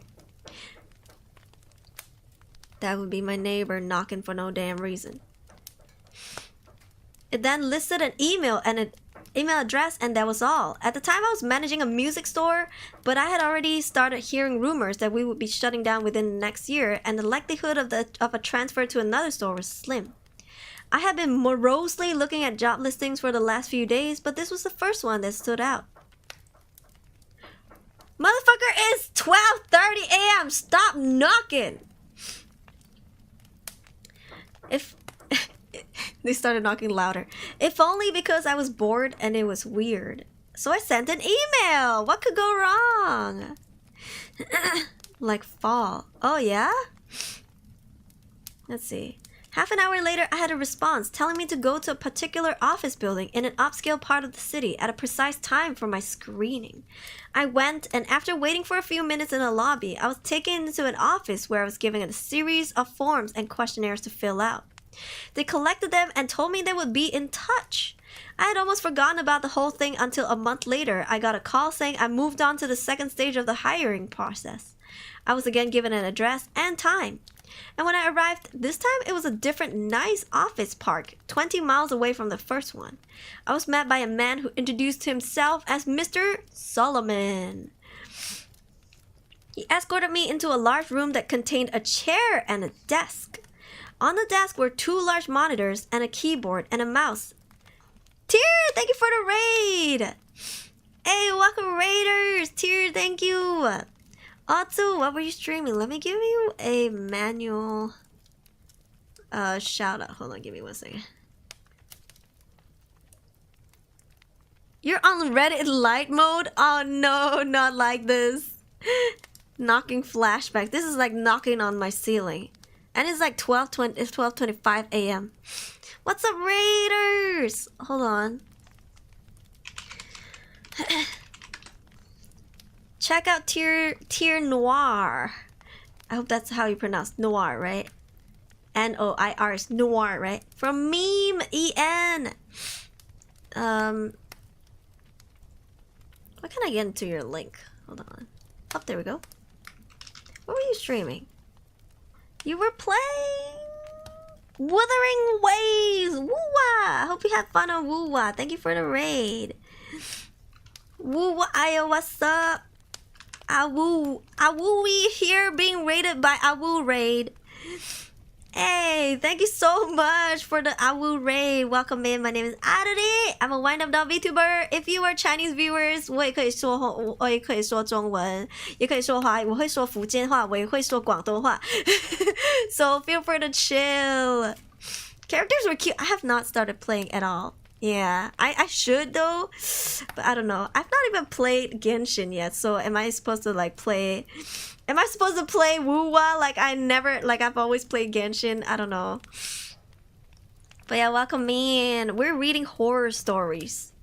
That would be my neighbor knocking for no damn reason. It then listed an email and an email address, and that was all. At the time, I was managing a music store, but I had already started hearing rumors that we would be shutting down within the next year, and the likelihood of a transfer to another store was slim. I had been morosely looking at job listings for the last few days, but this was the first one that stood out. Motherfucker, it's 12:30 a.m. Stop knocking. They started knocking louder. If only because I was bored and it was weird. So I sent an email. What could go wrong? Like fall. Oh yeah? Let's see. Half an hour later, I had a response telling me to go to a particular office building in an upscale part of the city at a precise time for my screening. I went, and after waiting for a few minutes in the lobby, I was taken into an office where I was given a series of forms and questionnaires to fill out. They collected them and told me they would be in touch. I had almost forgotten about the whole thing until a month later, I got a call saying I moved on to the second stage of the hiring process. I was again given an address and time. And when I arrived, this time it was a different nice office park, 20 miles away from the first one. I was met by a man who introduced himself as Mr. Solomon. He escorted me into a large room that contained a chair and a desk. On the desk were 2 large monitors and a keyboard and a mouse. Tyr, thank you for the raid! Hey, welcome Raiders! Tyr, thank you! Otsu, what were you streaming? Let me give you a manual shout out. Hold on, give me 1 second. You're on Reddit light mode? Oh no, not like this. Knocking flashback. This is like knocking on my ceiling. And it's like 12:20. It's 12:25 a.m. What's up, Raiders? Hold on. Check out Tier Noir. I hope that's how you pronounce Noir, right? Noir is Noir, right? From Meme EN. Why can't I get into your link? Hold on. Oh, there we go. What were you streaming? You were playing Wuthering Waves. Woo-wah! Hope you had fun on Woo-wah. Thank you for the raid. Woo-wah, Ayo, what's up? Awoo. Awoo-wee here being raided by Awoo Raid. Hey, thank you so much for the Awoo Raid. Welcome in. My name is Aruri. I'm a wind-up Vtuber. If you are Chinese viewers, 我也可以说中文，也可以说华语，我会说福建话，我也会说广东话。So feel free to chill. Characters were cute. I have not started playing at all. Yeah, I should though, but I don't know. I've not even played Genshin yet, so am I supposed to like play... Am I supposed to play Woo-wah like I've always played Genshin? I don't know. But yeah, welcome in. We're reading horror stories.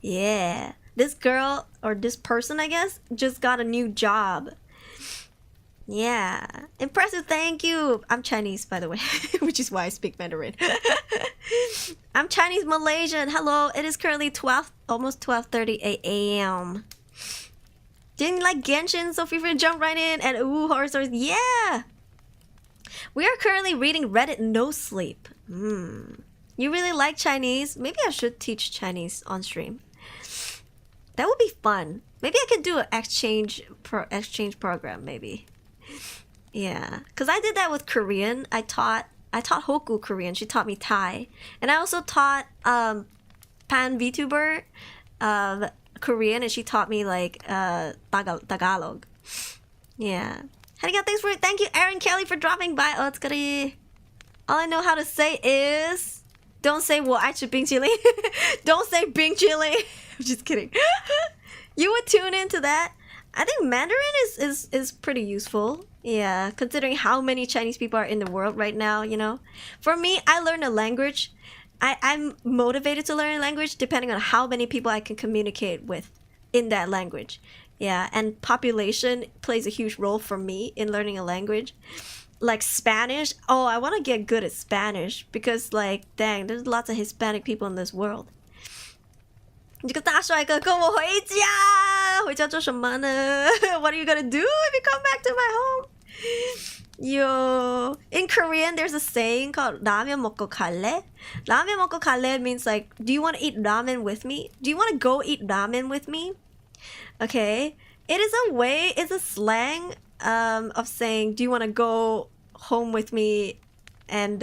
Yeah. This girl, or this person I guess, just got a new job. Yeah. Impressive, thank you. I'm Chinese, by the way, which is why I speak Mandarin. I'm Chinese Malaysian. Hello, it is currently almost 12:30 a.m. Didn't you like Genshin? So feel free to jump right in. And ooh, horror stories. Yeah! We are currently reading Reddit No Sleep. You really like Chinese? Maybe I should teach Chinese on stream. That would be fun. Maybe I could do an exchange program, maybe. Yeah. Because I did that with Korean. I taught Hoku Korean. She taught me Thai. And I also taught Pan VTuber Korean, and she taught me like Tagalog. Yeah. Heading out, thank you Aaron Kelly for dropping by. Oh, it's good. All I know how to say is don't say 我爱吃冰淇淋. Don't say 冰淇淋. I'm just kidding. You would tune into that. I think Mandarin is pretty useful. Yeah, considering how many Chinese people are in the world right now, you know. For me, I learned a language. I'm motivated to learn a language depending on how many people I can communicate with in that language. Yeah, and population plays a huge role for me in learning a language. Like Spanish. Oh, I want to get good at Spanish because, like, dang, there's lots of Hispanic people in this world. 这个大帅哥跟我回家，回家做什么呢？ What are you gonna do if you come back to my home? Yo, in Korean, there's a saying called 라면 먹고 갈래? 라면 먹고 갈래 means like, do you want to eat ramen with me? Do you want to go eat ramen with me? Okay, it is a way, it's a slang of saying, do you want to go home with me? And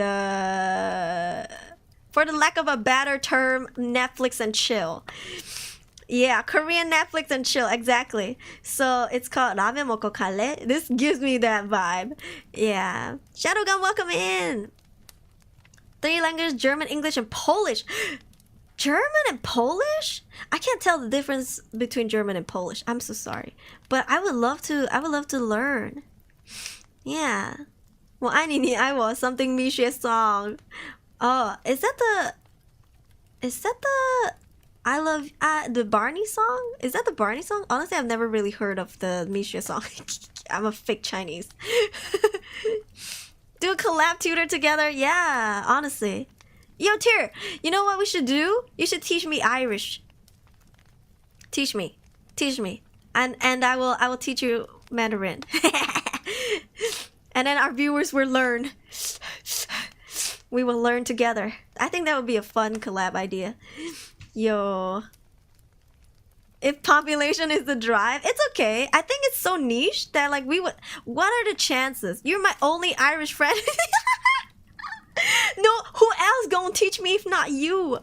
for the lack of a better term, Netflix and chill. Yeah, Korean Netflix and chill, exactly. So it's called 라면 먹고 갈래? This gives me that vibe. Yeah. Shadowgun, welcome in. 3 languages, German, English, and Polish. German and Polish? I can't tell the difference between German and Polish. I'm so sorry. But I would love to learn. Yeah. 我爱你你爱我 something Misha song. Oh, is that the I love the Barney song? Is that the Barney song? Honestly, I've never really heard of the Misha song. I'm a fake Chinese. Do a collab tutor together? Yeah, honestly. Yo, Tyr, you know what we should do? You should teach me Irish. Teach me. And I will teach you Mandarin. And then our viewers will learn. We will learn together. I think that would be a fun collab idea. Yo. If population is the drive, it's okay. I think it's so niche that like we would... What are the chances? You're my only Irish friend. No, who else gonna teach me if not you?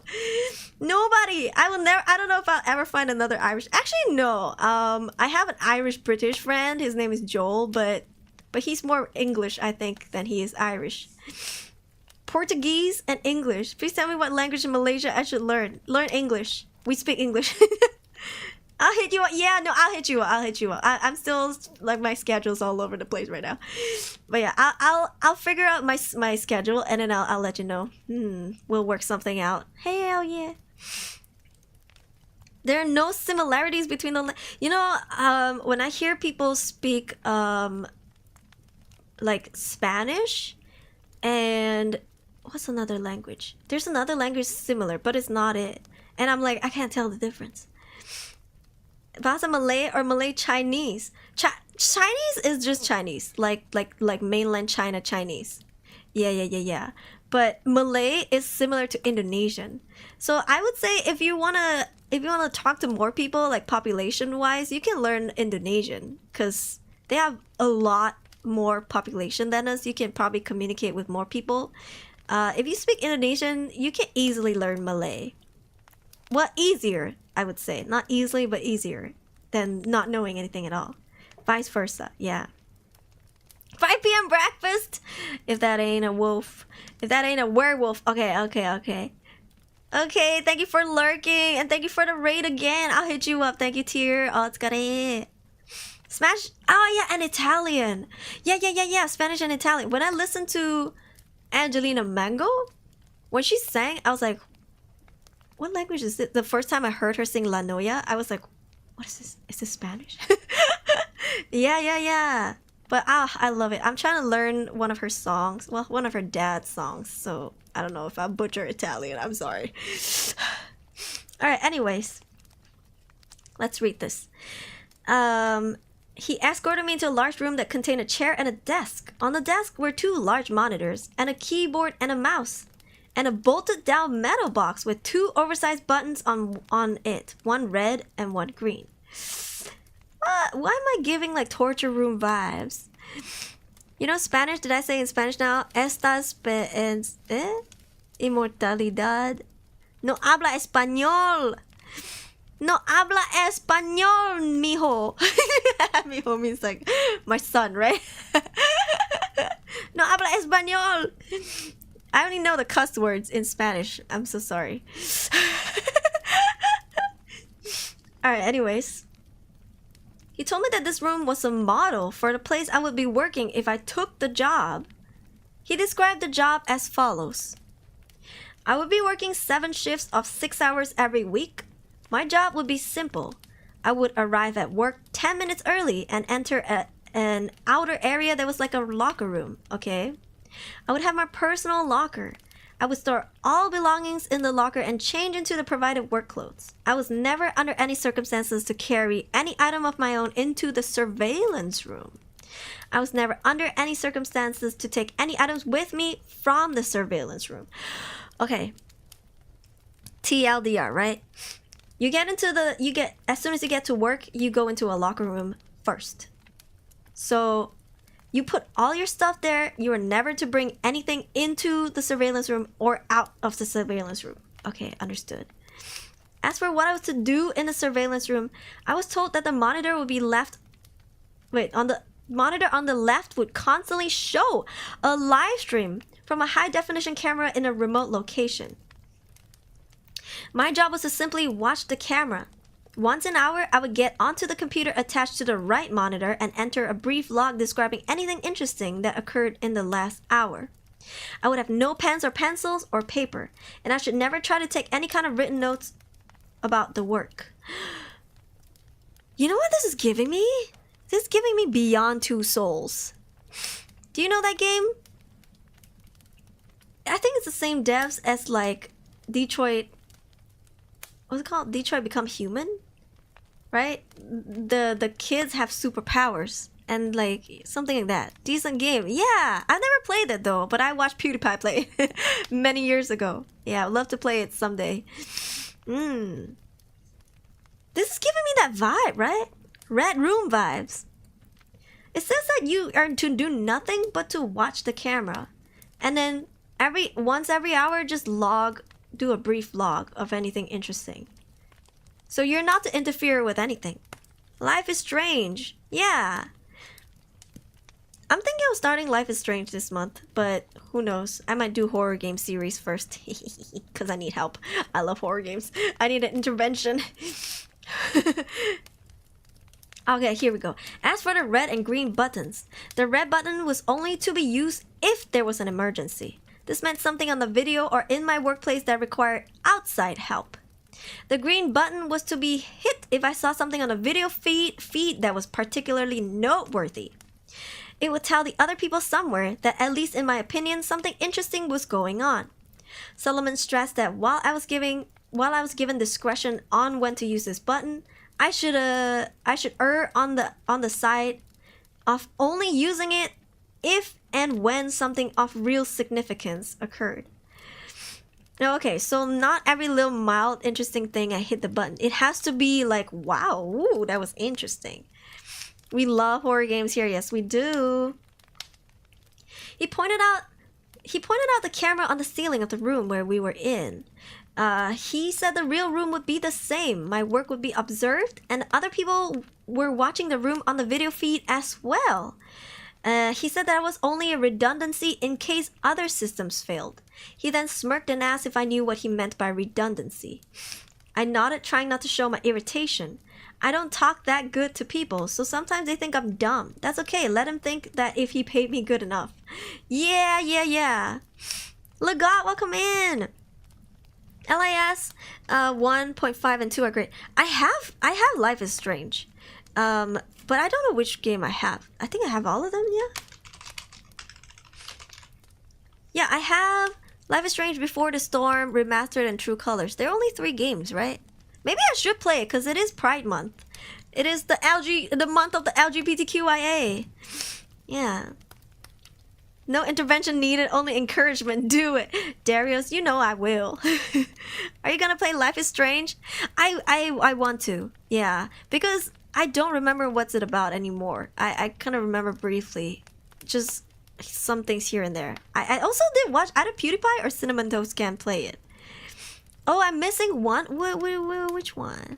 Nobody. I don't know if I'll ever find another Irish. Actually, no. I have an Irish-British friend. His name is Joel, but he's more English, I think, than he is Irish. Portuguese and English. Please tell me what language in Malaysia I should learn. Learn English. We speak English. I'll hit you up. Yeah, no, I'll hit you up. I'll hit you up. I'm still like my schedule's all over the place right now. But yeah, I'll figure out my schedule and then I'll let you know. We'll work something out. Hell yeah. There are no similarities between the when I hear people speak like Spanish and what's another language? There's another language similar, but it's not it. And I'm like, I can't tell the difference. Bahasa Malay or Malay Chinese? Chinese is just Chinese, like mainland China Chinese. Yeah. But Malay is similar to Indonesian. So I would say if you wanna talk to more people, like population wise, you can learn Indonesian because they have a lot more population than us. You can probably communicate with more people. If you speak Indonesian, you can easily learn Malay. Well, easier, I would say. Not easily, but easier than not knowing anything at all. Vice versa, yeah. 5 p.m. breakfast? If that ain't a wolf. If that ain't a werewolf. Okay. Okay, thank you for lurking. And thank you for the raid again. I'll hit you up. Thank you, Tier. Oh, it's got it. Smash. Oh, yeah, and Italian. Yeah. Spanish and Italian. When I listened to Angelina Mango, when she sang, I was like, what language is it? The first time I heard her sing La Noya, I was like, what is this? Is this Spanish? Yeah. But I love it. I'm trying to learn one of her songs. Well, one of her dad's songs. So I don't know if I butcher Italian. I'm sorry. Alright, anyways. Let's read this. He escorted me into a large room that contained a chair and a desk. On the desk were 2 large monitors and a keyboard and a mouse. And a bolted down metal box with 2 oversized buttons on it. One red and one green. Why am I giving like torture room vibes? You know Spanish? Did I say in Spanish now? Estas inmortalidad. No habla español. No habla español, mijo. Mijo means like my son, right? No habla español. I only know the cuss words in Spanish. I'm so sorry. Alright, anyways. He told me that this room was a model for the place I would be working if I took the job. He described the job as follows. I would be working 7 shifts of 6 hours every week. My job would be simple. I would arrive at work 10 minutes early and enter an outer area that was like a locker room, okay? I would have my personal locker. I would store all belongings in the locker and change into the provided work clothes. I was never under any circumstances to carry any item of my own into the surveillance room. I was never under any circumstances to take any items with me from the surveillance room. Okay. TLDR, right? As soon as you get to work, you go into a locker room first. So you put all your stuff there. You are never to bring anything into the surveillance room or out of the surveillance room. Okay, understood. As for what I was to do in the surveillance room, I was told that the monitor would be left... on the monitor on the left would constantly show a live stream from a high-definition camera in a remote location. My job was to simply watch the camera. Once an hour, I would get onto the computer attached to the right monitor and enter a brief log describing anything interesting that occurred in the last hour. I would have no pens or pencils or paper, and I should never try to take any kind of written notes about the work. You know what this is giving me? This is giving me Beyond Two Souls. Do you know that game? I think it's the same devs as like Detroit... What's it called? Detroit Become Human? Right? The kids have superpowers and like something like that. Decent game. Yeah, I've never played it though, but I watched PewDiePie play it many years ago. Yeah, I'd love to play it someday. This is giving me that vibe, right? Red Room vibes. It says that you are to do nothing but to watch the camera. And then once every hour, just do a brief log of anything interesting. So you're not to interfere with anything. Life is Strange. Yeah. I'm thinking of starting Life is Strange this month, but who knows? I might do horror game series first. Because I need help. I love horror games. I need an intervention. Okay, here we go. As for the red and green buttons, the red button was only to be used if there was an emergency. This meant something on the video or in my workplace that required outside help. The green button was to be hit if I saw something on a video feed that was particularly noteworthy. It would tell the other people somewhere that, at least in my opinion, something interesting was going on. Solomon stressed that while I was given discretion on when to use this button, I should err on the side of only using it if and when something of real significance occurred. Now, okay, so not every little mild interesting thing I hit the button. It has to be like, wow, ooh, that was interesting. We love horror games here, yes we do. He pointed out the camera on the ceiling of the room where we were in. He said the real room would be the same. My work would be observed, and other people were watching the room on the video feed as well. He said that it was only a redundancy in case other systems failed. He then smirked and asked if I knew what he meant by redundancy. I nodded, trying not to show my irritation. I don't talk that good to people, so sometimes they think I'm dumb. That's okay, let him think that if he paid me good enough. Yeah. Legat, welcome in! LIS 1.5 and 2 are great. I have Life is Strange. But I don't know which game I have. I think I have all of them, yeah? Yeah, I have Life is Strange, Before the Storm, Remastered, and True Colors. There are only 3 games, right? Maybe I should play it because it is Pride Month. It is the month of the LGBTQIA. Yeah. No intervention needed, only encouragement. Do it. Darius, you know I will. Are you gonna play Life is Strange? I want to. Yeah. Because I don't remember what's it about anymore. I kind of remember briefly. Just some things here and there. I also did watch either PewDiePie or Cinnamon Toast Can play it. Oh, I'm missing one? Which one?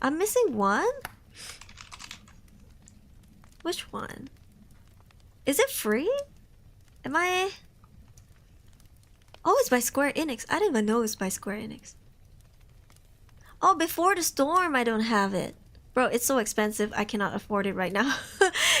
I'm missing one? Which one? Is it free? Am I... Oh, it's by Square Enix. I didn't even know it was by Square Enix. Oh, Before the Storm, I don't have it. Bro, it's so expensive, I cannot afford it right now.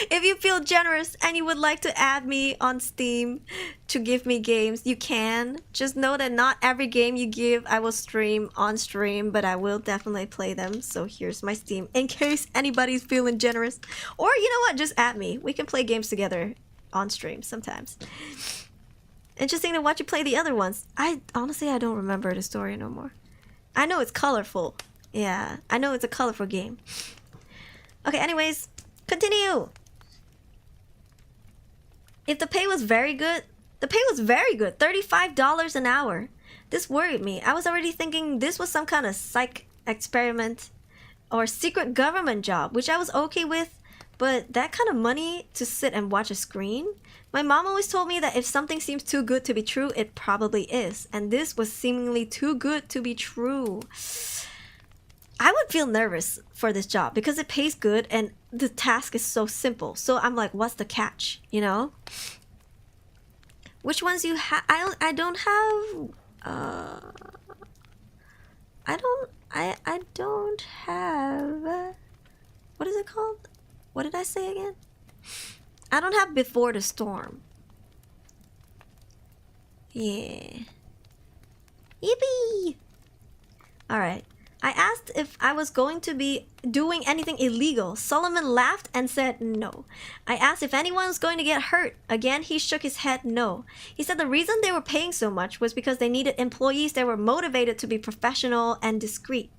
If you feel generous and you would like to add me on Steam to give me games, you can. Just know that not every game you give I will stream on stream, but I will definitely play them. So here's my Steam in case anybody's feeling generous. Or you know what, just add me. We can play games together on stream sometimes. Interesting to watch you play the other ones. Honestly, I don't remember the story no more. I know it's colorful. Yeah, I know it's a colorful game. Okay, anyways, continue. If the pay was very good, the pay was very good. $35 an hour. This worried me. I was already thinking this was some kind of psych experiment or secret government job, which I was okay with, but that kind of money to sit and watch a screen? My mom always told me that if something seems too good to be true, it probably is. And this was seemingly too good to be true. I would feel nervous for this job because it pays good and the task is so simple. So I'm like, what's the catch, you know? Which ones you have? I don't have... I don't have... What is it called? What did I say again? I don't have Before the Storm. Yeah. Yippee! Alright. I asked if I was going to be doing anything illegal. Solomon laughed and said no. I asked if anyone was going to get hurt. Again, he shook his head no. He said the reason they were paying so much was because they needed employees that were motivated to be professional and discreet.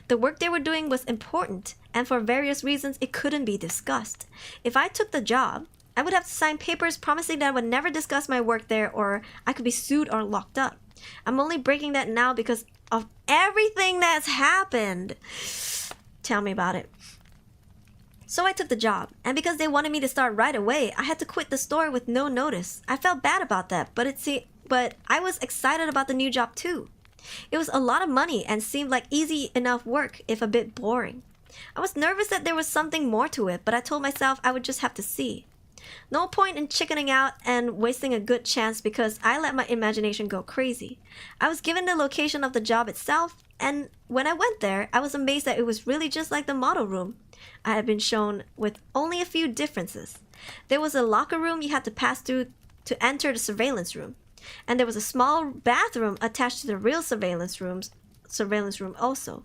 The work they were doing was important, and for various reasons it couldn't be discussed. If I took the job, I would have to sign papers promising that I would never discuss my work there or I could be sued or locked up. I'm only breaking that now because of everything that's happened. Tell me about it. So I took the job, and because they wanted me to start right away, I had to quit the store with no notice. I felt bad about that, but I was excited about the new job too. It was a lot of money and seemed like easy enough work, if a bit boring. I was nervous that there was something more to it, but I told myself I would just have to see. No point in chickening out and wasting a good chance because I let my imagination go crazy. I was given the location of the job itself, And when I went there, I was amazed that it was really just like the model room I had been shown, with only a few differences. There was a locker room you had to pass through to enter the surveillance room, and there was a small bathroom attached to the real surveillance room also.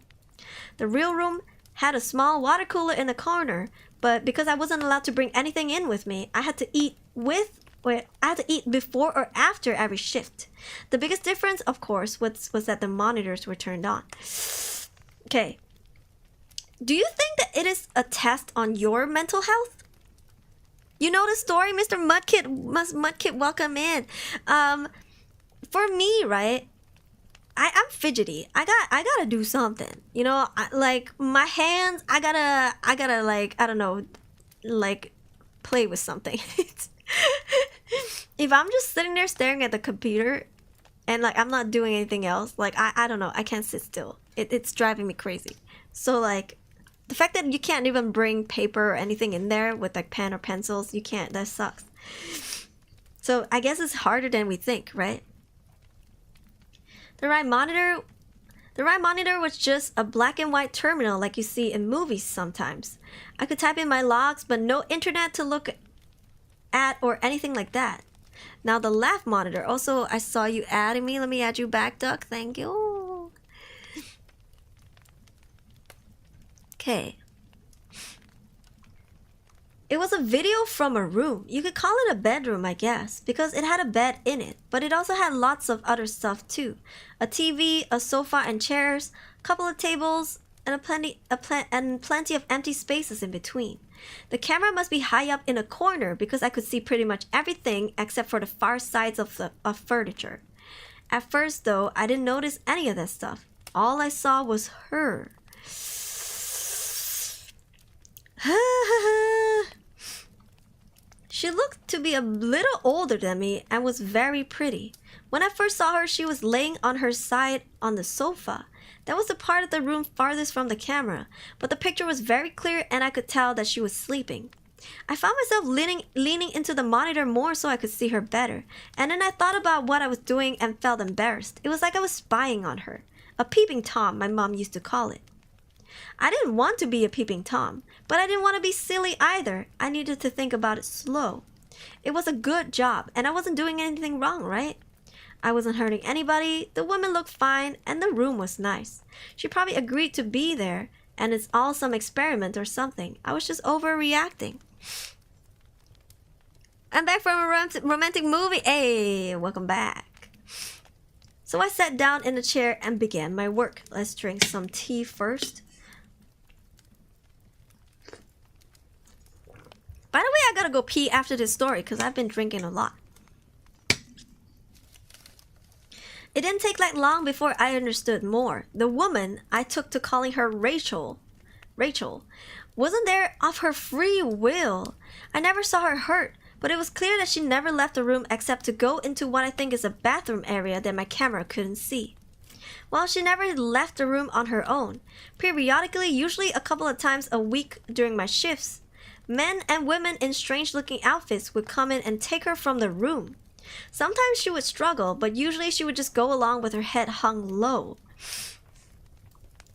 The real room had a small water cooler in the corner, but because I wasn't allowed to bring anything in with me, I had to eat before or after every shift. The biggest difference, of course, was that the monitors were turned on. Okay. Do you think that it is a test on your mental health? You know the story, Mr. Mudkit, welcome in. For me, right? I'm fidgety. I gotta do something. You know, like my hands. I gotta like, I don't know, like play with something. If I'm just sitting there staring at the computer and like I'm not doing anything else, like I don't know, I can't sit still. It's driving me crazy. So like the fact that you can't even bring paper or anything in there with like pen or pencils, you can't, that sucks. So I guess it's harder than we think, right? The right monitor was just a black and white terminal like you see in movies sometimes. I could type in my logs, but no internet to look at or anything like that. Now the left monitor, also I saw you adding me. Let me add you back, Duck. Thank you. Okay. It was a video from a room. You could call it a bedroom, I guess, because it had a bed in it, but it also had lots of other stuff too. A TV, a sofa and chairs, a couple of tables, and plenty of empty spaces in between. The camera must be high up in a corner because I could see pretty much everything except for the far sides of furniture. At first, though, I didn't notice any of that stuff. All I saw was her. She looked to be a little older than me and was very pretty. When I first saw her, she was laying on her side on the sofa. That was the part of the room farthest from the camera, but the picture was very clear and I could tell that she was sleeping. I found myself leaning into the monitor more so I could see her better, and then I thought about what I was doing and felt embarrassed. It was like I was spying on her. A peeping Tom, my mom used to call it. I didn't want to be a peeping Tom, but I didn't want to be silly either. I needed to think about it slow. It was a good job, and I wasn't doing anything wrong, right? I wasn't hurting anybody, the women looked fine, and the room was nice. She probably agreed to be there, and it's all some experiment or something. I was just overreacting. I'm back from a romantic movie. Hey, welcome back. So I sat down in a chair and began my work. Let's drink some tea first. By the way, I gotta go pee after this story because I've been drinking a lot. It didn't take that long before I understood more. The woman I took to calling her Rachel, wasn't there of her free will. I never saw her hurt, but it was clear that she never left the room except to go into what I think is a bathroom area that my camera couldn't see. Well, she never left the room on her own. Periodically, usually a couple of times a week during my shifts, men and women in strange-looking outfits would come in and take her from the room. Sometimes she would struggle, but usually she would just go along with her head hung low.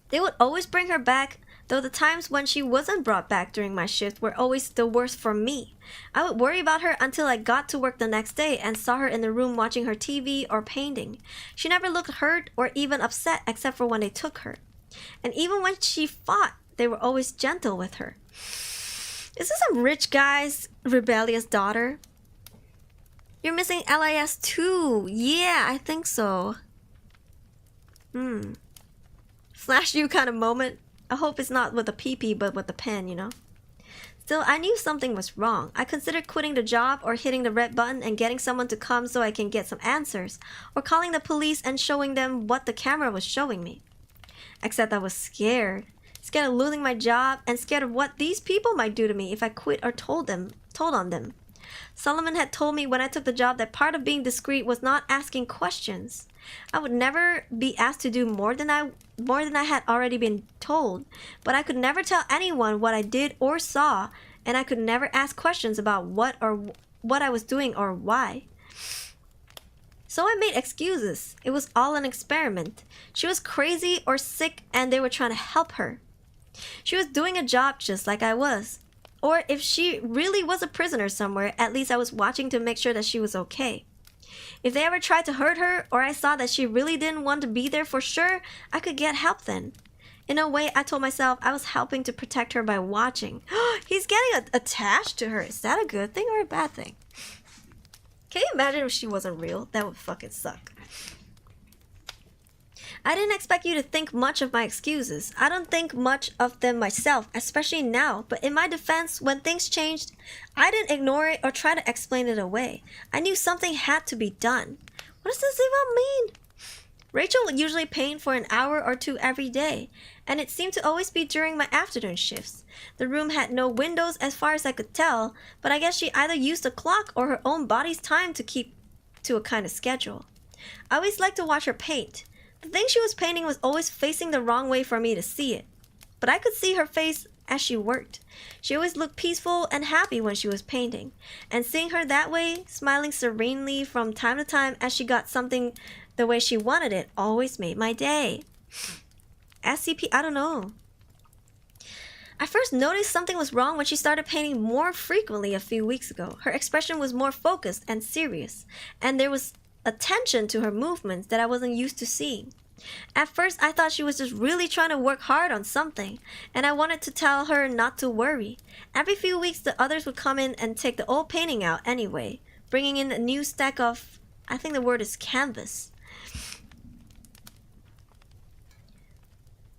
They would always bring her back, though the times when she wasn't brought back during my shift were always the worst for me. I would worry about her until I got to work the next day and saw her in the room watching her TV or painting. She never looked hurt or even upset except for when they took her. And even when she fought, they were always gentle with her. Is this some rich guy's rebellious daughter? You're missing LIS too. Yeah, I think so. Flash you kind of moment. I hope it's not with a PP but with a pen, you know? Still, I knew something was wrong. I considered quitting the job or hitting the red button and getting someone to come so I can get some answers, or calling the police and showing them what the camera was showing me. Except I was scared. Scared of losing my job and scared of what these people might do to me if I quit or told on them. Solomon had told me when I took the job that part of being discreet was not asking questions. I would never be asked to do more than I had already been told, but I could never tell anyone what I did or saw, and I could never ask questions about what I was doing or why. So I made excuses. It was all an experiment. She was crazy or sick and they were trying to help her. She was doing a job just like I was. Or if she really was a prisoner somewhere, at least I was watching to make sure that she was okay. If they ever tried to hurt her, or I saw that she really didn't want to be there for sure, I could get help then. In a way, I told myself I was helping to protect her by watching. He's getting attached to her. Is that a good thing or a bad thing? Can you imagine if she wasn't real? That would fucking suck. I didn't expect you to think much of my excuses. I don't think much of them myself, especially now. But in my defense, when things changed, I didn't ignore it or try to explain it away. I knew something had to be done. What does this even mean? Rachel would usually paint for an hour or two every day, and it seemed to always be during my afternoon shifts. The room had no windows as far as I could tell, but I guess she either used a clock or her own body's time to keep to a kind of schedule. I always liked to watch her paint. The thing she was painting was always facing the wrong way for me to see it, but I could see her face as she worked. She always looked peaceful and happy when she was painting, and seeing her that way, smiling serenely from time to time as she got something the way she wanted it, always made my day. SCP, I don't know. I first noticed something was wrong when she started painting more frequently a few weeks ago. Her expression was more focused and serious, and there was attention to her movements that I wasn't used to seeing. At first, I thought she was just really trying to work hard on something, and I wanted to tell her not to worry. Every few weeks, the others would come in and take the old painting out anyway, bringing in a new stack of, I think the word is canvas.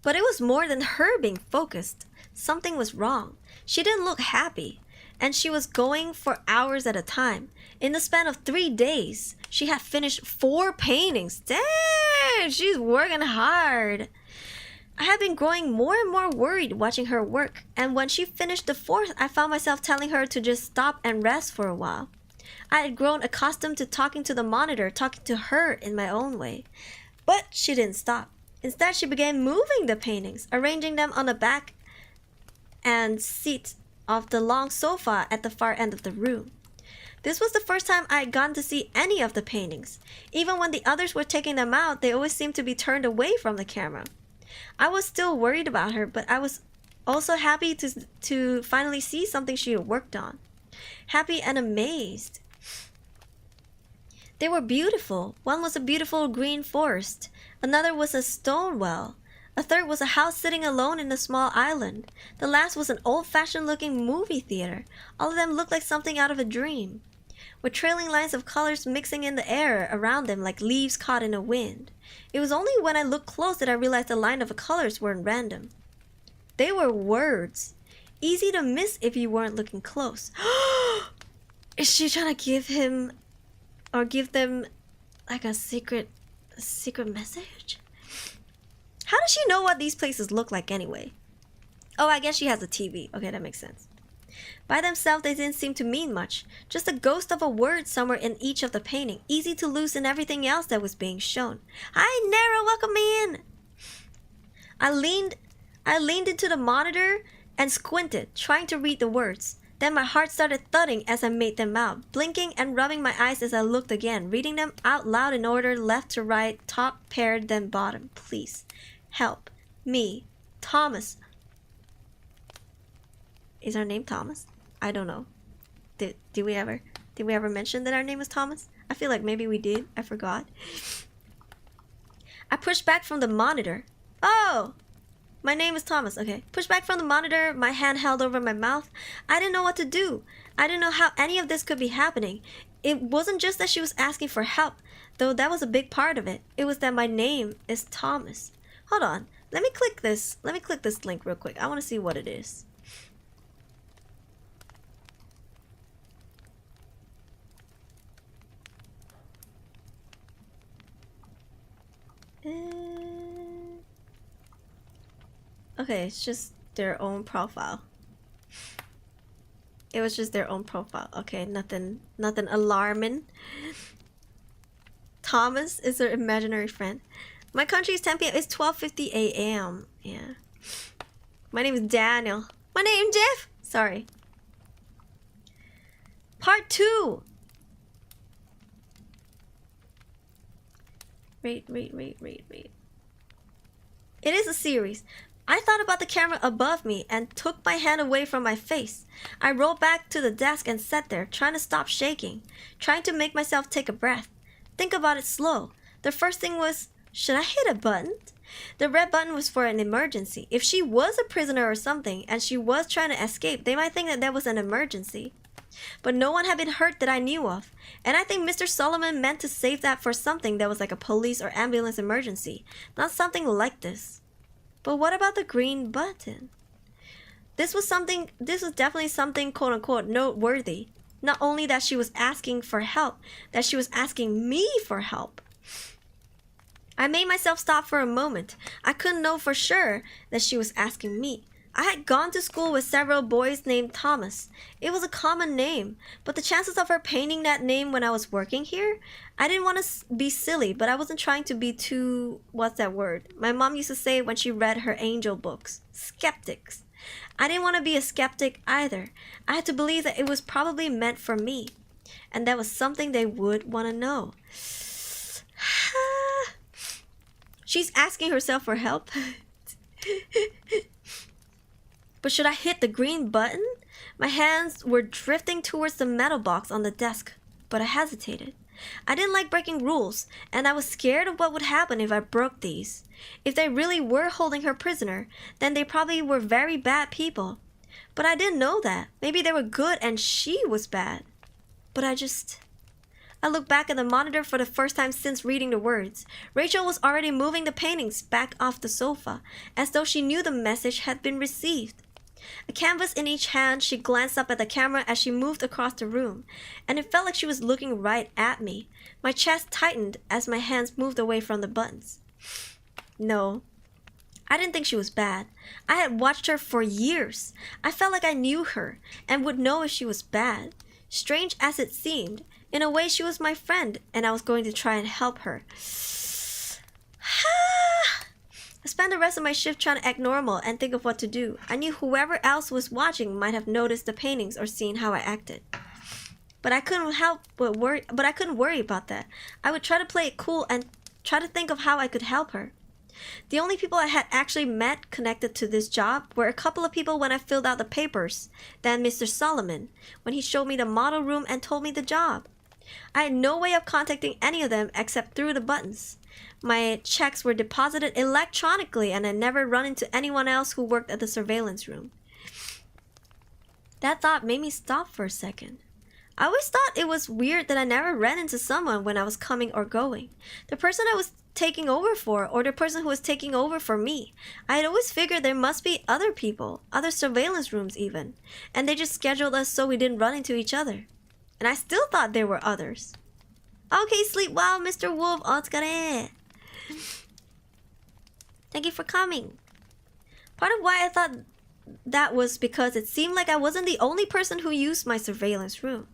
But it was more than her being focused. Something was wrong. She didn't look happy, and she was going for hours at a time. In the span of 3 days, she had finished 4 paintings. Damn, she's working hard. I had been growing more and more worried watching her work, and when she finished the 4th, I found myself telling her to just stop and rest for a while. I had grown accustomed to talking to the monitor, talking to her in my own way. But she didn't stop. Instead, she began moving the paintings, arranging them on the back and seat of the long sofa at the far end of the room. This was the first time I had gotten to see any of the paintings. Even when the others were taking them out, they always seemed to be turned away from the camera. I was still worried about her, but I was also happy to finally see something she had worked on. Happy and amazed. They were beautiful. One was a beautiful green forest. Another was a stone well. A third was a house sitting alone in a small island. The last was an old-fashioned looking movie theater. All of them looked like something out of a dream, with trailing lines of colors mixing in the air around them like leaves caught in a wind. It was only when I looked close that I realized the line of the colors weren't random. They were words, easy to miss if you weren't looking close. Is she trying to give him or give them like a secret message? How does she know what these places look like anyway? Oh, I guess she has a TV. Okay, that makes sense. By themselves, they didn't seem to mean much. Just a ghost of a word somewhere in each of the painting, easy to lose in everything else that was being shown. Hi, Nara, welcome me in. I leaned into the monitor and squinted, trying to read the words. Then my heart started thudding as I made them out, blinking and rubbing my eyes as I looked again, reading them out loud in order left to right, top paired, then bottom. Please. Help me, Thomas. Is our name Thomas? I don't know. Did we ever mention that our name is Thomas? I feel like maybe we did. I forgot. I pushed back from the monitor. Oh, my name is Thomas. Okay. Pushed back from the monitor, my hand held over my mouth. I didn't know what to do. I didn't know how any of this could be happening. It wasn't just that she was asking for help, though that was a big part of it. It was that my name is Thomas. Hold on. Let me click this link real quick. I want to see what it is. Okay, it's just their own profile. It was just their own profile. Okay, nothing alarming. Thomas is their imaginary friend. My country is 10 p.m. It's 12:50 a.m. Yeah. My name is Daniel. My name is Jeff. Sorry. Part 2. It is a series. I thought about the camera above me and took my hand away from my face. I rolled back to the desk and sat there, trying to stop shaking, trying to make myself take a breath. Think about it slow. The first thing was, should I hit a button? The red button was for an emergency. If she was a prisoner or something and she was trying to escape, they might think that that was an emergency. But no one had been hurt that I knew of, and I think Mr. Solomon meant to save that for something that was like a police or ambulance emergency, not something like this. But what about the green button? This was definitely something quote-unquote noteworthy. Not only that she was asking for help, that she was asking me for help. I made myself stop for a moment. I couldn't know for sure that she was asking me. I had gone to school with several boys named Thomas. It was a common name, but the chances of her painting that name when I was working here, I didn't want to be silly, but I wasn't trying to be too, what's that word? My mom used to say when she read her angel books, skeptics. I didn't want to be a skeptic either. I had to believe that it was probably meant for me, and that was something they would want to know. She's asking herself for help. But should I hit the green button? My hands were drifting towards the metal box on the desk, but I hesitated. I didn't like breaking rules, and I was scared of what would happen if I broke these. If they really were holding her prisoner, then they probably were very bad people. But I didn't know that. Maybe they were good and she was bad. But I looked back at the monitor for the first time since reading the words. Rachel was already moving the paintings back off the sofa, as though she knew the message had been received. A canvas in each hand, she glanced up at the camera as she moved across the room, and it felt like she was looking right at me. My chest tightened as my hands moved away from the buttons. No, I didn't think she was bad. I had watched her for years. I felt like I knew her and would know if she was bad. Strange as it seemed, in a way she was my friend, and I was going to try and help her. I spent the rest of my shift trying to act normal and think of what to do. I knew whoever else was watching might have noticed the paintings or seen how I acted. But I couldn't worry about that. I would try to play it cool and try to think of how I could help her. The only people I had actually met connected to this job were a couple of people when I filled out the papers, then Mr. Solomon, when he showed me the model room and told me the job. I had no way of contacting any of them except through the buttons. My checks were deposited electronically, and I never run into anyone else who worked at the surveillance room. That thought made me stop for a second. I always thought it was weird that I never ran into someone when I was coming or going. The person I was taking over for, or the person who was taking over for me. I had always figured there must be other people, other surveillance rooms even, and they just scheduled us so we didn't run into each other. And I still thought there were others. Okay, sleep well, Mr. Wolf. Otsukare. Thank you for coming. Part of why I thought that was because it seemed like I wasn't the only person who used my surveillance room.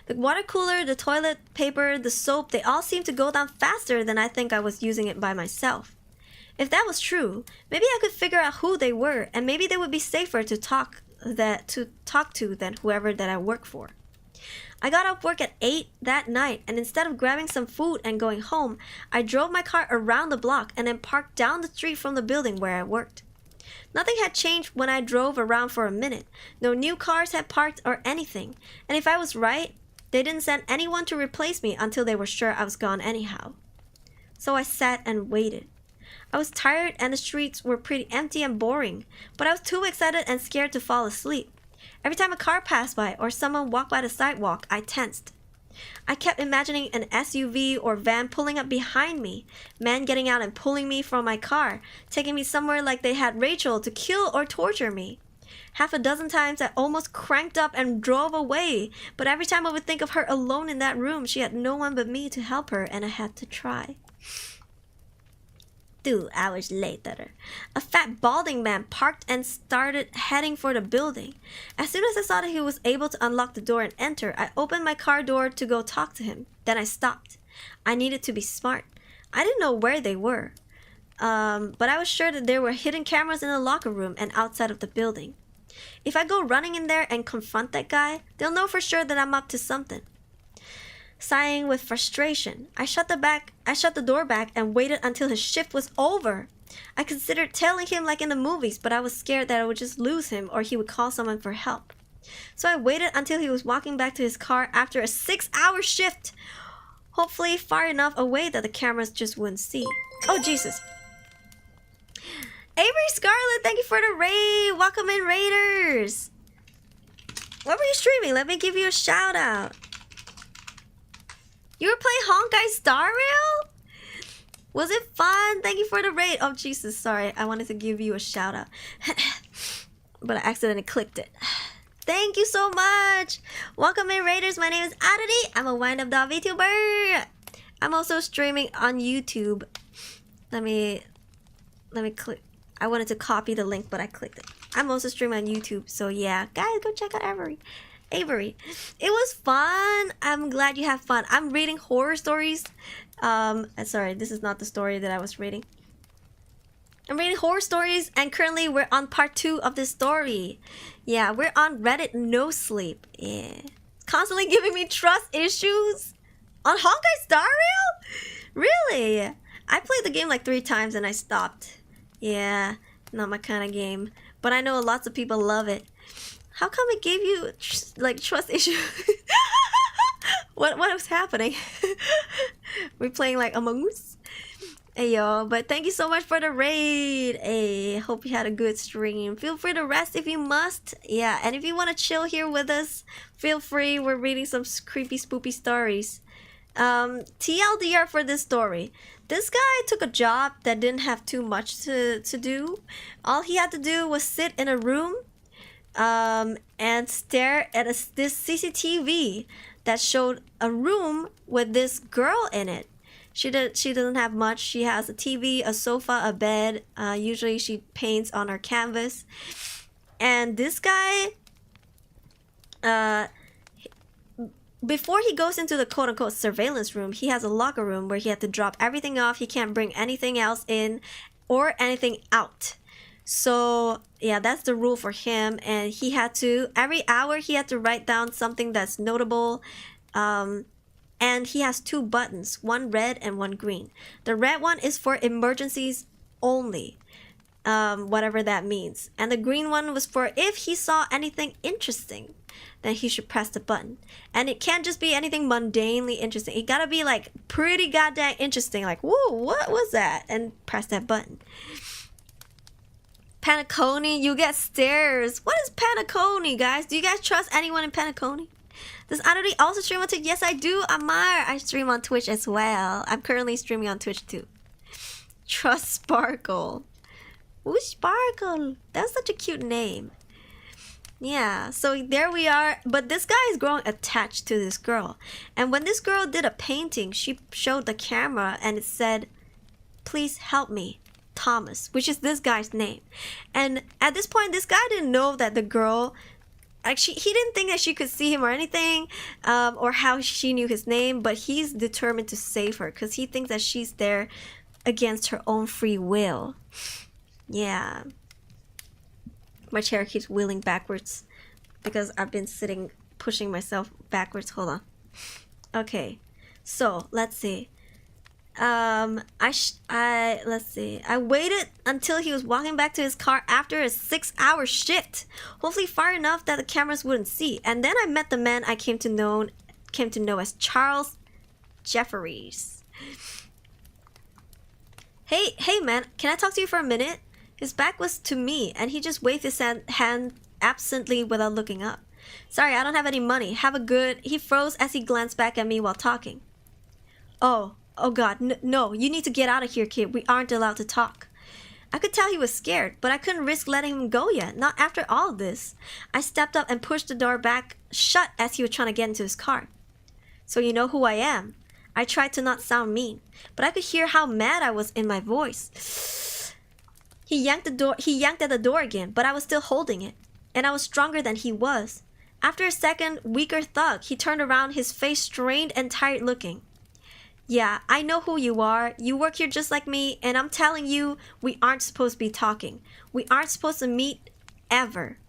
The water cooler, the toilet paper, the soap, they all seemed to go down faster than I think I was using it by myself. If that was true, maybe I could figure out who they were, and maybe they would be safer to talk to than whoever that I work for. I got off work at 8 that night, and instead of grabbing some food and going home, I drove my car around the block and then parked down the street from the building where I worked. Nothing had changed when I drove around for a minute. No new cars had parked or anything, and if I was right, they didn't send anyone to replace me until they were sure I was gone anyhow. So I sat and waited. I was tired and the streets were pretty empty and boring, but I was too excited and scared to fall asleep. Every time a car passed by or someone walked by the sidewalk, I tensed. I kept imagining an SUV or van pulling up behind me, men getting out and pulling me from my car, taking me somewhere like they had Rachel to kill or torture me. Half a dozen times I almost cranked up and drove away, but every time I would think of her alone in that room, she had no one but me to help her, and I had to try. 2 hours later, a fat balding man parked and started heading for the building. As soon as I saw that he was able to unlock the door and enter, I opened my car door to go talk to him. Then I stopped. I needed to be smart. I didn't know where they were, but I was sure that there were hidden cameras in the locker room and outside of the building. If I go running in there and confront that guy, they'll know for sure that I'm up to something. sighing with frustration. I shut the door back and waited until his shift was over. I considered telling him like in the movies, but I was scared that I would just lose him or he would call someone for help. So I waited until he was walking back to his car after a 6-hour shift. Hopefully far enough away that the cameras just wouldn't see. Oh, Jesus. Avery Scarlett, thank you for the raid. Welcome in, Raiders. What were you streaming? Let me give you a shout out. You were playing Honkai Star Rail? Was it fun? Thank you for the raid. Oh, Jesus, sorry. I wanted to give you a shout out. But I accidentally clicked it. Thank you so much. Welcome in, Raiders. My name is Aruri. I'm a wind-up doll VTuber. I'm also streaming on YouTube. Let me click. I wanted to copy the link, but I clicked it. I'm also streaming on YouTube. So yeah, guys, go check out Avery. It was fun. I'm glad you have fun. I'm reading horror stories. Sorry, this is not the story that I was reading. I'm reading horror stories, and currently we're on part 2 of this story. Yeah, we're on Reddit No Sleep. Yeah. Constantly giving me trust issues on Honkai Star Rail? Really? I played the game like 3 times and I stopped. Yeah, not my kind of game. But I know lots of people love it. How come it gave you like trust issues? What was happening? We're playing like Among Us. Hey yo, but thank you so much for the raid. Hey, hope you had a good stream. Feel free to rest if you must. Yeah, and if you want to chill here with us, feel free. We're reading some creepy, spoopy stories. TLDR for this story. This guy took a job that didn't have too much to do. All he had to do was sit in a room and stare at this CCTV that showed a room with this girl in it. She doesn't have much. She has a TV, a sofa, a bed. Usually she paints on her canvas. And this guy, before he goes into the quote-unquote surveillance room, he has a locker room where he had to drop everything off. He can't bring anything else in or anything out. So yeah, that's the rule for him. And he had to, every hour he had to write down something that's notable. And he has 2 buttons, one red and one green. The red one is for emergencies only, whatever that means. And the green one was for if he saw anything interesting, then he should press the button. And it can't just be anything mundanely interesting. It gotta be like pretty goddamn interesting, like, whoa, what was that? And press that button. Panaconi, you get stares. What is Panaconi, guys? Do you guys trust anyone in Panaconi? Does Aruri also stream on Twitch? Yes, I do, Amar. I stream on Twitch as well. I'm currently streaming on Twitch too. Trust Sparkle. Ooh, Sparkle. That's such a cute name. Yeah, so there we are. But this guy is growing attached to this girl. And when this girl did a painting, she showed the camera and it said, "Please help me, Thomas," which is this guy's name. And at this point, this guy didn't know that the girl... Actually, he didn't think that she could see him or anything, or how she knew his name, but he's determined to save her because he thinks that she's there against her own free will. Yeah. My chair keeps wheeling backwards because I've been sitting, pushing myself backwards. Hold on. Okay, so let's see. Let's see. I waited until he was walking back to his car after a 6-hour shift, hopefully far enough that the cameras wouldn't see. And then I met the man I came to know as Charles Jefferies. Hey man, can I talk to you for a minute? His back was to me, and he just waved his hand absently without looking up. Sorry, I don't have any money. Have a good... He froze as he glanced back at me while talking. Oh God, no, you need to get out of here, kid. We aren't allowed to talk. I could tell he was scared, but I couldn't risk letting him go yet, not after all of this. I stepped up and pushed the door back shut as he was trying to get into his car. So you know who I am. I tried to not sound mean, but I could hear how mad I was in my voice. He yanked at the door again, but I was still holding it, and I was stronger than he was. After a second, weaker thug, he turned around, his face strained and tired looking. Yeah, I know who you are. You work here just like me, and I'm telling you, we aren't supposed to be talking. We aren't supposed to meet ever.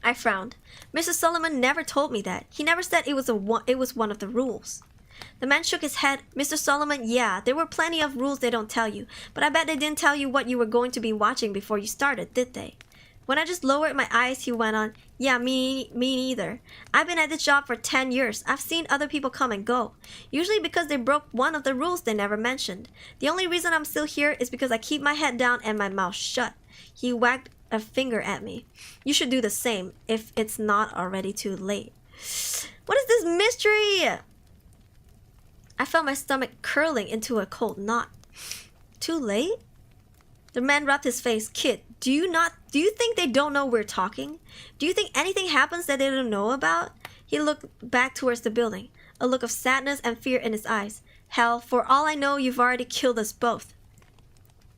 I frowned. Mr. Solomon never told me that. He never said it was one of the rules. The man shook his head. Mr. Solomon, yeah, there were plenty of rules they don't tell you, but I bet they didn't tell you what you were going to be watching before you started, did they? When I just lowered my eyes, he went on, yeah, me neither. I've been at this job for 10 years. I've seen other people come and go. Usually because they broke one of the rules they never mentioned. The only reason I'm still here is because I keep my head down and my mouth shut. He wagged a finger at me. You should do the same if it's not already too late. What is this mystery? I felt my stomach curling into a cold knot. Too late? The man rubbed his face. Kid, do you think they don't know we're talking? Do you think anything happens that they don't know about? He looked back towards the building, a look of sadness and fear in his eyes. Hell, for all I know, you've already killed us both.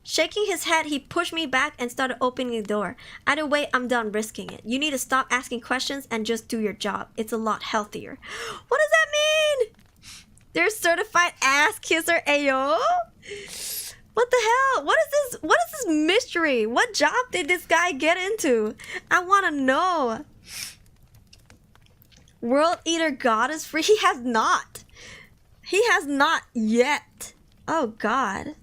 Shaking his head, he pushed me back and started opening the door. Either way, I'm done risking it. You need to stop asking questions and just do your job. It's a lot healthier. What does that mean? They're certified ass kisser, ayo? What the hell? What is this mystery? What job did this guy get into? I want to know. World Eater Goddess free? He has not. He has not yet. Oh God.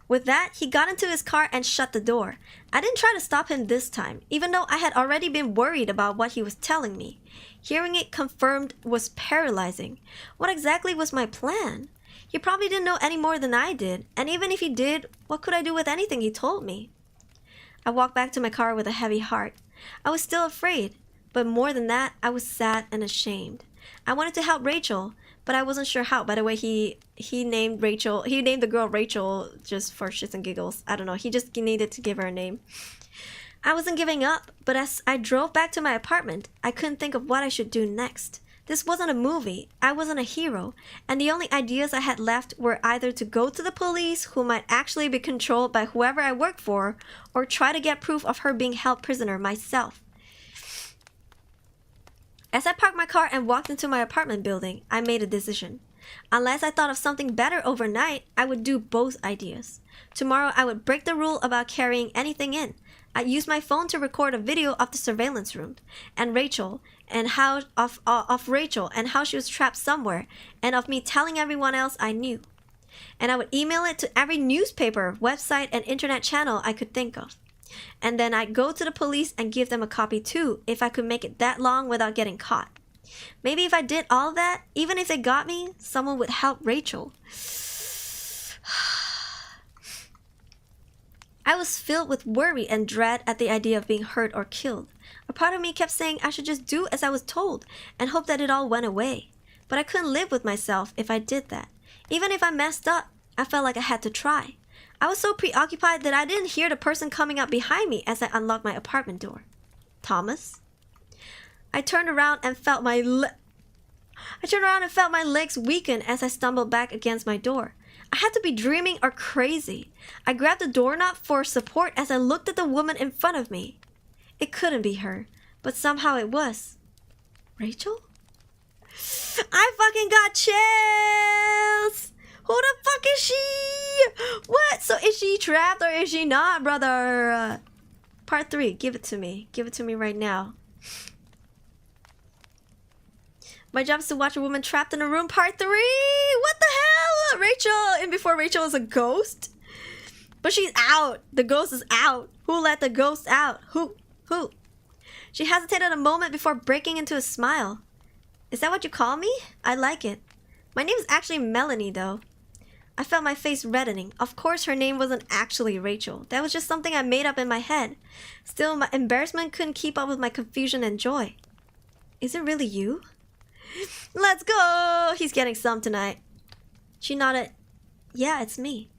With that, he got into his car and shut the door. I didn't try to stop him this time, even though I had already been worried about what he was telling me. Hearing it confirmed was paralyzing. What exactly was my plan? He probably didn't know any more than I did, and even if he did, what could I do with anything he told me? I walked back to my car with a heavy heart. I was still afraid, but more than that, I was sad and ashamed. I wanted to help Rachel, but I wasn't sure how. By the way, he named the girl Rachel just for shits and giggles. I don't know, he just needed to give her a name. I wasn't giving up, but as I drove back to my apartment, I couldn't think of what I should do next. This wasn't a movie, I wasn't a hero, and the only ideas I had left were either to go to the police, who might actually be controlled by whoever I worked for, or try to get proof of her being held prisoner myself. As I parked my car and walked into my apartment building, I made a decision. Unless I thought of something better overnight, I would do both ideas. Tomorrow I would break the rule about carrying anything in. I'd use my phone to record a video of the surveillance room and Rachel and how she was trapped somewhere, and of me telling everyone else I knew. And I would email it to every newspaper, website, and internet channel I could think of. And then I'd go to the police and give them a copy too, if I could make it that long without getting caught. Maybe if I did all that, even if they got me, someone would help Rachel. I was filled with worry and dread at the idea of being hurt or killed. A part of me kept saying I should just do as I was told and hope that it all went away. But I couldn't live with myself if I did that. Even if I messed up, I felt like I had to try. I was so preoccupied that I didn't hear the person coming up behind me as I unlocked my apartment door. Thomas? I turned around and felt my legs weaken as I stumbled back against my door. I had to be dreaming or crazy. I grabbed the doorknob for support as I looked at the woman in front of me. It couldn't be her, but somehow it was. Rachel? I fucking got chills! Who the fuck is she? What? So is she trapped or is she not, brother? Part 3. Give it to me. Give it to me right now. My job is to watch a woman trapped in a room. Part 3. What the hell? Rachel. And before Rachel is a ghost? But she's out. The ghost is out. Who let the ghost out? Who? She hesitated a moment before breaking into a smile. Is that what you call me? I like it. My name is actually Melanie, though. I felt my face reddening. Of course, her name wasn't actually Rachel. That was just something I made up in my head. Still, my embarrassment couldn't keep up with my confusion and joy. Is it really you? Let's go! He's getting some tonight. She nodded. Yeah, it's me.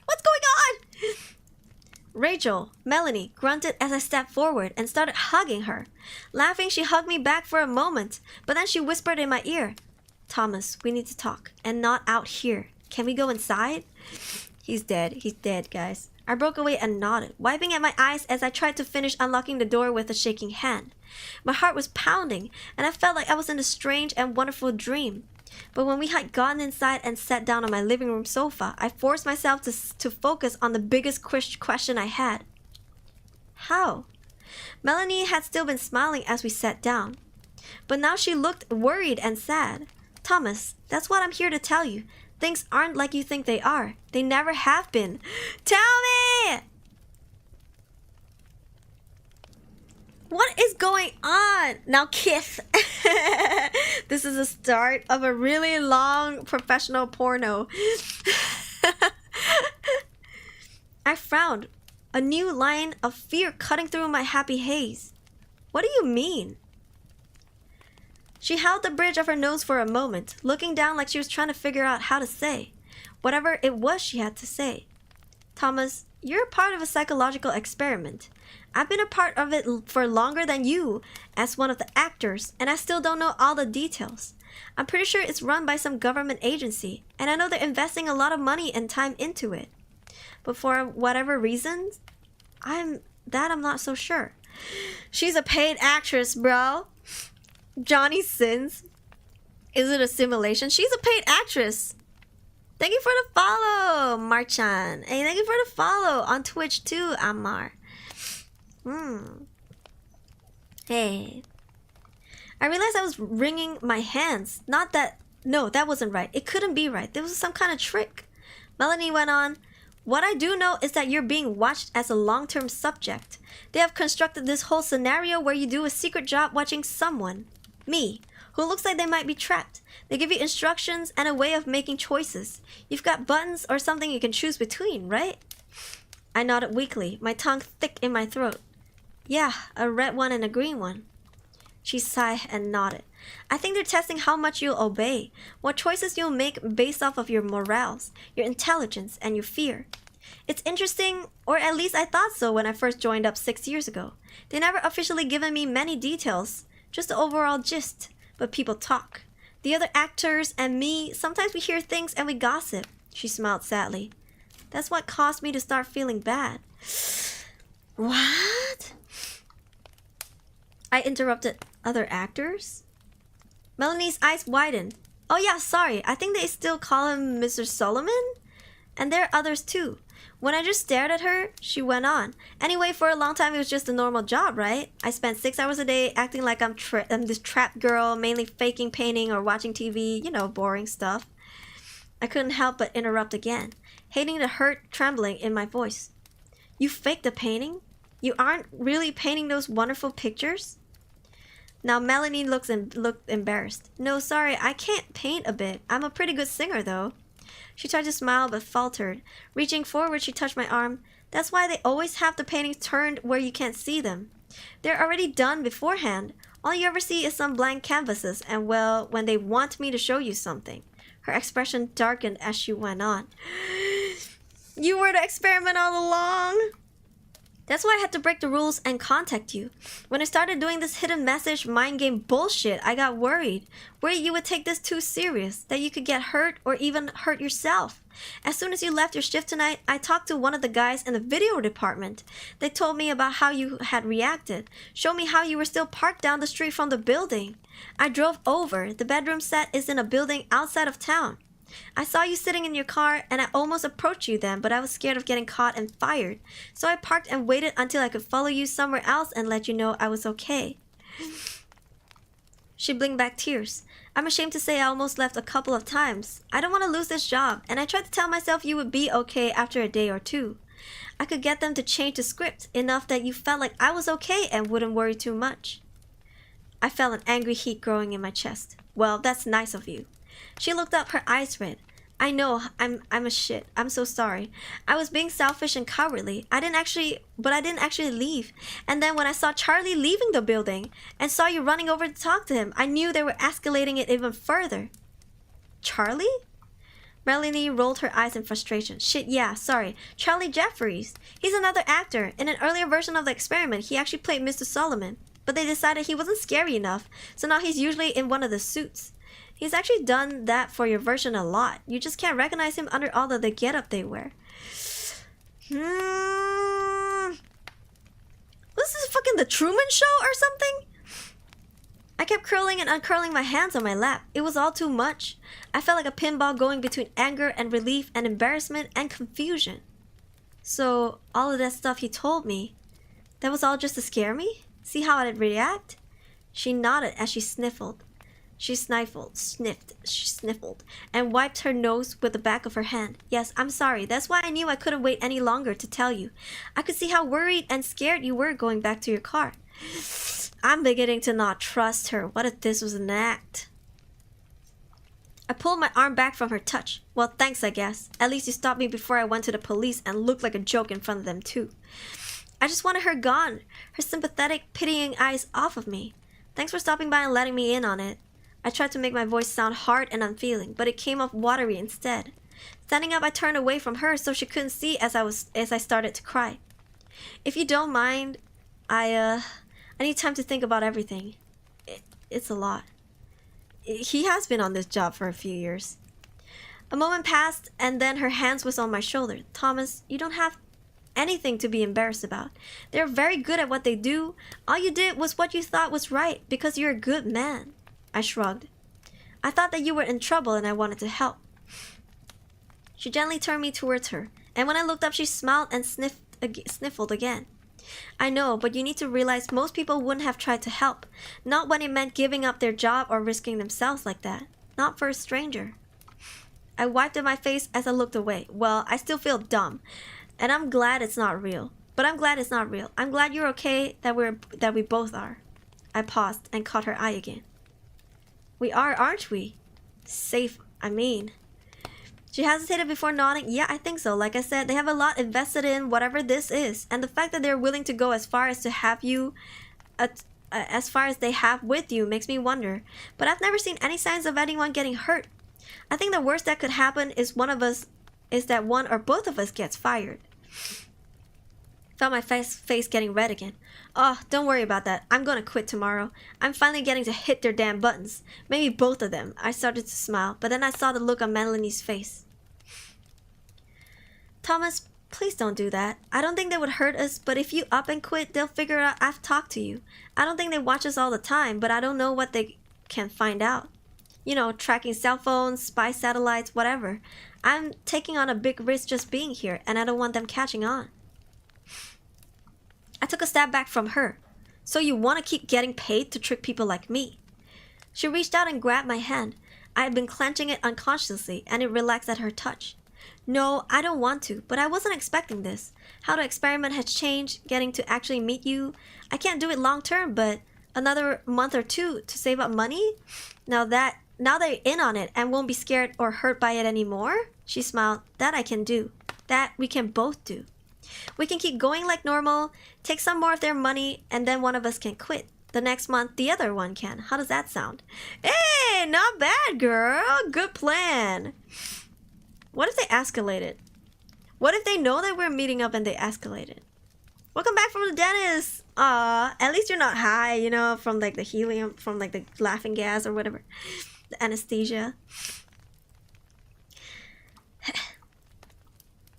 What's going on? Rachel, Melanie, grunted as I stepped forward and started hugging her. Laughing, she hugged me back for a moment, but then she whispered in my ear, Thomas, we need to talk, and not out here. Can we go inside? He's dead. He's dead, guys. I broke away and nodded, wiping at my eyes as I tried to finish unlocking the door with a shaking hand. My heart was pounding, and I felt like I was in a strange and wonderful dream. But when we had gotten inside and sat down on my living room sofa, I forced myself to focus on the biggest question I had. How? Melanie had still been smiling as we sat down, but now she looked worried and sad. Thomas, that's what I'm here to tell you. Things aren't like you think they are. They never have been. Tell me! What is going on? Now kiss. This is the start of a really long professional porno. I frowned, a new line of fear cutting through my happy haze. What do you mean? She held the bridge of her nose for a moment, looking down like she was trying to figure out how to say whatever it was she had to say. Thomas, you're a part of a psychological experiment. I've been a part of it for longer than you as one of the actors, and I still don't know all the details. I'm pretty sure it's run by some government agency, and I know they're investing a lot of money and time into it. But for whatever reasons, I'm not so sure. She's a paid actress, bro. Johnny Sins. Is it a simulation? She's a paid actress. Thank you for the follow, Marchan. Hey, thank you for the follow on Twitch too, Amar. Hey. I realized I was wringing my hands. No, that wasn't right. It couldn't be right. There was some kind of trick. Melanie went on. What I do know is that you're being watched as a long-term subject. They have constructed this whole scenario where you do a secret job watching someone, me, who looks like they might be trapped. They give you instructions and a way of making choices. You've got buttons or something you can choose between, right? I nodded weakly, my tongue thick in my throat. Yeah, a red one and a green one. She sighed and nodded. I think they're testing how much you'll obey, what choices you'll make based off of your morals, your intelligence, and your fear. It's interesting, or at least I thought so when I first joined up 6 years ago. They never officially given me many details, just the overall gist, but people talk. The other actors and me, sometimes we hear things and we gossip. She smiled sadly. That's what caused me to start feeling bad. What? I interrupted. Other actors? Melanie's eyes widened. Oh yeah, sorry. I think they still call him Mr. Solomon? And there are others too. When I just stared at her, she went on. Anyway, for a long time it was just a normal job, right? I spent 6 hours a day acting like I'm this trapped girl, mainly faking painting or watching TV, you know, boring stuff. I couldn't help but interrupt again, hating the hurt trembling in my voice. You faked the painting? You aren't really painting those wonderful pictures? Now Melanie looked embarrassed. No, sorry, I can't paint a bit. I'm a pretty good singer though. She tried to smile but faltered. Reaching forward, she touched my arm. That's why they always have the paintings turned where you can't see them. They're already done beforehand. All you ever see is some blank canvases, and well, when they want me to show you something. Her expression darkened as she went on. You were the experiment all along. That's why I had to break the rules and contact you. When I started doing this hidden message mind game bullshit, I got worried. Worried you would take this too serious, that you could get hurt or even hurt yourself. As soon as you left your shift tonight, I talked to one of the guys in the video department. They told me about how you had reacted, showed me how you were still parked down the street from the building. I drove over. The bedroom set is in a building outside of town. I saw you sitting in your car and I almost approached you then, but I was scared of getting caught and fired. So I parked and waited until I could follow you somewhere else and let you know I was okay. She blinked back tears. I'm ashamed to say I almost left a couple of times. I don't want to lose this job, and I tried to tell myself you would be okay after a day or two. I could get them to change the script enough that you felt like I was okay and wouldn't worry too much. I felt an angry heat growing in my chest. Well, that's nice of you. She looked up, her eyes red. I know, I'm a shit. I'm so sorry. I was being selfish and cowardly. I didn't actually leave. And then when I saw Charlie leaving the building and saw you running over to talk to him, I knew they were escalating it even further. Charlie? Melanie rolled her eyes in frustration. Shit, yeah, sorry. Charlie Jeffries. He's another actor. In an earlier version of the experiment, he actually played Mr. Solomon. But they decided he wasn't scary enough, so now he's usually in one of the suits. He's actually done that for your version a lot. You just can't recognize him under all of the getup they wear. Was this fucking The Truman Show or something? I kept curling and uncurling my hands on my lap. It was all too much. I felt like a pinball going between anger and relief and embarrassment and confusion. So, all of that stuff he told me, That was all just to scare me? See how I'd react? She nodded as she sniffled. She sniffled, and wiped her nose with the back of her hand. Yes, I'm sorry. That's why I knew I couldn't wait any longer to tell you. I could see how worried and scared you were going back to your car. I'm beginning to not trust her. What if this was an act? I pulled my arm back from her touch. Well, thanks, I guess. At least you stopped me before I went to the police and looked like a joke in front of them, too. I just wanted her gone, her sympathetic, pitying eyes off of me. Thanks for stopping by and letting me in on it. I tried to make my voice sound hard and unfeeling, but it came off watery instead. Standing up, I turned away from her so she couldn't see as I started to cry. If you don't mind, I need time to think about everything. It's a lot. He has been on this job for a few years. A moment passed, and then her hands was on my shoulder. Thomas, you don't have anything to be embarrassed about. They're very good at what they do. All you did was what you thought was right because you're a good man. I shrugged. I thought that you were in trouble and I wanted to help. She gently turned me towards her, and when I looked up, she smiled and sniffled again. I know, but you need to realize most people wouldn't have tried to help. Not when it meant giving up their job or risking themselves like that. Not for a stranger. I wiped at my face as I looked away. Well, I still feel dumb. And I'm glad it's not real. But I'm glad it's not real. I'm glad you're okay, that we both are. I paused and caught her eye again. We are, aren't we? Safe, I mean. She hesitated before nodding. Yeah, I think so. Like I said, they have a lot invested in whatever this is. And the fact that they're willing to go as far as to have you, as far as they have with you, makes me wonder. But I've never seen any signs of anyone getting hurt. I think the worst that could happen is that one or both of us gets fired. Felt my face getting red again. Oh, don't worry about that. I'm gonna quit tomorrow. I'm finally getting to hit their damn buttons. Maybe both of them. I started to smile, but then I saw the look on Melanie's face. Thomas, please don't do that. I don't think they would hurt us, but if you up and quit, they'll figure out I've talked to you. I don't think they watch us all the time, but I don't know what they can find out. You know, tracking cell phones, spy satellites, whatever. I'm taking on a big risk just being here, and I don't want them catching on. I took a step back from her. So you want to keep getting paid to trick people like me? She reached out and grabbed my hand. I had been clenching it unconsciously, and it relaxed at her touch. No, I don't want to, but I wasn't expecting this. How the experiment has changed, getting to actually meet you. I can't do it long term, but another month or two to save up money? Now they're in on it and won't be scared or hurt by it anymore? She smiled. That I can do. That we can both do. We can keep going like normal, take some more of their money, and then one of us can quit. The next month, the other one can. How does that sound? Hey, not bad, girl. Good plan. What if they escalated? What if they know that we're meeting up and they escalated? Welcome back from the dentist. At least you're not high, you know, from like the helium, from like the laughing gas or whatever. The anesthesia.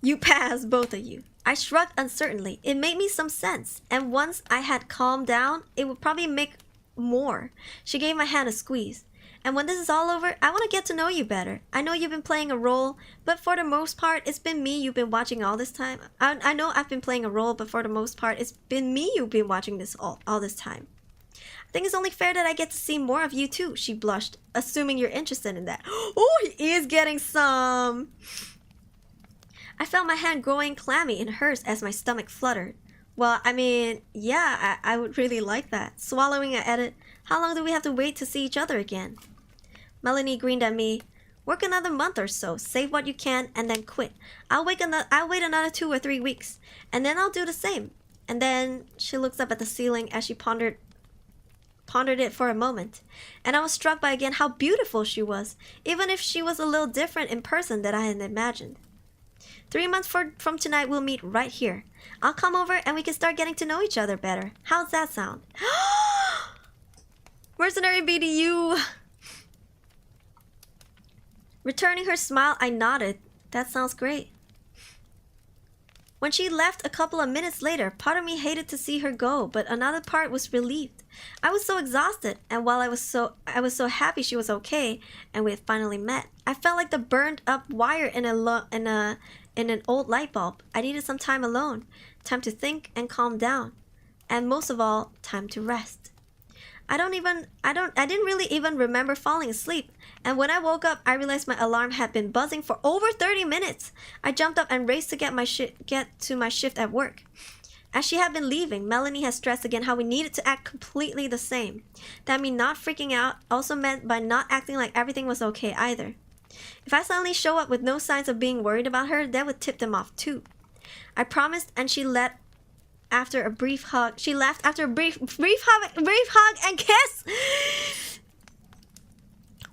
You passed, both of you. I shrugged uncertainly. It made me some sense, and once I had calmed down, it would probably make more. She gave my hand a squeeze. And when this is all over, I want to get to know you better. I know you've been playing a role, but for the most part, it's been me you've been watching all this time. I know I've been playing a role, but for the most part, it's been me you've been watching this all this time. I think it's only fair that I get to see more of you too, she blushed, assuming you're interested in that. Oh, he is getting some. I felt my hand growing clammy in hers as my stomach fluttered. Well, I mean, yeah, I would really like that. Swallowing, I added, how long do we have to wait to see each other again? Melanie grinned at me. Work another month or so, save what you can, and then quit. I'll wait another 2 or 3 weeks, and then I'll do the same. And then she looks up at the ceiling as she pondered it for a moment, and I was struck by again how beautiful she was, even if she was a little different in person than I had imagined. 3 months from tonight, we'll meet right here. I'll come over and we can start getting to know each other better. How's that sound? Mercenary BDU! Returning her smile, I nodded. That sounds great. When she left a couple of minutes later, part of me hated to see her go, but another part was relieved. I was so exhausted, and while I was so happy she was okay and we had finally met, I felt like the burned up wire in an old light bulb. I needed some time alone, time to think and calm down. and most of all, time to rest. I didn't really even remember falling asleep, and when I woke up, I realized my alarm had been buzzing for over 30 minutes. I jumped up and raced to get to my shift at work. As she had been leaving, Melanie had stressed again how we needed to act completely the same. That me not freaking out also meant by not acting like everything was okay either. If I suddenly show up with no signs of being worried about her, that would tip them off too. I promised, and she left after a brief hug. She left after a brief hug and kiss.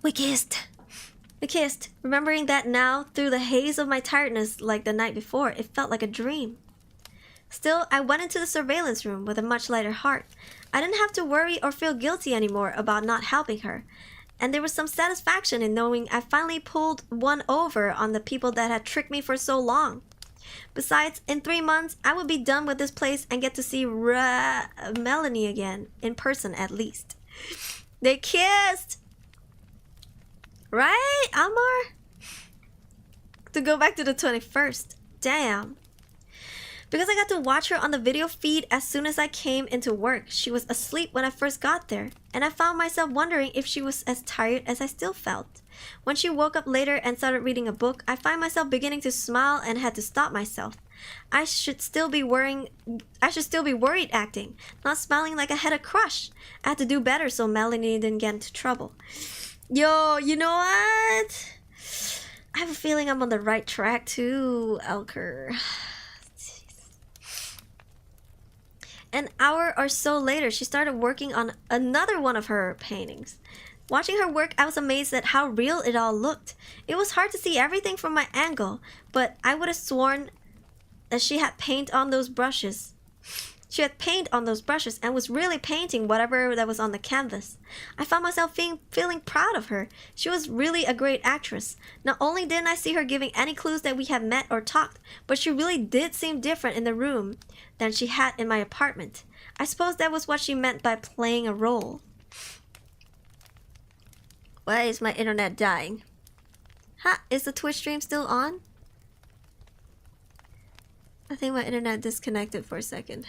We kissed, remembering that now through the haze of my tiredness like the night before, it felt like a dream. Still, I went into the surveillance room with a much lighter heart. I didn't have to worry or feel guilty anymore about not helping her, and there was some satisfaction in knowing I finally pulled one over on the people that had tricked me for so long. Besides, in 3 months, I would be done with this place and get to see Melanie again, in person at least. They kissed! Right, Amar? To go back to the 21st. Damn. Because I got to watch her on the video feed as soon as I came into work. She was asleep when I first got there, and I found myself wondering if she was as tired as I still felt. When she woke up later and started reading a book, I find myself beginning to smile and had to stop myself. I should still be worried acting, not smiling like I had a crush. I had to do better so Melanie didn't get into trouble. Yo, you know what? I have a feeling I'm on the right track too, Elker. An hour or so later, she started working on another one of her paintings. Watching her work, I was amazed at how real it all looked. It was hard to see everything from my angle, but I would have sworn that she had paint on those brushes. She had paint on those brushes and was really painting whatever that was on the canvas. I found myself feeling proud of her. She was really a great actress. Not only didn't I see her giving any clues that we had met or talked, but she really did seem different in the room than she had in my apartment. I suppose that was what she meant by playing a role. Why is my internet dying? Ha! Is the Twitch stream still on? I think my internet disconnected for a second.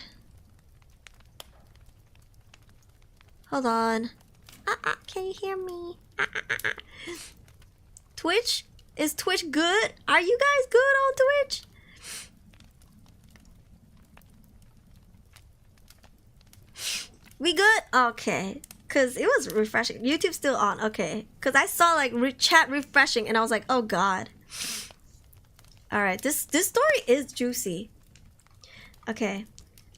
Hold on. Can you hear me? Twitch? Is Twitch good? Are you guys good on Twitch? We good? Okay. Cause it was refreshing. YouTube's still on. Okay. Cause I saw like chat refreshing and I was like, oh god. Alright, this story is juicy. Okay.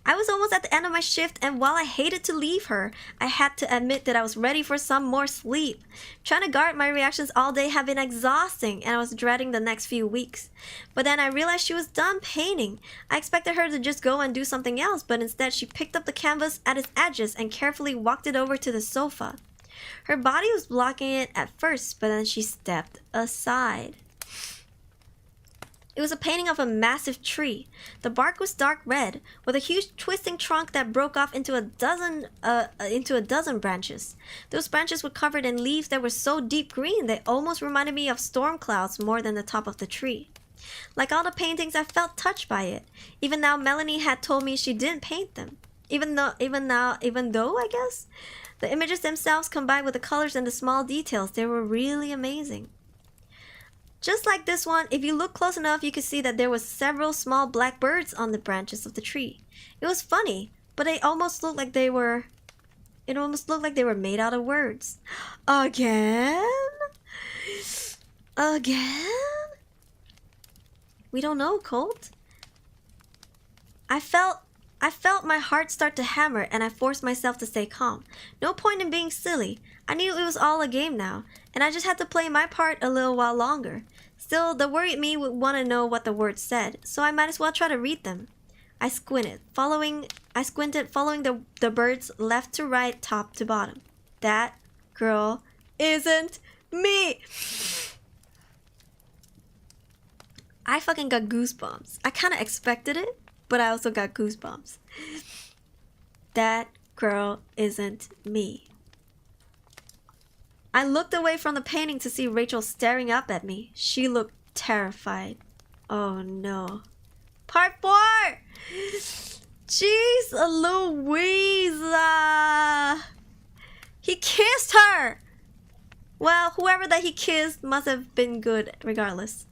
I was almost at the end of my shift, and while I hated to leave her, I had to admit that I was ready for some more sleep. Trying to guard my reactions all day had been exhausting, and I was dreading the next few weeks. But then I realized she was done painting. I expected her to just go and do something else, but instead she picked up the canvas at its edges and carefully walked it over to the sofa. Her body was blocking it at first, but then she stepped aside. It was a painting of a massive tree. The bark was dark red, with a huge twisting trunk that broke off into a dozen branches. Those branches were covered in leaves that were so deep green they almost reminded me of storm clouds more than the top of the tree. Like all the paintings, I felt touched by it, even now Melanie had told me she didn't paint them. Even though, I guess, the images themselves combined with the colors and the small details, they were really amazing. Just like this one, if you look close enough, you could see that there was several small black birds on the branches of the tree. It was funny, but it almost looked like they were made out of words. Again? We don't know, Colt. I felt my heart start to hammer, and I forced myself to stay calm. No point in being silly. I knew it was all a game now, and I just had to play my part a little while longer. Still, the worried me would want to know what the words said, so I might as well try to read them. I squinted, following the birds left to right, top to bottom. That girl isn't me! I fucking got goosebumps. I kind of expected it, but I also got goosebumps. That girl isn't me. I looked away from the painting to see Rachel staring up at me. She looked terrified. Oh no. Part 4! Jesus! Louisa! He kissed her! Well, whoever that he kissed must have been good regardless.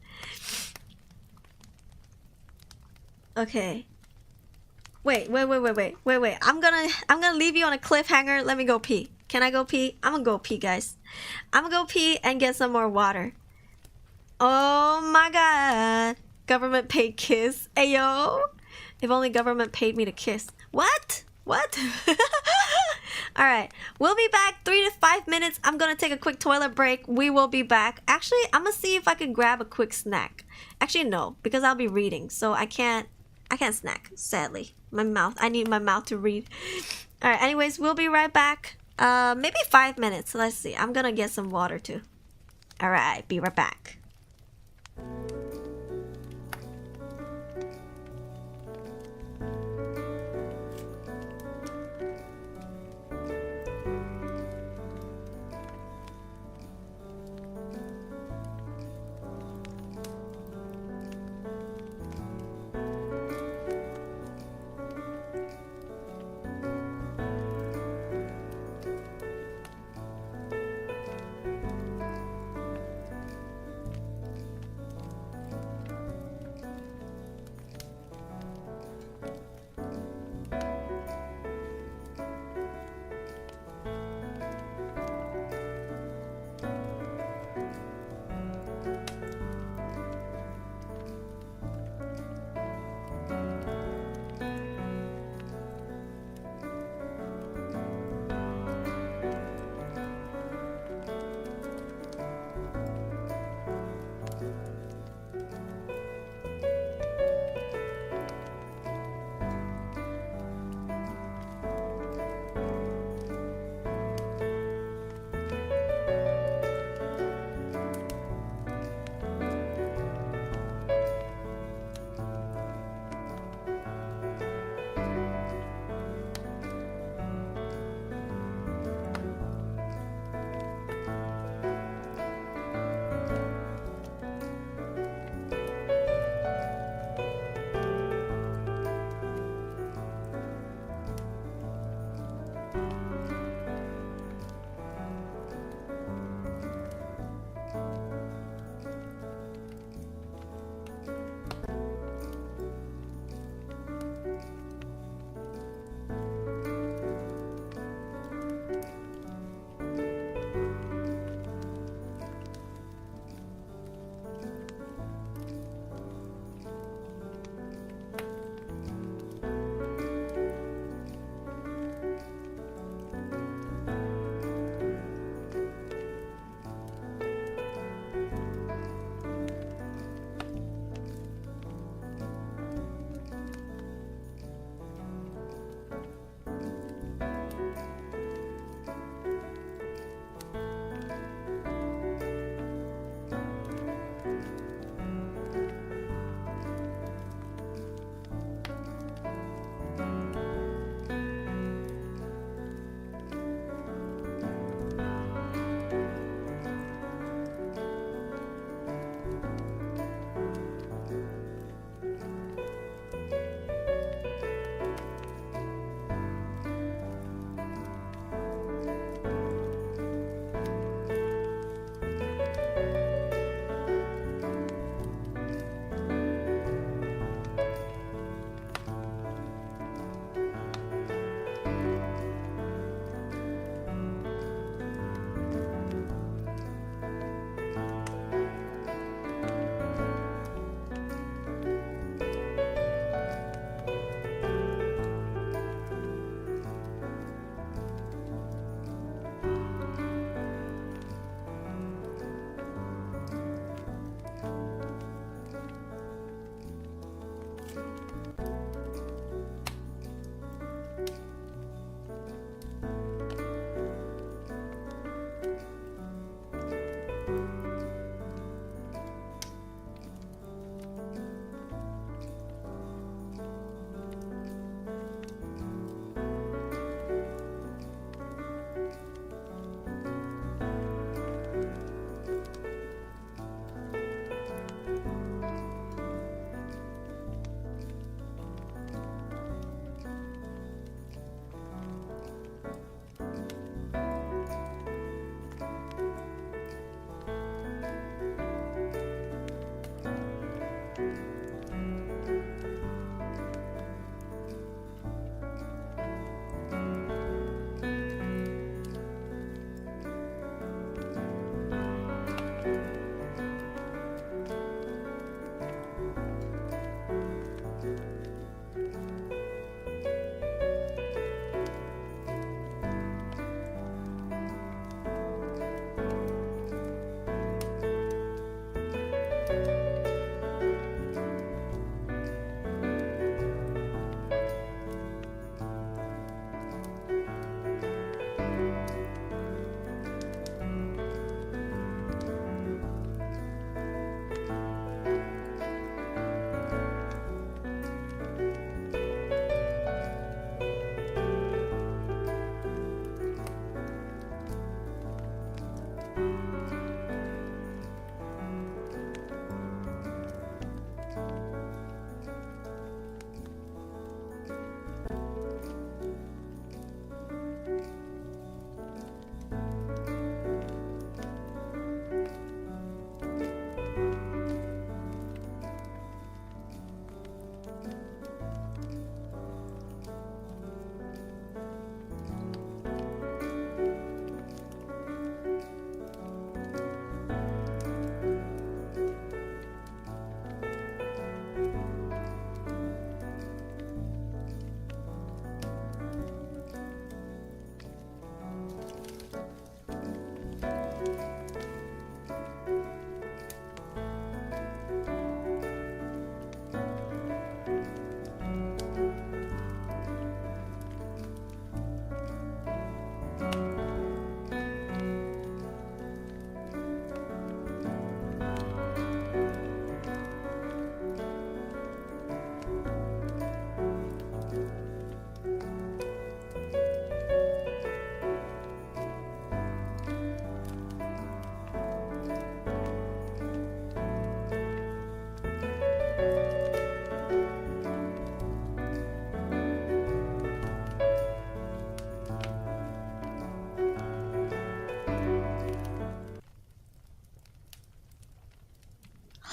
Okay. Wait. I'm gonna leave you on a cliffhanger. Let me go pee. Can I go pee? I'm gonna go pee, guys. I'm gonna go pee and get some more water. Oh my god. Government paid kiss. Ayo. If only government paid me to kiss. What? What? Alright. We'll be back 3 to 5 minutes. I'm gonna take a quick toilet break. We will be back. Actually, I'm gonna see if I can grab a quick snack. Actually, no. Because I'll be reading. So I can't snack. Sadly. I need my mouth to read. Alright. Anyways, we'll be right back. Maybe 5 minutes. Let's see. I'm gonna get some water too. Alright. Be right back.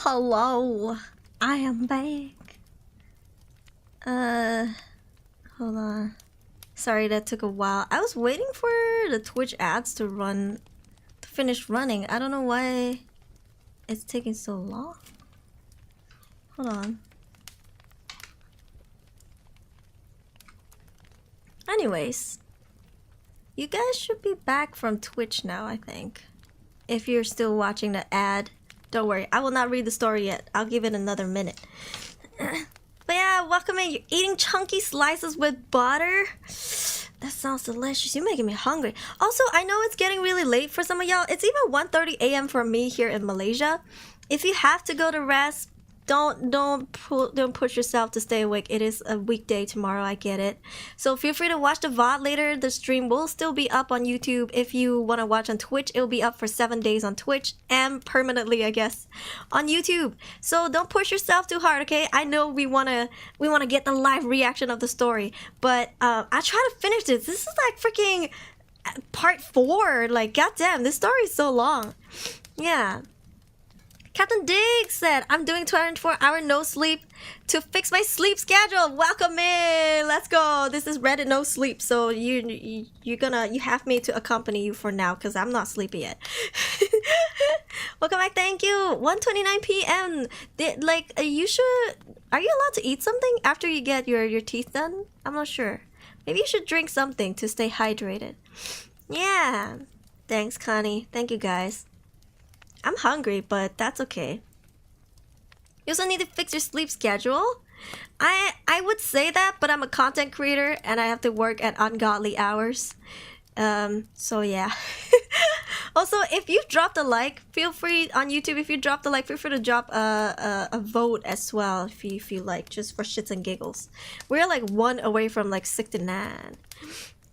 Hello, I am back. Hold on. Sorry that took a while. I was waiting for the Twitch ads to finish running. I don't know why it's taking so long. Hold on. Anyways, you guys should be back from Twitch now, I think. If you're still watching the ad, don't worry. I will not read the story yet. I'll give it another minute. But yeah, welcome in. You're eating chunky slices with butter. That sounds delicious. You're making me hungry. Also, I know it's getting really late for some of y'all. It's even 1:30 a.m. for me here in Malaysia. If you have to go to rest, don't push yourself to stay awake. It is a weekday tomorrow, I get it. So feel free to watch the VOD later. The stream will still be up on YouTube. If you want to watch on Twitch, it'll be up for 7 days on Twitch and permanently, I guess, on YouTube. So don't push yourself too hard, okay? I know we wanna get the live reaction of the story, but I try to finish this. This is like freaking part 4. Like, goddamn, this story is so long. Yeah. Captain Diggs said, I'm doing 24-hour no sleep to fix my sleep schedule. Welcome in. Let's go. This is Reddit no sleep. So you have me to accompany you for now because I'm not sleepy yet. Welcome back. Thank you. 1:29 p.m. Are you allowed to eat something after you get your teeth done? I'm not sure. Maybe you should drink something to stay hydrated. Yeah. Thanks, Connie. Thank you, guys. I'm hungry, but that's okay. You also need to fix your sleep schedule. I would say that, but I'm a content creator and I have to work at ungodly hours. So yeah. Also, if you've dropped a like, feel free on YouTube. If you dropped a like, feel free to drop a vote as well if you feel like, just for shits and giggles. We're like 1 away from like 69%.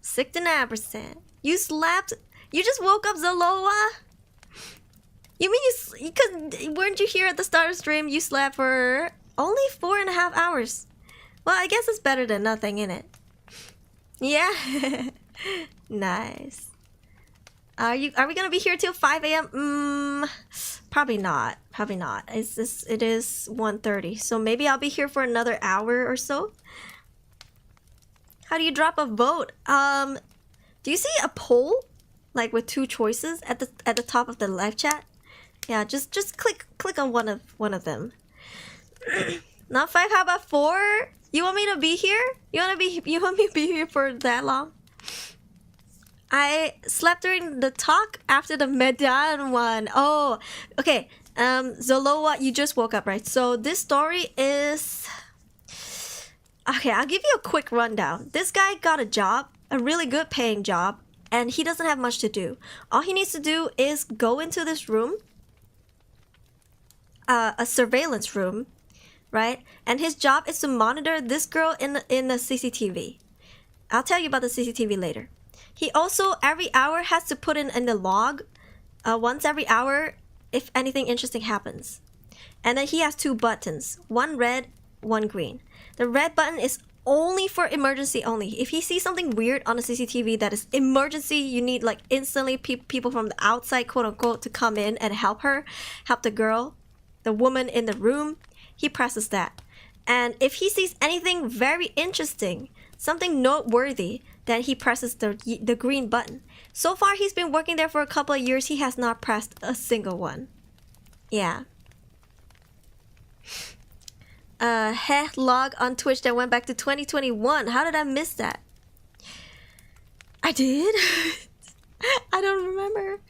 69%. You slept. You just woke up, Zaloa. You mean because weren't you here at the start of stream? You slept for only 4.5 hours. Well, I guess it's better than nothing, innit? Yeah. Nice. Are we gonna be here till 5 a.m.? Probably not. Probably not. It is 1:30, so maybe I'll be here for another hour or so. How do you drop a vote? Do you see a poll, like with 2 choices at the top of the live chat? Yeah, just click on one of them. Not 5. How about 4? You want me to be here? You want me to be here for that long? I slept during the talk after the Medan one. Oh, okay. Zoloa, you just woke up, right? So this story is... Okay, I'll give you a quick rundown. This guy got a job, a really good paying job, and he doesn't have much to do. All he needs to do is go into this room, a surveillance room, right? And his job is to monitor this girl in the CCTV. I'll tell you about the CCTV later. He also every hour has to put in the log, once every hour, if anything interesting happens. And then he has 2 buttons, one red, one green. The red button is only for emergency only. If he sees something weird on the CCTV that is emergency, you need like instantly people from the outside, quote unquote, to come in and help the girl, the woman in the room, he presses that. And if he sees anything very interesting, something noteworthy, then he presses the green button. So far, he's been working there for a couple of years. He has not pressed a single one. Yeah. Log on Twitch that went back to 2021. How did I miss that? I did? I don't remember.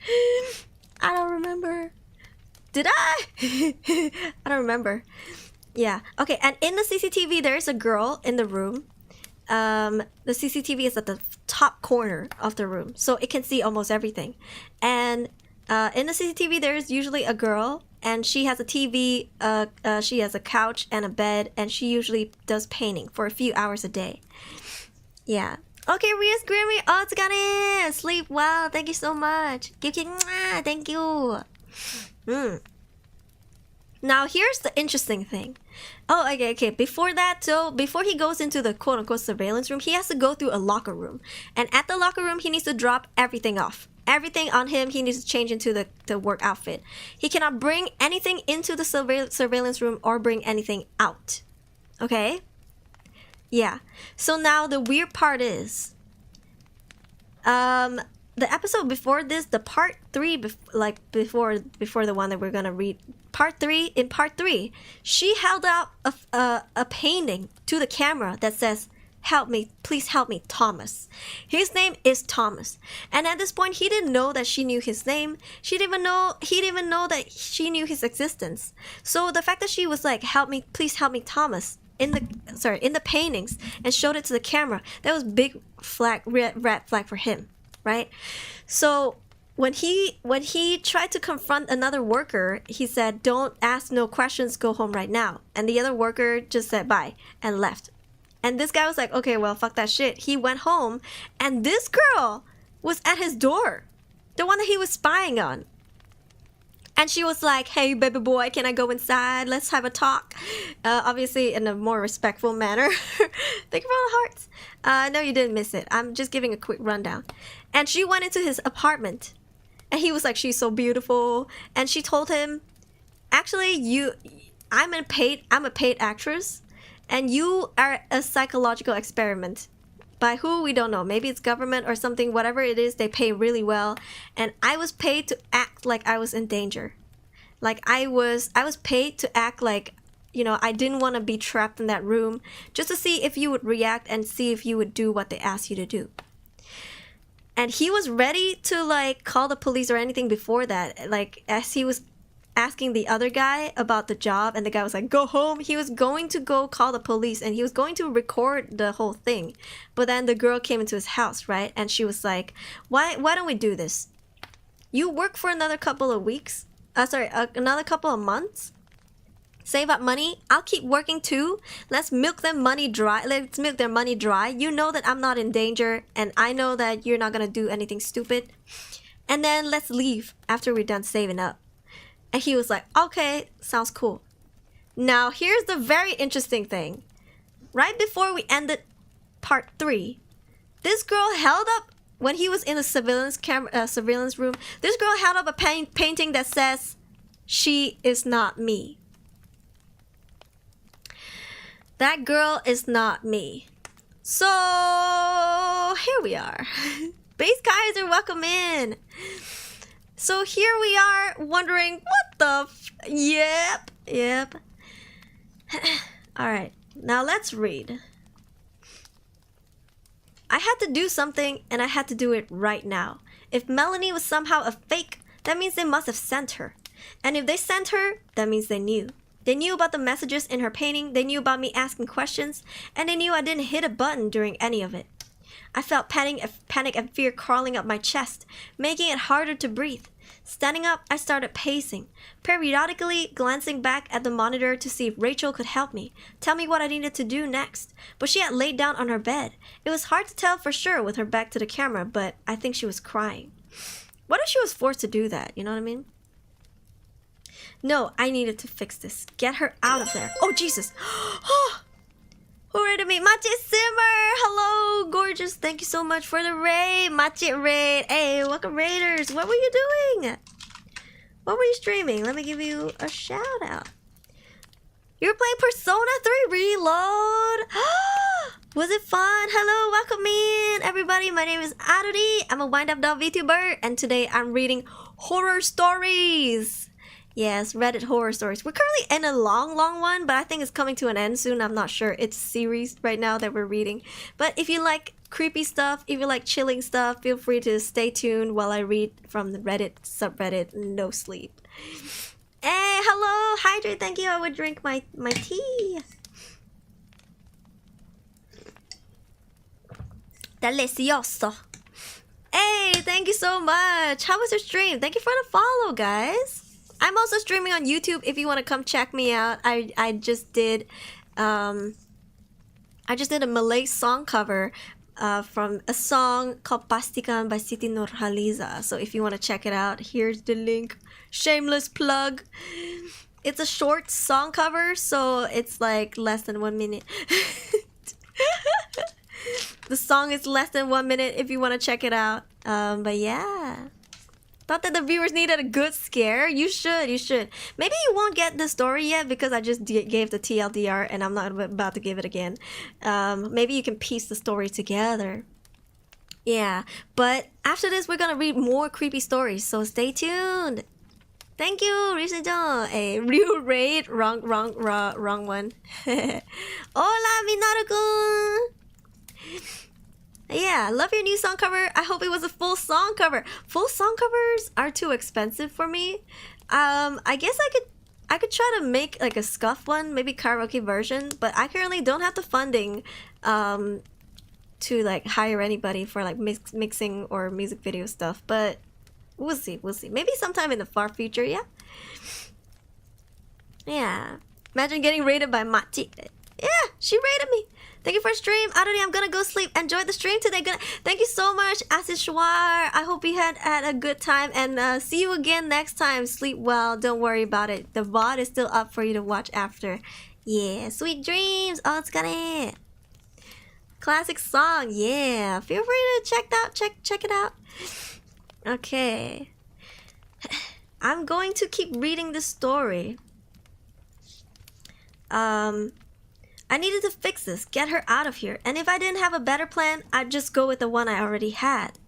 Did I? I don't remember. Yeah. Okay, and in the CCTV, there is a girl in the room. The CCTV is at the top corner of the room, so it can see almost everything. And in the CCTV, there is usually a girl, and she has a TV, she has a couch and a bed, and she usually does painting for a few hours a day. Yeah. Okay, Ria's Grammy. Oh, it's got it. Sleep well. Thank you so much. Thank you. Now, here's the interesting thing. Oh, okay. Before that, so before he goes into the quote-unquote surveillance room, he has to go through a locker room. And at the locker room, he needs to drop everything off. Everything on him, he needs to change into the work outfit. He cannot bring anything into the surveillance room or bring anything out. Okay? Yeah. So now the weird part is, the episode before this, the part 3, before the one that we're gonna read, in part 3, she held out a painting to the camera that says, "Help me, please help me, Thomas." His name is Thomas, and at this point, he didn't know that she knew his name. He didn't even know that she knew his existence. So the fact that she was like, "Help me, please help me, Thomas," in the paintings, and showed it to the camera, that was big red flag for him, right? So when he tried to confront another worker, he said, "Don't ask no questions, go home right now." And the other worker just said bye and left. And this guy was like, "Okay, well, fuck that shit." He went home, and this girl was at his door, the one that he was spying on. And she was like, "Hey, baby boy, can I go inside? Let's have a talk." Obviously, in a more respectful manner. Thank you for all the hearts. No, you didn't miss it. I'm just giving a quick rundown. And she went into his apartment, and he was like, "She's so beautiful." And she told him, "Actually, I'm a paid actress. And you are a psychological experiment." By who, we don't know. Maybe it's government or something. Whatever it is, they pay really well. And I was paid to act like I was in danger. Like I was paid to act like, I didn't want to be trapped in that room, just to see if you would react and see if you would do what they asked you to do. And he was ready to like call the police or anything before that. Like as he was asking the other guy about the job, and the guy was like, "Go home." He was going to go call the police, and he was going to record the whole thing. But then the girl came into his house, right? And she was like, why don't we do this? You work for another couple of weeks, another couple of months, save up money. I'll keep working too. Let's milk their money dry. You know that I'm not in danger, and I know that you're not gonna do anything stupid. And then let's leave after we're done saving up. And he was like, "Okay, sounds cool." Now, here's the very interesting thing. Right before we ended part 3, this girl held up, when he was in the surveillance room, this girl held up a painting that says, "She is not me." That girl is not me. So, here we are. Base Kaiser, welcome in. So here we are wondering, what the Yep. Alright, now let's read. "I had to do something, and I had to do it right now. If Melanie was somehow a fake, that means they must have sent her. And if they sent her, that means they knew. They knew about the messages in her painting, they knew about me asking questions, and they knew I didn't hit a button during any of it. I felt panic and fear crawling up my chest, making it harder to breathe. Standing up, I started pacing, periodically glancing back at the monitor to see if Rachel could help me, tell me what I needed to do next. But she had laid down on her bed. It was hard to tell for sure with her back to the camera, but I think she was crying. What if she was forced to do that? You know what I mean? No, I needed to fix this. Get her out of there. Oh, Jesus. Who ready to meet? Machit Simmer! Hello, gorgeous. Thank you so much for the raid. Machit raid. Hey, welcome raiders. What were you doing? What were you streaming? Let me give you a shout out. You were playing Persona 3 Reload. Was it fun? Hello, welcome in, everybody. My name is Aruri. I'm a wind-up doll VTuber, and today I'm reading horror stories. Yes, Reddit horror stories. We're currently in a long one, but I think it's coming to an end soon. I'm not sure. It's a series right now that we're reading. But if you like creepy stuff, if you like chilling stuff, feel free to stay tuned while I read from the Reddit subreddit No Sleep. Hey, hello, hydrate. Thank you. I would drink my tea. Delicioso. Hey, thank you so much. How was your stream? Thank you for the follow, guys. I'm also streaming on YouTube if you want to come check me out. I just did a Malay song cover from a song called Pastikan by Siti Nurhaliza. So if you want to check it out, here's the link. Shameless plug. It's a short song cover, so it's like less than 1 minute. The song is less than 1 minute if you want to check it out. But yeah. Thought that the viewers needed a good scare. You should. Maybe you won't get the story yet because I just gave the TLDR and I'm not about to give it again. Maybe you can piece the story together. Yeah, but after this we're gonna read more creepy stories, so stay tuned. Thank you, Rishijo. A real raid. Wrong one. Hola, Minaru-kun. Yeah, love your new song cover. I hope it was a full song cover. Full song covers are too expensive for me. I guess I could try to make like a scuff one, maybe karaoke version, but I currently don't have the funding to like hire anybody for like mixing or music video stuff, but we'll see. Maybe sometime in the far future, yeah? Yeah. Imagine getting raided by Machi. Yeah, she raided me. Thank you for stream. Aruri, I'm gonna go sleep. Enjoy the stream today. Thank you so much, Asishwar. I hope you had a good time and see you again next time. Sleep well. Don't worry about it. The VOD is still up for you to watch after. Yeah, sweet dreams. Oh, it's got it. Classic song. Yeah, feel free to check it out. Okay. I'm going to keep reading the story. I needed to fix this, get her out of here, and if I didn't have a better plan, I'd just go with the one I already had.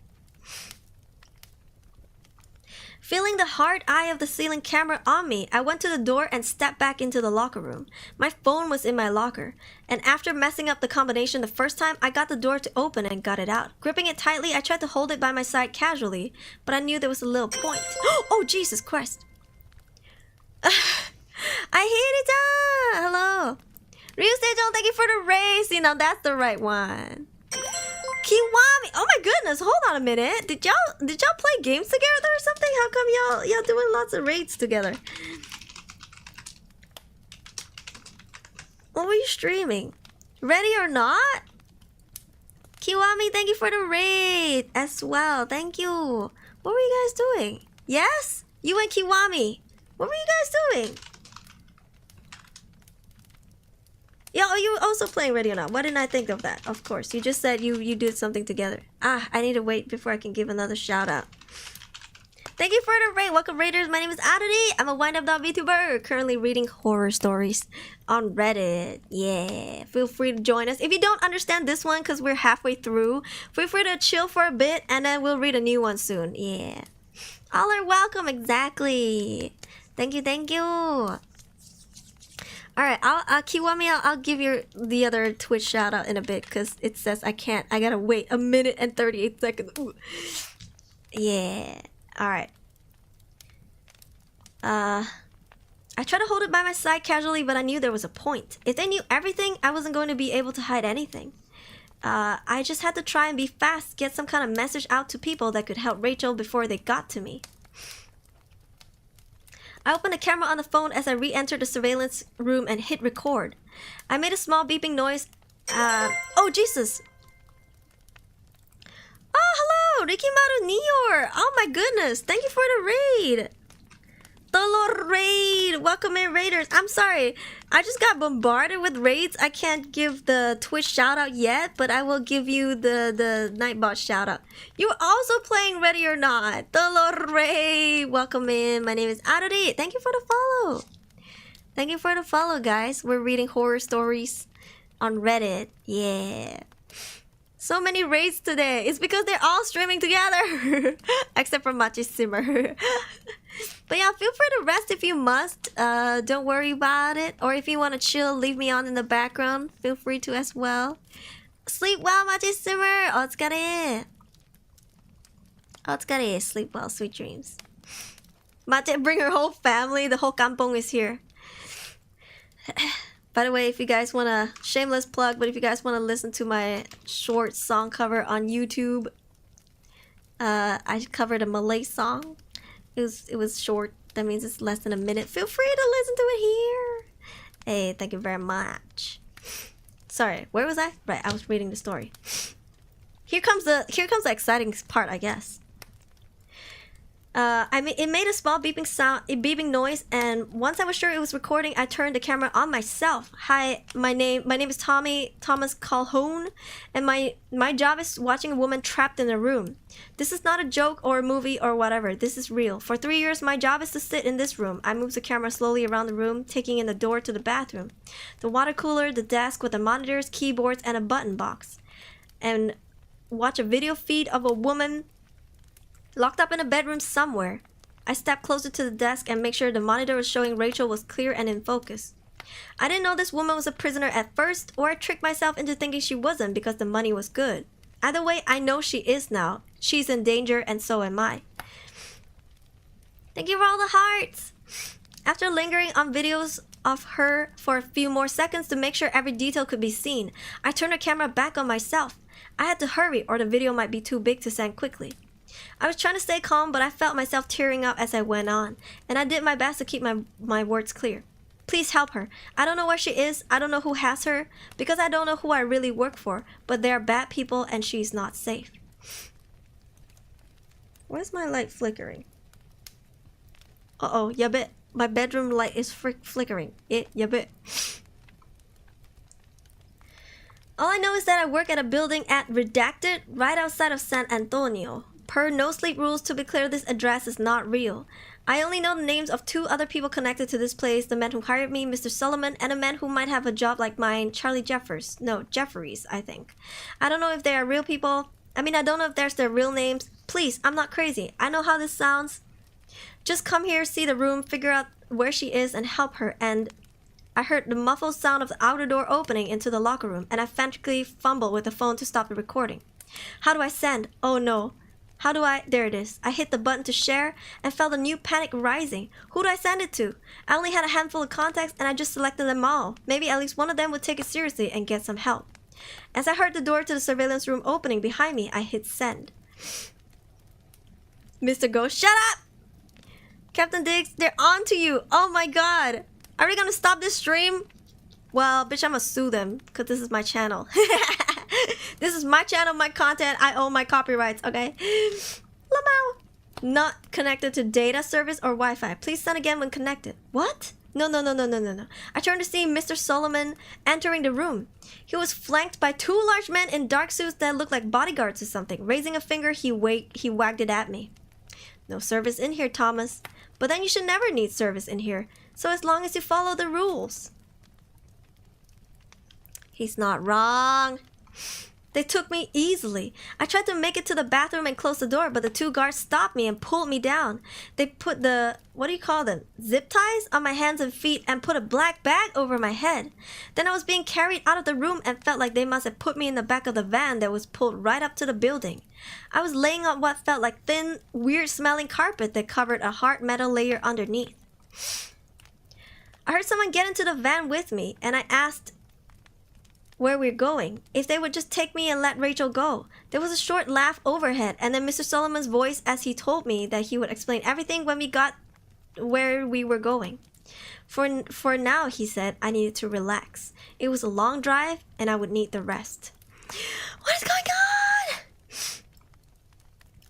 Feeling the hard eye of the ceiling camera on me, I went to the door and stepped back into the locker room. My phone was in my locker, and after messing up the combination the first time, I got the door to open and got it out. Gripping it tightly, I tried to hold it by my side casually, but I knew there was a little point. Oh, Jesus Christ. I hate it! Hello. Ryu Sejong, thank you for the race. You know, that's the right one. Kiwami. Oh my goodness, hold on a minute. Did y'all play games together or something? How come y'all doing lots of raids together? What were you streaming? Ready or not? Kiwami, thank you for the raid as well. Thank you. What were you guys doing? Yes? You and Kiwami. What were you guys doing? Yeah, oh, you also playing Ready or Not. Why didn't I think of that? Of course, you just said you did something together. Ah, I need to wait before I can give another shout out. Thank you for the raid. Welcome, Raiders. My name is Aruri. I'm a wind-up.vtuber, currently reading horror stories on Reddit. Yeah, feel free to join us. If you don't understand this one because we're halfway through, feel free to chill for a bit and then we'll read a new one soon. Yeah. All are welcome, exactly. Thank you. Alright, Kiwami, I'll give you the other Twitch shout out in a bit because it says I can't. I gotta wait a minute and 38 seconds. Ooh. Yeah. Alright. I tried to hold it by my side casually, but I knew there was a point. If they knew everything, I wasn't going to be able to hide anything. I just had to try and be fast, get some kind of message out to people that could help Rachel before they got to me. I opened the camera on the phone as I re-entered the surveillance room and hit record. I made a small beeping noise. Oh, Jesus! Oh, hello! Rikimaru Nior! Oh my goodness! Thank you for the raid! Tolo raid! Welcome in, Raiders! I'm sorry, I just got bombarded with raids. I can't give the Twitch shout out yet, but I will give you the Nightbot shout out. You're also playing Ready or Not! Tolo raid! Welcome in, my name is Aruri. Thank you for the follow! Thank you for the follow, guys. We're reading horror stories on Reddit. Yeah. So many raids today. It's because they're all streaming together. Except for Machi Simmer. But yeah, feel free to rest if you must. Don't worry about it. Or if you want to chill, leave me on in the background. Feel free to as well. Sleep well, Machi Simmer. Otsukare. Otsukare. Sleep well. Sweet dreams. Machi, bring her whole family. The whole kampong is here. By the way, if you guys want to, shameless plug, but if you guys want to listen to my short song cover on YouTube, I covered a Malay song. It was short. That means it's less than a minute. Feel free to listen to it here. Hey, thank you very much. Sorry, where was I? Right, I was reading the story. Here comes the exciting part, I guess. It made a small beeping sound, a beeping noise, and once I was sure it was recording, I turned the camera on myself. Hi, my name is Thomas Calhoun, and my job is watching a woman trapped in a room. This is not a joke or a movie or whatever. This is real. For 3 years, my job is to sit in this room. I move the camera slowly around the room, taking in the door to the bathroom, the water cooler, the desk with the monitors, keyboards, and a button box, and watch a video feed of a woman locked up in a bedroom somewhere. I stepped closer to the desk and make sure the monitor was showing Rachel was clear and in focus. I didn't know this woman was a prisoner at first, or I tricked myself into thinking she wasn't because the money was good. Either way, I know she is now. She's in danger, and so am I. Thank you for all the hearts! After lingering on videos of her for a few more seconds to make sure every detail could be seen, I turned the camera back on myself. I had to hurry, or the video might be too big to send quickly. I was trying to stay calm, but I felt myself tearing up as I went on, and I did my best to keep my words clear. Please help her. I don't know where she is, I don't know who has her, because I don't know who I really work for, but they are bad people and she's not safe. Where's my light flickering? Uh-oh, yabbit. My bedroom light is flickering. Yabbit. All I know is that I work at a building at Redacted right outside of San Antonio. Per no sleep rules, to be clear, this address is not real. I only know the names of 2 other people connected to this place, the man who hired me, Mr. Solomon, and a man who might have a job like mine, Charlie Jeffers. No, Jeffries, I think. I don't know if they are real people. I don't know if there's their real names. Please, I'm not crazy. I know how this sounds. Just come here, see the room, figure out where she is, and help her. And I heard the muffled sound of the outer door opening into the locker room, and I frantically fumbled with the phone to stop the recording. How do I send? Oh no. How do I? There it is. I hit the button to share and felt a new panic rising. Who do I send it to? I only had a handful of contacts and I just selected them all. Maybe at least one of them would take it seriously and get some help. As I heard the door to the surveillance room opening behind me, I hit send. Mr. Ghost, shut up! Captain Diggs, they're on to you. Oh my god. Are we gonna stop this stream? Well, bitch, I'ma sue them because this is my channel. This is my channel, my content. I own my copyrights, okay? Lamau. Not connected to data service or Wi-Fi. Please send again when connected. What? No. I turned to see Mr. Solomon entering the room. He was flanked by 2 large men in dark suits that looked like bodyguards or something. Raising a finger, he wagged it at me. No service in here, Thomas. But then you should never need service in here. So as long as you follow the rules. He's not wrong. They took me easily. I tried to make it to the bathroom and close the door, but the 2 guards stopped me and pulled me down. They put the, what do you call them, zip ties on my hands and feet and put a black bag over my head. Then I was being carried out of the room and felt like they must have put me in the back of the van that was pulled right up to the building. I was laying on what felt like thin, weird-smelling carpet that covered a hard metal layer underneath. I heard someone get into the van with me, and I asked where we're going, if they would just take me and let Rachel go. There was a short laugh overhead, and then Mr. Solomon's voice as he told me that he would explain everything when we got where we were going. For now, he said, I needed to relax. It was a long drive, and I would need the rest. What is going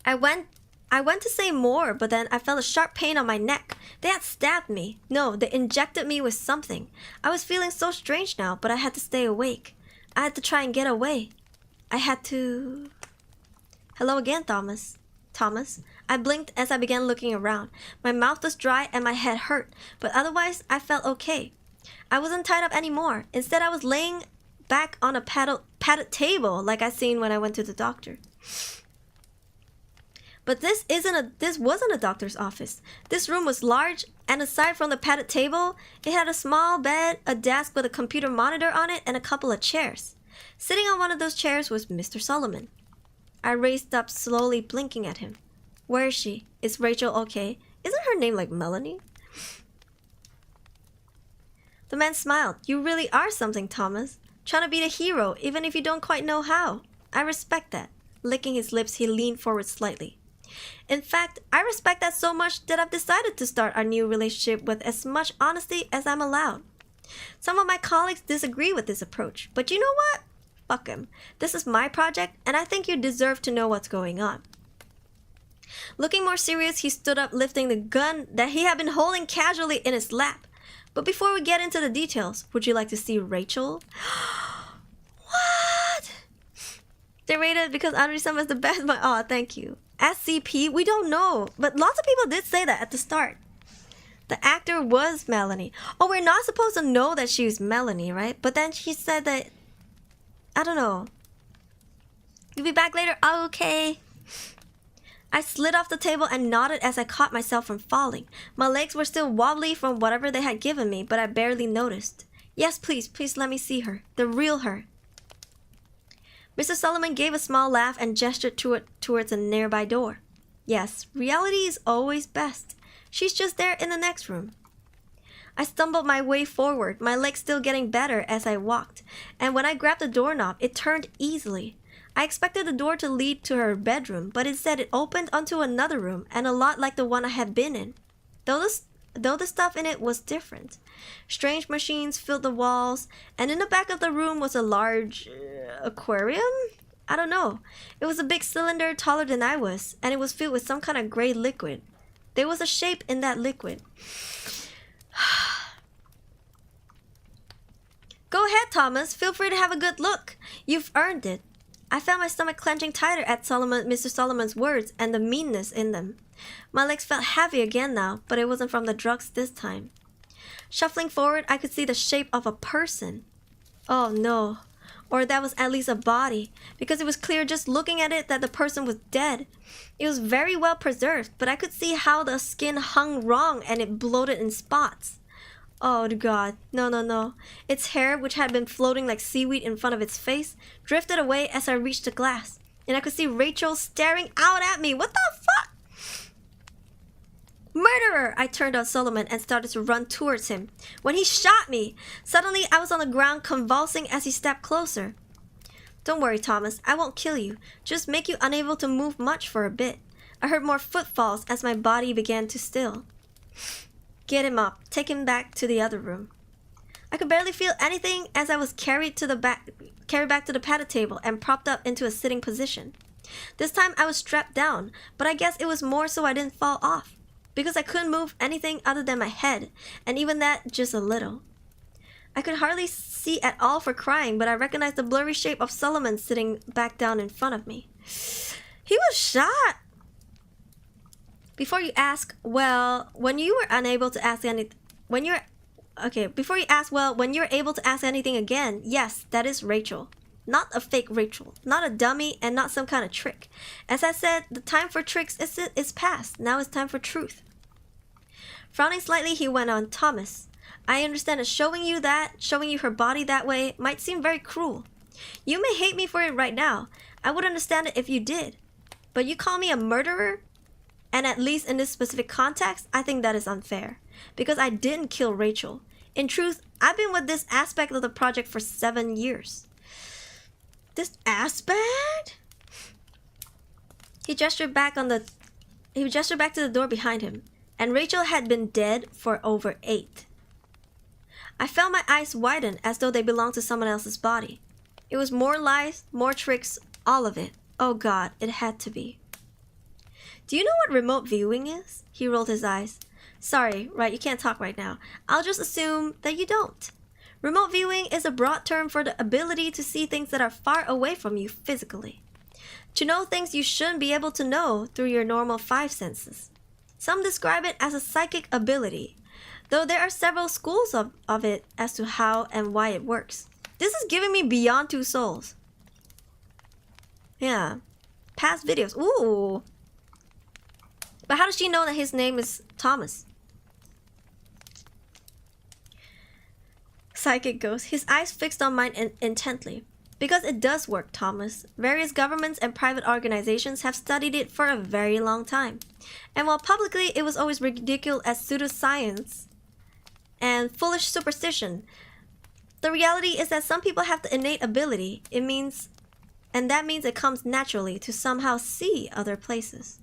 on? I went to say more, but then I felt a sharp pain on my neck. They had stabbed me. No, they injected me with something. I was feeling so strange now, but I had to stay awake. I had to try and get away. I had to... Hello again, Thomas. Thomas. I blinked as I began looking around. My mouth was dry and my head hurt, but otherwise I felt okay. I wasn't tied up anymore. Instead, I was laying back on a padded table like I seen when I went to the doctor. But this wasn't a doctor's office. This room was large, and aside from the padded table, it had a small bed, a desk with a computer monitor on it, and a couple of chairs. Sitting on one of those chairs was Mr. Solomon. I raised up slowly, blinking at him. Where is she? Is Rachel okay? Isn't her name like Melanie? The man smiled. You really are something, Thomas. Trying to be the hero, even if you don't quite know how. I respect that. Licking his lips, he leaned forward slightly. In fact, I respect that so much that I've decided to start our new relationship with as much honesty as I'm allowed. Some of my colleagues disagree with this approach, but you know what? Fuck him. This is my project, and I think you deserve to know what's going on. Looking more serious, he stood up, lifting the gun that he had been holding casually in his lap. But before we get into the details, would you like to see Rachel? What? They rated because Aruri-sama is the best, but oh, thank you. SCP? We don't know, but lots of people did say that at the start. The actor was Melanie. Oh, we're not supposed to know that she was Melanie, right? But then she said that... I don't know. You'll be back later? Oh, okay. I slid off the table and nodded as I caught myself from falling. My legs were still wobbly from whatever they had given me, but I barely noticed. Yes, please let me see her. The real her. Mr. Solomon gave a small laugh and gestured towards a nearby door. Yes, reality is always best. She's just there in the next room. I stumbled my way forward, my legs still getting better as I walked, and when I grabbed the doorknob, it turned easily. I expected the door to lead to her bedroom, but instead it opened onto another room, and a lot like the one I had been in. Though the stuff in it was different. Strange machines filled the walls, and in the back of the room was a large aquarium? I don't know. It was a big cylinder taller than I was, and it was filled with some kind of gray liquid. There was a shape in that liquid. Go ahead, Thomas. Feel free to have a good look. You've earned it. I found my stomach clenching tighter at Mr. Solomon's words and the meanness in them. My legs felt heavy again now, but it wasn't from the drugs this time. Shuffling forward, I could see the shape of a person. Oh no. Or that was at least a body, because it was clear just looking at it that the person was dead. It was very well preserved, but I could see how the skin hung wrong and it bloated in spots. Oh God, no. Its hair, which had been floating like seaweed in front of its face, drifted away as I reached the glass, and I could see Rachel staring out at me. What the fuck? Murderer! I turned on Solomon and started to run towards him when he shot me. Suddenly, I was on the ground convulsing as he stepped closer. Don't worry, Thomas. I won't kill you. Just make you unable to move much for a bit. I heard more footfalls as my body began to still. Get him up. Take him back to the other room. I could barely feel anything as I was carried back to the padded table and propped up into a sitting position. This time I was strapped down, but I guess it was more so I didn't fall off, because I couldn't move anything other than my head, and even that just a little. I could hardly see at all for crying, but I recognized the blurry shape of Solomon sitting back down in front of me. He was shot! Before you ask, well, when you were able to ask anything again, yes, that is Rachel. Not a fake Rachel, not a dummy, and not some kind of trick. As I said, the time for tricks is past. Now it's time for truth. Frowning slightly, he went on, Thomas, I understand that showing you her body that way might seem very cruel. You may hate me for it right now. I would understand it if you did. But you call me a murderer? And at least in this specific context, I think that is unfair. Because I didn't kill Rachel. In truth, I've been with this aspect of the project for 7 years. This aspect? He gestured back to the door behind him, and Rachel had been dead for over 8. I felt my eyes widen as though they belonged to someone else's body. It was more lies, more tricks, all of it. Oh God, it had to be. Do you know what remote viewing is? He rolled his eyes. Sorry, right, you can't talk right now. I'll just assume that you don't. Remote viewing is a broad term for the ability to see things that are far away from you physically. To know things you shouldn't be able to know through your normal 5 senses. Some describe it as a psychic ability, though there are several schools of it as to how and why it works. This is giving me Beyond Two Souls. Yeah. Past videos. Ooh. But how does she know that his name is Thomas? Psychic ghost. His eyes fixed on mine intently. Because it does work, Thomas. Various governments and private organizations have studied it for a very long time. And while publicly it was always ridiculed as pseudoscience and foolish superstition, the reality is that some people have the innate ability. And that means it comes naturally to somehow see other places.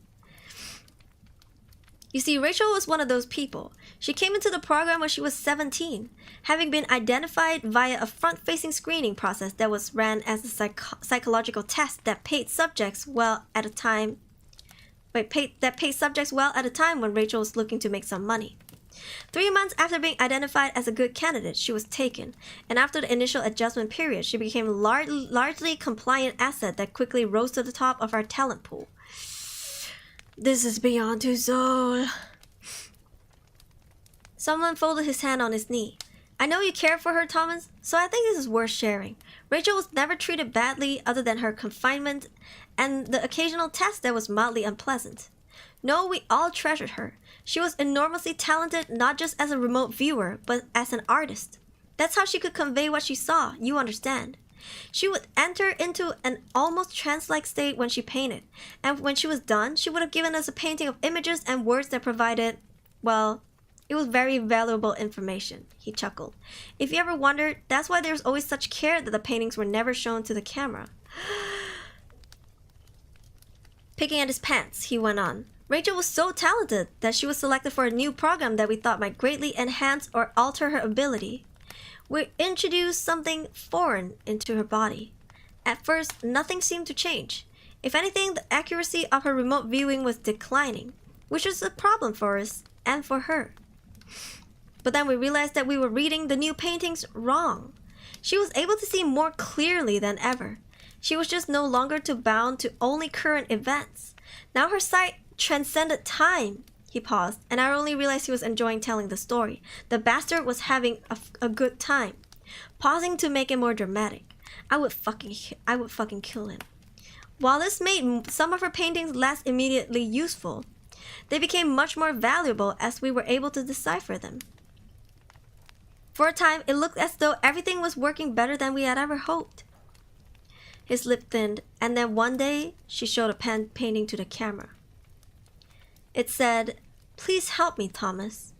You see, Rachel was one of those people. She came into the program when she was 17, having been identified via a front-facing screening process that was ran as a psychological test that paid subjects well at a time that paid subjects well at a time when Rachel was looking to make some money. 3 months after being identified as a good candidate, she was taken, and after the initial adjustment period, she became a largely compliant asset that quickly rose to the top of our talent pool. This is beyond too soul. Someone folded his hand on his knee. I know you care for her, Thomas, so I think this is worth sharing. Rachel was never treated badly other than her confinement and the occasional test that was mildly unpleasant. No, we all treasured her. She was enormously talented not just as a remote viewer, but as an artist. That's how she could convey what she saw, you understand. She would enter into an almost trance-like state when she painted, and when she was done, she would have given us a painting of images and words that provided, well, it was very valuable information, he chuckled. If you ever wondered, that's why there was always such care that the paintings were never shown to the camera. Picking at his pants, he went on. Rachel was so talented that she was selected for a new program that we thought might greatly enhance or alter her ability. We introduced something foreign into her body. At first, nothing seemed to change. If anything, the accuracy of her remote viewing was declining, which was a problem for us and for her. But then we realized that we were reading the new paintings wrong. She was able to see more clearly than ever. She was just no longer bound to only current events. Now her sight transcended time. He paused, and I only realized he was enjoying telling the story. The bastard was having a good time. Pausing to make it more dramatic. I would fucking kill him. While this made some of her paintings less immediately useful, they became much more valuable as we were able to decipher them. For a time, it looked as though everything was working better than we had ever hoped. His lip thinned, and then one day, she showed a painting to the camera. It said, "Please help me, Thomas."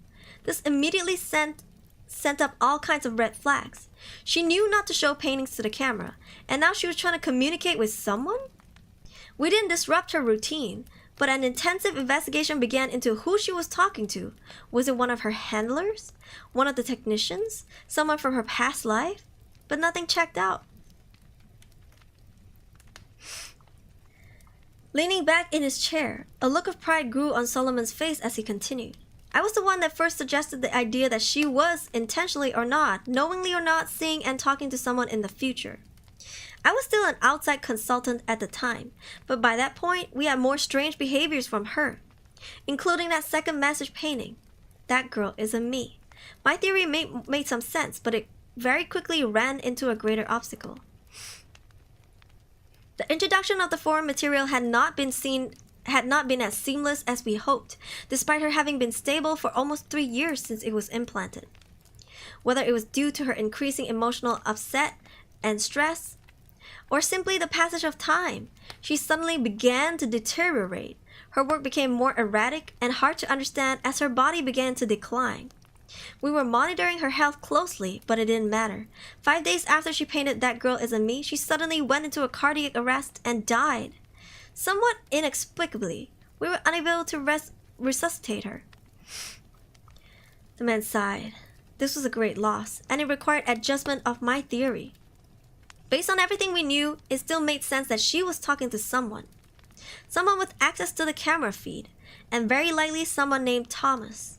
This immediately sent up all kinds of red flags. She knew not to show paintings to the camera, and now she was trying to communicate with someone? We didn't disrupt her routine, but an intensive investigation began into who she was talking to. Was it one of her handlers? One of the technicians? Someone from her past life? But nothing checked out. Leaning back in his chair, a look of pride grew on Solomon's face as he continued. I was the one that first suggested the idea that she was, intentionally or not, knowingly or not, seeing and talking to someone in the future. I was still an outside consultant at the time, but by that point, we had more strange behaviors from her, including that second message painting. That girl isn't me. My theory made some sense, but it very quickly ran into a greater obstacle. The introduction of the foreign material had not been as seamless as we hoped, despite her having been stable for almost 3 years since it was implanted. Whether it was due to her increasing emotional upset and stress, or simply the passage of time, she suddenly began to deteriorate. Her work became more erratic and hard to understand as her body began to decline. We were monitoring her health closely, but it didn't matter. 5 days after she painted That Girl Isn't Me, she suddenly went into a cardiac arrest and died. Somewhat inexplicably, we were unable to resuscitate her. The man sighed. This was a great loss, and it required adjustment of my theory. Based on everything we knew, it still made sense that she was talking to someone. Someone with access to the camera feed, and very likely someone named Thomas.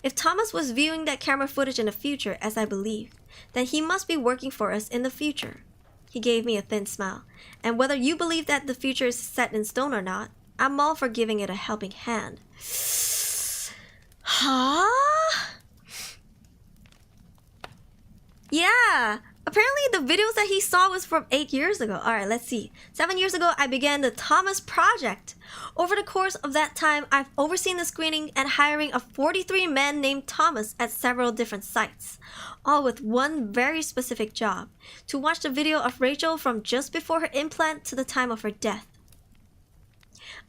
If Thomas was viewing that camera footage in the future, as I believed, then he must be working for us in the future. He gave me a thin smile, and whether you believe that the future is set in stone or not, I'm all for giving it a helping hand. Huh? Yeah, apparently the videos that he saw was from 8 years ago. Alright, let's see. 7 years ago, I began the Thomas Project. Over the course of that time, I've overseen the screening and hiring of 43 men named Thomas at several different sites, all with one very specific job: to watch the video of Rachel from just before her implant to the time of her death.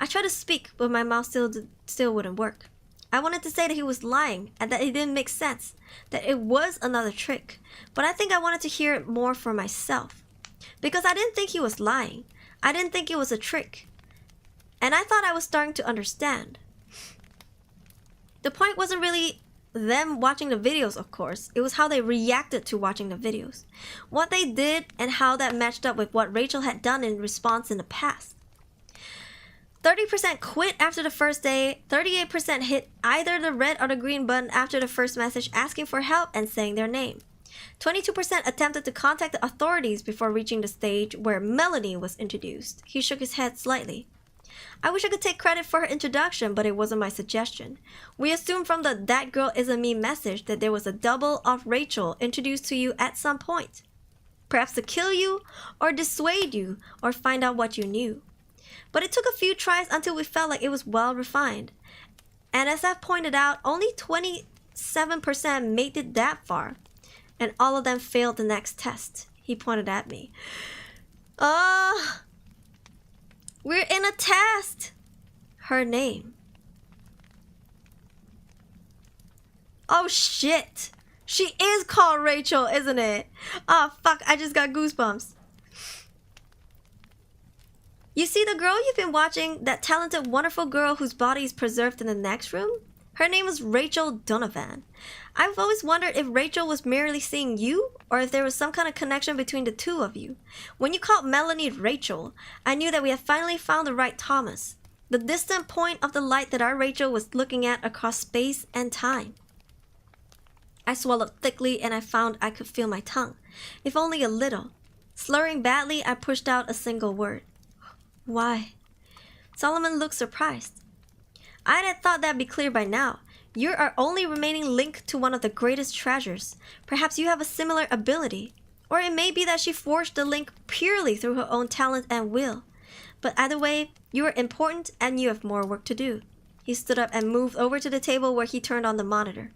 I tried to speak, but my mouth still wouldn't work. I wanted to say that he was lying and that it didn't make sense, that it was another trick, but I think I wanted to hear it more for myself. Because I didn't think he was lying. I didn't think it was a trick. And I thought I was starting to understand. The point wasn't really them watching the videos, of course. It was how they reacted to watching the videos. What they did and how that matched up with what Rachel had done in response in the past. 30% quit after the first day. 38% hit either the red or the green button after the first message asking for help and saying their name. 22% attempted to contact the authorities before reaching the stage where Melanie was introduced. He shook his head slightly. I wish I could take credit for her introduction, but it wasn't my suggestion. We assumed from the "that girl isn't me" message that there was a double of Rachel introduced to you at some point. Perhaps to kill you, or dissuade you, or find out what you knew. But it took a few tries until we felt like it was well refined. And as I pointed out, only 27% made it that far. And all of them failed the next test. He pointed at me. We're in a test. Her name. Oh shit. She is called Rachel, isn't it? Oh fuck, I just got goosebumps. You see the girl you've been watching, that talented, wonderful girl whose body is preserved in the next room? Her name was Rachel Donovan. I've always wondered if Rachel was merely seeing you, or if there was some kind of connection between the two of you. When you called Melanie Rachel, I knew that we had finally found the right Thomas. The distant point of the light that our Rachel was looking at across space and time. I swallowed thickly and I found I could feel my tongue, if only a little. Slurring badly, I pushed out a single word. Why? Solomon looked surprised. I'd have thought that'd be clear by now. You're our only remaining link to one of the greatest treasures. Perhaps you have a similar ability. Or it may be that she forged the link purely through her own talent and will. But either way, you are important and you have more work to do. He stood up and moved over to the table where he turned on the monitor.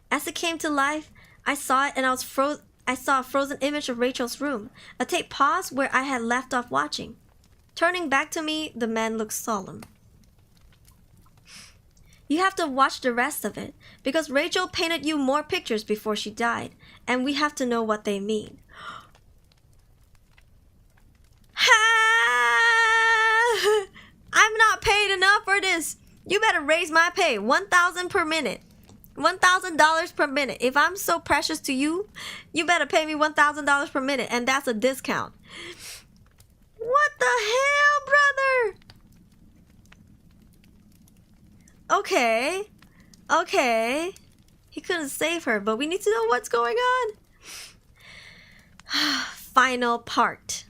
As it came to life, I saw it and I saw a frozen image of Rachel's room. A tape paused where I had left off watching. Turning back to me, the man looked solemn. You have to watch the rest of it, because Rachel painted you more pictures before she died, and we have to know what they mean. Ha! I'm not paid enough for this. You better raise my pay. $1,000 per minute. $1,000 per minute. If I'm so precious to you, you better pay me $1,000 per minute, and that's a discount. What the hell, brother? Okay. He couldn't save her, but we need to know what's going on. Final part.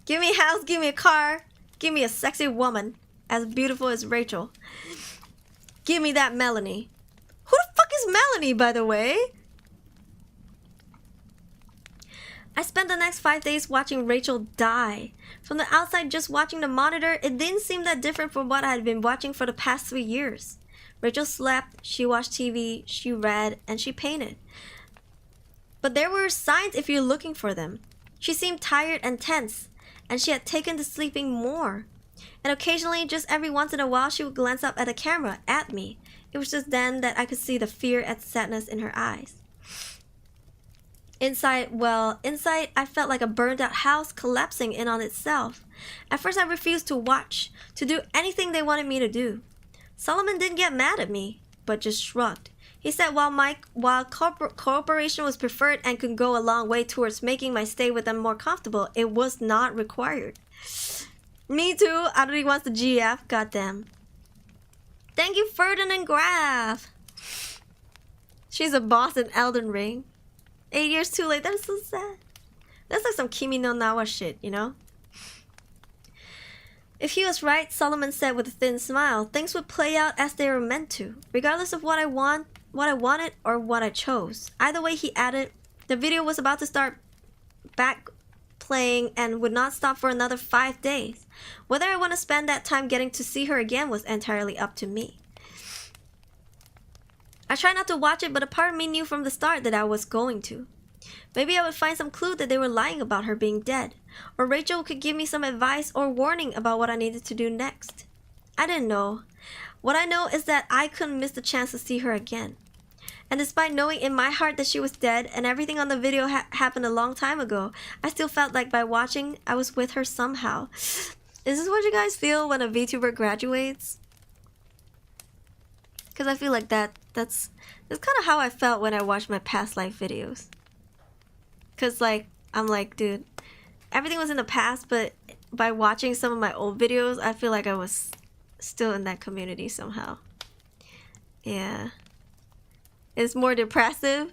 Give me a house, give me a car, give me a sexy woman as beautiful as Rachel. Give me that Melanie. Who the fuck is Melanie, by the way? I spent the next 5 days watching Rachel die. From the outside, just watching the monitor, it didn't seem that different from what I had been watching for the past 3 years. Rachel slept, she watched TV, she read, and she painted. But there were signs if you're looking for them. She seemed tired and tense, and she had taken to sleeping more. And occasionally, just every once in a while, she would glance up at the camera, at me. It was just then that I could see the fear and sadness in her eyes. Inside, I felt like a burned out house collapsing in on itself. At first I refused to watch, to do anything they wanted me to do. Solomon didn't get mad at me, but just shrugged. He said while cooperation was preferred and could go a long way towards making my stay with them more comfortable, it was not required. Me too, Aruri wants the GF, goddamn. Thank you, Ferdinand Graf. She's a boss in Elden Ring. 8 years too late. That is so sad. That's like some Kimi no Nawa shit, you know? If he was right, Solomon said with a thin smile, things would play out as they were meant to, regardless of what I wanted, or what I chose. Either way, he added, the video was about to start back playing and would not stop for another 5 days. Whether I want to spend that time getting to see her again was entirely up to me. I tried not to watch it, but a part of me knew from the start that I was going to. Maybe I would find some clue that they were lying about her being dead, or Rachel could give me some advice or warning about what I needed to do next. I didn't know. What I know is that I couldn't miss the chance to see her again. And despite knowing in my heart that she was dead and everything on the video happened a long time ago, I still felt like by watching, I was with her somehow. Is this what you guys feel when a VTuber graduates? Because I feel like that's kind of how I felt when I watched my past life videos. Because like, I'm like, dude, everything was in the past, but by watching some of my old videos, I feel like I was still in that community somehow. Yeah. It's more depressive.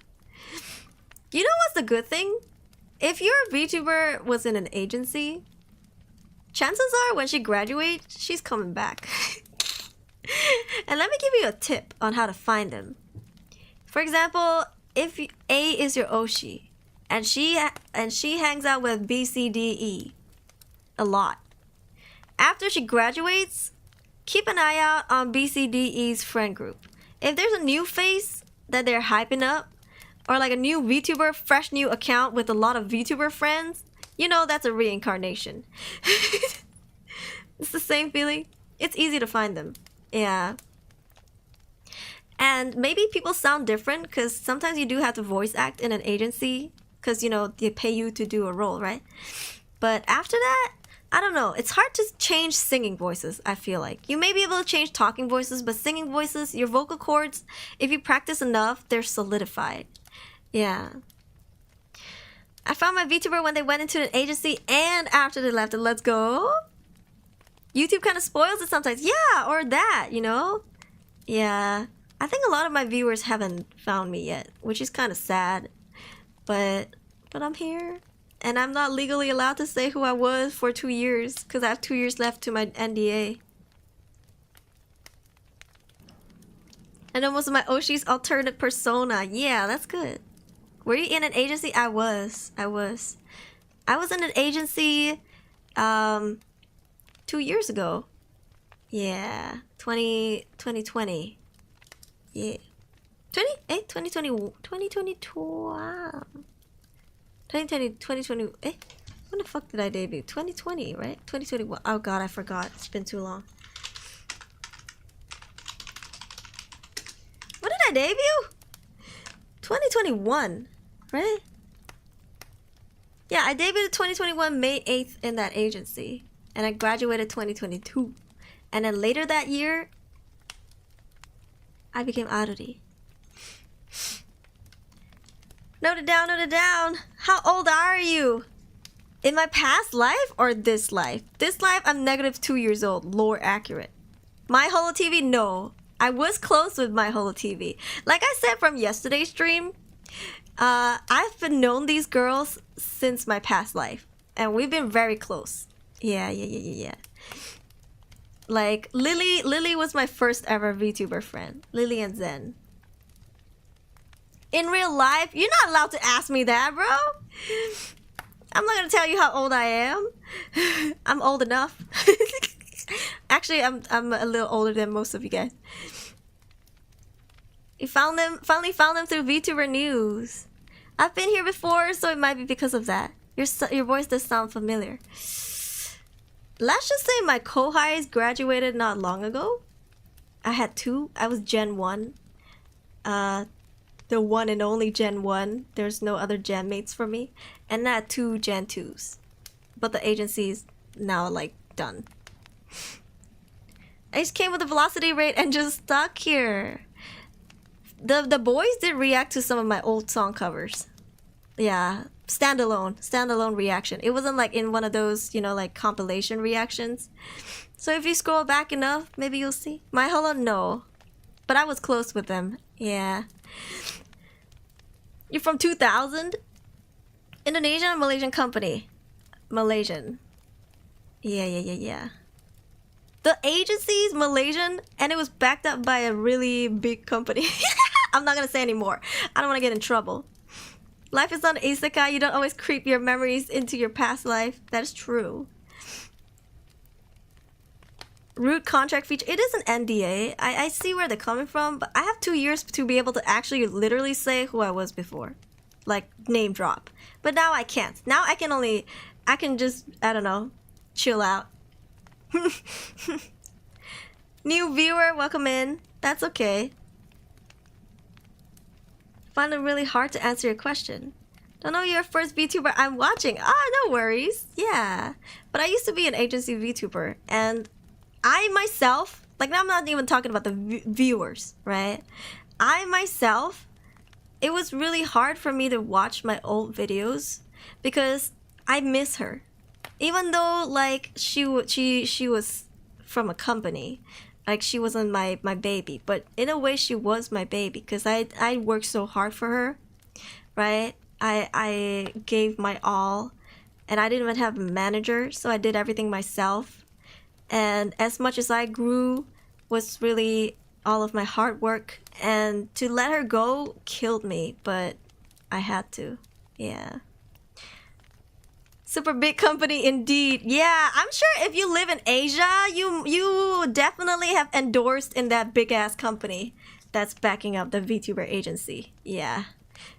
You know what's the good thing? If your VTuber was in an agency, chances are when she graduates, she's coming back. And let me give you a tip on how to find them. For example, if A is your Oshi, and she hangs out with B, C, D, E a lot. After she graduates, keep an eye out on B, C, D, E's friend group. If there's a new face that they're hyping up, or like a new VTuber, fresh new account with a lot of VTuber friends, you know that's a reincarnation. It's the same feeling. It's easy to find them. Yeah. And maybe people sound different because sometimes you do have to voice act in an agency because, you know, they pay you to do a role, right? But after that, I don't know. It's hard to change singing voices, I feel like. You may be able to change talking voices, but singing voices, your vocal cords, if you practice enough, they're solidified. Yeah. I found my VTuber when they went into an agency and after they left it. Let's go. YouTube kind of spoils it sometimes. Yeah, or that, you know? Yeah. I think a lot of my viewers haven't found me yet, which is kind of sad. But I'm here. And I'm not legally allowed to say who I was for 2 years because I have 2 years left to my NDA. I know most of my Oshi's alternate persona. Yeah, that's good. Were you in an agency? I was in an agency 2 years ago. Yeah. 2020. Yeah. 2022. Wow. 2020, when the fuck did I debut? 2020, right? 2021. Oh god, I forgot. It's been too long. When did I debut? 2021, right? Yeah, I debuted 2021 May 8th in that agency. And I graduated 2022. And then later that year, I became Aruri. Note it down, note it down. How old are you? In my past life or this life? This life, I'm negative 2 years old. Lore accurate. My Holo TV, no. I was close with my Holo TV. Like I said from yesterday's stream, I've been known these girls since my past life. And we've been very close. Yeah. Like, Lily was my first ever VTuber friend. Lily and Zen. In real life, you're not allowed to ask me that, bro. I'm not gonna tell you how old I am. I'm old enough. Actually, I'm a little older than most of you guys. You finally found them through VTuber News. I've been here before, so it might be because of that. Your voice does sound familiar. Let's just say my Kohais graduated not long ago. I had 2. I was Gen 1. The one and only Gen 1. There's no other Gen mates for me. And I had 2 Gen 2s. But the agency's now, like, done. I just came with a velocity rate and just stuck here. The boys did react to some of my old song covers. Yeah, standalone reaction. It wasn't like in one of those, you know, like compilation reactions. So if you scroll back enough, maybe you'll see. My Holo, no. But I was close with them. Yeah. You're from 2000? Indonesian or Malaysian company? Malaysian. Yeah. The agency's Malaysian and it was backed up by a really big company. I'm not gonna say anymore. I don't want to get in trouble. Life is not an isekai. You don't always creep your memories into your past life. That is true. Root contract feature. It is an NDA. I see where they're coming from, but I have 2 years to be able to actually literally say who I was before. Like, name drop. But now I can't. Now I can just, I don't know, chill out. New viewer, welcome in. That's okay. Find it really hard to answer your question. Don't know your first VTuber I'm watching. No worries. Yeah. But I used to be an agency VTuber. And I myself, like I'm not even talking about the viewers, right? I myself, it was really hard for me to watch my old videos because I miss her. even though like she was from a company, like she wasn't my baby, but in a way she was my baby because I worked so hard for her, right? I gave my all, and I didn't even have a manager, so I did everything myself. And as much as I grew was really all of my hard work, and to let her go killed me, but I had to. Yeah. Super big company indeed. Yeah, I'm sure if you live in Asia, you definitely have endorsed in that big ass company that's backing up the VTuber agency. Yeah.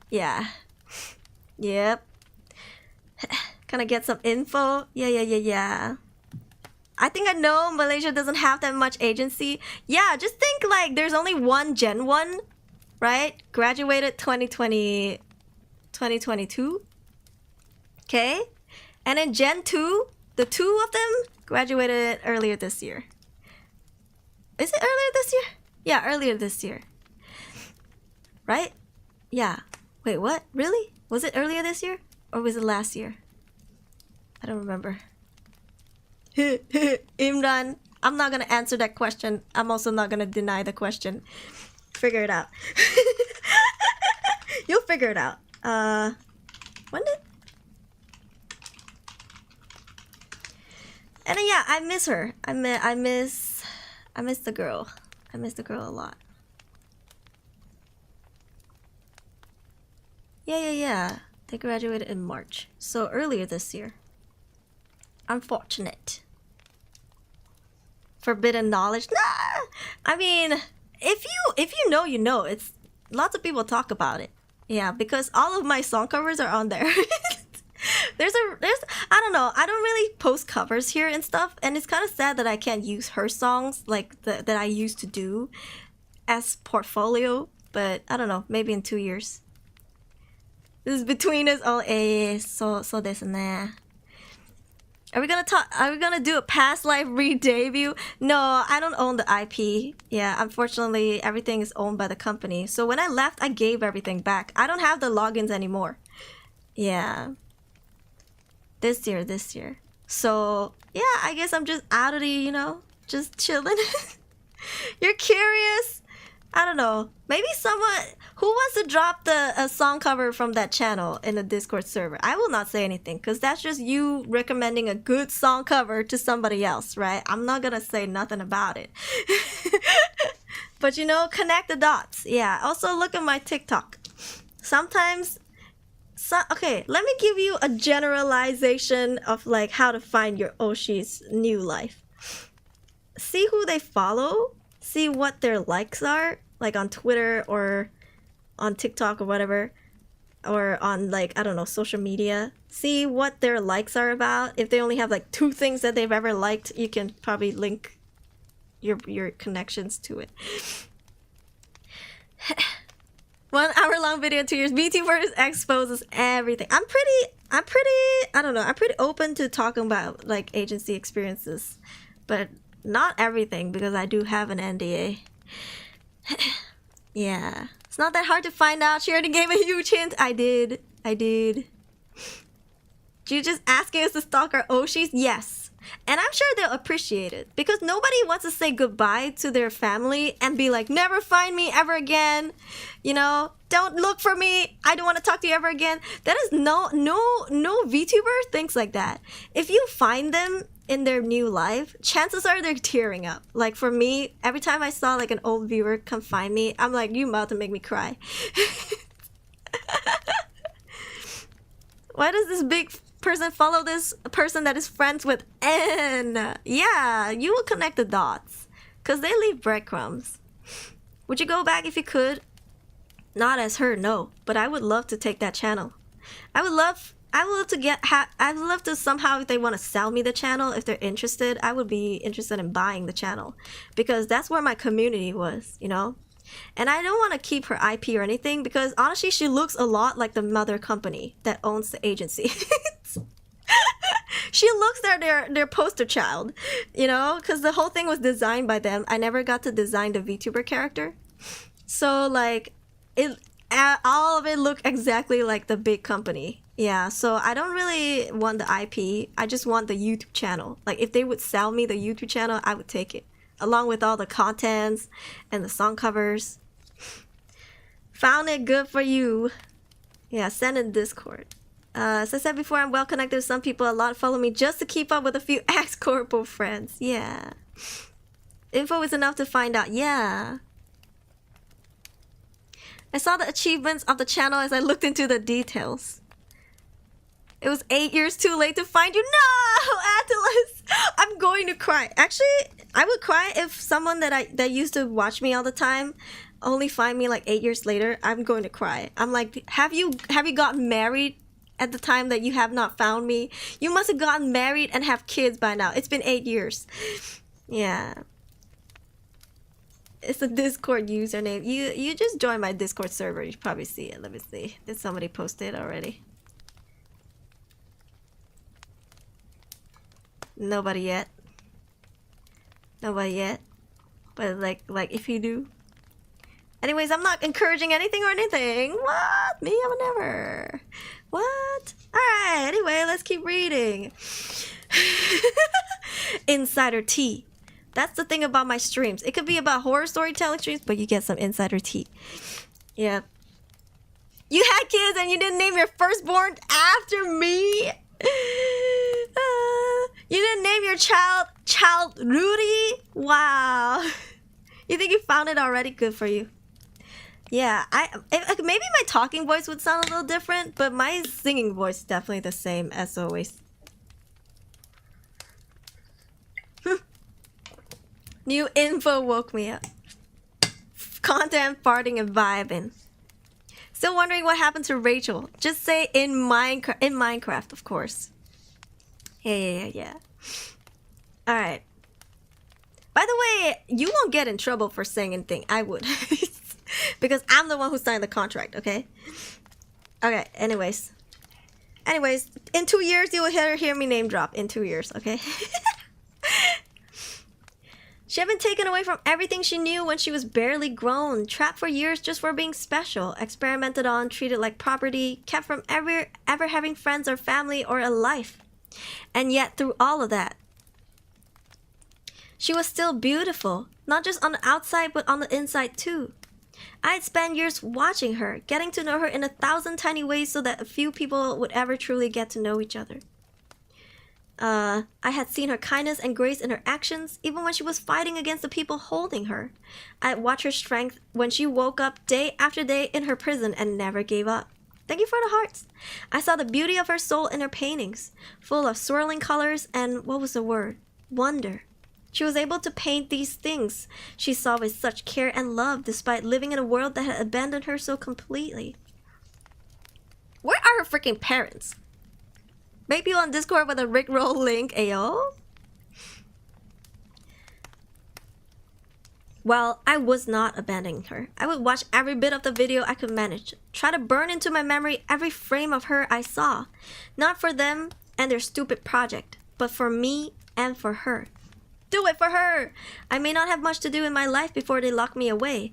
Yeah. Yep. Can I get some info? Yeah. I think I know Malaysia doesn't have that much agency. Yeah, just think like there's only one Gen 1, right? Graduated 2022. Okay? And then Gen 2, the two of them graduated earlier this year. Is it earlier this year? Yeah, earlier this year. Right? Yeah. Wait, what? Really? Was it earlier this year? Or was it last year? I don't remember. Imran, I'm not gonna answer that question. I'm also not gonna deny the question. Figure it out. You'll figure it out. When did? And then, yeah, I miss her. I miss the girl. I miss the girl a lot. Yeah. They graduated in March, so earlier this year. Unfortunate. Forbidden knowledge. Nah. I mean, if you know, you know. It's lots of people talk about it. Yeah, because all of my song covers are on there. there's I don't know. I don't really post covers here and stuff, and it's kind of sad that I can't use her songs like that I used to do as portfolio. But I don't know. Maybe in 2 years. This is between us. Oh, so this and that. Are we gonna do a past life re-debut? No, I don't own the IP. Yeah, unfortunately, everything is owned by the company. So when I left, I gave everything back. I don't have the logins anymore. Yeah. This year. So, yeah, I guess I'm just out of the, just chilling. You're curious? I don't know. Maybe someone who wants to drop a song cover from that channel in the Discord server. I will not say anything because that's just you recommending a good song cover to somebody else, right? I'm not gonna say nothing about it. But connect the dots. Yeah. Also look at my TikTok. Sometimes, okay, let me give you a generalization of like how to find your Oshi's new life. See who they follow. See what their likes are, like on Twitter or on TikTok or whatever, or on like, I don't know, social media. See what their likes are about. If they only have like 2 things that they've ever liked, you can probably link your connections to it. 1 hour long video, 2 years. VTuber exposes everything. I'm pretty, I don't know, I'm pretty open to talking about like agency experiences, but not everything because I do have an NDA. Yeah. It's not that hard to find out. She already gave a huge hint. I did. You just asking us to stalk our Oshis? Yes. And I'm sure they'll appreciate it because nobody wants to say goodbye to their family and be like, never find me ever again. Don't look for me. I don't want to talk to you ever again. That is no VTuber thinks like that. If you find them in their new life, chances are they're tearing up. Like for me, every time I saw like an old viewer come find me, I'm like, you about to make me cry. Why does this big person follow this person that is friends with N? Yeah, you will connect the dots because they leave breadcrumbs. Would you go back if you could? Not as her, no, but I would love to take that channel. I would love to somehow, if they want to sell me the channel, if they're interested, I would be interested in buying the channel because that's where my community was, And I don't want to keep her IP or anything because honestly, she looks a lot like the mother company that owns the agency. She looks their poster child, because the whole thing was designed by them. I never got to design the VTuber character. So like all of it looked exactly like the big company. Yeah, so I don't really want the IP. I just want the YouTube channel. Like, if they would sell me the YouTube channel, I would take it. Along with all the contents and the song covers. Found it, good for you. Yeah, send in Discord. As I said before, I'm well connected with some people. A lot follow me just to keep up with a few ex-corporal friends. Yeah. Info is enough to find out. Yeah. I saw the achievements of the channel as I looked into the details. It was 8 years too late to find you. No, Atlas! I'm going to cry. Actually, I would cry if someone that used to watch me all the time only find me like 8 years later. I'm going to cry. I'm like, have you gotten married at the time that you have not found me? You must have gotten married and have kids by now. It's been 8 years. Yeah. It's a Discord username. You just joined my Discord server. You probably see it. Let me see. Did somebody post it already? Nobody yet. Nobody yet. But like if you do. Anyways, I'm not encouraging anything or anything. What? Me? I would never. What? Alright, anyway, let's keep reading. Insider tea. That's the thing about my streams. It could be about horror storytelling streams, but you get some insider tea. Yeah. You had kids and you didn't name your firstborn after me? You didn't name your child Rudy? Wow. You think you found it already? Good for you. Yeah, maybe my talking voice would sound a little different, but my singing voice is definitely the same as always. New info woke me up. Content, farting, and vibing. Still wondering what happened to Rachel. Just say in Minecraft, of course. Yeah. Alright. By the way, you won't get in trouble for saying anything. I would. Because I'm the one who signed the contract, okay? Okay, anyways. In 2 years, you will hear me name drop. In 2 years, okay? She had been taken away from everything she knew when she was barely grown, trapped for years just for being special, experimented on, treated like property, kept from ever having friends or family or a life. And yet, through all of that, she was still beautiful, not just on the outside, but on the inside too. I had spent years watching her, getting to know her in 1,000 tiny ways so that a few people would ever truly get to know each other. I had seen her kindness and grace in her actions, even when she was fighting against the people holding her. I had watched her strength when she woke up day after day in her prison and never gave up. Thank you for the hearts. I saw the beauty of her soul in her paintings, full of swirling colors and, what was the word? Wonder. She was able to paint these things she saw with such care and love, despite living in a world that had abandoned her so completely. Where are her freaking parents? Maybe on Discord with a Rickroll link, ayo? Well, I was not abandoning her. I would watch every bit of the video I could manage, try to burn into my memory every frame of her I saw. Not for them and their stupid project, but for me and for her. Do it for her! I may not have much to do in my life before they lock me away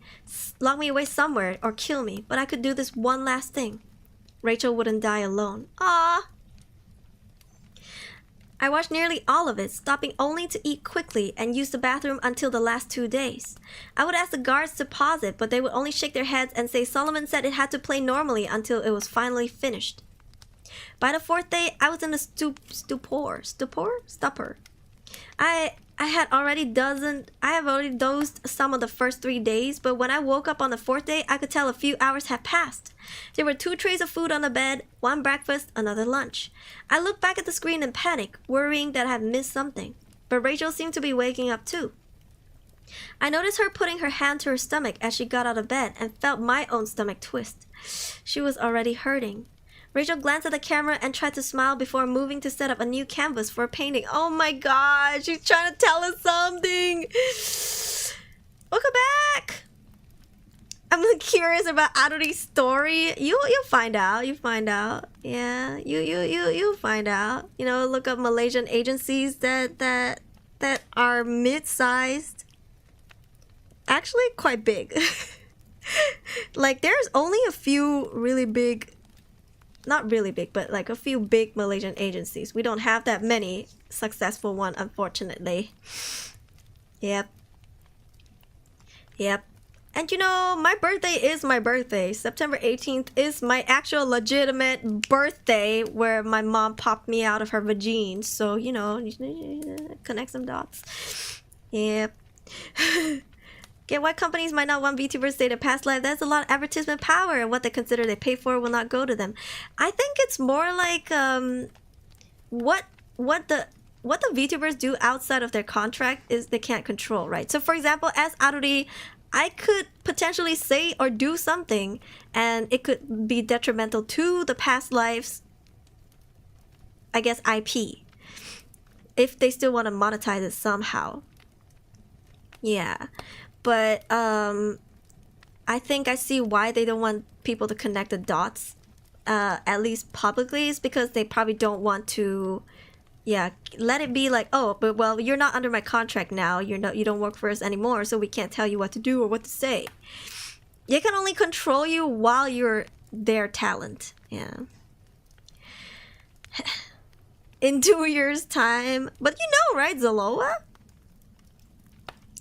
somewhere or kill me, but I could do this one last thing. Rachel wouldn't die alone. Ah. I watched nearly all of it, stopping only to eat quickly and use the bathroom until the last 2 days. I would ask the guards to pause it, but they would only shake their heads and say Solomon said it had to play normally until it was finally finished. By the 4th day, I was in a stupor. I have already dozed some of the first 3 days, but when I woke up on the 4th day, I could tell a few hours had passed. There were 2 trays of food on the bed, 1 breakfast, another lunch. I looked back at the screen in panic, worrying that I had missed something. But Rachel seemed to be waking up too. I noticed her putting her hand to her stomach as she got out of bed and felt my own stomach twist. She was already hurting. Rachel glanced at the camera and tried to smile before moving to set up a new canvas for a painting. Oh my god, she's trying to tell us something. Welcome back. I'm curious about Aruri's story. You'll find out. You find out. Yeah, you'll find out. You know, look up Malaysian agencies that are mid-sized. Actually, quite big. Like, there's only a few really big not really big, but like a few big Malaysian agencies. We don't have that many successful one, unfortunately. Yep. Yep. And you know, my birthday is my birthday. September 18th is my actual legitimate birthday where my mom popped me out of her vagine. So, you know, connect some dots. Yep. Get why companies might not want VTubers to stay in past life. That's a lot of advertisement power, and what they consider they pay for will not go to them. I think it's more like what the VTubers do outside of their contract is they can't control, right? So for example, as Aruri, I could potentially say or do something and it could be detrimental to the past lives, I guess, IP, if they still want to monetize it somehow. Yeah. But I think I see why they don't want people to connect the dots, at least publicly, is because they probably don't want to, yeah, let it be like, oh, but well, you're not under my contract now. You don't work for us anymore, so we can't tell you what to do or what to say. They can only control you while you're their talent. Yeah. In 2 years' time, but you know, right, Zaloa?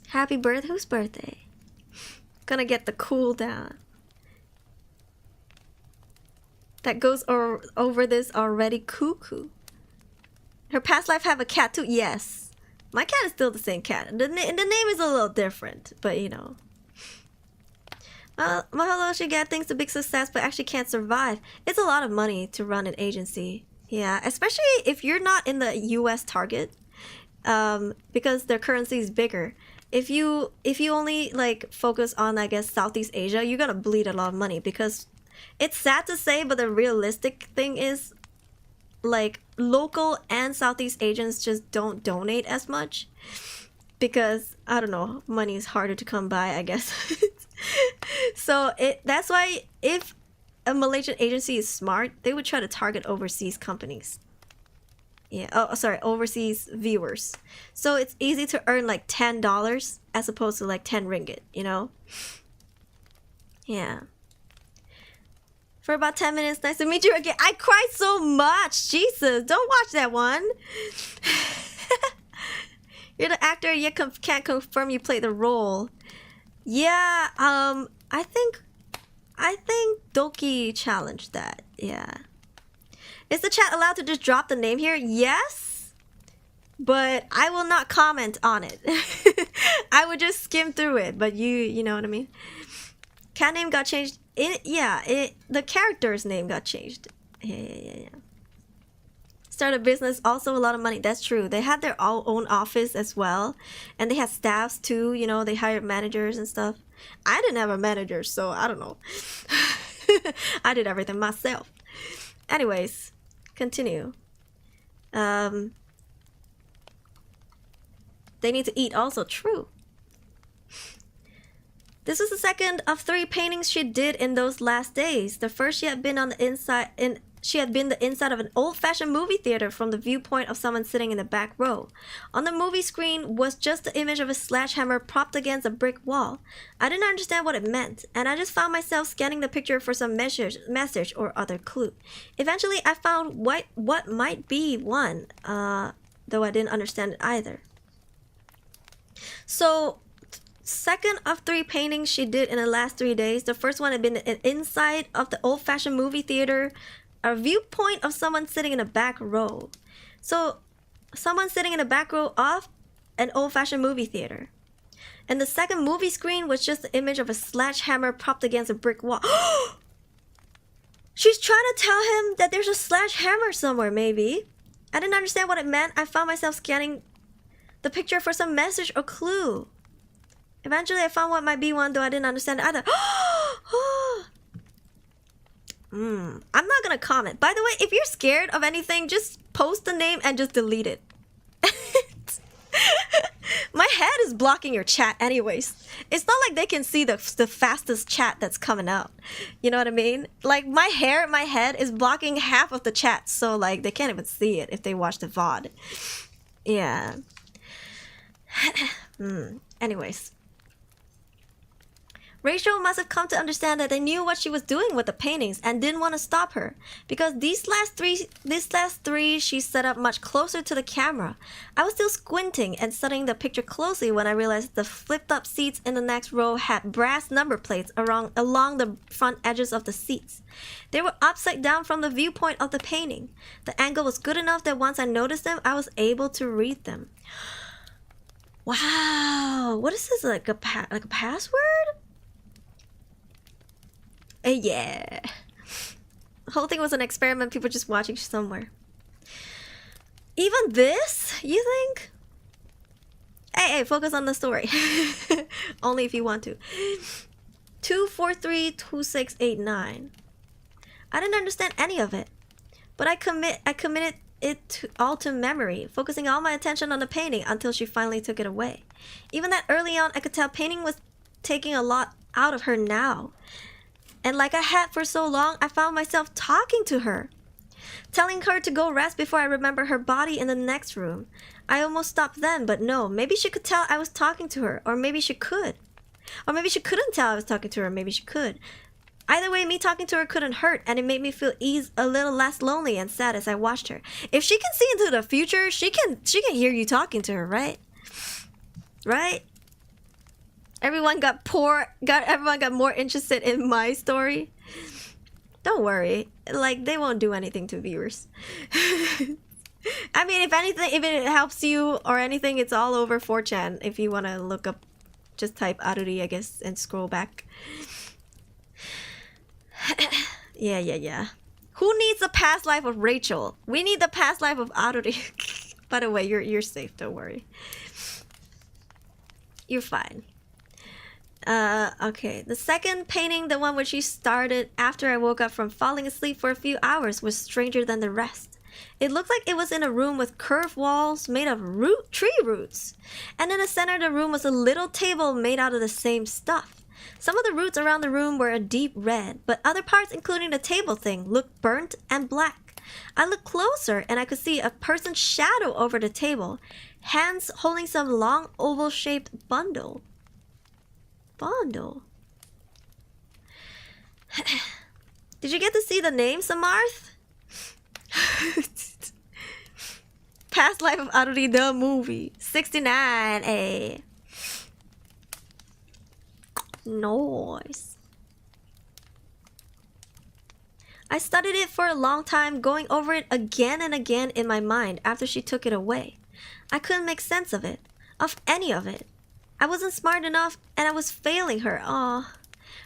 Happy birthday. Whose birthday? Gonna get the cool down. That goes over this already cuckoo. Her past life have a cat too? Yes. My cat is still the same cat. The name is a little different, but you know. Mahalo should get things to big success, but actually can't survive. It's a lot of money to run an agency. Yeah, especially if you're not in the US target, because their currency is bigger. If you only like focus on, I guess, Southeast Asia, you're gonna bleed a lot of money, because it's sad to say, but the realistic thing is, like, local and Southeast Asians just don't donate as much because, I don't know, money is harder to come by, I guess. So that's why if a Malaysian agency is smart, they would try to target overseas companies. Yeah. Oh, sorry, overseas viewers. So it's easy to earn like $10 as opposed to like 10 ringgit, you know? Yeah. For about 10 minutes, nice to meet you again. I cried so much. Jesus, don't watch that one. You're the actor, yet can't confirm you played the role. Yeah, I think Doki challenged that. Yeah. Is the chat allowed to just drop the name here? Yes, but I will not comment on it. I would just skim through it, but you know what I mean? Cat name got changed. The character's name got changed. Yeah. Start a business, also a lot of money. That's true. They had their own office as well, and they had staffs too. You know, they hired managers and stuff. I didn't have a manager, so I don't know. I did everything myself. Anyways, continue. They need to eat also. True. This was the second of 3 paintings she did in those last days. The first she had been on the inside the inside of an old-fashioned movie theater from the viewpoint of someone sitting in the back row. On the movie screen was just the image of a sledgehammer propped against a brick wall. I didn't understand what it meant, and I just found myself scanning the picture for some message or other clue. Eventually, I found what might be one, though I didn't understand it either. So, second of 3 paintings she did in the last 3 days. The first one had been an inside of the old-fashioned movie theater, a viewpoint of someone sitting in a back row. So, someone sitting in a back row of an old-fashioned movie theater. And the second movie screen was just the image of a sledgehammer propped against a brick wall. She's trying to tell him that there's a sledgehammer somewhere, maybe. I didn't understand what it meant. I found myself scanning the picture for some message or clue. Eventually, I found what might be one, though I didn't understand it either. I'm not gonna comment. By the way, if you're scared of anything, just post the name and just delete it. My head is blocking your chat anyways. It's not like they can see the fastest chat that's coming out. You know what I mean? Like, my hair in my head is blocking half of the chat, so like they can't even see it if they watch the VOD. Yeah. Anyways. Rachel must have come to understand that they knew what she was doing with the paintings and didn't want to stop her, because these last three she set up much closer to the camera. I was still squinting and studying the picture closely when I realized the flipped up seats in the next row had brass number plates along the front edges of the seats. They were upside down from the viewpoint of the painting. The angle was good enough that once I noticed them, I was able to read them. Wow, what is this, like a password? Yeah. The whole thing was an experiment, people just watching somewhere. Even this, you think? Hey, focus on the story. Only if you want to. 2432689. I didn't understand any of it, but I committed it all to memory, focusing all my attention on the painting until she finally took it away. Even that early on, I could tell painting was taking a lot out of her now. And like I had for so long, I found myself talking to her, telling her to go rest before I remember her body in the next room. I almost stopped then, but no, maybe she could tell I was talking to her, or maybe she could. Or maybe she couldn't tell I was talking to her, maybe she could. Either way, me talking to her couldn't hurt, and it made me feel a little less lonely and sad as I watched her. If she can see into the future, she can hear you talking to her, right? Right? Everyone got more interested in my story. Don't worry, like they won't do anything to viewers. I mean, if anything, if it helps you or anything, it's all over 4chan. If you want to look up, just type Aruri, I guess, and scroll back. Yeah. Who needs the past life of Rachel? We need the past life of Aruri. By the way, you're safe. Don't worry. You're fine. Okay. The second painting, the one which she started after I woke up from falling asleep for a few hours, was stranger than the rest. It looked like it was in a room with curved walls made of tree roots. And in the center of the room was a little table made out of the same stuff. Some of the roots around the room were a deep red, but other parts, including the table thing, looked burnt and black. I looked closer and I could see a person's shadow over the table, hands holding some long oval-shaped bundle. Did you get to see the name, Samarth? Past Life of Aruri, the movie. 69A. Nice. I studied it for a long time, going over it again and again in my mind after she took it away. I couldn't make sense of it, of any of it. I wasn't smart enough and I was failing her. Aw.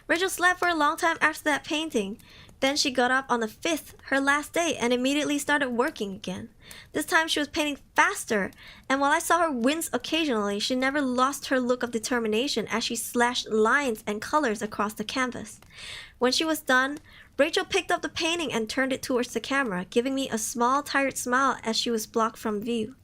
Rachel slept for a long time after that painting. Then she got up on the 5th, her last day, and immediately started working again. This time she was painting faster, and while I saw her wince occasionally, she never lost her look of determination as she slashed lines and colors across the canvas. When she was done, Rachel picked up the painting and turned it towards the camera, giving me a small, tired smile as she was blocked from view.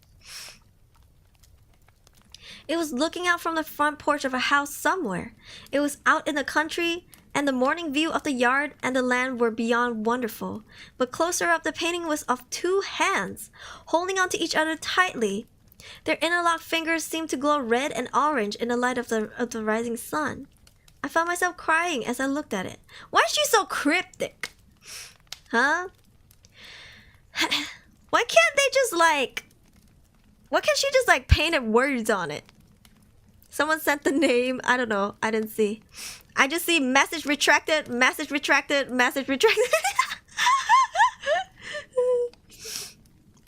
It was looking out from the front porch of a house somewhere. It was out in the country, and the morning view of the yard and the land were beyond wonderful. But closer up, the painting was of two hands, holding onto each other tightly. Their interlocked fingers seemed to glow red and orange in the light of the rising sun. I found myself crying as I looked at it. Why is she so cryptic? Huh? Why can't they just like... Why can't she just like painted words on it? Someone sent the name. I don't know. I didn't see. I just see message retracted, message retracted, message retracted.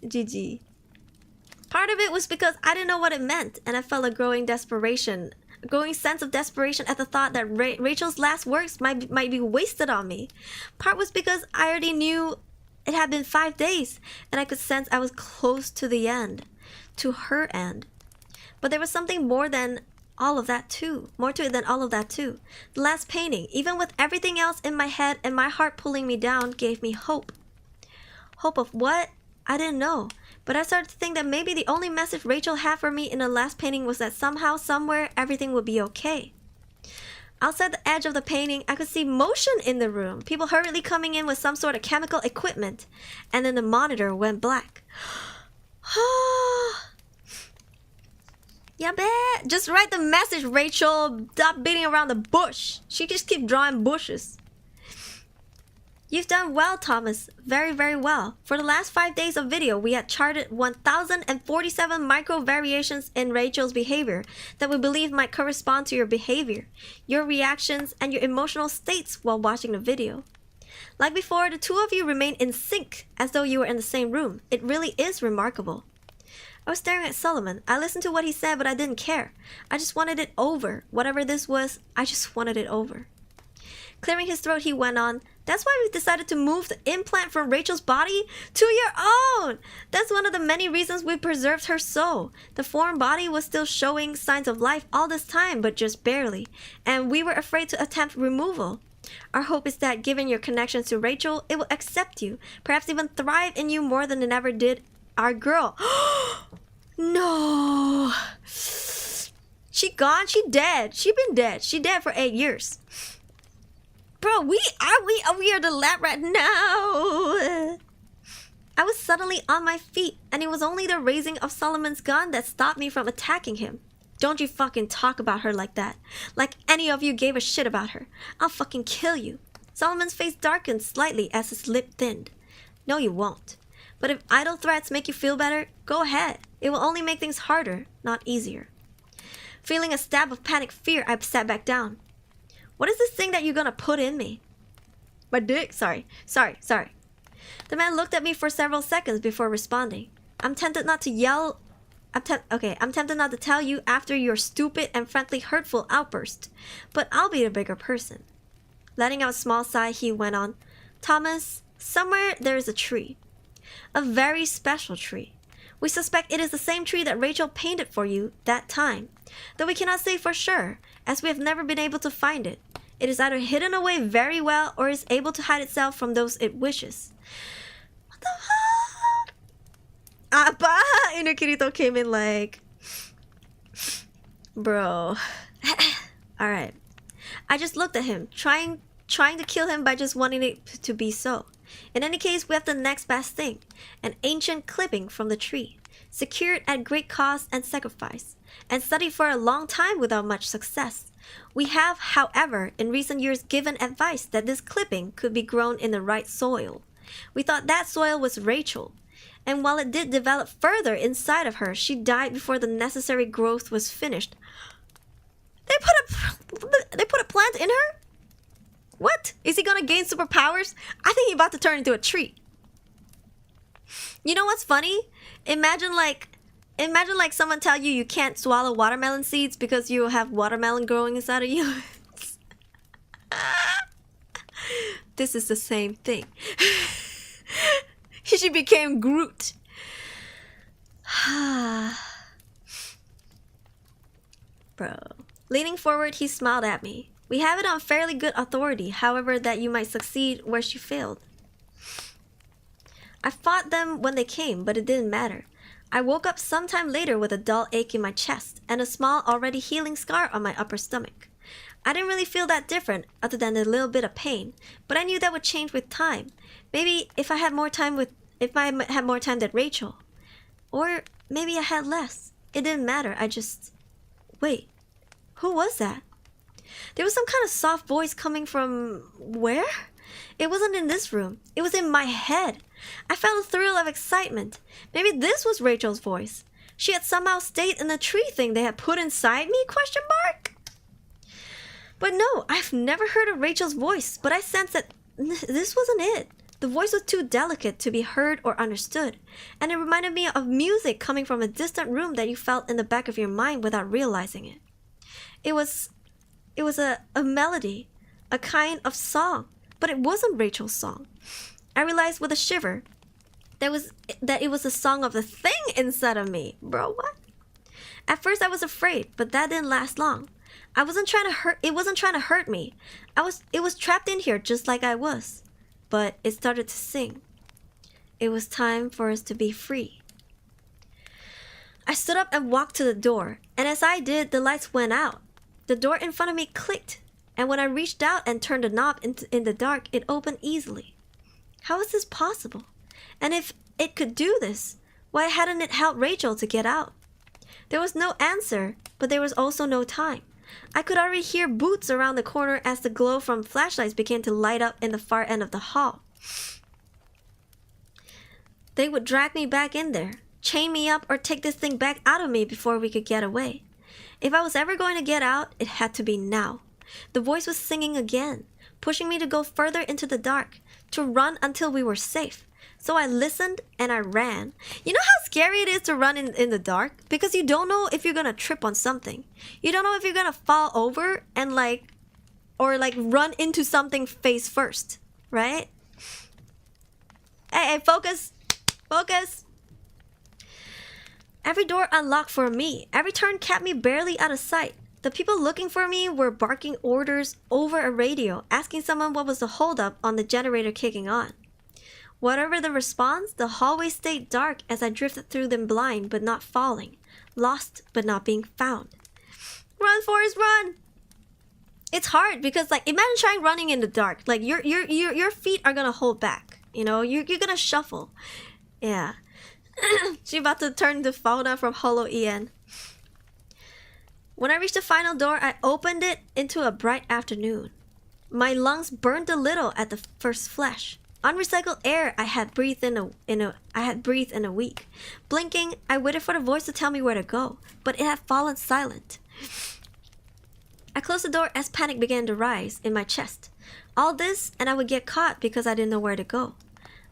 GG. Part of it was because I didn't know what it meant, and I felt a growing sense of desperation at the thought that Rachel's last works might be wasted on me. Part was because I already knew it had been 5 days, and I could sense I was close to the end, to her end. But there was something more than all of that too. More to it than all of that too. The last painting, even with everything else in my head and my heart pulling me down, gave me hope. Hope of what? I didn't know. But I started to think that maybe the only message Rachel had for me in the last painting was that somehow, somewhere, everything would be okay. Outside the edge of the painting, I could see motion in the room. People hurriedly coming in with some sort of chemical equipment. And then the monitor went black. Yeah, bet. Just write the message, Rachel. Stop beating around the bush. She just keep drawing bushes. You've done well, Thomas. Very, very well. For the last 5 days of video, we had charted 1,047 micro variations in Rachel's behavior that we believe might correspond to your behavior, your reactions, and your emotional states while watching the video. Like before, the two of you remain in sync as though you were in the same room. It really is remarkable. I was staring at Solomon. I listened to what he said, but I didn't care. I just wanted it over. Whatever this was, I just wanted it over. Clearing his throat, he went on, "That's why we decided to move the implant from Rachel's body to your own. That's one of the many reasons we preserved her soul. The foreign body was still showing signs of life all this time, but just barely. And we were afraid to attempt removal. Our hope is that given your connections to Rachel, it will accept you, perhaps even thrive in you more than it ever did our girl." No. She gone? She dead. She been dead. She dead for 8 years. Bro, we are the lab right now. I was suddenly on my feet, and it was only the raising of Solomon's gun that stopped me from attacking him. Don't you fucking talk about her like that. Like any of you gave a shit about her. I'll fucking kill you. Solomon's face darkened slightly as his lip thinned. No, you won't. But if idle threats make you feel better, go ahead. It will only make things harder, not easier. Feeling a stab of panic fear, I sat back down. What is this thing that you're gonna put in me? My dick? Sorry. The man looked at me for several seconds before responding. I'm tempted not to yell. I'm tempted not to tell you after your stupid and frankly hurtful outburst, but I'll be the bigger person. Letting out a small sigh, he went on, Thomas, somewhere there is a tree. A very special tree. We suspect it is the same tree that Rachel painted for you that time, though we cannot say for sure, as we have never been able to find it. It is either hidden away very well or is able to hide itself from those it wishes. What the fuck? Apa? Inner Kirito came in like, bro. Alright. I just looked at him, trying to kill him by just wanting it to be so. In any case, we have the next best thing, an ancient clipping from the tree, secured at great cost and sacrifice, and studied for a long time without much success. We have, however, in recent years given advice that this clipping could be grown in the right soil. We thought that soil was Rachel, and while it did develop further inside of her, she died before the necessary growth was finished. They put a plant in her? What? Is he gonna gain superpowers? I think he's about to turn into a tree. You know what's funny? Imagine like someone tell you you can't swallow watermelon seeds because you have watermelon growing inside of you. This is the same thing. She became Groot. Bro. Leaning forward, he smiled at me. We have it on fairly good authority, however, that you might succeed where she failed. I fought them when they came, but it didn't matter. I woke up sometime later with a dull ache in my chest and a small, already healing scar on my upper stomach. I didn't really feel that different, other than a little bit of pain, but I knew that would change with time. Maybe if I had more time than Rachel. Or maybe I had less. It didn't matter, Wait, who was that? There was some kind of soft voice coming from... where? It wasn't in this room. It was in my head. I felt a thrill of excitement. Maybe this was Rachel's voice. She had somehow stayed in the tree thing they had put inside me? ? But no, I've never heard of Rachel's voice, but I sensed that this wasn't it. The voice was too delicate to be heard or understood, and it reminded me of music coming from a distant room that you felt in the back of your mind without realizing it. It was a melody, a kind of song, but it wasn't Rachel's song. I realized with a shiver that it was the song of the thing inside of me. Bro, what? At first I was afraid, but that didn't last long. It wasn't trying to hurt me. It was trapped in here just like I was. But it started to sing. It was time for us to be free. I stood up and walked to the door, and as I did, the lights went out. The door in front of me clicked, and when I reached out and turned the knob in the dark, it opened easily. How is this possible? And if it could do this, why hadn't it helped Rachel to get out? There was no answer, but there was also no time. I could already hear boots around the corner as the glow from flashlights began to light up in the far end of the hall. They would drag me back in there, chain me up, or take this thing back out of me before we could get away. If I was ever going to get out, it had to be now. The voice was singing again, pushing me to go further into the dark, to run until we were safe. So I listened and I ran. You know how scary it is to run in the dark? Because you don't know if you're gonna trip on something. You don't know if you're gonna fall over and or run into something face first, right? Hey, focus! Focus! Every door unlocked for me. Every turn kept me barely out of sight. The people looking for me were barking orders over a radio, asking someone what was the holdup on the generator kicking on. Whatever the response, the hallway stayed dark as I drifted through them, blind but not falling, lost but not being found. Run, Forrest, run! It's hard because imagine trying running in the dark. Your feet are gonna hold back. You know, you're gonna shuffle. Yeah. She's about to turn to fauna from Hollow EN. When I reached the final door, I opened it into a bright afternoon. My lungs burned a little at the first flash. Unrecycled air I had breathed in a week. Blinking, I waited for the voice to tell me where to go, but it had fallen silent. I closed the door as panic began to rise in my chest. All this, and I would get caught because I didn't know where to go.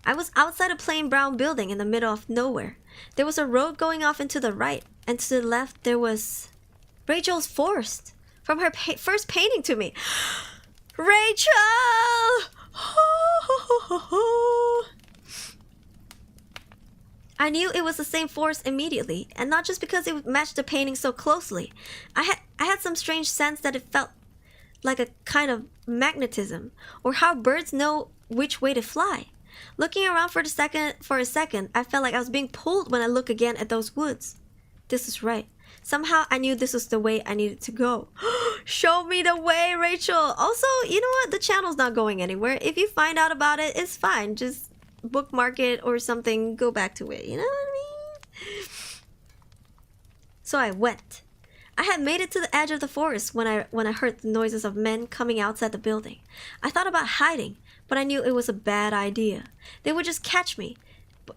I was outside a plain brown building in the middle of nowhere. There was a road going off into the right, and to the left there was Rachel's forest from her first painting to me. Rachel! I knew it was the same forest immediately, and not just because it matched the painting so closely. I had some strange sense that it felt like a kind of magnetism, or how birds know which way to fly. Looking around for a second, I felt like I was being pulled when I looked again at those woods. This is right. Somehow I knew this was the way I needed to go. Show me the way, Rachel! Also, you know what? The channel's not going anywhere. If you find out about it, it's fine. Just bookmark it or something. Go back to it. You know what I mean? So I went. I had made it to the edge of the forest when I heard the noises of men coming outside the building. I thought about hiding, but I knew it was a bad idea. They would just catch me.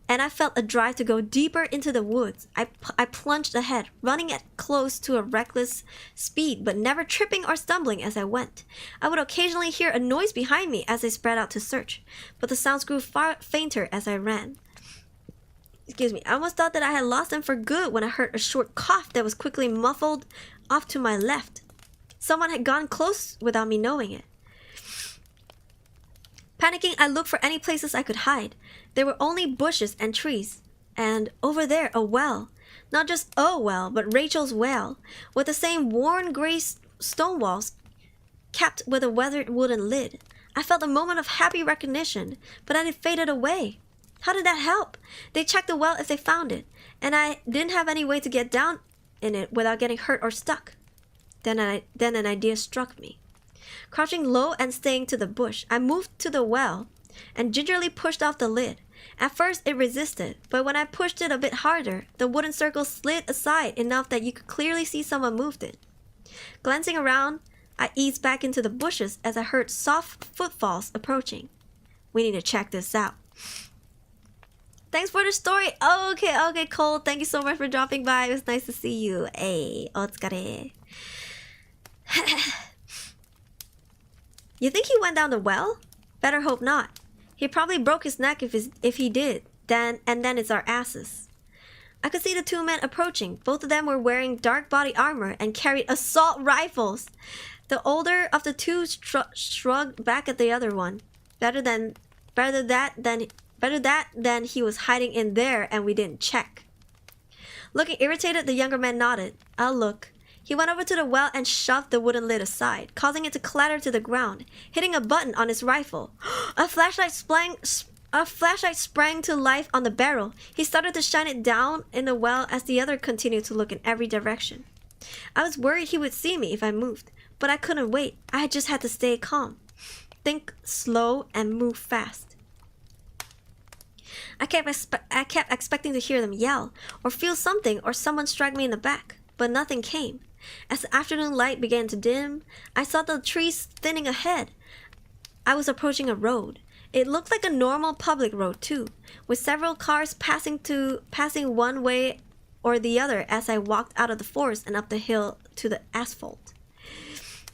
And I felt a drive to go deeper into the woods. I plunged ahead, running at close to a reckless speed, but never tripping or stumbling as I went. I would occasionally hear a noise behind me as I spread out to search, but the sounds grew far fainter as I ran. Excuse me, I almost thought that I had lost them for good when I heard a short cough that was quickly muffled off to my left. Someone had gone close without me knowing it. Panicking, I looked for any places I could hide. There were only bushes and trees. And over there, a well. Not just a well, but Rachel's well, with the same worn gray stone walls capped with a weathered wooden lid. I felt a moment of happy recognition, but then it faded away. How did that help? They checked the well if they found it, and I didn't have any way to get down in it without getting hurt or stuck. Then an idea struck me. Crouching low and staying to the bush, I moved to the well and gingerly pushed off the lid. At first it resisted, but when I pushed it a bit harder, the wooden circle slid aside enough that you could clearly see someone moved it. Glancing around, I eased back into the bushes as I heard soft footfalls approaching. We need to check this out. Thanks for the story. Okay, Cole. Thank you so much for dropping by. It was nice to see you. Hey, otsukare. You think he went down the well? Better hope not. He probably broke his neck if he did. Then it's our asses. I could see the two men approaching. Both of them were wearing dark body armor and carried assault rifles. The older of the two shrugged back at the other one. Better that than he was hiding in there and we didn't check. Looking irritated, the younger man nodded. I'll look. He went over to the well and shoved the wooden lid aside, causing it to clatter to the ground, hitting a button on his rifle. A flashlight sprang to life on the barrel. He started to shine it down in the well as the other continued to look in every direction. I was worried he would see me if I moved, but I couldn't wait. I just had to stay calm. Think slow and move fast. I kept expecting to hear them yell, or feel something, or someone strike me in the back, but nothing came. As the afternoon light began to dim, I saw the trees thinning ahead. I was approaching a road. It looked like a normal public road too, with several cars passing one way or the other as I walked out of the forest and up the hill to the asphalt.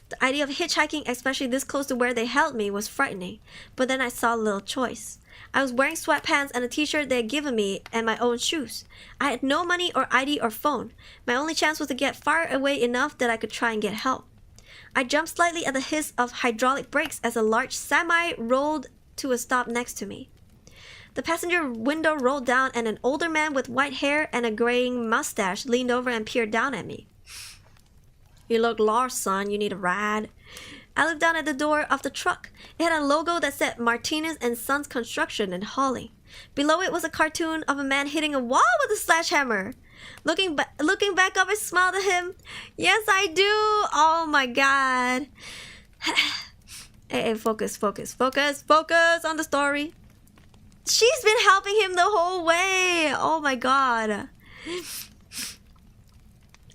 The idea of hitchhiking, especially this close to where they held me, was frightening, but then I saw little choice. I was wearing sweatpants and a t-shirt they had given me and my own shoes. I had no money or ID or phone. My only chance was to get far away enough that I could try and get help. I jumped slightly at the hiss of hydraulic brakes as a large semi rolled to a stop next to me. The passenger window rolled down and an older man with white hair and a graying mustache leaned over and peered down at me. "You look lost, son. You need a ride." I looked down at the door of the truck. It had a logo that said Martinez and Sons Construction and Hauling. Below it was a cartoon of a man hitting a wall with a sledgehammer. Looking back up, I smiled at him. "Yes, I do. Oh my god." Hey, focus on the story. She's been helping him the whole way. Oh my god.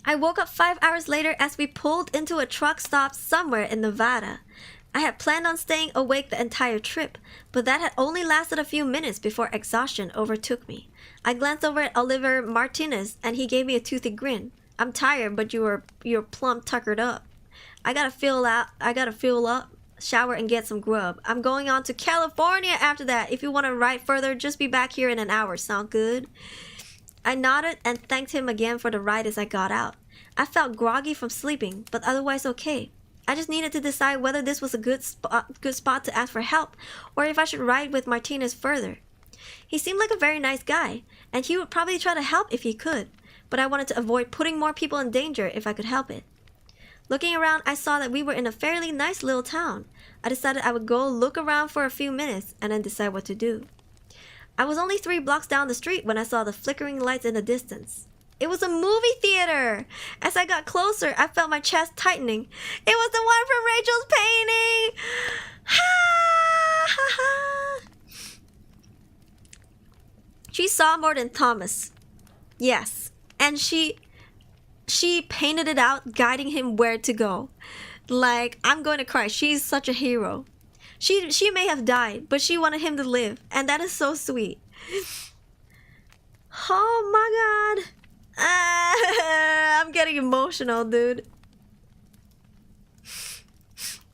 I woke up 5 hours later as we pulled into a truck stop somewhere in Nevada. I had planned on staying awake the entire trip, but that had only lasted a few minutes before exhaustion overtook me. I glanced over at Oliver Martinez and he gave me a toothy grin. "I'm tired, but you're plumb tuckered up. I gotta fuel up, shower and get some grub. I'm going on to California after that. If you want to ride further, just be back here in an hour. Sound good?" I nodded and thanked him again for the ride as I got out. I felt groggy from sleeping, but otherwise okay. I just needed to decide whether this was a good spot to ask for help, or if I should ride with Martinez further. He seemed like a very nice guy, and he would probably try to help if he could, but I wanted to avoid putting more people in danger if I could help it. Looking around, I saw that we were in a fairly nice little town. I decided I would go look around for a few minutes and then decide what to do. I was only 3 blocks down the street when I saw the flickering lights in the distance. It was a movie theater! As I got closer, I felt my chest tightening. It was the one from Rachel's painting! Ha ha ha! She saw more than Thomas. Yes, and she painted it out, guiding him where to go. Like, I'm going to cry. She's such a hero. She may have died, but she wanted him to live, and that is so sweet. Oh my god. I'm getting emotional, dude.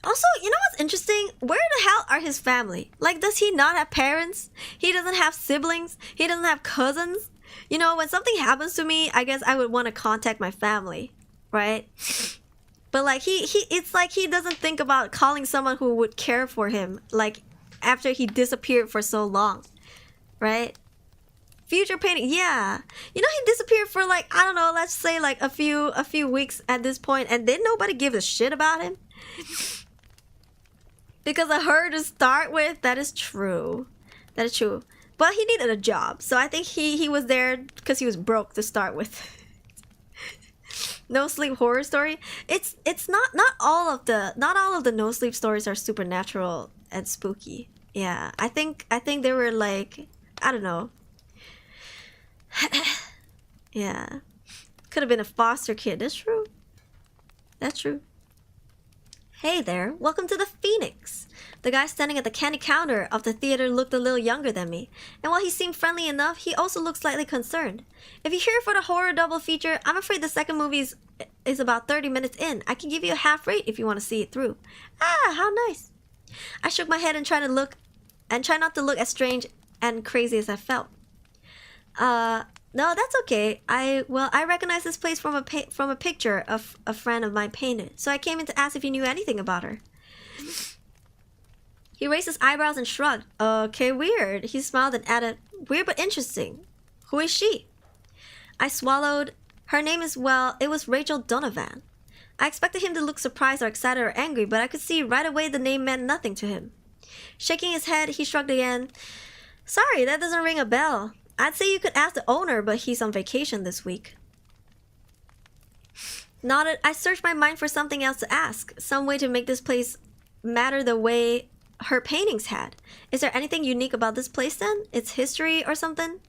Also, you know what's interesting? Where the hell are his family? Like, does he not have parents? He doesn't have siblings? He doesn't have cousins? You know, when something happens to me, I guess I would want to contact my family, right? But like it's like he doesn't think about calling someone who would care for him, like after he disappeared for so long, right? Future painting, yeah. You know, he disappeared for like, I don't know, let's say like a few weeks at this point, and then nobody gives a shit about him. Because of her to start with, that is true. That is true. But he needed a job, so I think he was there because he was broke to start with. No Sleep horror story. It's not all of the No Sleep stories are supernatural and spooky. Yeah, I think they were like, I don't know. Yeah, could have been a foster kid. That's true. That's true. Hey there, welcome to the Phoenix. The guy standing at the candy counter of the theater looked a little younger than me, and while he seemed friendly enough, he also looked slightly concerned. If you're here for the horror double feature, I'm afraid the second movie is about 30 minutes in. I can give you a half rate if you want to see it through. Ah, how nice. I shook my head and tried not to look as strange and crazy as I felt. No, that's okay. I recognize this place from a picture of a friend of mine painted, so I came in to ask if you knew anything about her. He raised his eyebrows and shrugged. Okay, weird. He smiled and added, weird but interesting. Who is she? I swallowed. Her name is, well, it was Rachel Donovan. I expected him to look surprised or excited or angry, but I could see right away the name meant nothing to him. Shaking his head, he shrugged again. Sorry, that doesn't ring a bell. I'd say you could ask the owner, but he's on vacation this week. Nodded, I searched my mind for something else to ask. Some way to make this place matter the way her paintings had. Is there anything unique about this place then? Its history or something?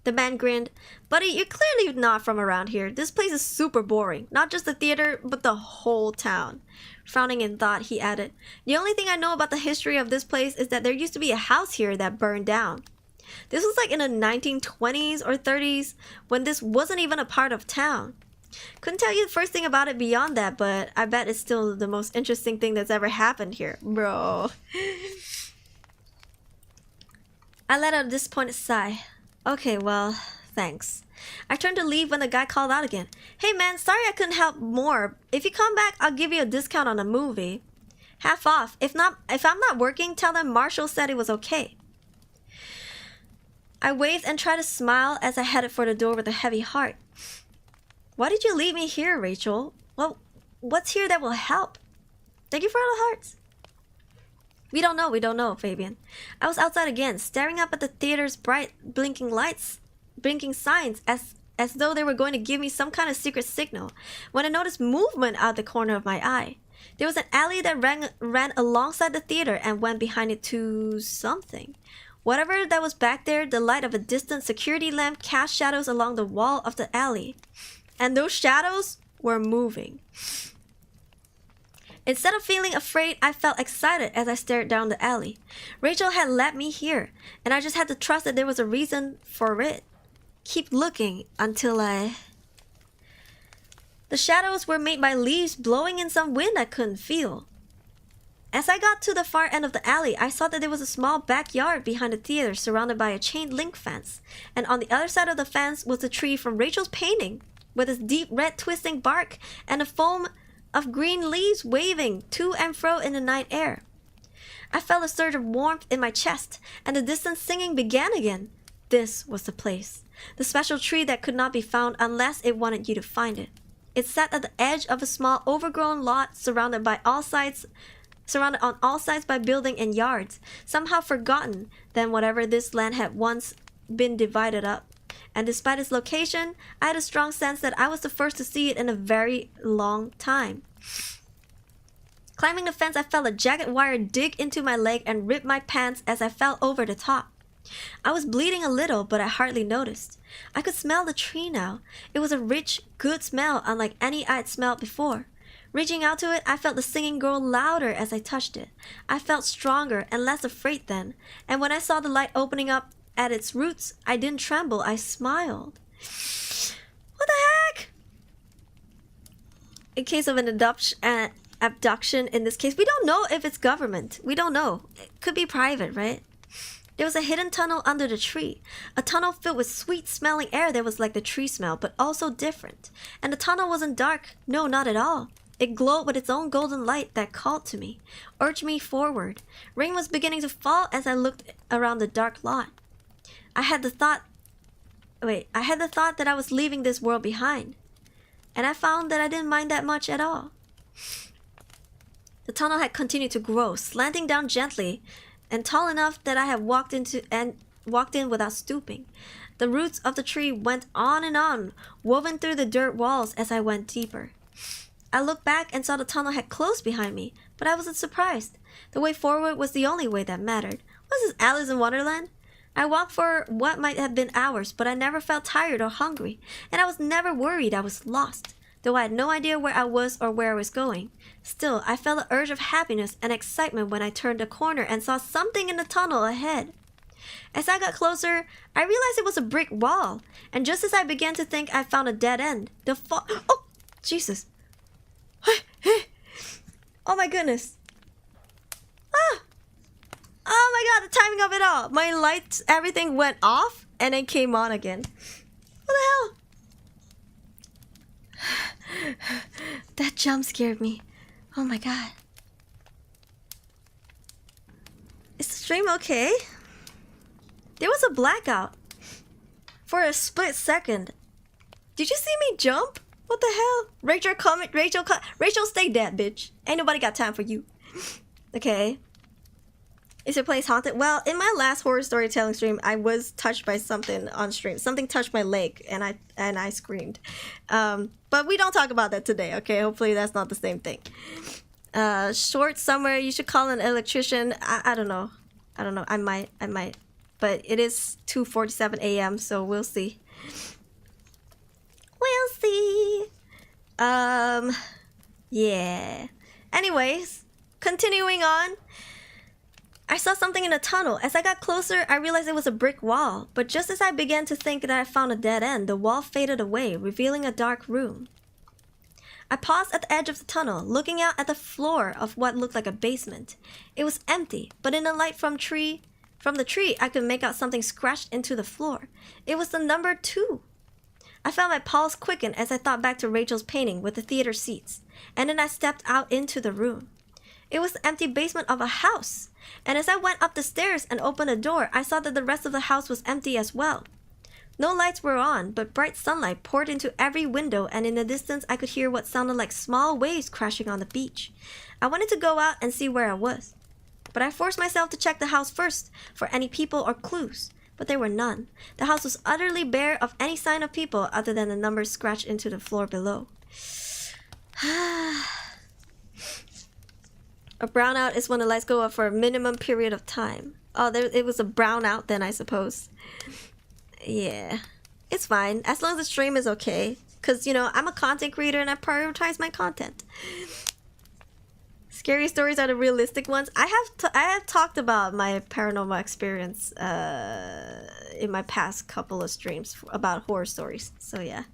The man grinned. Buddy, you're clearly not from around here. This place is super boring. Not just the theater, but the whole town. Frowning in thought, he added, the only thing I know about the history of this place is that there used to be a house here that burned down. This was like in the 1920s or 30s, when this wasn't even a part of town. Couldn't tell you the first thing about it beyond that, but I bet it's still the most interesting thing that's ever happened here. Bro. I let out a disappointed sigh. Okay, well, thanks. I turned to leave when the guy called out again. Hey man, sorry I couldn't help more. If you come back, I'll give you a discount on a movie. Half off. If I'm not working, tell them Marshall said it was okay. I waved and tried to smile as I headed for the door with a heavy heart. Why did you leave me here, Rachel? Well, what's here that will help? Thank you for all the hearts. We don't know, Fabian. I was outside again, staring up at the theater's bright, blinking signs as though they were going to give me some kind of secret signal, when I noticed movement out the corner of my eye. There was an alley that ran alongside the theater and went behind it to something. Whatever that was back there, the light of a distant security lamp cast shadows along the wall of the alley. And those shadows were moving. Instead of feeling afraid, I felt excited as I stared down the alley. Rachel had led me here, and I just had to trust that there was a reason for it. Keep looking until I... The shadows were made by leaves blowing in some wind I couldn't feel. As I got to the far end of the alley, I saw that there was a small backyard behind the theater surrounded by a chain link fence, and on the other side of the fence was the tree from Rachel's painting, with its deep red twisting bark and a foam of green leaves waving to and fro in the night air. I felt a surge of warmth in my chest, and the distant singing began again. This was the place, the special tree that could not be found unless it wanted you to find it. It sat at the edge of a small overgrown lot surrounded on all sides by building and yards, somehow forgotten than whatever this land had once been divided up. And despite its location, I had a strong sense that I was the first to see it in a very long time. Climbing the fence, I felt a jagged wire dig into my leg and rip my pants as I fell over the top. I was bleeding a little, but I hardly noticed. I could smell the tree now. It was a rich, good smell, unlike any I'd smelled before. Reaching out to it, I felt the singing grow louder as I touched it. I felt stronger and less afraid then, and when I saw the light opening up at its roots, I didn't tremble, I smiled. What the heck? In case of an abduction in this case, we don't know if it's government. We don't know. It could be private, right? There was a hidden tunnel under the tree. A tunnel filled with sweet-smelling air that was like the tree smell, but also different. And the tunnel wasn't dark. No, not at all. It glowed with its own golden light that called to me, urged me forward. Rain was beginning to fall as I looked around the dark lot. I had the thought that I was leaving this world behind. And I found that I didn't mind that much at all. The tunnel had continued to grow, slanting down gently, and tall enough that I had walked in without stooping. The roots of the tree went on, woven through the dirt walls as I went deeper. I looked back and saw the tunnel had closed behind me, but I wasn't surprised. The way forward was the only way that mattered. Was this Alice in Wonderland? I walked for what might have been hours, but I never felt tired or hungry, and I was never worried I was lost, though I had no idea where I was or where I was going. Still, I felt an urge of happiness and excitement when I turned a corner and saw something in the tunnel ahead. As I got closer, I realized it was a brick wall, and just as I began to think I found a dead end, oh, Jesus. Oh my goodness. Ah! Oh my god, the timing of it all. My lights, everything went off and then came on again. What the hell? That jump scared me. Oh my god. Is the stream okay? There was a blackout for a split second. Did you see me jump? What the hell? Rachel, stay dead, bitch. Ain't nobody got time for you. Okay. Is your place haunted? Well, in my last horror storytelling stream, I was touched by something on stream. Something touched my leg, and I screamed. But we don't talk about that today, okay? Hopefully that's not the same thing. Short summer, you should call an electrician. I don't know. I might. But it is 2:47 a.m., so we'll see. We'll see. Yeah. Anyways, continuing on. I saw something in a tunnel. As I got closer, I realized it was a brick wall. But just as I began to think that I found a dead end, the wall faded away, revealing a dark room. I paused at the edge of the tunnel, looking out at the floor of what looked like a basement. It was empty, but in the light from the tree, I could make out something scratched into the floor. It was the number 2. I felt my pulse quicken as I thought back to Rachel's painting with the theater seats, and then I stepped out into the room. It was the empty basement of a house, and as I went up the stairs and opened the door, I saw that the rest of the house was empty as well. No lights were on, but bright sunlight poured into every window, and in the distance I could hear what sounded like small waves crashing on the beach. I wanted to go out and see where I was, but I forced myself to check the house first for any people or clues, but there were none. The house was utterly bare of any sign of people other than the numbers scratched into the floor below. A brownout is when the lights go up for a minimum period of time. Oh, it was a brownout then, I suppose. Yeah, it's fine as long as the stream is okay, because you know I'm a content creator and I prioritize my content. Scary stories are the realistic ones. I have talked about my paranormal experience in my past couple of streams about horror stories, so yeah.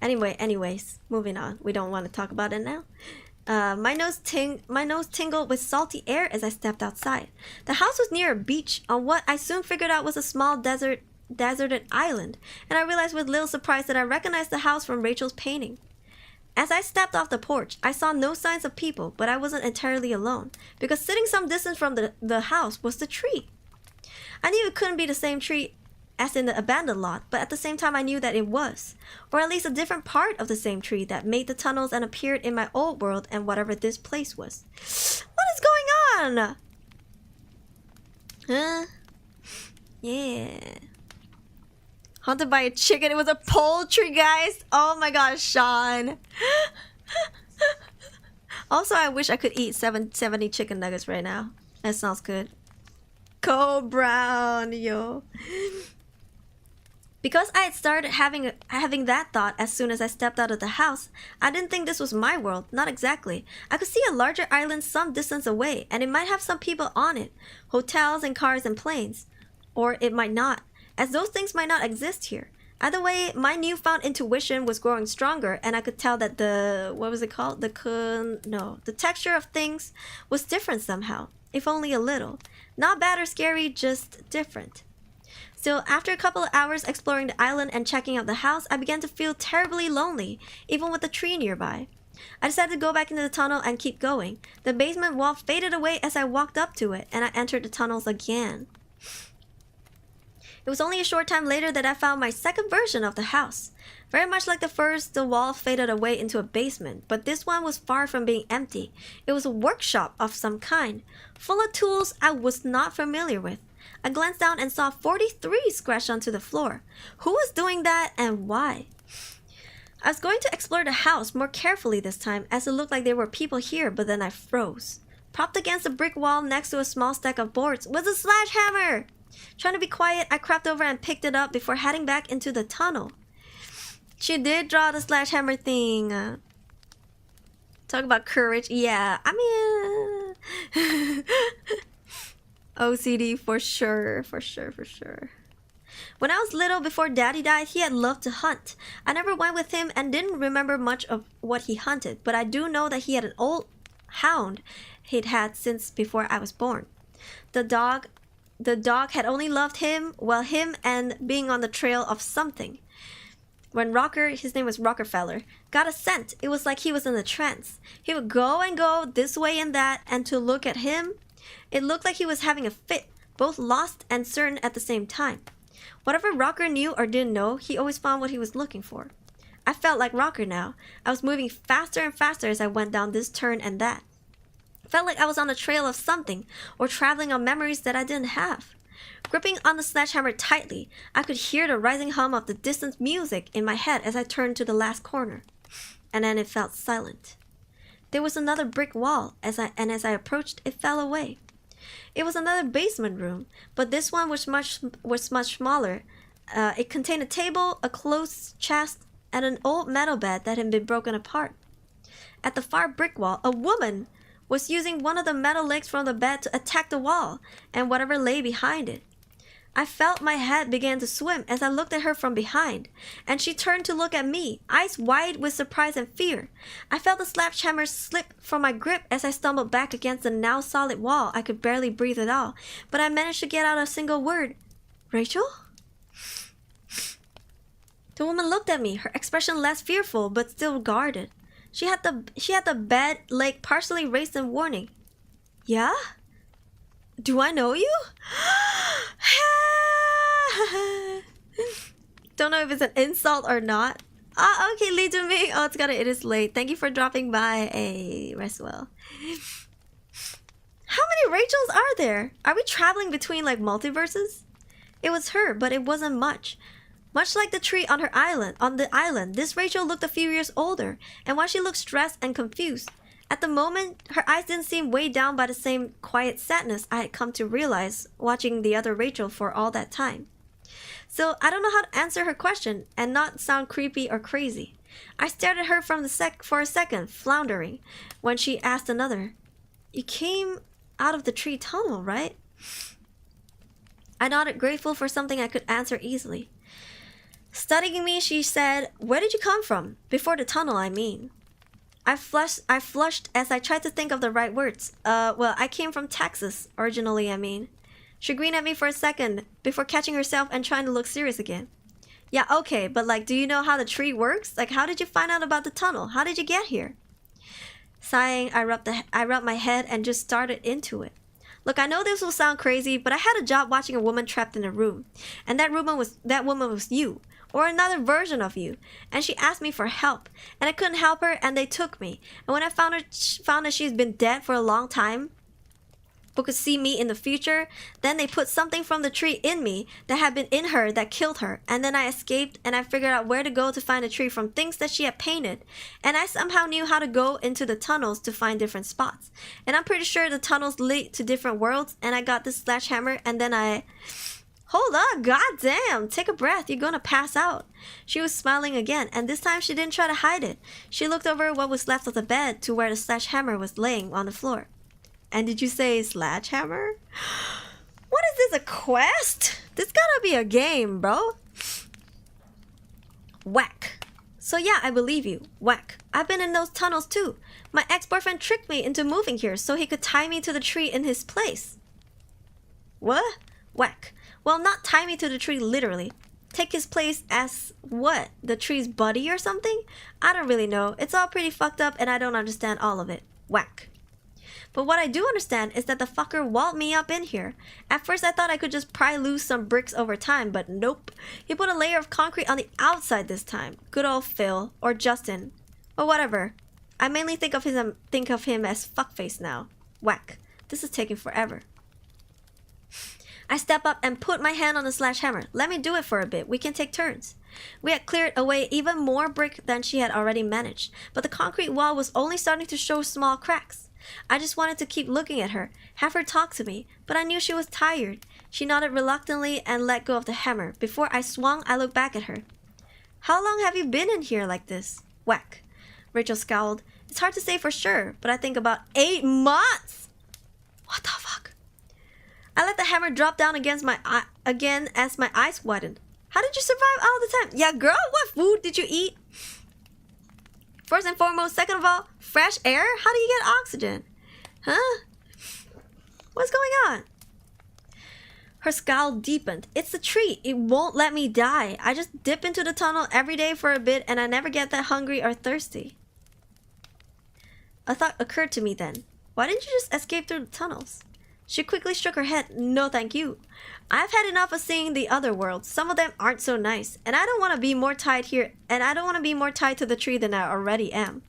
Anyways, moving on. We don't want to talk about it now. My nose tingled with salty air as I stepped outside. The house was near a beach on what I soon figured out was a small deserted island, and I realized with little surprise that I recognized the house from Rachel's painting. As I stepped off the porch, I saw no signs of people, but I wasn't entirely alone, because sitting some distance from the house was the tree. I knew it couldn't be the same tree as in the abandoned lot, but at the same time I knew that it was, or at least a different part of the same tree that made the tunnels and appeared in my old world and whatever this place was. What is going on? Huh? Yeah. Haunted by a chicken. It was a poultry, guys. Oh my gosh, Sean. Also, I wish I could eat 70 chicken nuggets right now. That sounds good. Go brown, yo. Because I had started having that thought as soon as I stepped out of the house, I didn't think this was my world, not exactly. I could see a larger island some distance away, and it might have some people on it. Hotels and cars and planes. Or it might not, as those things might not exist here. Either way, my newfound intuition was growing stronger, and I could tell that the texture of things was different somehow, if only a little. Not bad or scary, just different. Still, after a couple of hours exploring the island and checking out the house, I began to feel terribly lonely, even with the tree nearby. I decided to go back into the tunnel and keep going. The basement wall faded away as I walked up to it, and I entered the tunnels again. It was only a short time later that I found my second version of the house. Very much like the first, the wall faded away into a basement, but this one was far from being empty. It was a workshop of some kind, full of tools I was not familiar with. I glanced down and saw 43 scratched onto the floor. Who was doing that and why? I was going to explore the house more carefully this time, as it looked like there were people here, but then I froze. Propped against a brick wall next to a small stack of boards was a sledgehammer! Trying to be quiet, I crept over and picked it up before heading back into the tunnel. She did draw the sledgehammer thing. Talk about courage. Yeah, I mean... OCD for sure. When I was little, before Daddy died, he had loved to hunt. I never went with him and didn't remember much of what he hunted, but I do know that he had an old hound he'd had since before I was born. The dog had only loved him, him and being on the trail of something. When Rocker, his name was Rockefeller, got a scent, it was like he was in a trance. He would go and go this way and that, and to look at him, it looked like he was having a fit, both lost and certain at the same time. Whatever Rocker knew or didn't know, he always found what he was looking for. I felt like Rocker now. I was moving faster and faster as I went down this turn and that. Felt like I was on the trail of something, or traveling on memories that I didn't have. Gripping on the sledgehammer tightly, I could hear the rising hum of the distant music in my head as I turned to the last corner. And then it felt silent. There was another brick wall, as I approached, it fell away. It was another basement room, but this one was much smaller. It contained a table, a closed chest, and an old metal bed that had been broken apart. At the far brick wall, a woman was using one of the metal legs from the bed to attack the wall and whatever lay behind it. I felt my head begin to swim as I looked at her from behind, and she turned to look at me, eyes wide with surprise and fear. I felt the sledgehammer slip from my grip as I stumbled back against the now solid wall. I could barely breathe at all, but I managed to get out a single word. Rachel? The woman looked at me, her expression less fearful but still guarded. She had the bed leg partially raised in warning. Yeah? Do I know you? Don't know if it's an insult or not. Ah, okay, Lee to me. Oh, it is late. Thank you for dropping by. Hey, rest well. How many Rachels are there? Are we traveling between like multiverses? It was her, but it wasn't much. Much like the tree on the island, this Rachel looked a few years older, and while she looked stressed and confused, at the moment, her eyes didn't seem weighed down by the same quiet sadness I had come to realize watching the other Rachel for all that time. So I don't know how to answer her question and not sound creepy or crazy. I stared at her for a second, floundering, when she asked another, "You came out of the tree tunnel, right?" I nodded, grateful for something I could answer easily. Studying me, she said, "Where did you come from? Before the tunnel, I mean." I flushed as I tried to think of the right words. Well, I came from Texas, originally, I mean. She grinned at me for a second, before catching herself and trying to look serious again. Yeah, okay, but like, do you know how the tree works? Like, how did you find out about the tunnel? How did you get here? Sighing, I rubbed my head and just started into it. Look, I know this will sound crazy, but I had a job watching a woman trapped in a room. And that woman was you. Or another version of you, and she asked me for help, and I couldn't help her, and they took me. And when I found that she's been dead for a long time, but could see me in the future, then they put something from the tree in me that had been in her that killed her. And then I escaped, and I figured out where to go to find the tree from things that she had painted. And I somehow knew how to go into the tunnels to find different spots. And I'm pretty sure the tunnels lead to different worlds, and I got this sledgehammer, and then I... Hold up, goddamn, take a breath, you're gonna pass out. She was smiling again, and this time she didn't try to hide it. She looked over what was left of the bed to where the sledgehammer was laying on the floor. And did you say sledgehammer? What is this, a quest? This gotta be a game, bro. Whack. So yeah, I believe you. Whack. I've been in those tunnels too. My ex-boyfriend tricked me into moving here so he could tie me to the tree in his place. What? Whack. Well, not tie me to the tree literally. Take his place as what? The tree's buddy or something? I don't really know. It's all pretty fucked up and I don't understand all of it. Whack. But what I do understand is that the fucker walled me up in here. At first I thought I could just pry loose some bricks over time, but nope. He put a layer of concrete on the outside this time. Good old Phil. Or Justin. Or whatever. I mainly think of him as fuckface now. Whack. This is taking forever. I step up and put my hand on the sledgehammer. Let me do it for a bit. We can take turns. We had cleared away even more brick than she had already managed, but the concrete wall was only starting to show small cracks. I just wanted to keep looking at her, have her talk to me, but I knew she was tired. She nodded reluctantly and let go of the hammer. Before I swung, I looked back at her. How long have you been in here like this? Whack. Rachel scowled. It's hard to say for sure, but I think about 8 months. What the fuck? I let the hammer drop down again as my eyes widened. How did you survive all the time? Yeah, girl, what food did you eat? First and foremost, second of all, fresh air? How do you get oxygen? Huh? What's going on? Her scowl deepened. It's the tree. It won't let me die. I just dip into the tunnel every day for a bit and I never get that hungry or thirsty. A thought occurred to me then. Why didn't you just escape through the tunnels? She quickly shook her head. No, thank you. I've had enough of seeing the other worlds. Some of them aren't so nice, and I don't want to be more tied here, and I don't want to be more tied to the tree than I already am.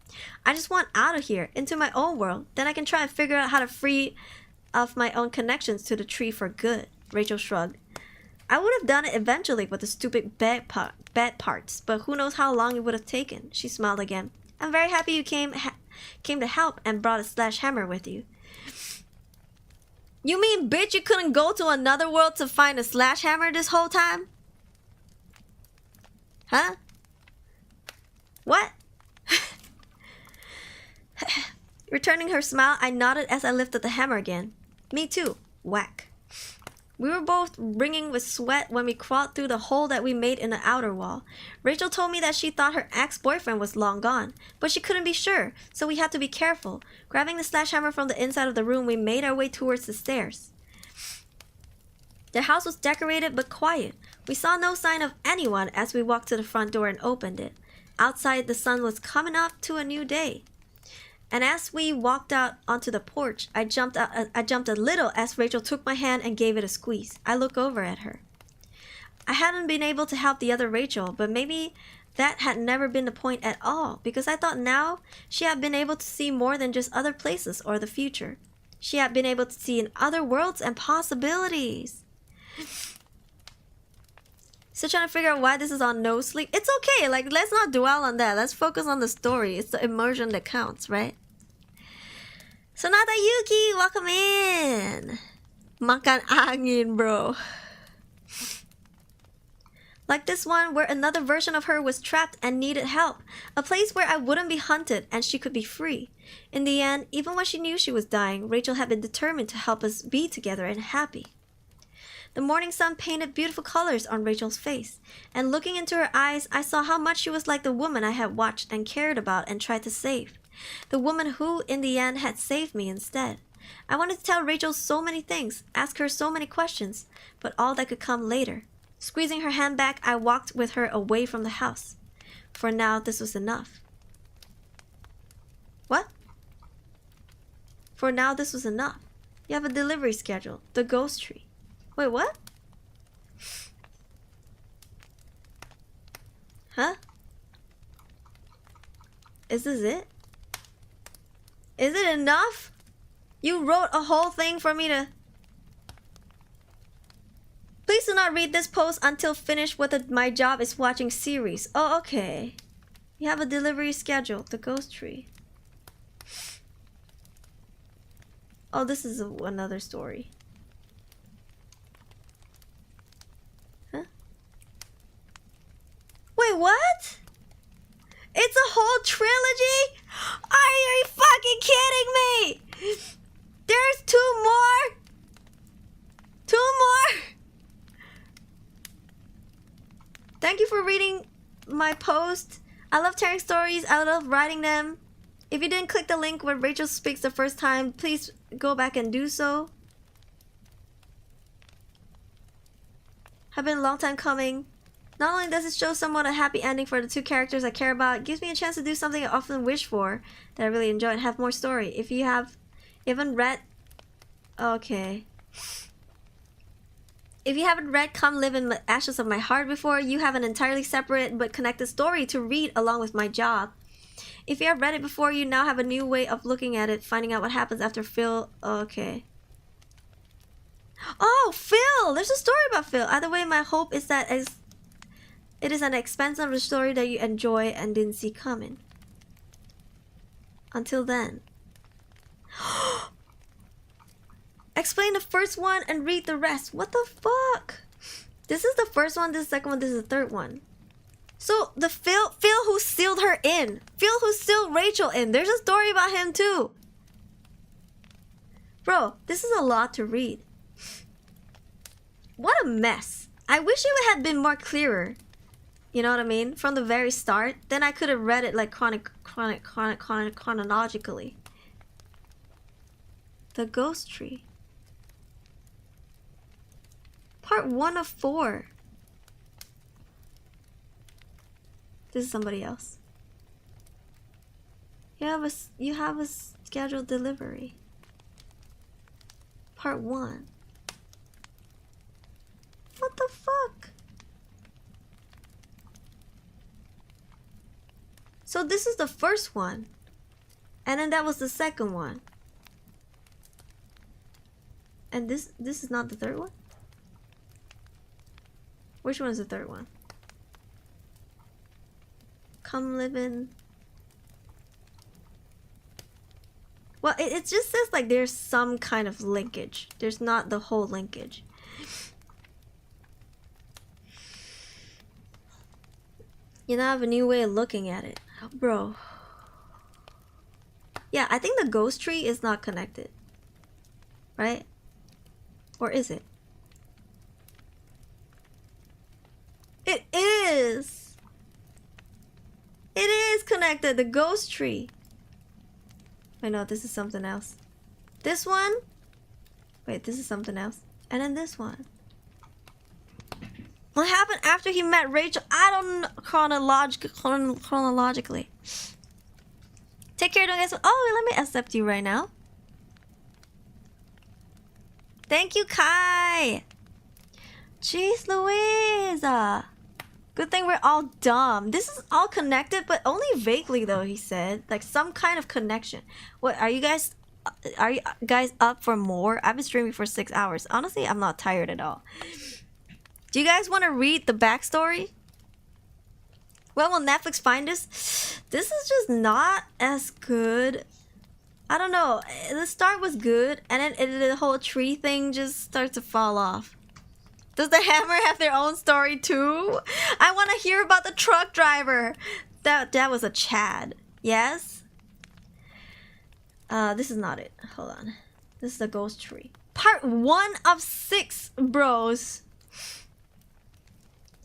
I just want out of here, into my own world. Then I can try and figure out how to free of my own connections to the tree for good. Rachel shrugged. I would have done it eventually with the stupid bed parts, but who knows how long it would have taken. She smiled again. I'm very happy you came. came to help and brought a sledgehammer with you. You mean, bitch, you couldn't go to another world to find a sledgehammer this whole time? Huh? What? Returning her smile, I nodded as I lifted the hammer again. Me too. Whack. We were both wringing with sweat when we crawled through the hole that we made in the outer wall. Rachel told me that she thought her ex-boyfriend was long gone, but she couldn't be sure, so we had to be careful. Grabbing the sledgehammer from the inside of the room, we made our way towards the stairs. The house was decorated but quiet. We saw no sign of anyone as we walked to the front door and opened it. Outside, the sun was coming up to a new day. And as we walked out onto the porch, I jumped a little as Rachel took my hand and gave it a squeeze. I looked over at her. I hadn't been able to help the other Rachel, but maybe that had never been the point at all, because I thought now she had been able to see more than just other places or the future. She had been able to see in other worlds and possibilities. Still trying to figure out why this is on no sleep. It's okay, like, let's not dwell on that. Let's focus on the story. It's the immersion that counts, right? Sonata Yuki, welcome in. Makan angin, bro. Like this one, where another version of her was trapped and needed help. A place where I wouldn't be hunted and she could be free. In the end, even when she knew she was dying, Rachel had been determined to help us be together and happy. The morning sun painted beautiful colors on Rachel's face, and looking into her eyes, I saw how much she was like the woman I had watched and cared about and tried to save. The woman who, in the end, had saved me instead. I wanted to tell Rachel so many things, ask her so many questions, but all that could come later. Squeezing her hand back, I walked with her away from the house. For now, this was enough. What? For now, this was enough. You have a delivery schedule, the ghost tree. Wait, what? Huh? Is this it? Is it enough? You wrote a whole thing for me to... Please do not read this post until finished with the My Job is Watching series. Oh, okay. You have a delivery schedule, the ghost tree. Oh, this is another story. Wait, what? It's a whole trilogy? Are you fucking kidding me? There's two more? Two more? Thank you for reading my post. I love telling stories. I love writing them. If you didn't click the link where Rachel speaks the first time, please go back and do so. Have been a long time coming. Not only does it show somewhat a happy ending for the two characters I care about, it gives me a chance to do something I often wish for, that I really enjoy, and have more story. If you haven't read... Okay. If you haven't read Come Live in the Ashes of My Heart before, you have an entirely separate but connected story to read along with My Job. If you have read it before, you now have a new way of looking at it, finding out what happens after Phil... Okay. Oh, Phil! There's a story about Phil. Either way, my hope is that it is an expansive story that you enjoy and didn't see coming. Until then. Explain the first one and read the rest. What the fuck? This is the first one, this is the second one, this is the third one. So the Phil who sealed her in. Phil who sealed Rachel in. There's a story about him too. Bro, this is a lot to read. What a mess. I wish it had been more clearer. You know what I mean? From the very start. Then I could have read it like chronologically. The Ghost Tree. Part 1 of 4. This is somebody else. You have a scheduled delivery. Part 1. What the fuck? So this is the first one. And then that was the second one. And this is not the third one? Which one is the third one? Come live in... Well, it just says like there's some kind of linkage. There's not the whole linkage. You now have a new way of looking at it. Bro. Yeah, I think the ghost tree is not connected. Right? Or is it? It is! It is connected, the ghost tree. Wait, no, this is something else. This one? Wait, this is something else. And then this one. What happened after he met Rachel? I don't know chronologically. Take care, don't get so. Oh, let me accept you right now. Thank you, Kai. Jeez Louise. Good thing we're all dumb. This is all connected, but only vaguely though, he said. Like some kind of connection. What, are you guys up for more? I've been streaming for 6 hours. Honestly, I'm not tired at all. Do you guys want to read the backstory? When will Netflix find this? This is just not as good. I don't know. The start was good, and then the whole tree thing just starts to fall off. Does the hammer have their own story too? I want to hear about the truck driver. That was a Chad. Yes? This is not it. Hold on. This is the ghost tree. Part 1 of 6, bros.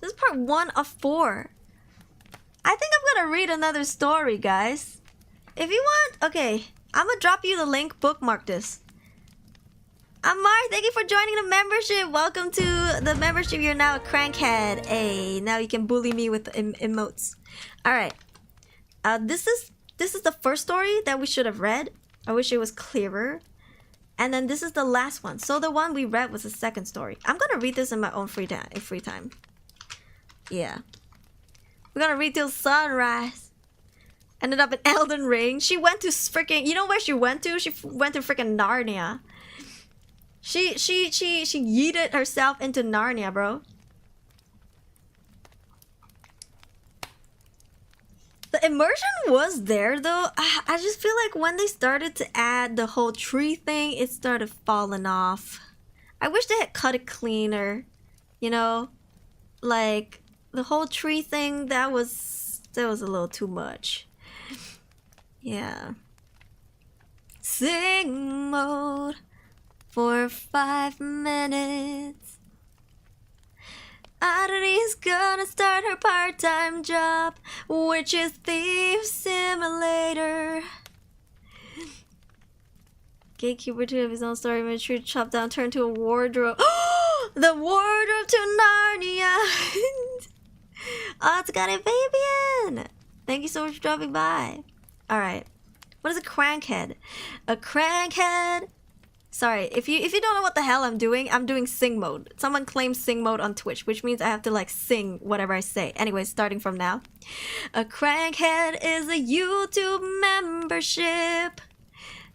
This is part 1 of 4. I think I'm gonna read another story, guys. If you want, okay, I'm gonna drop you the link. Bookmark this. Amar, thank you for joining the membership. Welcome to the membership. You're now a crankhead. Hey, now you can bully me with emotes. All right. This is the first story that we should have read. I wish it was clearer. And then this is the last one. So the one we read was the second story. I'm gonna read this in my own free time. Yeah. We're gonna read till sunrise. Ended up in Elden Ring. She went to freaking. You know where she went to? She went to freaking Narnia. She yeeted herself into Narnia, bro. The immersion was there though. I just feel like when they started to add the whole tree thing, it started falling off. I wish they had cut it cleaner. You know? Like the whole tree thing, that was a little too much. Yeah. Sing mode for 5 minutes. Aruri's gonna start her part-time job, which is Thief Simulator. Gatekeeper to have his own story, made sure to chop down, turn to a wardrobe. The wardrobe to Narnia. Oh, it's got a Fabian. Thank you so much for dropping by. Alright. What is a crankhead? A crankhead. Sorry, if you don't know what the hell I'm doing sing mode. Someone claims sing mode on Twitch, which means I have to like sing whatever I say. Anyway, starting from now. A crankhead is a YouTube membership.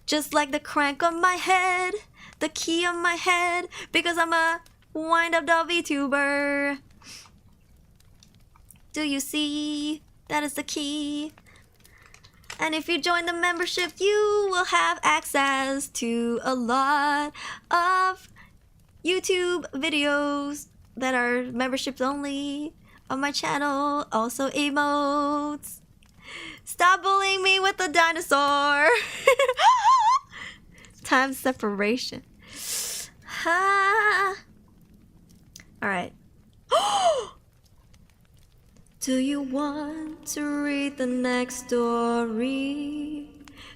Just like the crank on my head, the key on my head, because I'm a wind-up doll Vtuber. Do you see? That is the key. And if you join the membership, you will have access to a lot of YouTube videos that are memberships only on my channel. Also emotes. Stop bullying me with the dinosaur. Time separation. Ha. All right. Do you want to read the next story?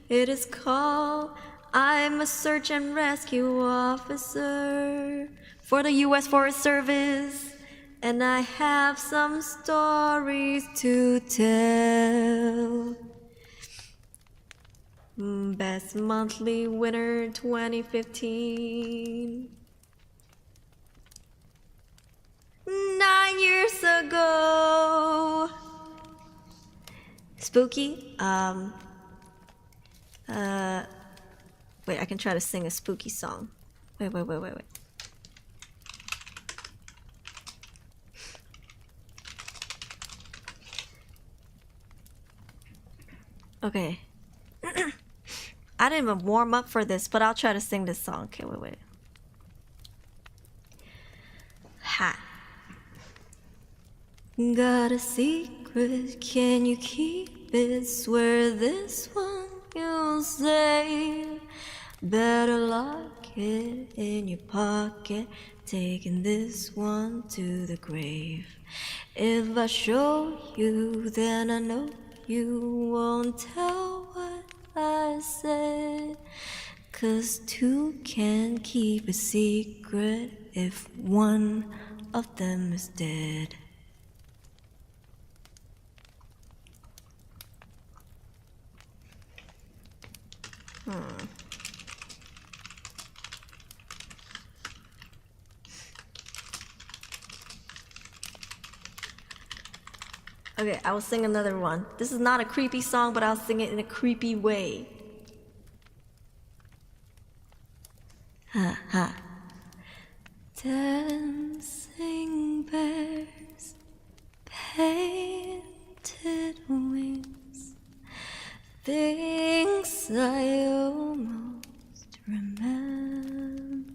It is called I'm a Search and Rescue Officer for the U.S. Forest Service, and I have some stories to tell. Best monthly winner 2015. 9 years ago. Spooky. Wait, I can try to sing a spooky song. Wait. Okay. I didn't even warm up for this, but I'll try to sing this song. Okay, wait. Ha. Got a secret, can you keep it? Swear this one you'll say. Better lock it in your pocket, taking this one to the grave. If I show you, then I know you won't tell what I said. 'Cause two can't keep a secret if one of them is dead. Okay, I will sing another one. This is not a creepy song, but I'll sing it in a creepy way. Ha ha. Dancing bears, painted wings, things I almost remember,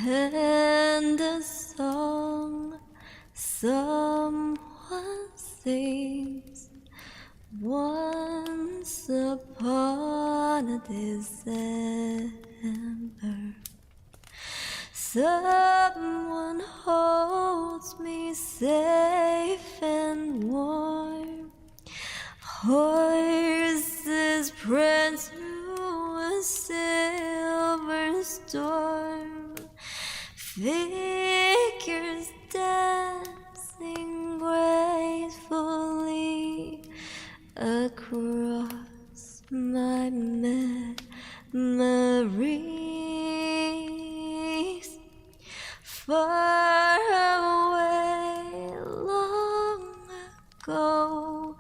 and a song someone sings once upon a December. Someone holds me safe and warm. Horses prance through a silver storm. Figures dancing gracefully across my memories. Far away, long ago,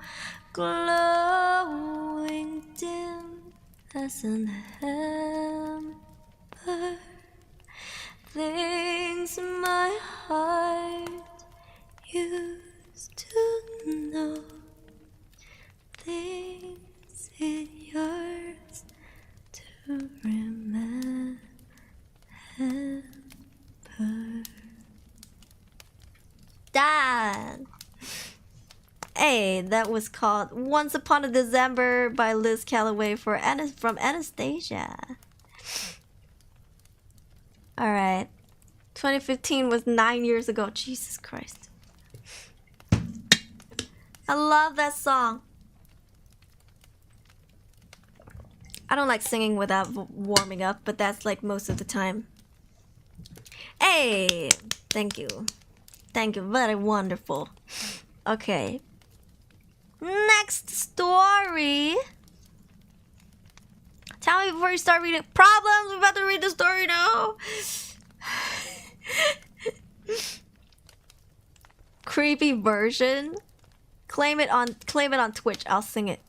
glowing dim as an ember. Things my heart used to know, things it yearns to remember. Done. Hey, that was called Once Upon a December by Liz Calloway from Anastasia. Alright. 2015 was 9 years ago. Jesus Christ. I love that song. I don't like singing without warming up, but that's like most of the time. Hey! Thank you. Thank you. Very wonderful. Okay. Next story. Tell me before you start reading. Problems? We're about to read the story now. Creepy version. Claim it on Twitch. I'll sing it.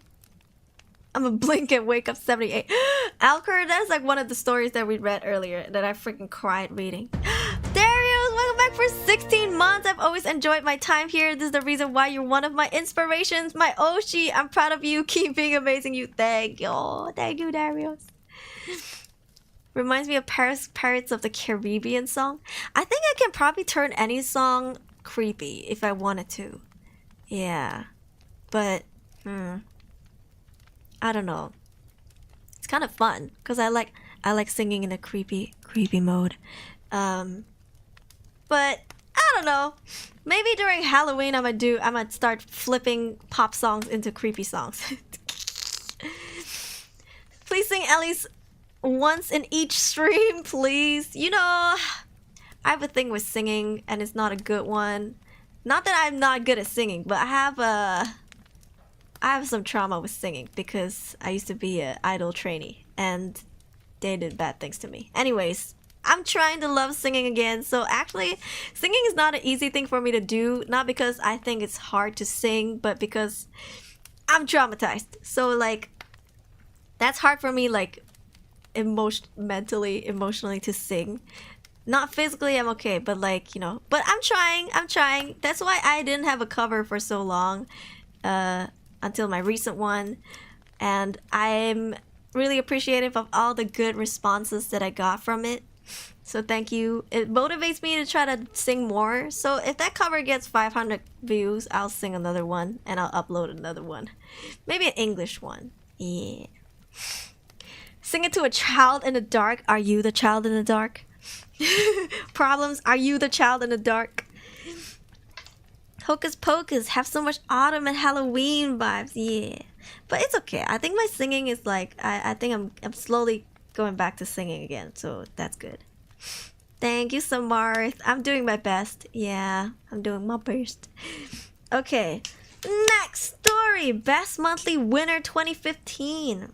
I'm a blink and wake up 78. Alcor, that's like one of the stories that we read earlier that I freaking cried reading. Darius, welcome back for 16 months. I've always enjoyed my time here. This is the reason why you're one of my inspirations, my Oshi. I'm proud of you. Keep being amazing. You. Thank you. Thank you, Darius. Reminds me of Pirates of the Caribbean song. I think I can probably turn any song creepy if I wanted to. Yeah. But, I don't know. It's kind of fun because I like singing in a creepy mode. But I don't know. Maybe during Halloween I might start flipping pop songs into creepy songs. Please sing at least once in each stream, please. You know, I have a thing with singing and it's not a good one. Not that I'm not good at singing, but I have some trauma with singing because I used to be an idol trainee and they did bad things to me. Anyways, I'm trying to love singing again. So actually, singing is not an easy thing for me to do. Not because I think it's hard to sing, but because I'm traumatized. So like, that's hard for me like mentally, emotionally to sing. Not physically, I'm okay, but like, you know, but I'm trying. That's why I didn't have a cover for so long. Until my recent one. And I'm really appreciative of all the good responses that I got from it. So thank you. It motivates me to try to sing more. So if that cover gets 500 views, I'll sing another one and I'll upload another one. Maybe an English one. Yeah. Sing it to a child in the dark. Are you the child in the dark? Problems. Are you the child in the dark? Hocus Pocus have so much autumn and Halloween vibes. Yeah. But it's okay. I think my singing is like I think I'm slowly going back to singing again. So that's good. Thank you, Samarth. I'm doing my best. Yeah, I'm doing my best. Okay. Next story. Best monthly winner 2015.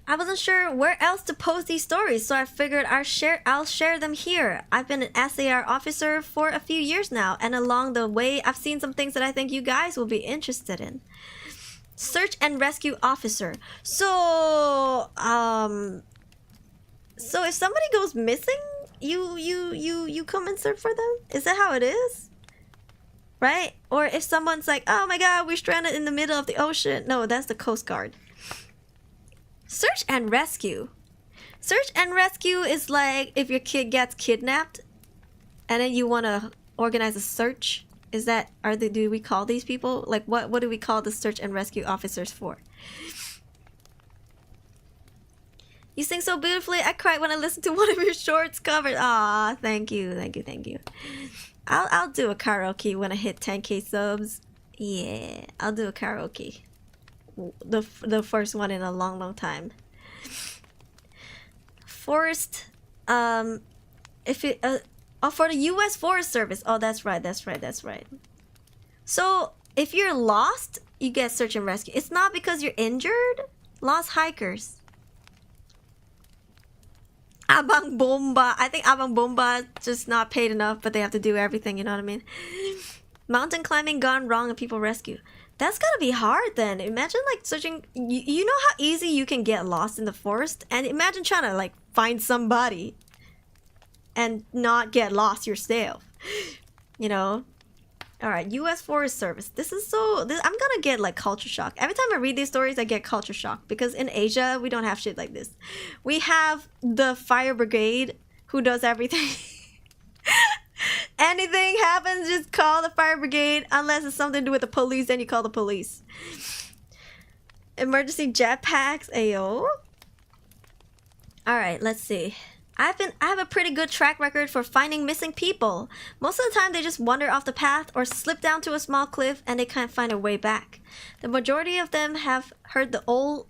I wasn't sure where else to post these stories, so I figured I'll share them here. I've been an SAR officer for a few years now, and along the way, I've seen some things that I think you guys will be interested in. Search and rescue officer. So if somebody goes missing, you come and search for them? Is that how it is? Right? Or if someone's like, oh my god, we're stranded in the middle of the ocean. No, that's the Coast Guard. Search and rescue. Search and rescue is like if your kid gets kidnapped and then you want to organize a search. Is that, do we call these people? Like what do we call the search and rescue officers for? You sing so beautifully. I cried when I listened to one of your shorts covered. Ah, thank you. I'll do a karaoke when I hit 10k subs. Yeah, I'll do a karaoke. The first one in a long time. Forest, if it for the U.S. Forest Service. Oh, that's right. So if you're lost, you get search and rescue. It's not because you're injured. Lost hikers. Abang Bomba. I think Abang Bomba just not paid enough, but they have to do everything. You know what I mean? Mountain climbing gone wrong and people rescue. That's gotta be hard then. Imagine like searching. You know how easy you can get lost in the forest, and imagine trying to like find somebody and not get lost yourself. You know. All right, U.S. Forest Service. I'm gonna get like culture shock every time I read these stories. I get culture shock because in Asia we don't have shit like this. We have the fire brigade who does everything. Anything happens, just call the fire brigade. Unless it's something to do with the police, then you call the police. Emergency jetpacks, ayo. Alright, let's see. I have a pretty good track record for finding missing people. Most of the time they just wander off the path or slip down to a small cliff and they can't find a way back. The majority of them have heard the old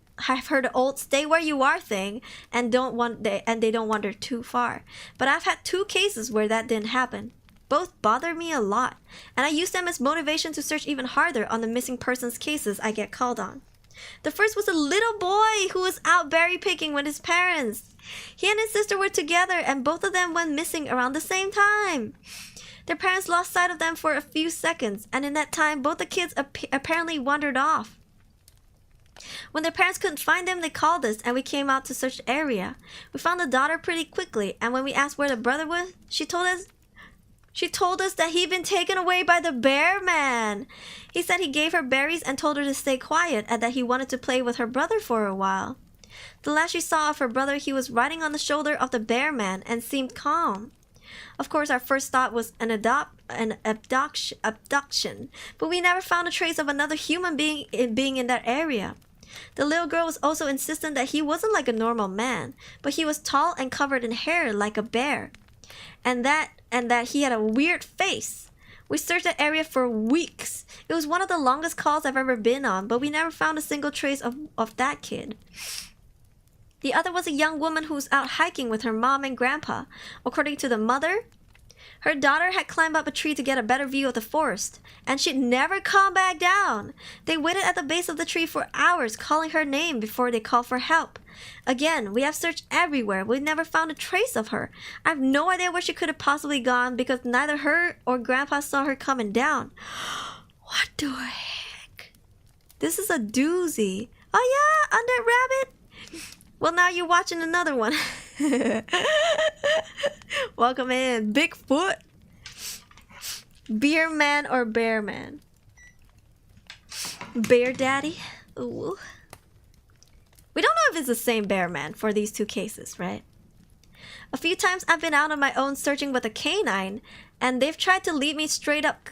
stay where you are thing and they don't wander too far. But I've had 2 cases where that didn't happen. Both bother me a lot, and I use them as motivation to search even harder on the missing persons cases I get called on. The first was a little boy who was out berry picking with his parents. He and his sister were together and both of them went missing around the same time. Their parents lost sight of them for a few seconds, and in that time both the kids apparently wandered off. When their parents couldn't find them, they called us and we came out to search the area. We found the daughter pretty quickly, and when we asked where the brother was, she told us that he'd been taken away by the bear man. He said he gave her berries and told her to stay quiet and that he wanted to play with her brother for a while. The last she saw of her brother, he was riding on the shoulder of the bear man and seemed calm. Of course, our first thought was an abduction, but we never found a trace of another human being in that area. The little girl was also insistent that he wasn't like a normal man, but he was tall and covered in hair like a bear, and that he had a weird face. We searched that area for weeks. It was one of the longest calls I've ever been on, but we never found a single trace of that kid. The other was a young woman who was out hiking with her mom and grandpa. According to the mother, her daughter had climbed up a tree to get a better view of the forest, and she'd never come back down. They waited at the base of the tree for hours, calling her name before they called for help. Again, we have searched everywhere. We never found a trace of her. I have no idea where she could have possibly gone because neither her or grandpa saw her coming down. What the heck? This is a doozy. Oh yeah, Undead Rabbit? Well, now you're watching another one. Welcome in. Bigfoot. Beer man or bear man? Bear daddy. Ooh. We don't know if it's the same bear man for these two cases, right? A few times I've been out on my own searching with a canine, and they've tried to lead me straight up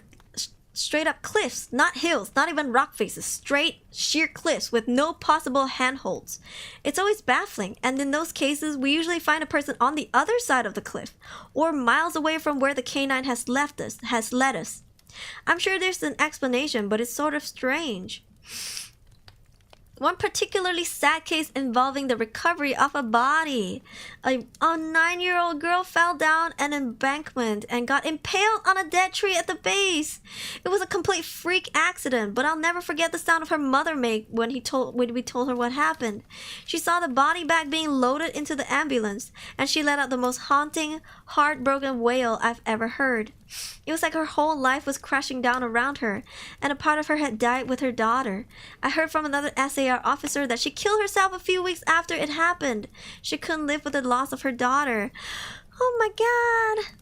cliffs, not hills, not even rock faces, straight sheer cliffs with no possible handholds. It's always baffling, and in those cases we usually find a person on the other side of the cliff or miles away from where the canine has led us. I'm sure there's an explanation, but it's sort of strange. One particularly sad case involving the recovery of a body. A 9-year-old girl fell down an embankment and got impaled on a dead tree at the base. It was a complete freak accident, but I'll never forget the sound of her mother made when we told her what happened. She saw the body bag being loaded into the ambulance, and she let out the most haunting, heartbroken wail I've ever heard. It was like her whole life was crashing down around her, and a part of her had died with her daughter. I heard from another SAR officer that she killed herself a few weeks after it happened. She couldn't live with the loss of her daughter. Oh my god.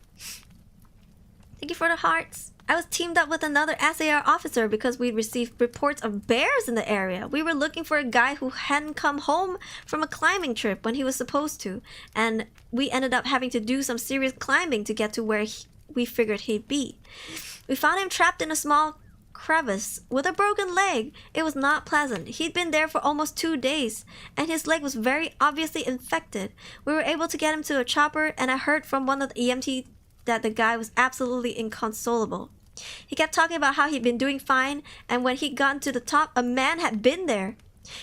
Thank you for the hearts. I was teamed up with another SAR officer because we received reports of bears in the area. We were looking for a guy who hadn't come home from a climbing trip when he was supposed to, and we ended up having to do some serious climbing to get to where we figured he'd be. We found him trapped in a small crevice with a broken leg. It was not pleasant. He'd been there for almost 2 days, and his leg was very obviously infected. We were able to get him to a chopper, and I heard from one of the EMT that the guy was absolutely inconsolable. He kept talking about how he'd been doing fine, and when he'd gotten to the top, a man had been there.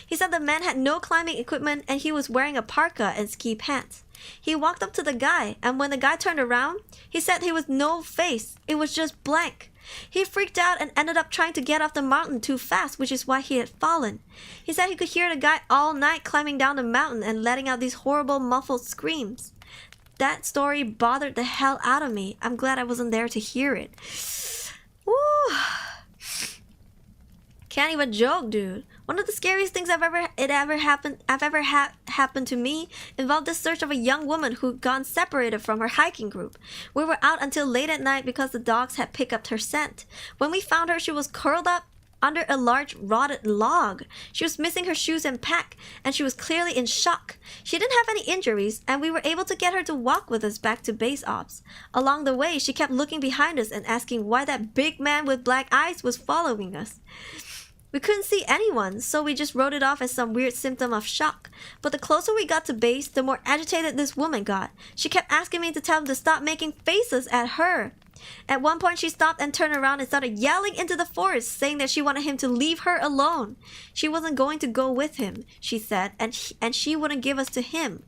He said the man had no climbing equipment, and he was wearing a parka and ski pants. He walked up to the guy, and when the guy turned around, he said he was no face. It was just blank. He freaked out and ended up trying to get off the mountain too fast, which is why he had fallen. He said he could hear the guy all night climbing down the mountain and letting out these horrible muffled screams. That story bothered the hell out of me. I'm glad I wasn't there to hear it. Woo! Can't even joke, dude. One of the scariest things I've ever happened to me involved the search of a young woman who'd gone separated from her hiking group. We were out until late at night because the dogs had picked up her scent. When we found her, she was curled up under a large rotted log. She was missing her shoes and pack, and she was clearly in shock. She didn't have any injuries, and we were able to get her to walk with us back to base ops. Along the way, she kept looking behind us and asking why that big man with black eyes was following us. We couldn't see anyone, so we just wrote it off as some weird symptom of shock. But the closer we got to base, the more agitated this woman got. She kept asking me to tell him to stop making faces at her. At one point, she stopped and turned around and started yelling into the forest, saying that she wanted him to leave her alone. She wasn't going to go with him, she said, and she wouldn't give us to him.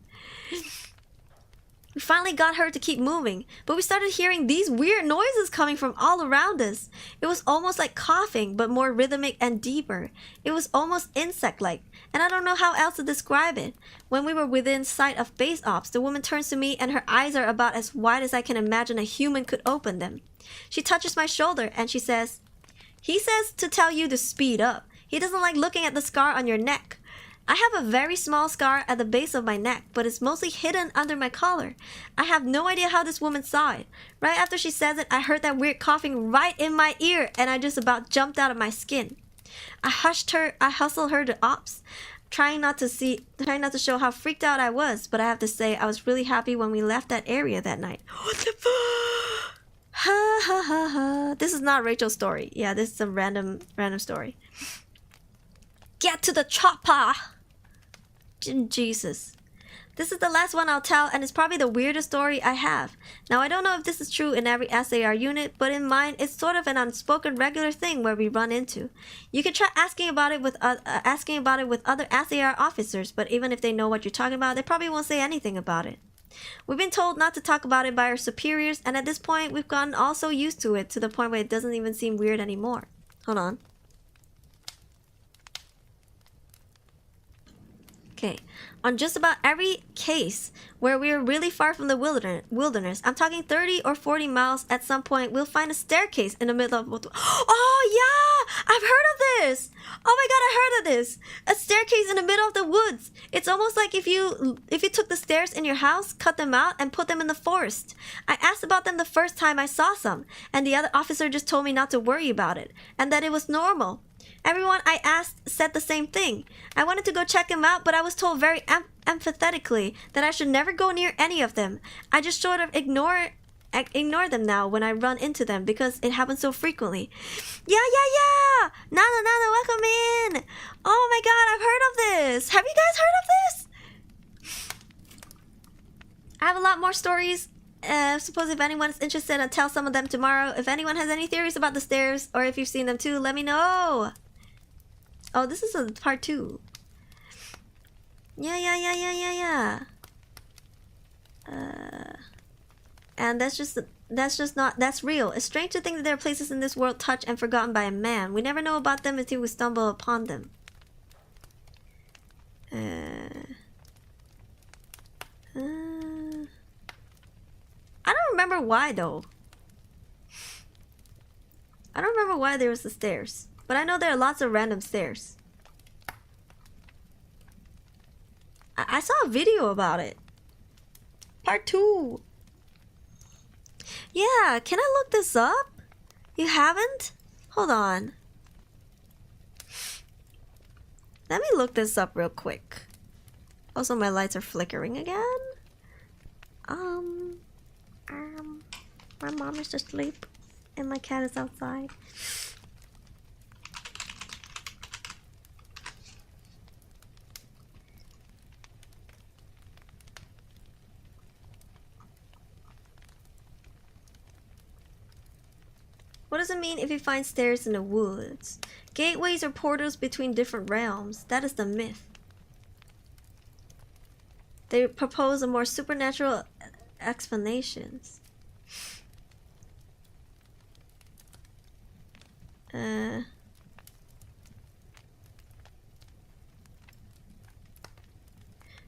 We finally got her to keep moving, but we started hearing these weird noises coming from all around us. It was almost like coughing, but more rhythmic and deeper. It was almost insect-like, and I don't know how else to describe it. When we were within sight of base ops, the woman turns to me and her eyes are about as wide as I can imagine a human could open them. She touches my shoulder and she says, "He says to tell you to speed up. He doesn't like looking at the scar on your neck." I have a very small scar at the base of my neck, but it's mostly hidden under my collar. I have no idea how this woman saw it. Right after she says it, I heard that weird coughing right in my ear, and I just about jumped out of my skin. I hustled her to ops, trying not to show how freaked out I was, but I have to say I was really happy when we left that area that night. What the fuck? Ha ha ha ha. This is not Rachel's story. Yeah, this is a random story. Get to the chopper! Jesus. This is the last one I'll tell, and it's probably the weirdest story I have. Now, I don't know if this is true in every SAR unit, but in mine, it's sort of an unspoken regular thing where we run into. You can try asking about it with other SAR officers, but even if they know what you're talking about, they probably won't say anything about it. We've been told not to talk about it by our superiors, and at this point, we've gotten all so used to it to the point where it doesn't even seem weird anymore. Hold on. Okay, on just about every case where we are really far from the wilderness, I'm talking 30 or 40 miles, at some point we'll find a staircase in the middle of... Oh yeah! I've heard of this! Oh my god, I heard of this! A staircase in the middle of the woods! It's almost like if you took the stairs in your house, cut them out, and put them in the forest. I asked about them the first time I saw some, and the other officer just told me not to worry about it, and that it was normal. Everyone I asked said the same thing. I wanted to go check him out, but I was told very emphatically that I should never go near any of them. I just sort of ignore them now when I run into them because it happens so frequently. Yeah! Nana, welcome in! Oh my god, I've heard of this! Have you guys heard of this? I have a lot more stories. Suppose if anyone is interested, I'll tell some of them tomorrow. If anyone has any theories about the stairs, or if you've seen them too, let me know. Oh, this is a part 2. Yeah. And that's real. It's strange to think that there are places in this world touched and forgotten by a man. We never know about them until we stumble upon them. I don't remember why though. I don't remember why there was the stairs. But I know there are lots of random stairs. I saw a video about it. Part 2. Yeah, can I look this up? You haven't? Hold on. Let me look this up real quick. Also, my lights are flickering again. My mom is asleep and my cat is outside. What does it mean if you find stairs in the woods? Gateways or portals between different realms. That is the myth. They propose a more supernatural explanations.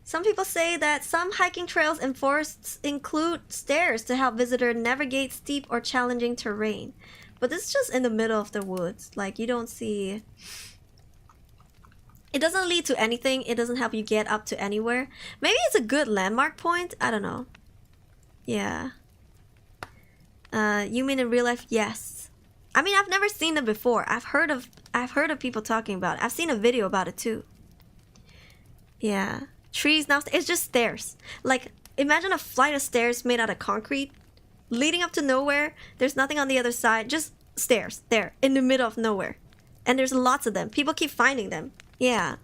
Some people say that some hiking trails and forests include stairs to help visitors navigate steep or challenging terrain. But this is just in the middle of the woods. Like, you don't see... It doesn't lead to anything. It doesn't help you get up to anywhere. Maybe it's a good landmark point. I don't know. Yeah. You mean in real life? Yes. I mean, I've never seen them before. I've heard of people talking about it. I've seen a video about it too. Yeah. Trees now. It's just stairs. Like, imagine a flight of stairs made out of concrete, leading up to nowhere. There's nothing on the other side. Just stairs there in the middle of nowhere. And there's lots of them. People keep finding them. Yeah.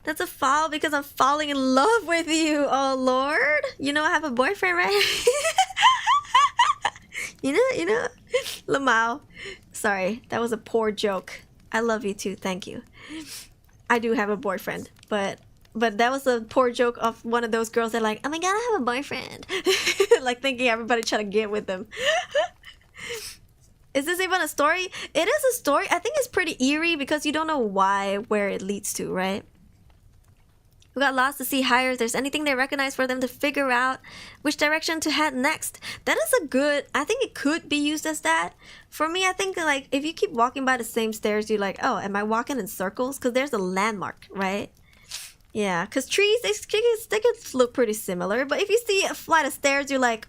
That's a foul because I'm falling in love with you. Oh, Lord. You know I have a boyfriend, right? You know? Lamau. Sorry, that was a poor joke. I love you too. Thank you. I do have a boyfriend, but that was a poor joke of one of those girls that like, oh my god, I have a boyfriend. Like thinking everybody trying to get with them. Is this even a story? It is a story. I think it's pretty eerie because you don't know where it leads to, right? We got lost to see higher. If there's anything they recognize for them to figure out which direction to head next. That is a good... I think it could be used as that. For me, I think like if you keep walking by the same stairs, you're like, oh, am I walking in circles? Because there's a landmark, right? Yeah, because trees, they could look pretty similar. But if you see a flight of stairs, you're like,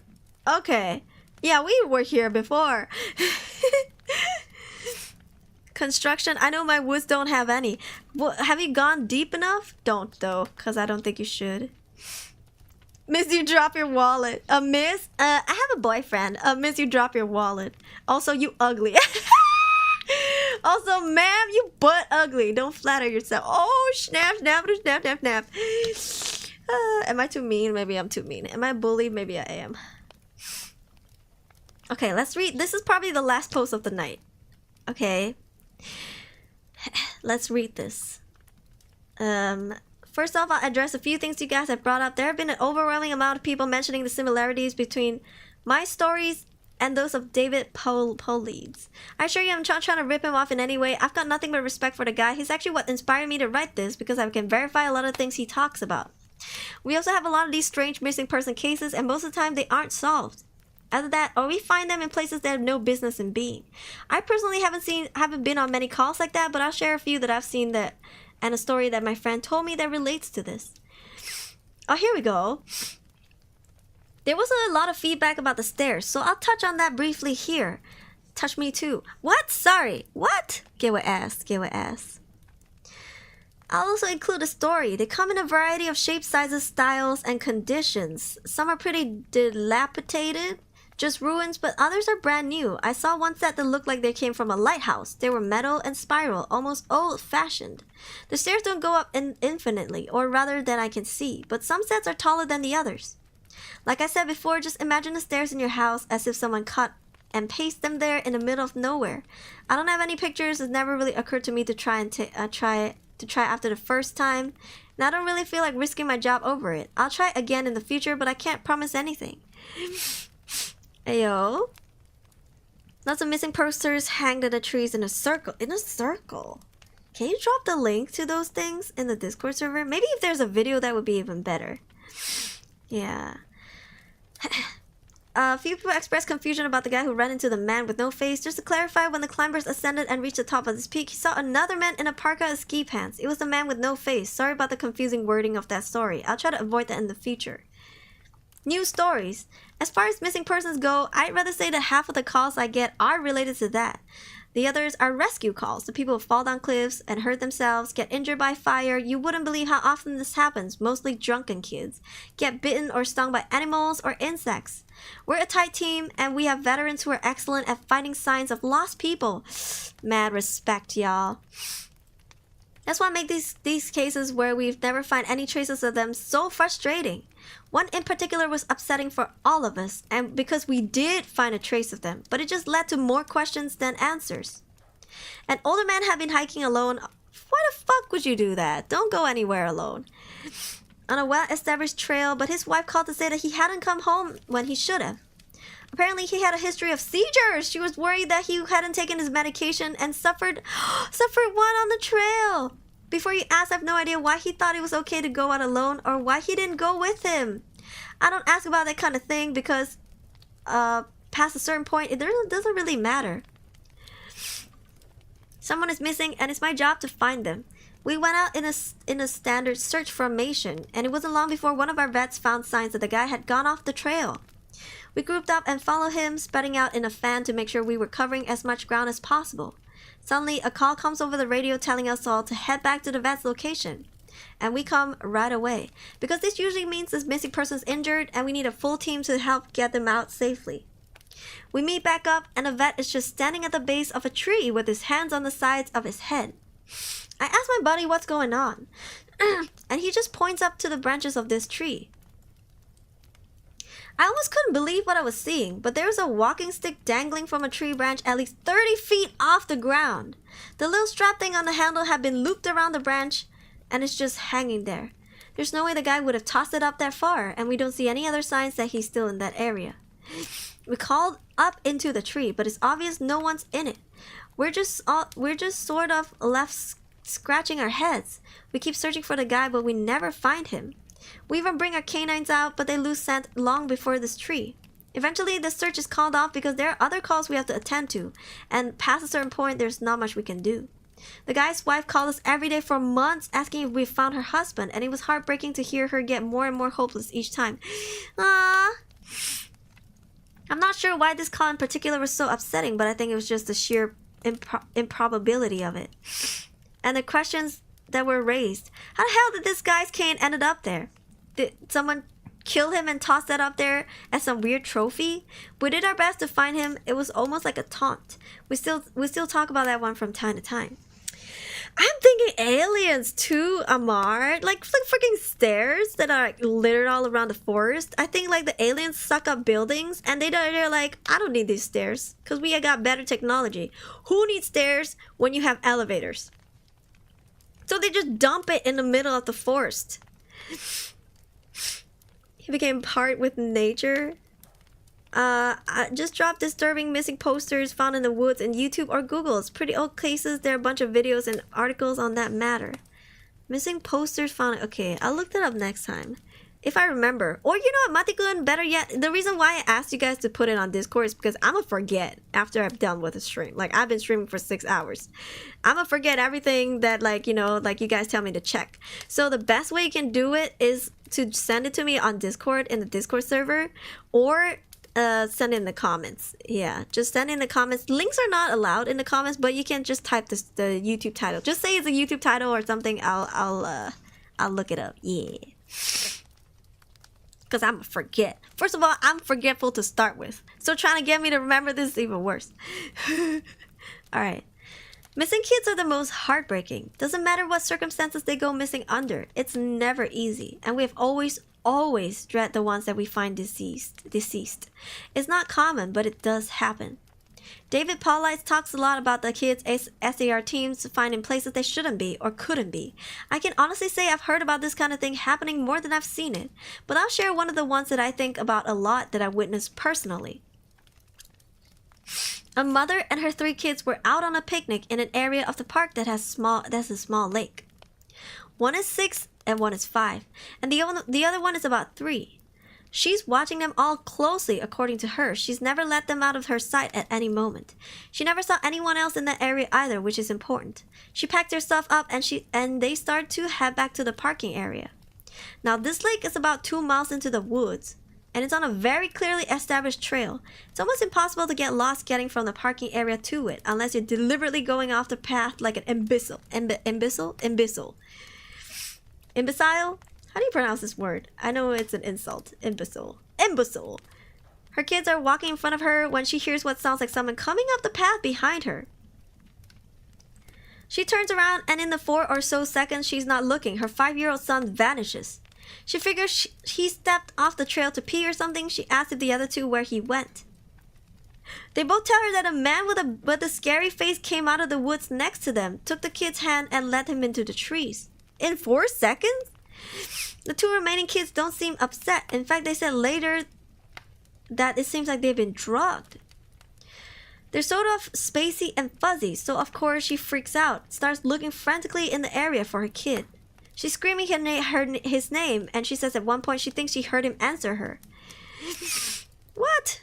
okay... Yeah, we were here before. Construction. I know my woods don't have any. Well, have you gone deep enough? Don't, though, because I don't think you should. Miss, you drop your wallet. Miss? I have a boyfriend. Miss, you drop your wallet. Also, you ugly. Also, ma'am, you butt ugly. Don't flatter yourself. Oh, snap. Am I too mean? Maybe I'm too mean. Am I a bully? Maybe I am. Okay, let's read. This is probably the last post of the night. Okay. Let's read this. First off, I'll address a few things you guys have brought up. There have been an overwhelming amount of people mentioning the similarities between my stories and those of David Polleeds. I assure you I'm not trying to rip him off in any way. I've got nothing but respect for the guy. He's actually what inspired me to write this because I can verify a lot of things he talks about. We also have a lot of these strange missing person cases, and most of the time they aren't solved. Either that, or we find them in places that have no business in being. I personally haven't been on many calls like that, but I'll share a few that I've seen that, and a story that my friend told me that relates to this. Oh, here we go. There was a lot of feedback about the stairs, so I'll touch on that briefly here. Touch me too. What? Sorry. What? Get with ass. Get with ass. I'll also include a story. They come in a variety of shapes, sizes, styles, and conditions. Some are pretty dilapidated, just ruins, but others are brand new. I saw one set that looked like they came from a lighthouse. They were metal and spiral, almost old-fashioned. The stairs don't go up infinitely, or rather than I can see, but some sets are taller than the others. Like I said before, just imagine the stairs in your house as if someone cut and pasted them there in the middle of nowhere. I don't have any pictures. It's never really occurred to me to try after the first time, and I don't really feel like risking my job over it. I'll try again in the future, but I can't promise anything. Ayo. Lots of missing posters hanged in the trees in a circle. In a circle? Can you drop the link to those things in the Discord server? Maybe if there's a video, that would be even better. Yeah. A few people expressed confusion about the guy who ran into the man with no face. Just to clarify, when the climbers ascended and reached the top of this peak, he saw another man in a parka and ski pants. It was the man with no face. Sorry about the confusing wording of that story. I'll try to avoid that in the future. New stories. As far as missing persons go, I'd rather say that half of the calls I get are related to that. The others are rescue calls. The people who fall down cliffs and hurt themselves, get injured by fire. You wouldn't believe how often this happens. Mostly drunken kids. Get bitten or stung by animals or insects. We're a tight team, and we have veterans who are excellent at finding signs of lost people. Mad respect, y'all. That's why I make these cases where we've never find any traces of them so frustrating. One in particular was upsetting for all of us, and because we did find a trace of them, but it just led to more questions than answers. An older man had been hiking alone. Why the fuck would you do that? Don't go anywhere alone. On a well-established trail, but his wife called to say that he hadn't come home when he should have. Apparently, he had a history of seizures. She was worried that he hadn't taken his medication and suffered one on the trail. Before you ask, I have no idea why he thought it was okay to go out alone or why he didn't go with him. I don't ask about that kind of thing because past a certain point, it doesn't really matter. Someone is missing and it's my job to find them. We went out in a standard search formation, and it wasn't long before one of our vets found signs that the guy had gone off the trail. We grouped up and followed him, spreading out in a fan to make sure we were covering as much ground as possible. Suddenly, a call comes over the radio telling us all to head back to the vet's location. And we come right away, because this usually means this missing person's injured and we need a full team to help get them out safely. We meet back up and the vet is just standing at the base of a tree with his hands on the sides of his head. I ask my buddy what's going on, and he just points up to the branches of this tree. I almost couldn't believe what I was seeing, but there was a walking stick dangling from a tree branch at least 30 feet off the ground. The little strap thing on the handle had been looped around the branch, and it's just hanging there. There's no way the guy would have tossed it up that far, and we don't see any other signs that he's still in that area. We called up into the tree, but it's obvious no one's in it. We're just sort of left scratching our heads. We keep searching for the guy, but we never find him. We even bring our canines out, but they lose scent long before this tree. Eventually, the search is called off because there are other calls we have to attend to, and past a certain point, there's not much we can do. The guy's wife called us every day for months asking if we found her husband, and it was heartbreaking to hear her get more and more hopeless each time. I'm not sure why this call in particular was so upsetting, but I think it was just the sheer improbability of it. And the questions that were raised. How the hell did this guy's cane ended up there? Did someone kill him and toss that up there as some weird trophy? We did our best to find him. It was almost like a taunt. We still talk about that one from time to time. I'm thinking aliens too, Amar. Like freaking stairs that are like littered all around the forest. I think like the aliens suck up buildings and they're like, I don't need these stairs because we got better technology. Who needs stairs when you have elevators? So they just dump it in the middle of the forest. He became part with nature. I just dropped disturbing missing posters found in the woods in YouTube or Google. It's pretty old cases. There are a bunch of videos and articles on that matter. Missing posters found. Okay, I'll look that up next time. If I remember. Or you know what, Matikun, better yet, the reason why I asked you guys to put it on Discord is because I'm gonna forget after I'm done with the stream. Like, I've been streaming for 6 hours. I'm gonna forget everything that, like, you know, like you guys tell me to check. So the best way you can do it is to send it to me on Discord in the Discord server, or send in the comments. Yeah, just send in the comments. Links are not allowed in the comments, but you can just type this, the YouTube title. Just say it's a YouTube title or something. I'll look it up. Yeah. Because I'm forget. First of all, I'm forgetful to start with. So trying to get me to remember this is even worse. Alright. Missing kids are the most heartbreaking. Doesn't matter what circumstances they go missing under. It's never easy. And we've always dread the ones that we find deceased. It's not common, but it does happen. David Paulides talks a lot about the kids' SAR teams finding places they shouldn't be or couldn't be. I can honestly say I've heard about this kind of thing happening more than I've seen it, but I'll share one of the ones that I think about a lot that I witnessed personally. A mother and her 3 kids were out on a picnic in an area of the park that's a small lake. One is 6 and one is 5, and the other one is about 3. She's watching them all closely, according to her. She's never let them out of her sight at any moment. She never saw anyone else in that area either, which is important. She packed her stuff up and they start to head back to the parking area. Now this lake is about 2 miles into the woods, and it's on a very clearly established trail. It's almost impossible to get lost getting from the parking area to it, unless you're deliberately going off the path like an imbecile. Imbecile? How do you pronounce this word? I know it's an insult. Imbecile. Imbecile. Her kids are walking in front of her when she hears what sounds like someone coming up the path behind her. She turns around, and in the 4 or so seconds she's not looking, her 5-year-old son vanishes. She figures he stepped off the trail to pee or something. She asks the other 2 where he went. They both tell her that a man with a scary face came out of the woods next to them, took the kid's hand, and led him into the trees. In 4 seconds? The 2 remaining kids don't seem upset. In fact, they said later that it seems like they've been drugged. They're sort of spacey and fuzzy, so of course she freaks out, starts looking frantically in the area for her kid. She's screaming his name, and she says at one point she thinks she heard him answer her. What?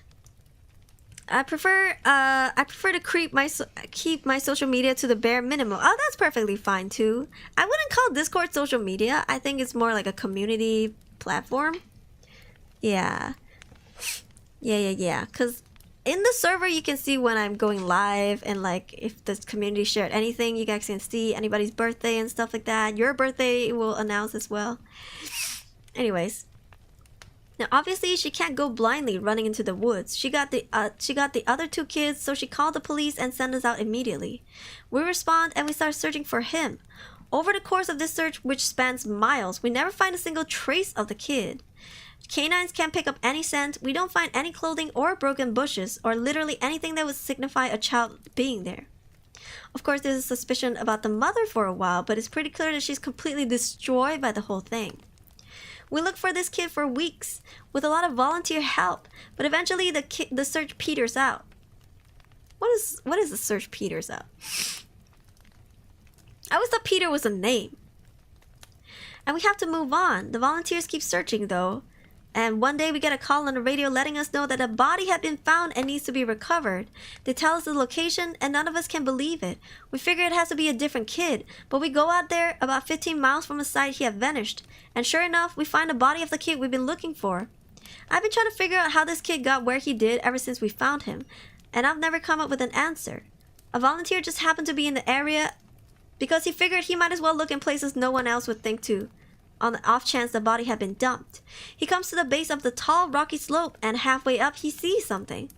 I prefer to keep my social media to the bare minimum. Oh, that's perfectly fine too. I wouldn't call Discord social media. I think it's more like a community platform. Yeah. Because in the server you can see when I'm going live, and like if the community shared anything, you guys can see anybody's birthday and stuff like that. Your birthday will announce as well. Anyways. Now, obviously, she can't go blindly running into the woods. She got the other 2 kids, so she called the police and sent us out immediately. We respond and we start searching for him. Over the course of this search, which spans miles, we never find a single trace of the kid. Canines can't pick up any scent. We don't find any clothing or broken bushes or literally anything that would signify a child being there. Of course, there's a suspicion about the mother for a while, but it's pretty clear that she's completely destroyed by the whole thing. We looked for this kid for weeks, with a lot of volunteer help, but eventually the search peters out. What is the search peters out? I always thought Peter was a name. And we have to move on. The volunteers keep searching though, and one day we get a call on the radio letting us know that a body had been found and needs to be recovered. They tell us the location, and none of us can believe it. We figure it has to be a different kid, but we go out there about 15 miles from the site he had vanished, and sure enough, we find the body of the kid we've been looking for. I've been trying to figure out how this kid got where he did ever since we found him, and I've never come up with an answer. A volunteer just happened to be in the area because he figured he might as well look in places no one else would think to, on the off chance the body had been dumped. He comes to the base of the tall, rocky slope, and halfway up he sees something.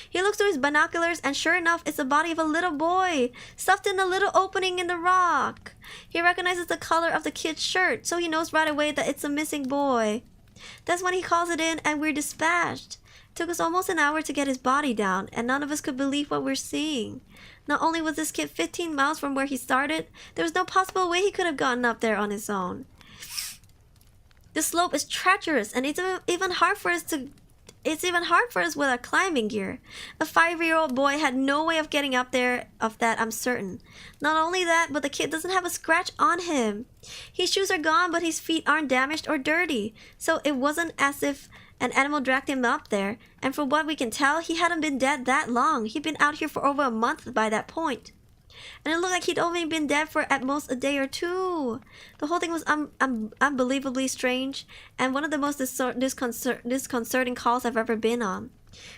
He looks through his binoculars, and sure enough, it's the body of a little boy, stuffed in a little opening in the rock. He recognizes the color of the kid's shirt, so he knows right away that it's a missing boy. That's when he calls it in, and we're dispatched. It took us almost an hour to get his body down, and none of us could believe what we're seeing. Not only was this kid 15 miles from where he started, there was no possible way he could have gotten up there on his own. The slope is treacherous, and it's even hard for us with our climbing gear. A 5-year-old boy had no way of getting up there, of that I'm certain. Not only that, but the kid doesn't have a scratch on him. His shoes are gone, but his feet aren't damaged or dirty, so it wasn't as if an animal dragged him up there, and from what we can tell, he hadn't been dead that long. He'd been out here for over a month by that point. And it looked like he'd only been dead for at most a day or 2. The whole thing was unbelievably strange, and one of the most disconcerting calls I've ever been on.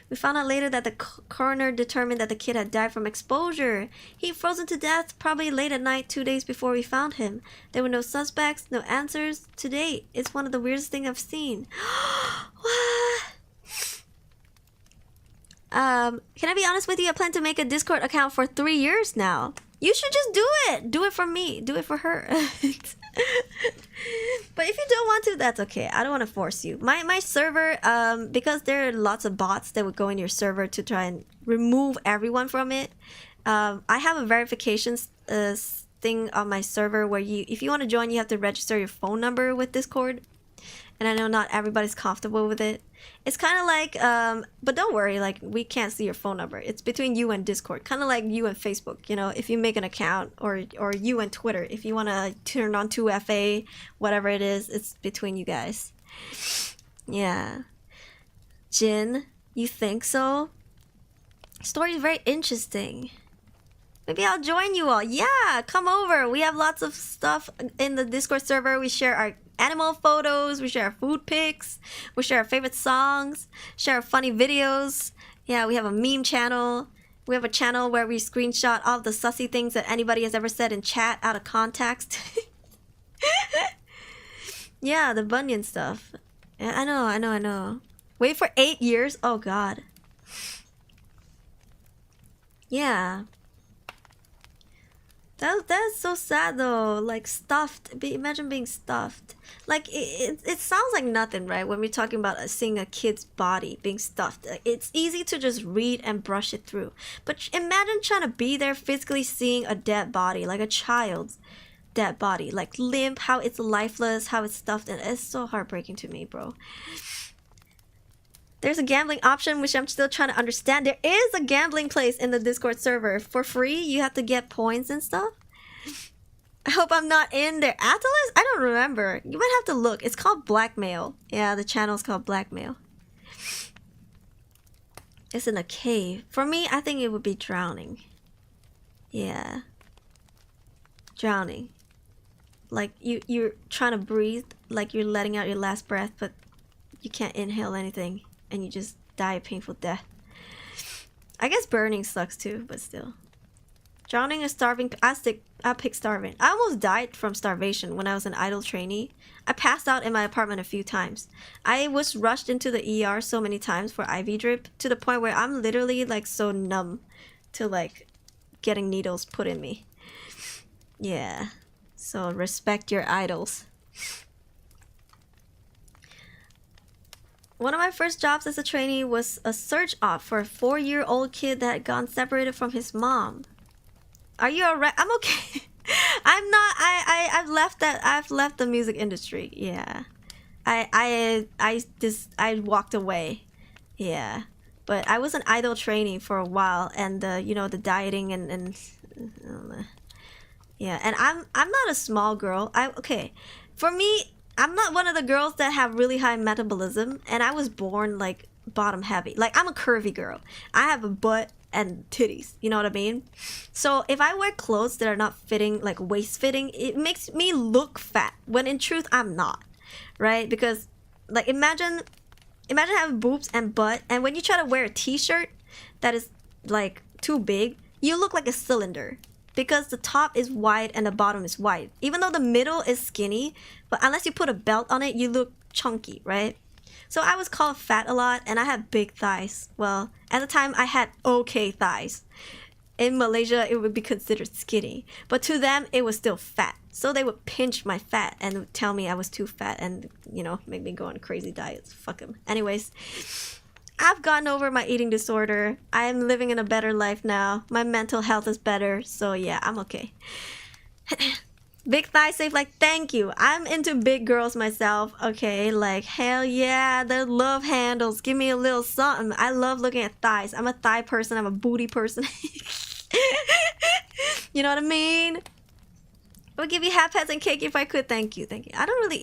We found out later that the coroner determined that the kid had died from exposure. He frozen to death probably late at night 2 days before we found him. There were no suspects, no answers to date. It's one of the weirdest things I've seen. What? Can I be honest with you? I plan to make a Discord account for 3 years now. You should just do it. Do it for me. Do it for her. But if you don't want to, that's okay. I don't want to force you. My server, because there are lots of bots that would go in your server to try and remove everyone from it. I have a verification thing on my server where if you want to join, you have to register your phone number with Discord. And I know not everybody's comfortable with it. It's kind of like, but don't worry, like, we can't see your phone number. It's between you and Discord. Kind of like you and Facebook, you know, if you make an account, or you and Twitter. If you want to turn on 2FA, whatever it is, it's between you guys. Yeah. Jin, you think so? Story is very interesting. Maybe I'll join you all. Yeah, come over. We have lots of stuff in the Discord server. We share our animal photos, we share our food pics, we share our favorite songs, share our funny videos. Yeah, we have a meme channel. We have a channel where we screenshot all the sussy things that anybody has ever said in chat out of context. Yeah, the Bunyan stuff. Yeah, I know. Wait for 8 years? Oh god. Yeah. That's so sad though. Like, stuffed. Imagine being stuffed. Like, it sounds like nothing, right? When we're talking about seeing a kid's body being stuffed. It's easy to just read and brush it through. But imagine trying to be there physically seeing a dead body, like a child's dead body. Like, limp, how it's lifeless, how it's stuffed. And it's so heartbreaking to me, bro. There's a gambling option, which I'm still trying to understand. There is a gambling place in the Discord server. For free, you have to get points and stuff. I hope I'm not in their Atlas? I don't remember. You might have to look. It's called Blackmail. Yeah, the channel's called Blackmail. It's in a cave. For me, I think it would be drowning. Yeah. Drowning. Like, you're trying to breathe, like you're letting out your last breath, but you can't inhale anything. And you just die a painful death. I guess burning sucks too, but still. Drowning or starving? I pick starving. I almost died from starvation when I was an idle trainee. I passed out in my apartment a few times. I was rushed into the ER so many times for IV drip to the point where I'm literally like so numb to like getting needles put in me. Yeah. So respect your idols. One of my first jobs as a trainee was a search op for a 4-year-old kid that had gone separated from his mom. Are you alright? I'm okay. I'm not. I've left that. I've left the music industry. Yeah. I walked away. Yeah. But I was an idle trainee for a while, and you know, the dieting and yeah. And I'm not a small girl. Okay. For me, I'm not one of the girls that have really high metabolism, and I was born like bottom heavy. Like, I'm a curvy girl. I have a butt and titties, you know what I mean? So if I wear clothes that are not fitting, like waist fitting, it makes me look fat, when in truth I'm not, right? Because like, imagine having boobs and butt, and when you try to wear a t-shirt that is like too big, you look like a cylinder. Because the top is wide and the bottom is wide. Even though the middle is skinny, but unless you put a belt on it, you look chunky, right? So I was called fat a lot, and I had big thighs. Well, at the time, I had okay thighs. In Malaysia, it would be considered skinny. But to them, it was still fat. So they would pinch my fat and tell me I was too fat and, you know, make me go on crazy diets. Fuck them. Anyways, I've gotten over my eating disorder. I am living in a better life now. My mental health is better. So yeah, I'm okay. Big thigh safe, like, thank you. I'm into big girls myself. Okay, like, hell yeah, the love handles. Give me a little something. I love looking at thighs. I'm a thigh person. I'm a booty person. You know what I mean? I would give you hat pats and cake if I could. Thank you. I don't really